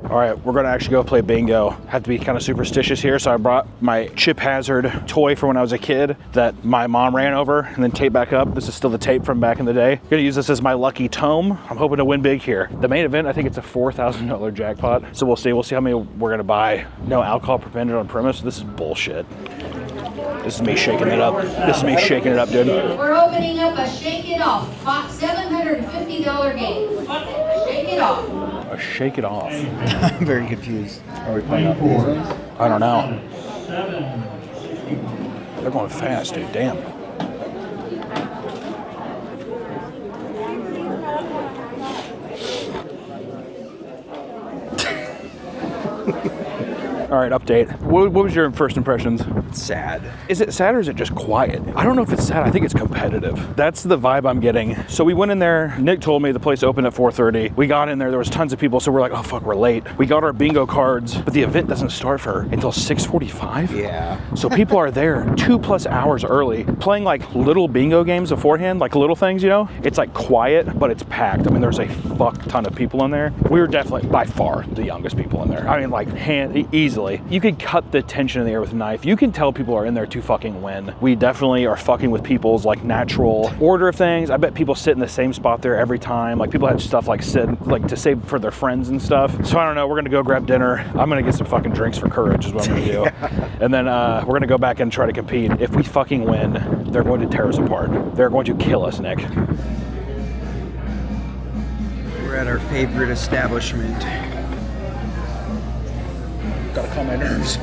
All right, we're gonna actually go play bingo. Have to be kind of superstitious here, so I brought my Chip Hazard toy from when I was a kid that my mom ran over and then taped back up. This is still the tape from back in the day. I'm gonna use this as my lucky tome. I'm hoping to win big here. The main event, I think it's a $4,000 jackpot. So we'll see how many we're gonna buy. No alcohol prevented on premise. This is bullshit. This is me shaking it up. This is me shaking it up, dude. We're opening up a Shake It Off $750 game. Shake It Off. A Shake It Off. I'm very confused. Are we playing up? I don't know. They're going fast, dude. Damn. All right, update. What was your first impressions? Sad. Is it sad or is it just quiet? I don't know if it's sad. I think it's competitive. That's the vibe I'm getting. So we went in there. Nick told me the place opened at 4:30. We got in there. There was tons of people. So we're like, oh, fuck, we're late. We got our bingo cards, but the event doesn't start until 6:45. Yeah. So people are there 2+ hours early playing like little bingo games beforehand, like little things, you know? It's like quiet, but it's packed. I mean, there's a fuck ton of people in there. We were definitely by far the youngest people in there. I mean, like easily. You could cut the tension in the air with a knife. You can tell people are in there to fucking win. We definitely are fucking with people's like natural order of things. I bet people sit in the same spot there every time. Like people had stuff like to save for their friends and stuff. So I don't know, we're gonna go grab dinner. I'm gonna get some fucking drinks for courage is what I'm gonna do. And then we're gonna go back and try to compete. If we fucking win, they're going to tear us apart. They're going to kill us, Nick. We're at our favorite establishment. Gotta calm my nerves.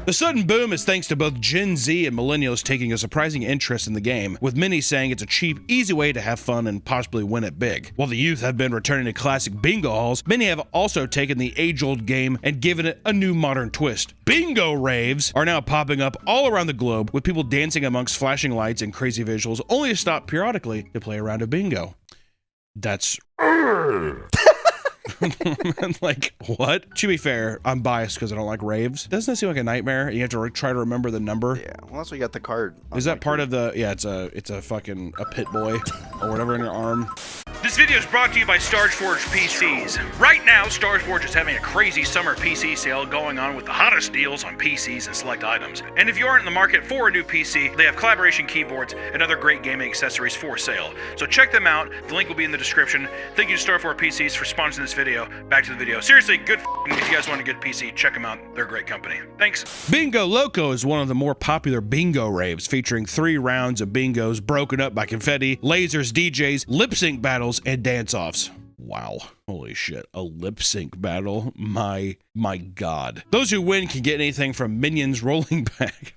The sudden boom is thanks to both Gen Z and millennials taking a surprising interest in the game, with many saying it's a cheap, easy way to have fun and possibly win it big. While the youth have been returning to classic bingo halls, many have also taken the age-old game and given it a new modern twist. Bingo raves are now popping up all around the globe, with people dancing amongst flashing lights and crazy visuals, only to stop periodically to play a round of bingo. That's... like, what? To be fair, I'm biased because I don't like raves. Doesn't that seem like a nightmare? You have to try to remember the number. Yeah, well, that's why you got the card. Is that part of the... Yeah, it's a fucking a pit boy or whatever in your arm. This video is brought to you by StarForge PCs. Right now, StarForge is having a crazy summer PC sale going on with the hottest deals on PCs and select items. And if you aren't in the market for a new PC, they have collaboration keyboards and other great gaming accessories for sale. So check them out. The link will be in the description. Thank you to StarForge PCs for sponsoring this video. Back to the video. Seriously, good if you guys want a good PC, check them out. They're a great company. Thanks. Bingo Loco is one of the more popular bingo raves, featuring 3 rounds of bingos broken up by confetti, lasers, DJs, lip sync battles, and dance-offs. Wow. Holy shit. A lip sync battle? My God. Those who win can get anything from Minions rolling bag.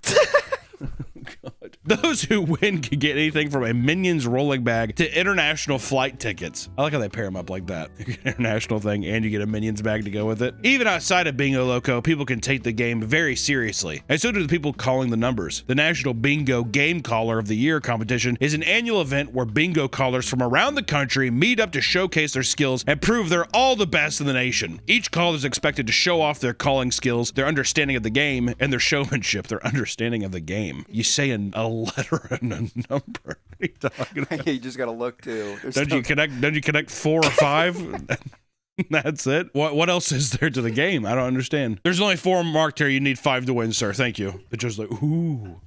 God. Those who win can get anything from a Minions rolling bag to international flight tickets. I like how they pair them up like that. International thing, and you get a Minions bag to go with it. Even outside of Bingo Loco, people can take the game very seriously, and so do the people calling the numbers. The National Bingo Game Caller of the Year competition is an annual event where bingo callers from around the country meet up to showcase their skills and prove they're all the best in the nation. Each caller is expected to show off their calling skills, their understanding of the game, and their showmanship, their understanding of the game. You say a letter and a number. What are you talking about? Yeah, you just gotta look too. Don't you connect 4 or 5? That's it. What else is there to the game? I don't understand. There's only 4 marked here. You need 5 to win, sir. Thank you. It's just like, ooh.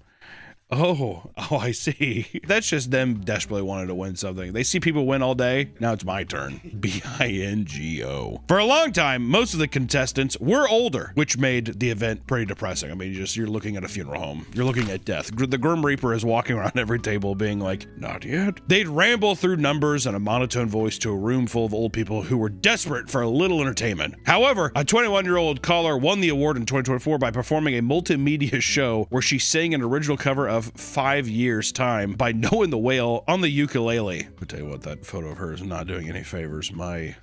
Oh, I see. That's just them desperately wanting to win something. They see people win all day. Now it's my turn. B-I-N-G-O. For a long time, most of the contestants were older, which made the event pretty depressing. I mean, you're looking at a funeral home. You're looking at death. The Grim Reaper is walking around every table being like, not yet. They'd ramble through numbers in a monotone voice to a room full of old people who were desperate for a little entertainment. However, a 21-year-old caller won the award in 2024 by performing a multimedia show where she sang an original cover of 5 Years Time by Noah and the Whale on the ukulele. I'll tell you what, that photo of her is not doing any favors. She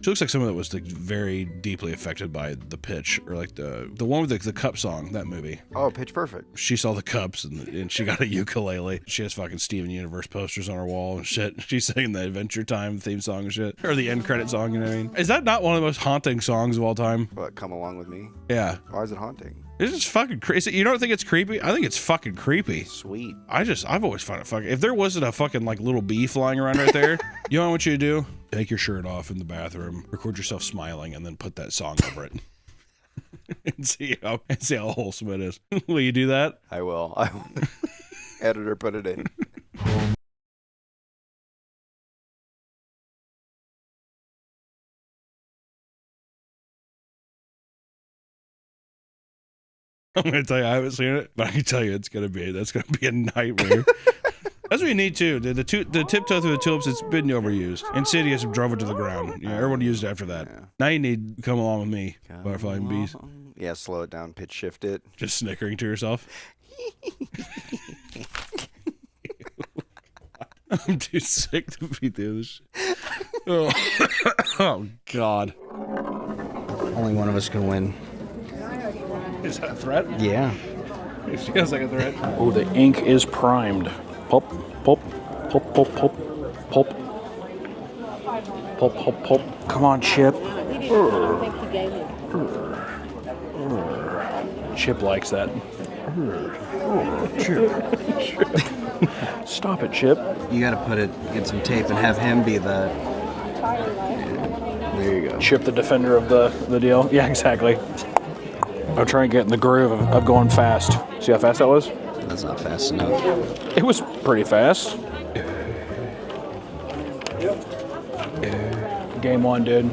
looks like someone that was very deeply affected by The Pitch, or like the one with the cup song, that movie. Oh, Pitch Perfect. She saw the cups and she got a ukulele. She has fucking Steven Universe posters on her wall and shit. She's singing the Adventure Time theme song and shit, or the end credit song, you know what I mean? Is that not one of the most haunting songs of all time? What, Come Along With Me? Yeah. Why is it haunting? It's just fucking crazy. You don't think it's creepy? I think it's fucking creepy. Sweet. I've always found it fucking. If there wasn't a fucking like little bee flying around right there, you know what I want you to do? Take your shirt off in the bathroom, record yourself smiling, and then put that song over it. and see how wholesome it is. Will you do that? I will. Editor, put it in. I'm gonna tell you I haven't seen it, but I can tell you that's gonna be a nightmare. That's what you need too. The tiptoe through the tulips. It's been overused. Insidious drove it to the ground. You know, everyone used it after that. Yeah. Now you need Come Along With Me. Butterfly and Bees. Yeah, slow it down, pitch shift it. Just snickering to yourself. I'm too sick to be doing this shit. Oh God. Only one of us can win. Is that a threat? Yeah. It feels like a threat. Oh, the ink is primed. Pop, pop, pop, pop, pop, pop. Pop, pop, pop. Come on, Chip. Chip likes that. Chip. Stop it, Chip. You gotta get some tape and have him be the... There you go. Chip, the defender of the deal. Yeah, exactly. I'll try and get in the groove of going fast. See how fast that was? That's not fast enough. It was pretty fast. Game one, dude.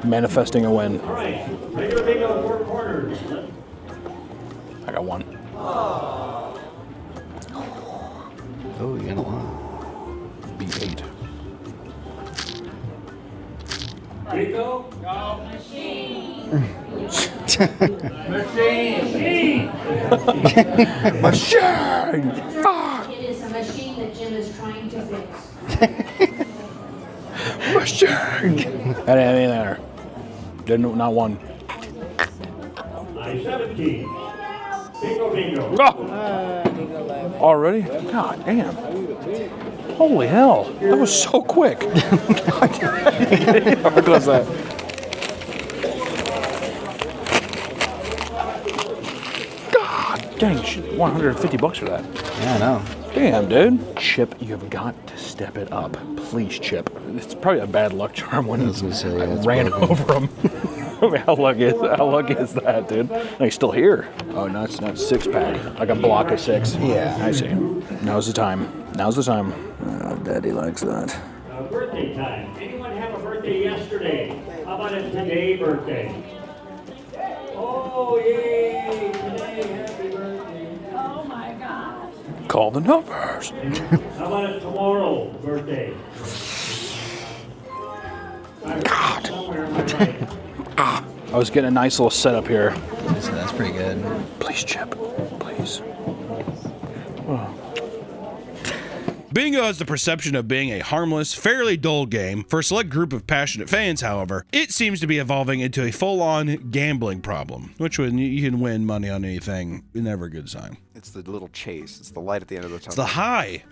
Manifesting a win. I got one. Oh, you got a lot. B8. Rico? No. Machine. Machine! Fuck! It is a machine that Jim is trying to fix. Machine! That ain't in there. Didn't, not one. I-17. Bingo, bingo. Oh! Already? God damn. Holy hell. That was so quick. What was that? God dang, $150 for that. Yeah, I know. Damn, dude. Chip, you've got to step it up. Please, Chip. It's probably a bad luck charm when I ran over him. I mean, how lucky is that, dude? No, he's still here. Oh, no, it's not six pack. Like a block of six. Yeah. I see. Now's the time. Now's the time. Oh, Daddy likes that. Birthday time. Anyone have a birthday yesterday? How about a today birthday? Oh, yay! Today, happy birthday. Oh, my God. Call the numbers. How about a tomorrow birthday? God. Somewhere in my right. I was getting a nice little setup here. That's pretty good. Please, Chip. Please. Oh. Bingo has the perception of being a harmless, fairly dull game. For a select group of passionate fans, however, it seems to be evolving into a full-on gambling problem, which when you can win money on anything, never a good sign. It's the little chase. It's the light at the end of the tunnel. It's the high.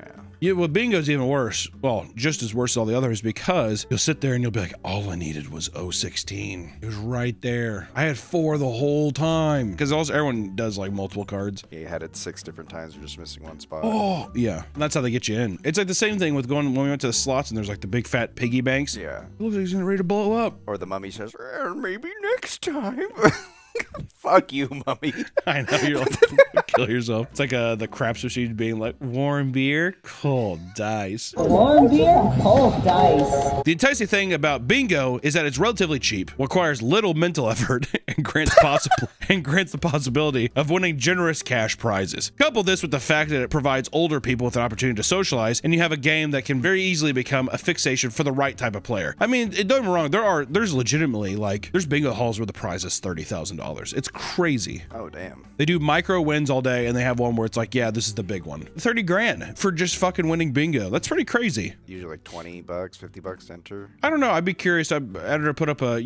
Yeah, well, bingo's even worse. Well, just as worse as all the others because you'll sit there and you'll be like, all I needed was 016. It was right there. I had 4 the whole time. Because also everyone does like multiple cards. Yeah, you had it 6 different times. You're just missing one spot. Oh, yeah. And that's how they get you in. It's like the same thing with going when we went to the slots and there's like the big fat piggy banks. Yeah. It looks like he's ready to blow up. Or the mummy says, maybe next time. Fuck you, mummy. I know, you're like, kill yourself. It's like the craps machine being like, warm beer, cold dice. Warm beer, cold dice. The enticing thing about bingo is that it's relatively cheap, requires little mental effort, and grants the possibility of winning generous cash prizes. Couple this with the fact that it provides older people with an opportunity to socialize, and you have a game that can very easily become a fixation for the right type of player. I mean, don't get me wrong, there's legitimately, like, there's bingo halls where the prize is $30,000. It's crazy. Oh, damn. They do micro wins all day, and they have one where it's like, yeah, this is the big one. 30 grand for just fucking winning bingo. That's pretty crazy. Usually like $20, $50 to enter. I don't know. I'd be curious. I'd editor put up I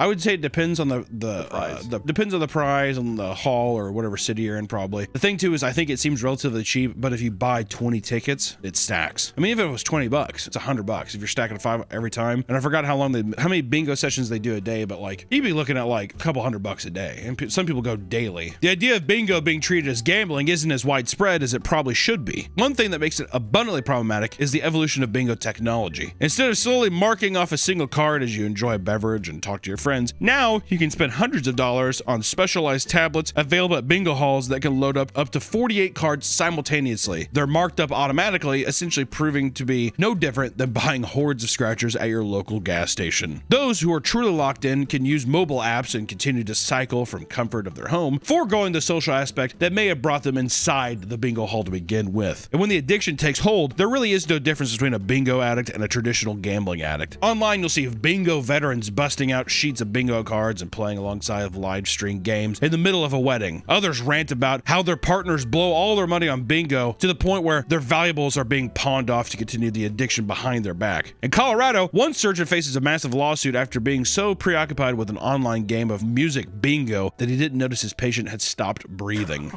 would say it depends on the prize. Depends on the prize and the hall or whatever city you're in probably. The thing too is I think it seems relatively cheap, but if you buy 20 tickets, it stacks. I mean, if it was $20, it's $100 if you're stacking 5 every time. And I forgot how many bingo sessions they do a day, but like you'd be looking at like a couple $100 a day. And some people go daily. The idea of bingo being treated state is gambling isn't as widespread as it probably should be. One thing that makes it abundantly problematic is the evolution of bingo technology. Instead of slowly marking off a single card as you enjoy a beverage and talk to your friends, now you can spend hundreds of dollars on specialized tablets available at bingo halls that can load up to 48 cards simultaneously. They're marked up automatically, essentially proving to be no different than buying hordes of scratchers at your local gas station. Those who are truly locked in can use mobile apps and continue to cycle from comfort of their home, foregoing the social aspect that may have brought them inside the bingo hall to begin with. And when the addiction takes hold, there really is no difference between a bingo addict and a traditional gambling addict. Online, you'll see bingo veterans busting out sheets of bingo cards and playing alongside of live stream games in the middle of a wedding. Others rant about how their partners blow all their money on bingo to the point where their valuables are being pawned off to continue the addiction behind their back. In Colorado, one surgeon faces a massive lawsuit after being so preoccupied with an online game of music bingo that he didn't notice his patient had stopped breathing.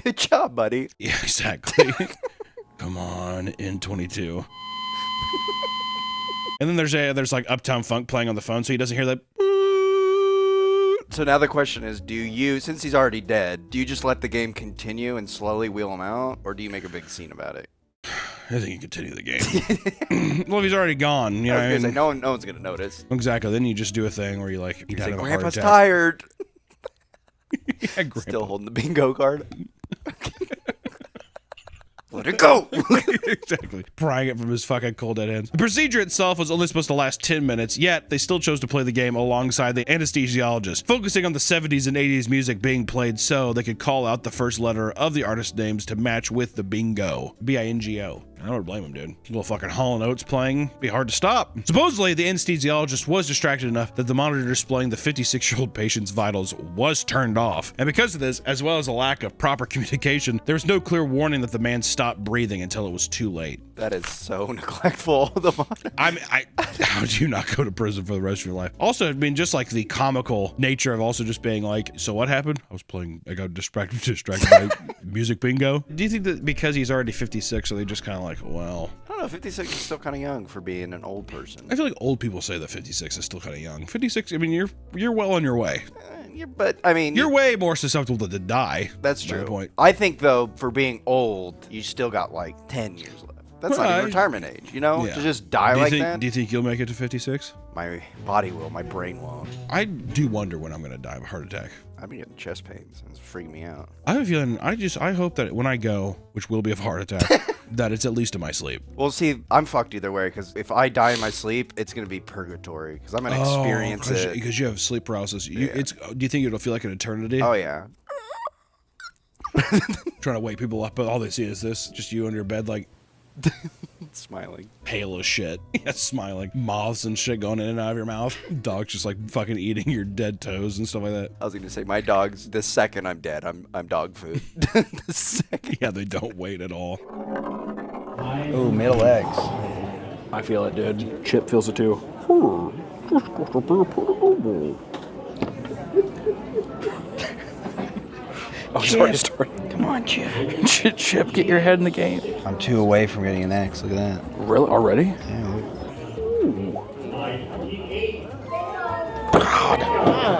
Good job, buddy. Yeah, exactly. Come on, N22. And then there's like Uptown Funk playing on the phone, so he doesn't hear that. So now the question is, do you, since he's already dead, do you just let the game continue and slowly wheel him out, or do you make a big scene about it? I think you continue the game. Well, if he's already gone, you know. I was gonna say, no one's gonna notice. Exactly. Then you just do a thing where you like, you say, have a heart Grandpa's attack. tired. Yeah, Grandpa. Still holding the bingo card. Let it go. Exactly. Prying it from his fucking cold dead hands. The procedure itself was only supposed to last 10 minutes, yet they still chose to play the game alongside the anesthesiologist, focusing on the 70s and 80s music being played so they could call out the first letter of the artist names to match with the bingo. B-I-N-G-O. I don't blame him, dude. A little fucking Hall & Oates playing. Be hard to stop. Supposedly, the anesthesiologist was distracted enough that the monitor displaying the 56-year-old patient's vitals was turned off. And because of this, as well as a lack of proper communication, there was no clear warning that the man stopped breathing until it was too late. That is so neglectful. The monitor. How do you not go to prison for the rest of your life? Also, I mean, just like the comical nature of also just being like, so what happened? I got distracted by music bingo. Do you think that because he's already 56, so they just kind of like, well, I don't know, 56 is still kind of young for being an old person. I feel like old people say that 56 is still kind of young. 56, I mean, you're well on your way. But I mean, you're way more susceptible to die. That's true. I think though, for being old, you still got like 10 years left. That's not even retirement age, you know? Yeah. To just die like that. Do you think you'll make it to 56? My body will, my brain won't. I do wonder when I'm going to die of a heart attack. I've been getting chest pains. It's freaking me out. I have a feeling, I hope that when I go, which will be of a heart attack, that it's at least in my sleep. Well, see, I'm fucked either way, because if I die in my sleep, it's going to be purgatory, because I'm going to experience it. Because you have sleep paralysis. Do you think it'll feel like an eternity? Oh, yeah. Trying to wake people up, but all they see is this, just you under your bed, like, smiling, pale as shit. Yeah, smiling, moths and shit going in and out of your mouth. Dog's just like fucking eating your dead toes and stuff like that. I was gonna say, my dogs, the second I'm dead, I'm dog food. The second. Yeah, they don't wait at all. Oh, middle eggs. I feel it, dude. Chip feels it too. Oh, sorry, sorry. Come on, Chip. Chip, get your head in the game. I'm 2 away from getting an X. Look at that. Really? Already? Yeah, look.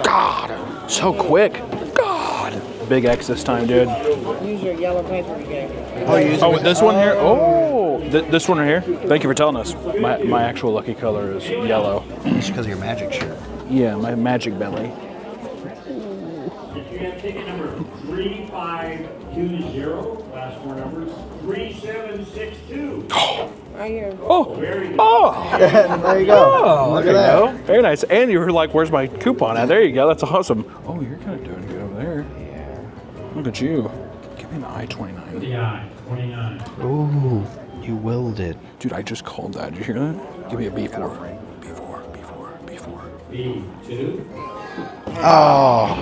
God. So quick. God. Big X this time, dude. Use your yellow paper again. Oh, this one here? Oh, this one right here? Thank you for telling us. My actual lucky color is yellow. It's because of your magic shirt. Yeah, my magic belly. You have ticket number 3520, last four numbers, 3762. Right here. Oh, very good. Oh, there you go. Oh, Look there at you that. go. Very nice. And you were like, "Where's my coupon at?" There you go. That's awesome. Oh, you're kind of doing good over there. Yeah. Look at you. Give me an I-29. The I-29. Ooh, you willed it. Dude, I just called that. Did you hear that? Give me a B4. B2. Oh.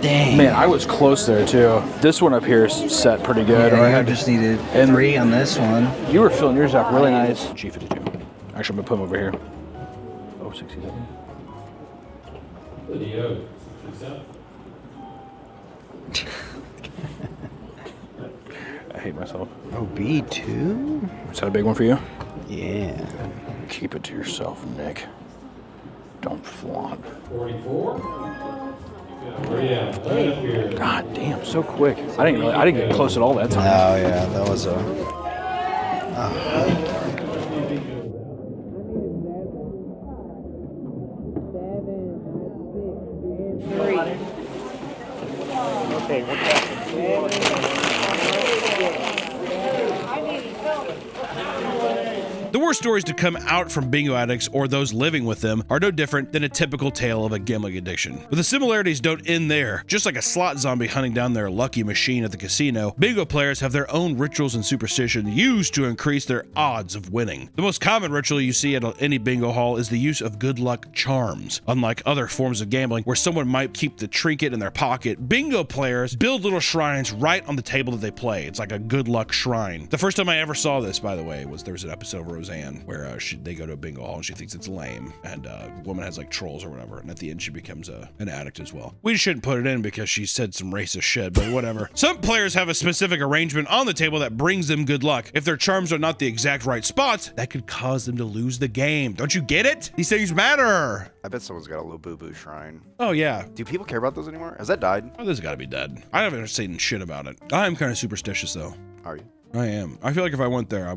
Dang. Man, I was close there too. This one up here is set pretty good. Yeah, I I just needed 3 on this one. You were filling yours up really nice. G52. Actually, I'm gonna put them over here. 067. Video. I hate myself. Oh, B2? Is that a big one for you? Yeah. Keep it to yourself, Nick. Don't flaunt. 44. God damn, so quick. I didn't get close at all that time. Oh yeah, that was a. Okay, what's that? The worst stories to come out from bingo addicts or those living with them are no different than a typical tale of a gambling addiction. But the similarities don't end there. Just like a slot zombie hunting down their lucky machine at the casino, bingo players have their own rituals and superstition used to increase their odds of winning. The most common ritual you see at any bingo hall is the use of good luck charms. Unlike other forms of gambling where someone might keep the trinket in their pocket, bingo players build little shrines right on the table that they play. It's like a good luck shrine. The first time I ever saw this, by the way, was there was an episode of Roseanne where they go to a bingo hall and she thinks it's lame, and a woman has like trolls or whatever, and at the end she becomes an addict as well. We shouldn't put it in because she said some racist shit, but whatever. Some players have a specific arrangement on the table that brings them good luck. If their charms are not the exact right spots, that could cause them to lose the game. Don't you get it? These things matter. I bet someone's got a little boo-boo shrine. Oh yeah. Do people care about those anymore? Has that died? Oh, this has got to be dead. I haven't seen shit about it. I'm kind of superstitious though. Are you? I am. I feel like if I went there, I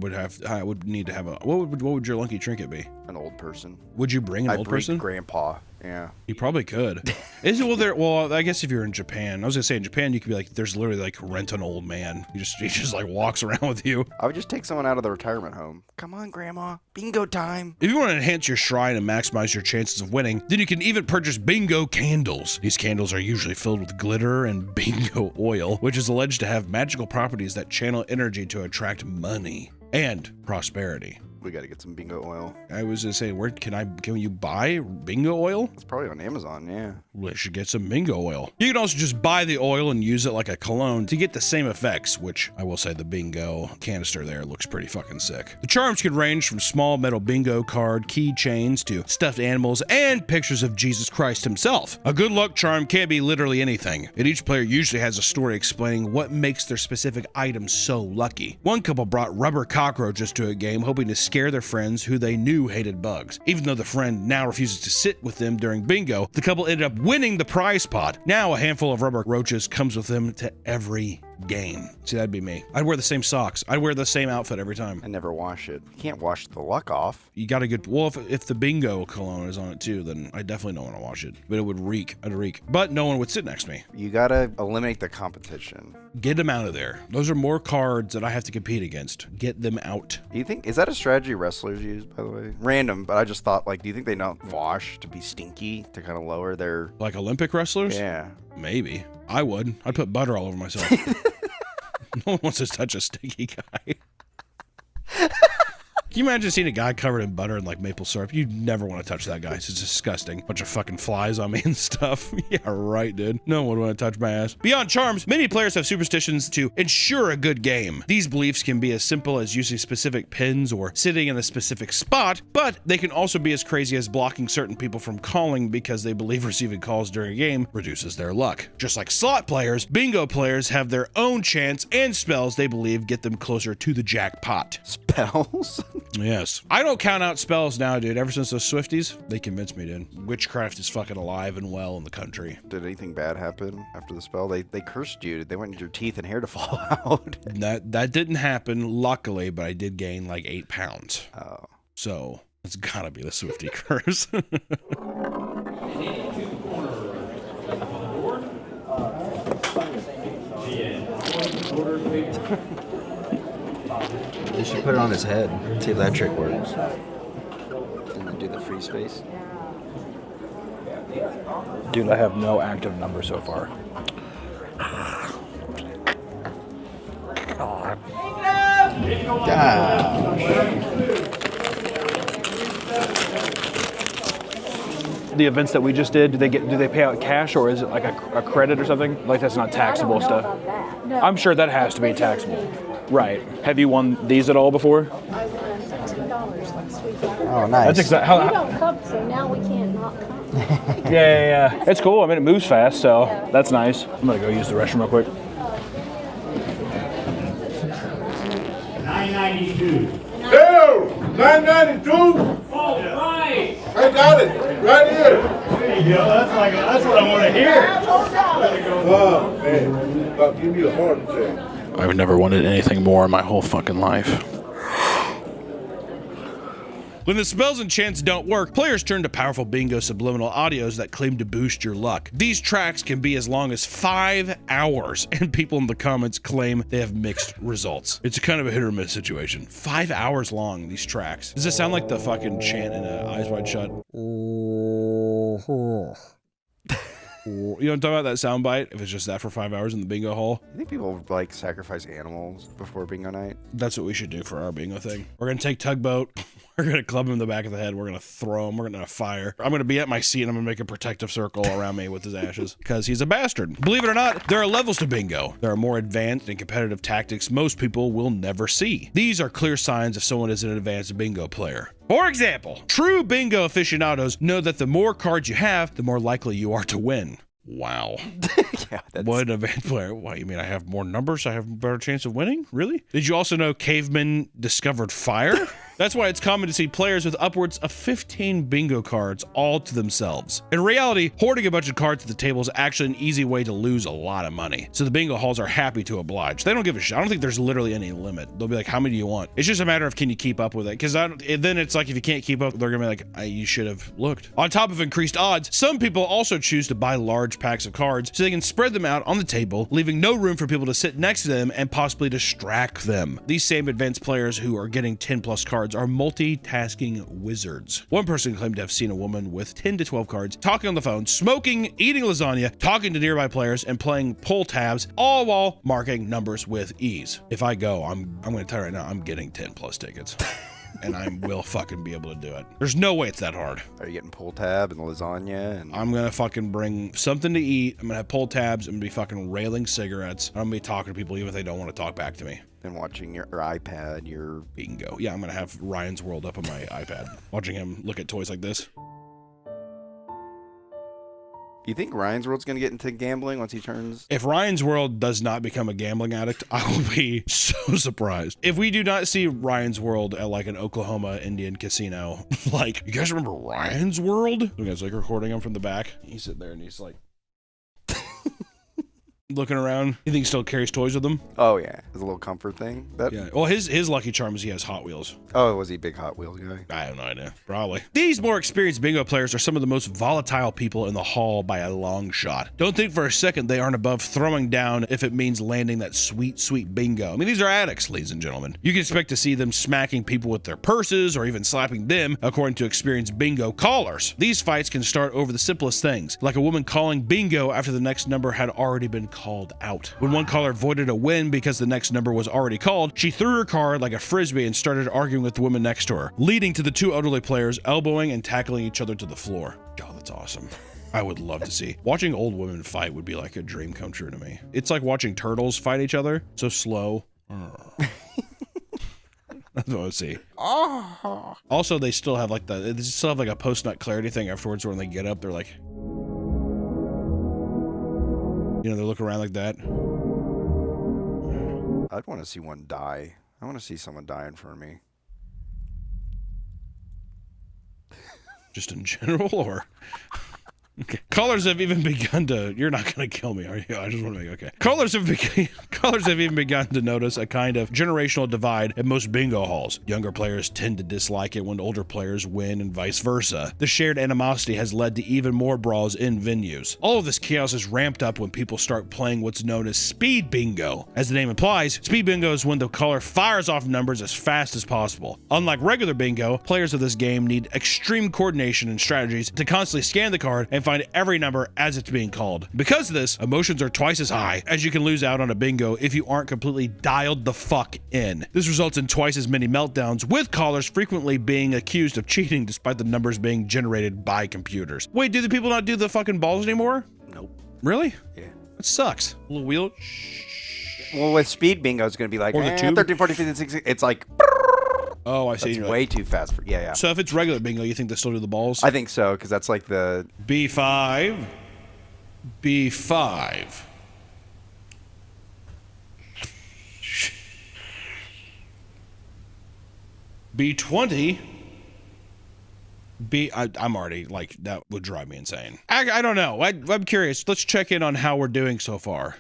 would need to have a. What would your lucky trinket be? An old person. Would you bring an old person? Grandpa. Yeah. You probably could. Is it well? I guess if you're in Japan, I was gonna say in Japan you could be like, there's literally like rent an old man. He just like walks around with you. I would just take someone out of the retirement home. Come on, Grandma. Bingo time. If you want to enhance your shrine and maximize your chances of winning, then you can even purchase bingo candles. These candles are usually filled with glitter and bingo oil, which is alleged to have magical properties that channel energy to attract money and prosperity. We got to get some bingo oil. I was gonna say, where can you buy bingo oil? It's probably on Amazon, yeah. We should get some bingo oil. You can also just buy the oil and use it like a cologne to get the same effects, which I will say the bingo canister there looks pretty fucking sick. The charms can range from small metal bingo card keychains to stuffed animals and pictures of Jesus Christ himself. A good luck charm can be literally anything, and each player usually has a story explaining what makes their specific item so lucky. One couple brought rubber cockroaches to a game hoping to scare their friends who they knew hated bugs. Even though the friend now refuses to sit with them during bingo, the couple ended up winning the prize pot. Now a handful of rubber roaches comes with them to every game. See, that'd be me. I'd wear the same socks. I'd wear the same outfit every time. I never wash it. You can't wash the luck off. You got a good, well, if the bingo cologne is on it too, then I definitely don't want to wash it. But it would reek. I'd reek. But no one would sit next to me. You gotta eliminate the competition. Get them out of there. Those are more cards that I have to compete against. Get them out. Do you think, is that a strategy wrestlers use, by the way? Random, but I just thought, like, do you think they don't wash to be stinky, to kind of lower their... Like Olympic wrestlers? Yeah. Maybe. I would. I'd put butter all over myself. No one wants to touch a stinky guy. Can you imagine seeing a guy covered in butter and like maple syrup? You never want to touch that guy. It's disgusting. Bunch of fucking flies on me and stuff. Yeah, right, dude. No one would want to touch my ass. Beyond charms, many players have superstitions to ensure a good game. These beliefs can be as simple as using specific pins or sitting in a specific spot, but they can also be as crazy as blocking certain people from calling because they believe receiving calls during a game reduces their luck. Just like slot players, bingo players have their own chants and spells they believe get them closer to the jackpot. Spells? Yes. I don't count out spells now, dude. Ever since those Swifties, they convinced me, dude. Witchcraft is fucking alive and well in the country. Did anything bad happen after the spell? They cursed you. They wanted your teeth and hair to fall out. That didn't happen, luckily, but I did gain like 8 pounds. Oh. So it's gotta be the Swiftie curse. They should put it on his head. See if that trick works. And then do the free space. Dude, I have no active number so far. The events that we just did, do they pay out cash or is it like a credit or something? Like that's not taxable stuff. No. I'm sure that has to be taxable. Right. Have you won these at all before? I won $15 last week. Oh, nice. That's exactly We don't come, so now we can't not come. Yeah. It's cool. I mean, it moves fast, so that's nice. I'm gonna go use the restroom real quick. $9.92. Ew! $9.92? All right. I got it. Right here. There you go. That's what I want to hear. Oh, man. About to give me a heart attack. I've never wanted anything more in my whole fucking life. When the spells and chants don't work, players turn to powerful bingo subliminal audios that claim to boost your luck. These tracks can be as long as 5 hours, and people in the comments claim they have mixed results. It's kind of a hit or miss situation. 5 hours long, these tracks. Does it sound like the fucking chant in Eyes Wide Shut? You don't talk about that soundbite if it's just that for 5 hours in the bingo hall. I think people like sacrifice animals before bingo night. That's what we should do for our bingo thing. We're gonna take Tugboat. We're gonna club him in the back of the head. We're gonna throw him. We're gonna fire. I'm gonna be at my seat and I'm gonna make a protective circle around me with his ashes because he's a bastard. Believe it or not, there are levels to bingo. There are more advanced and competitive tactics most people will never see. These are clear signs if someone is an advanced bingo player. For example, true bingo aficionados know that the more cards you have, the more likely you are to win. Wow. Yeah, what an advanced player. What, you mean I have more numbers? I have a better chance of winning? Really? Did you also know cavemen discovered fire? That's why it's common to see players with upwards of 15 bingo cards all to themselves. In reality, hoarding a bunch of cards at the table is actually an easy way to lose a lot of money. So the bingo halls are happy to oblige. They don't give a shit. I don't think there's literally any limit. They'll be like, how many do you want? It's just a matter of can you keep up with it? Because then it's like if you can't keep up, they're gonna be like, you should have looked. On top of increased odds, some people also choose to buy large packs of cards so they can spread them out on the table, leaving no room for people to sit next to them and possibly distract them. These same advanced players who are getting 10 plus cards are multitasking wizards. One person claimed to have seen a woman with 10 to 12 cards talking on the phone, smoking, eating lasagna, talking to nearby players, and playing pull tabs, all while marking numbers with ease. If I go, I'm gonna tell you right now, I'm getting 10 plus tickets. And I will fucking be able to do it. There's no way it's that hard. Are you getting pull tab and lasagna? And I'm gonna fucking bring something to eat. I'm gonna have pull tabs. I'm gonna be fucking railing cigarettes. I'm gonna be talking to people even if they don't want to talk back to me. And watching your iPad, your bingo. Yeah, I'm gonna have Ryan's World up on my iPad, watching him look at toys like this. You think Ryan's World's gonna get into gambling once he turns? If Ryan's World does not become a gambling addict, I will be so surprised. If we do not see Ryan's World at like an Oklahoma Indian casino, like, you guys remember Ryan's World? You guys like recording him from the back? He's sitting there and he's like looking around. You think he still carries toys with him? Oh yeah, it's a little comfort thing. Yeah. Well, his lucky charm is he has Hot Wheels. Oh, was he a big Hot Wheels guy? I have no idea. Probably. These more experienced bingo players are some of the most volatile people in the hall by a long shot. Don't think for a second they aren't above throwing down if it means landing that sweet, sweet bingo. I mean, these are addicts, ladies and gentlemen. You can expect to see them smacking people with their purses or even slapping them, according to experienced bingo callers. These fights can start over the simplest things, like a woman calling bingo after the next number had already been called out. When one caller voided a win because the next number was already called, she threw her card like a frisbee and started arguing with the woman next to her, leading to the two elderly players elbowing and tackling each other to the floor. Oh, that's awesome. I would love to see. Watching old women fight would be like a dream come true to me. It's like watching turtles fight each other. So slow. That's what I would see. Also, they still have like a post-nut clarity thing afterwards when they get up, they're like, you know, they look around like that. I'd want to see one die. I want to see someone die in front of me. Just in general, or? Okay. Callers have even begun to, you're not going to kill me, are you? I just want to make, okay. Callers have even begun to notice a kind of generational divide at most bingo halls. Younger players tend to dislike it when older players win and vice versa. The shared animosity has led to even more brawls in venues. All of this chaos is ramped up when people start playing what's known as speed bingo. As the name implies, speed bingo is when the caller fires off numbers as fast as possible. Unlike regular bingo, players of this game need extreme coordination and strategies to constantly scan the card and find every number as it's being called. Because of this, emotions are twice as high, as you can lose out on a bingo if you aren't completely dialed the fuck in. This results in twice as many meltdowns, with callers frequently being accused of cheating despite the numbers being generated by computers. Wait, do the people not do the fucking balls anymore? Nope. Really? Yeah. It sucks. A little wheel. Well, with speed bingo, it's going to be like, or the tube? 13, 14, 15, 16. It's like, oh, I see. That's way too fast. Yeah. So if it's regular bingo, you think they still do the balls? I think so, because that's like the B5, B5. B20, I'm already like, that would drive me insane. I don't know. I'm curious. Let's check in on how we're doing so far.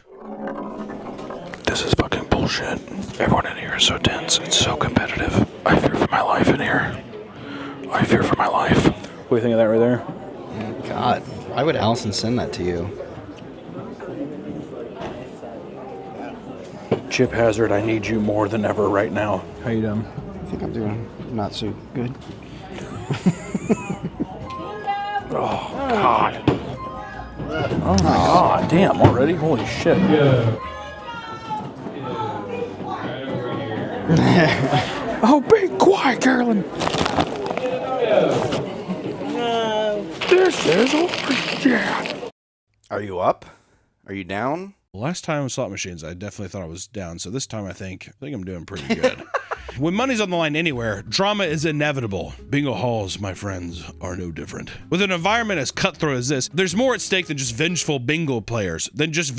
This is fucking bullshit. Everyone in here is so tense. It's so competitive. I fear for my life in here. I fear for my life. What do you think of that right there? God, why would Allison send that to you? Chip Hazard, I need you more than ever right now. How you doing? I think I'm doing not so good. Oh, God. Oh, my God. Damn, already? Holy shit. Oh, be quiet, Carolyn. This is over. Yeah. Are you up? Are you down? Last time with slot machines, I definitely thought I was down. So this time I think I'm doing pretty good. When money's on the line anywhere, drama is inevitable. Bingo halls, my friends, are no different. With an environment as cutthroat as this, there's more at stake than just vengeful bingo players, than just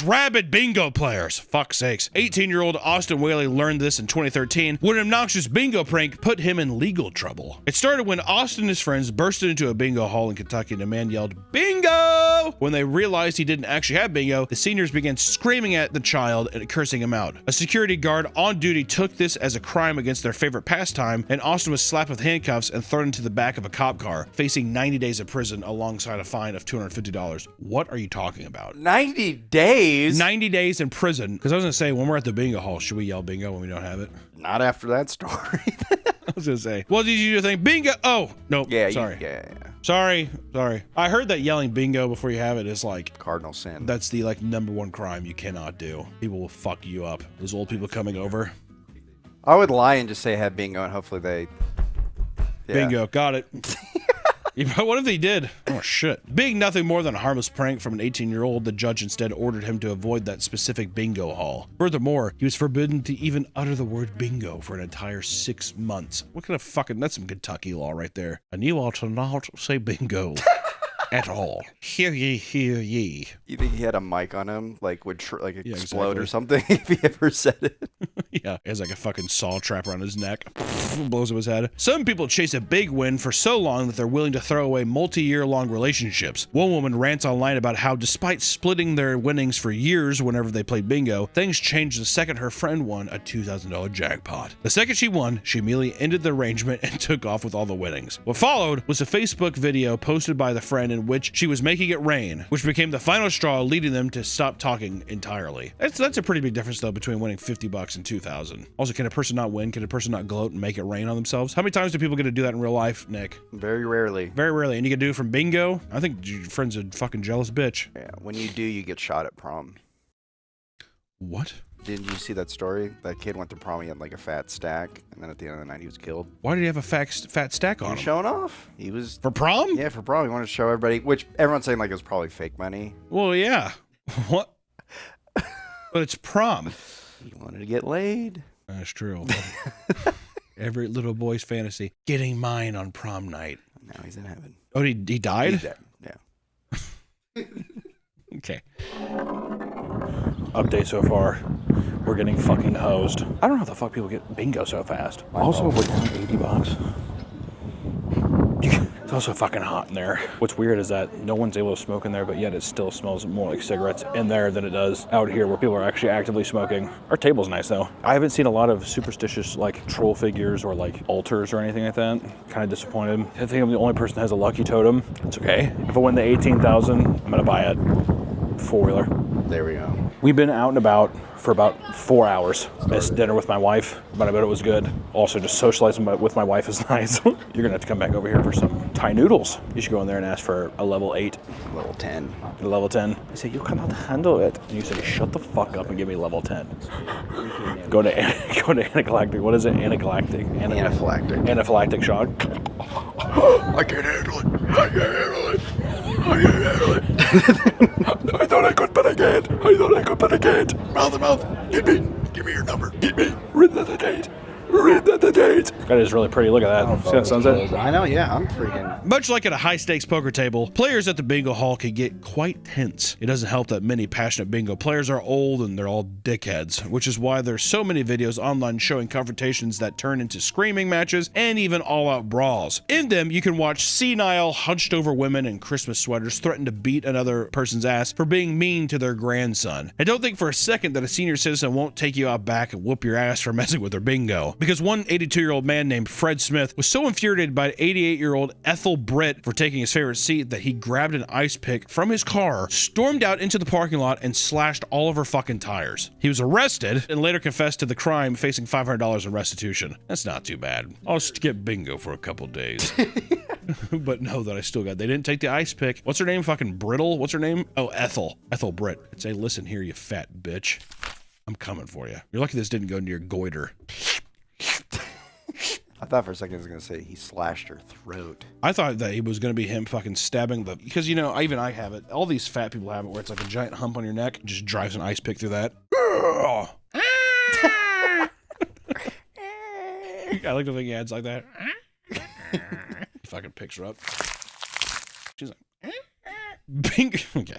rabid bingo players. Fuck's sakes. 18-year-old Austin Whaley learned this in 2013 when an obnoxious bingo prank put him in legal trouble. It started when Austin and his friends bursted into a bingo hall in Kentucky and a man yelled, "Bingo!" When they realized he didn't actually have bingo, the seniors began screaming at the child and cursing him out. A security guard on duty took this as a crime against their favorite pastime, and Austin was slapped with handcuffs and thrown into the back of a cop car, facing 90 days of prison alongside a fine of $250. What are you talking about? 90 days? 90 days in prison. Because I was going to say, when we're at the bingo hall, should we yell bingo when we don't have it? Not after that story. I was going to say, what did you think? Bingo! Oh, no. Yeah, sorry. Yeah. Sorry. I heard that yelling bingo before you have it is like cardinal sin. That's the like #1 crime you cannot do. People will fuck you up. Those old people coming over. I would lie and just say I had bingo and hopefully they... Yeah. Bingo, got it. What if they did? Oh, shit. Being nothing more than a harmless prank from an 18-year-old, the judge instead ordered him to avoid that specific bingo hall. Furthermore, he was forbidden to even utter the word bingo for an entire 6 months. What kind of fucking... That's some Kentucky law right there. And you ought to not say bingo. At all. Hear ye, hear ye. You think he had a mic on him, like would explode exactly. or something if he ever said it? Yeah, he has like a fucking saw trap around his neck. Blows up his head. Some people chase a big win for so long that they're willing to throw away multi-year-long relationships. One woman rants online about how despite splitting their winnings for years whenever they played bingo, things changed the second her friend won a $2,000 jackpot. The second she won, she immediately ended the arrangement and took off with all the winnings. What followed was a Facebook video posted by the friend in which she was making it rain, which became the final straw, leading them to stop talking entirely. That's a pretty big difference though between winning $50 and $2,000. Also, can a person not win? Can a person not gloat and make it rain on themselves? How many times do people get to do that in real life, Nick? Very rarely. Very rarely. And you can do it from bingo? I think your friend's a fucking jealous bitch. Yeah, when you do, you get shot at prom. What? Didn't you see that story? That kid went to prom, he had like a fat stack, and then at the end of the night he was killed. Why did he have a fat stack on He him? was showing off. He was... For prom? Yeah, for prom. He wanted to show everybody, which everyone's saying like it was probably fake money. Well, yeah. What? But it's prom. He wanted to get laid. That's true. Every little boy's fantasy. Getting mine on prom night. Now he's in heaven. Oh, he died? He's dead. Yeah. Okay. Update so far. We're getting fucking hosed. I don't know how the fuck people get bingo so fast. Also, we're down $80. It's also fucking hot in there. What's weird is that no one's able to smoke in there, but yet it still smells more like cigarettes in there than it does out here where people are actually actively smoking. Our table's nice though. I haven't seen a lot of superstitious like troll figures or like altars or anything like that. Kind of disappointed. I think I'm the only person that has a lucky totem. It's okay. If I win the 18,000, I'm gonna buy it. Four-wheeler. There we go. We've been out and about for about 4 hours. Missed dinner with my wife, but I bet it was good. Also, just socializing with my wife is nice. You're gonna have to come back over here for some Thai noodles. You should go in there and ask for a level 8. Level 10. A level 10. I say, you cannot handle it. And you say, shut the fuck up and give me level 10. Go to anaphylactic. What is it? Anaphylactic. Anaphylactic shock. I can't handle it. I can't handle it. I can't handle it. I thought I could, but I can't. I thought I could, but I can't. Mouth to mouth. Get me. Give me your number. Get me. Resuscitate. Read the date. That is really pretty. Look at that. See that sunset? I know, yeah, I'm freaking. Much like at a high-stakes poker table, players at the bingo hall can get quite tense. It doesn't help that many passionate bingo players are old and they're all dickheads, which is why there's so many videos online showing confrontations that turn into screaming matches and even all-out brawls. In them, you can watch senile, hunched-over women in Christmas sweaters threaten to beat another person's ass for being mean to their grandson. And don't think for a second that a senior citizen won't take you out back and whoop your ass for messing with their bingo, because one 82-year-old man named Fred Smith was so infuriated by 88-year-old Ethel Britt for taking his favorite seat that he grabbed an ice pick from his car, stormed out into the parking lot, and slashed all of her fucking tires. He was arrested and later confessed to the crime, facing $500 in restitution. That's not too bad. I'll skip bingo for a couple days. But know that I still got. They didn't take the ice pick. What's her name? Fucking Brittle? What's her name? Oh, Ethel. Ethel Britt. I'd say, listen here, you fat bitch. I'm coming for you. You're lucky this didn't go into your goiter. I thought for a second I was going to say he slashed her throat. I thought that it was going to be him fucking stabbing the... Because, you know, even I have it. All these fat people have it where it's like a giant hump on your neck. Just drives an ice pick through that. I like to think he adds like that. If I could picture up. She's like...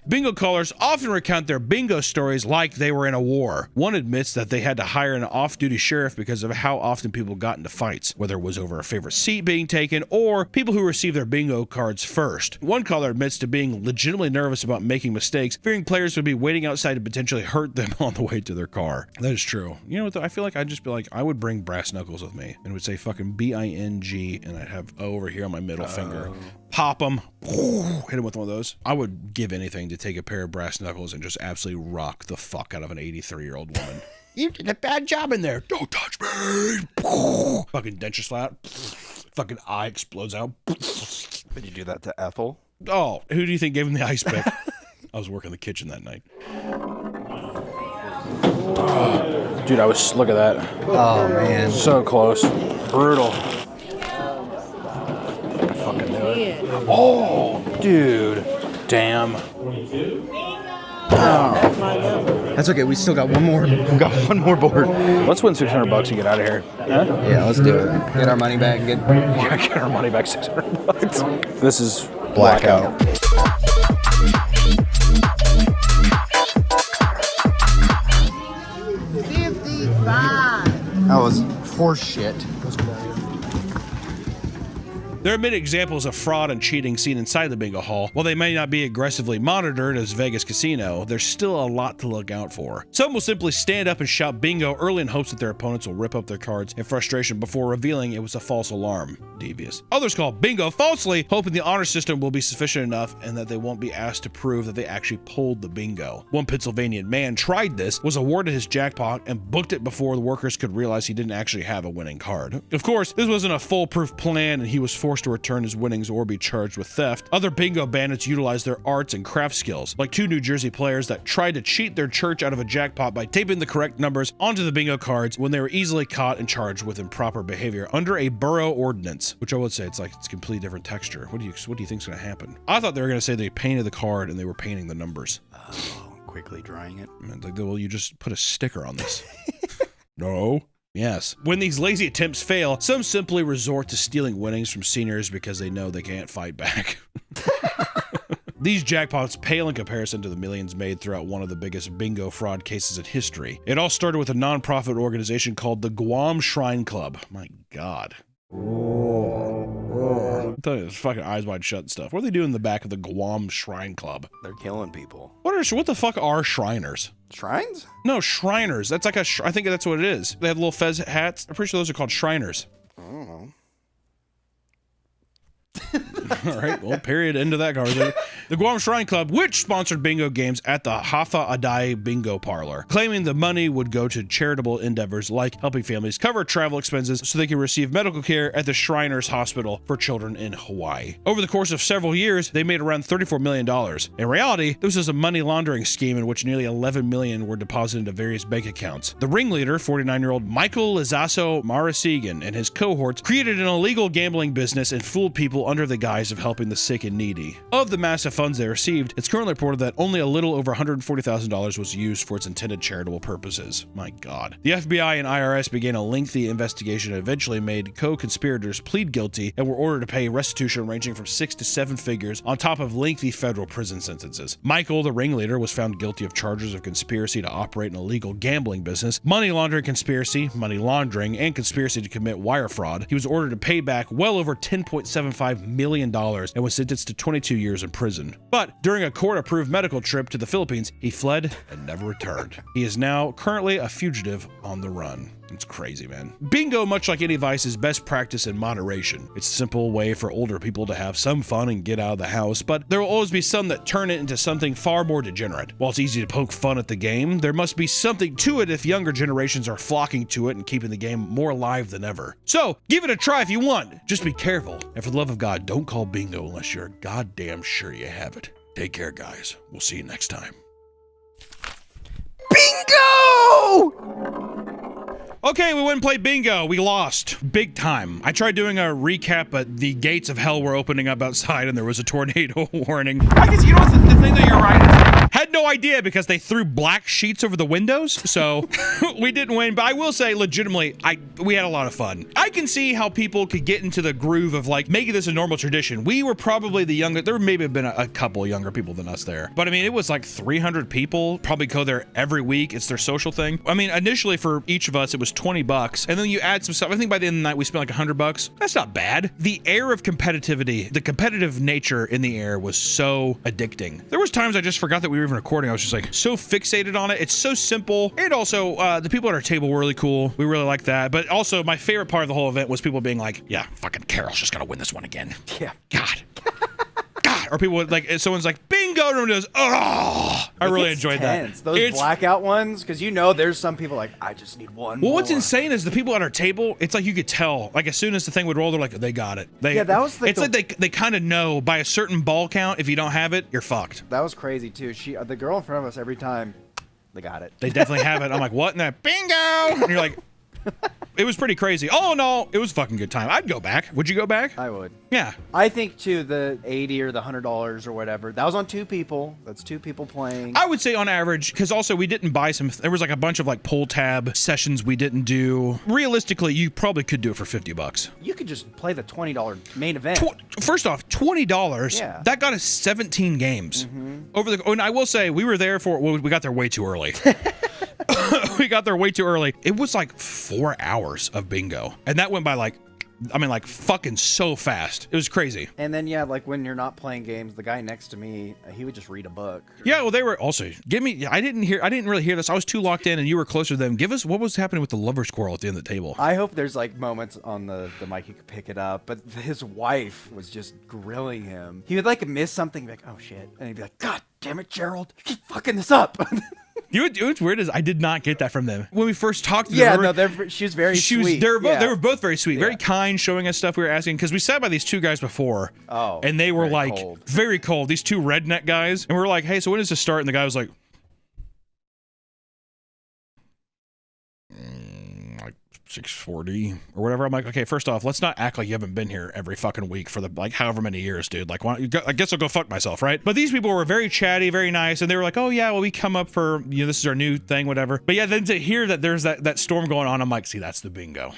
Bingo callers often recount their bingo stories like they were in a war. One admits that they had to hire an off-duty sheriff because of how often people got into fights, whether it was over a favorite seat being taken or people who received their bingo cards first. One caller admits to being legitimately nervous about making mistakes, fearing players would be waiting outside to potentially hurt them on the way to their car. That is true. You know what, though? I feel like I'd just be like, I would bring brass knuckles with me and it would say fucking B-I-N-G and I'd have O over here on my middle finger. Pop them, hit him with one of those. I would give anything to take a pair of brass knuckles and just absolutely rock the fuck out of an 83-year-old woman. You did a bad job in there. Don't touch me. Fucking denture slap. Fucking eye explodes out. Did you do that to Ethel? Oh, who do you think gave him the ice pick? I was working the kitchen that night. Dude, I was, look at that. Oh, man. So close. Brutal. Fucking do it. Oh, dude. Damn. Oh. That's okay. We still got one more. We got one more board. Let's win $600 and get out of here. Huh? Yeah, let's do it. Get our money back and get our money back. $600. This is Blackout. That was horse shit. There are many examples of fraud and cheating seen inside the bingo hall. While they may not be aggressively monitored as Vegas Casino, there's still a lot to look out for. Some will simply stand up and shout bingo early in hopes that their opponents will rip up their cards in frustration before revealing it was a false alarm. Devious. Others call bingo falsely, hoping the honor system will be sufficient enough and that they won't be asked to prove that they actually pulled the bingo. One Pennsylvania man tried this, was awarded his jackpot, and booked it before the workers could realize he didn't actually have a winning card. Of course, this wasn't a foolproof plan and he was forced to return his winnings or be charged with theft. Other bingo bandits utilized their arts and craft skills, like two New Jersey players that tried to cheat their church out of a jackpot by taping the correct numbers onto the bingo cards when they were easily caught and charged with improper behavior under a borough ordinance, which I would say it's a completely different texture. What do you think is going to happen? I thought they were going to say they painted the card and they were painting the numbers. Oh, quickly drying it. Like, well, you just put a sticker on this. No. Yes. When these lazy attempts fail, some simply resort to stealing winnings from seniors because they know they can't fight back. These jackpots pale in comparison to the millions made throughout one of the biggest bingo fraud cases in history. It all started with a non-profit organization called the Guam Shrine Club. My God. I'm telling you, it's fucking eyes wide shut and stuff. What are they doing in the back of the Guam Shrine Club? They're killing people. What the fuck are Shriners? Shrines? No, Shriners. That's like I think that's what it is. They have little fez hats. I'm pretty sure those are called Shriners. I don't know. All right, well, period. End of that conversation. The Guam Shrine Club, which sponsored bingo games at the Hafa Adai Bingo Parlor, claiming the money would go to charitable endeavors like helping families cover travel expenses so they can receive medical care at the Shriners Hospital for children in Hawaii. Over the course of several years, they made around $34 million. In reality, this was a money laundering scheme in which nearly $11 million were deposited into various bank accounts. The ringleader, 49-year-old Michael Lizaso Marasigan, and his cohorts created an illegal gambling business and fooled people under the guise guise of helping the sick and needy. Of the massive funds they received, it's currently reported that only a little over $140,000 was used for its intended charitable purposes. My God. The FBI and IRS began a lengthy investigation and eventually made co-conspirators plead guilty and were ordered to pay restitution ranging from 6 to 7 figures on top of lengthy federal prison sentences. Michael, the ringleader, was found guilty of charges of conspiracy to operate an illegal gambling business, money laundering conspiracy, money laundering, and conspiracy to commit wire fraud. He was ordered to pay back well over $10.75 million and was sentenced to 22 years in prison. But during a court-approved medical trip to the Philippines, he fled and never returned. He is now currently a fugitive on the run. It's crazy, man. Bingo, much like any vice, is best practice in moderation. It's a simple way for older people to have some fun and get out of the house, but there will always be some that turn it into something far more degenerate. While it's easy to poke fun at the game, there must be something to it if younger generations are flocking to it and keeping the game more alive than ever. So, give it a try if you want. Just be careful. And for the love of God, don't call bingo unless you're goddamn sure you have it. Take care, guys. We'll see you next time. Bingo! Okay, we went and played bingo. We lost. Big time. I tried doing a recap, but the gates of hell were opening up outside and there was a tornado warning. I guess, you know what's the thing that you're right. Had no idea because they threw black sheets over the windows, so we didn't win. But I will say, legitimately, we had a lot of fun. I can see how people could get into the groove of like making this a normal tradition. We were probably the youngest. There maybe have been a couple younger people than us there. But I mean, it was like 300 people probably go there every week. It's their social thing. I mean, initially for each of us, it was $20. And then you add some stuff. I think by the end of the night, we spent like $100. That's not bad. The air of competitivity, the competitive nature in the air was so addicting. There was times I just forgot that we were even recording. I was just like so fixated on it. It's so simple. And also, the people at our table were really cool. We really liked that. But also, my favorite part of the whole event was people being like, yeah, fucking Carol's just gonna win this one again. Yeah. God. Or people would like, someone's like, bingo, and everyone goes, oh. I really enjoyed that. Those blackout ones, because you know there's some people like, I just need one Well, what's insane is the people at our table, it's like you could tell, like as soon as the thing would roll, they're like, they got it. Yeah, that was it's like they kind of know by a certain ball count, if you don't have it, you're fucked. That was crazy too. The girl in front of us, every time, they got it. They definitely have it. I'm like, what? And that bingo! And you're like, it was pretty crazy. All in all, it was a fucking good time. I'd go back. Would you go back? I would. Yeah. I think too, the $80 or the $100 or whatever, that was on 2 people. That's 2 people playing. I would say on average, because also we didn't buy some, there was like a bunch of like pull tab sessions we didn't do. Realistically, you probably could do it for $50. You could just play the $20 main event. First off, $20, yeah. That got us 17 games. Over the, and I will say, we were there for, well, we got there way too early. We got there way too early. It was like 4 hours of bingo. And that went by like, I mean, like fucking so fast. It was crazy. And then, yeah, like when you're not playing games, the guy next to me, he would just read a book. Yeah, well, they were also, I didn't really hear this. I was too locked in and you were closer to them. Give us, what was happening with the lover squirrel at the end of the table? I hope there's like moments on the mic you could pick it up, but his wife was just grilling him. He would like miss something, be like, oh shit. And he'd be like, God damn it, Gerald, keep fucking this up. You know what's weird is I did not get that from them when we first talked to them. Yeah, no, she was very sweet. They were both very sweet, very kind, showing us stuff we were asking because we sat by these 2 guys before. Oh, and they were like cold. Very cold. These 2 redneck guys, and we were like, "Hey, so when does this start?" And the guy was like, like 6:40 or whatever. I'm like, okay, first off, let's not act like you haven't been here every fucking week for the like however many years, dude. Like, I guess I'll go fuck myself, right? But these people were very chatty, very nice, and they were like, oh yeah, well we come up for this is our new thing, whatever. But yeah, then to hear that there's that storm going on, I'm like, see, that's the bingo.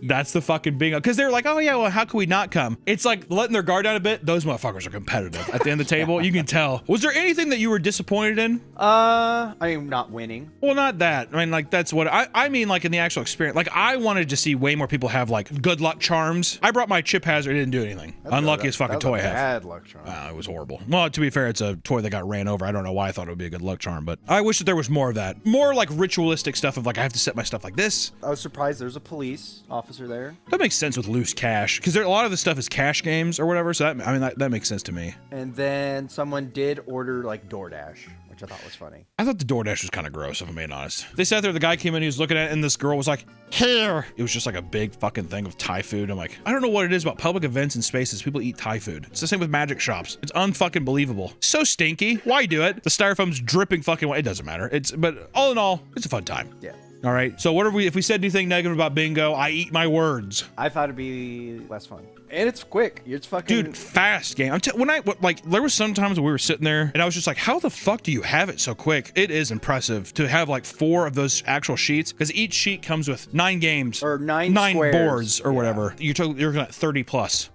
That's the fucking bingo. Because they're like, oh yeah, well, how can we not come? It's like letting their guard down a bit. Those motherfuckers are competitive. At the end of the table, you can tell. Was there anything that you were disappointed in? I mean, not winning. Well, not that. I mean, like, that's what I mean, like, in the actual experience. Like, I wanted to see way more people have, like, good luck charms. I brought my chip hazard, it didn't do anything. Unluckiest fucking toy I have. Bad luck charm. It was horrible. Well, to be fair, it's a toy that got ran over. I don't know why I thought it would be a good luck charm, but I wish that there was more of that. More, like, ritualistic stuff of, like, I have to set my stuff like this. I was surprised there's a police officer there. That makes sense with loose cash, because a lot of the stuff is cash games or whatever, so that makes sense to me. And then someone did order, like, DoorDash, which I thought was funny. I thought the DoorDash was kind of gross, if I'm being honest. They sat there, the guy came in, he was looking at it, and this girl was like, here! It was just like a big fucking thing of Thai food. I'm like, I don't know what it is about public events and spaces. People eat Thai food. It's the same with magic shops. It's unfucking believable. So stinky. Why do it? The styrofoam's dripping fucking. It doesn't matter. But all in all, it's a fun time. Yeah. All right. So what if we said anything negative about bingo? I eat my words. I thought it'd be less fun. And it's quick. It's fucking... Dude, fast game. There was sometimes we were sitting there and I was just like, how the fuck do you have it so quick? It is impressive to have like 4 of those actual sheets because each sheet comes with 9 games. Or 9 boards or whatever. You're looking at 30 plus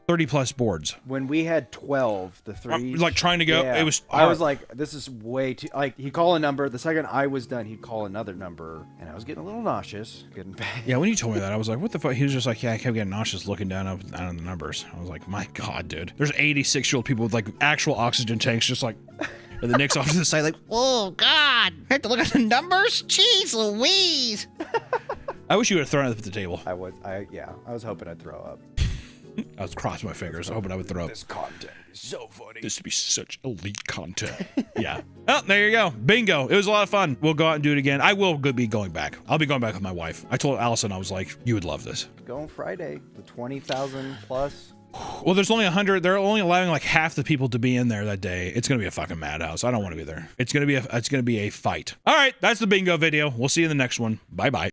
boards. When we had 12, the 3... like trying to go, yeah, it was... I was like, this is way too... Like, he'd call a number. The second I was done, he'd call another number. And I was getting a little nauseous. Getting bad. Yeah, when you told me that, I was like, what the fuck? He was just like, yeah, I kept getting nauseous looking down on the numbers. I was like, my God, dude. There's 86-year-old people with like actual oxygen tanks just like... And the Nick's off to the side like, Oh, God. I have to look at the numbers? Jeez Louise. I wish you would have thrown it at the table. I was hoping I'd throw up. I was crossing my fingers, hoping I would throw up. This content is so funny. This would be such elite content. Yeah. Oh, there you go. Bingo. It was a lot of fun. We'll go out and do it again. I will be going back. I'll be going back with my wife. I told Allison, I was like, you would love this. Go on Friday. The 20,000 plus. Well, there's only 100. They're only allowing like half the people to be in there that day. It's gonna be a fucking madhouse. I don't want to be there. It's gonna be a fight. All right, that's the bingo video. We'll see you in the next one. Bye bye.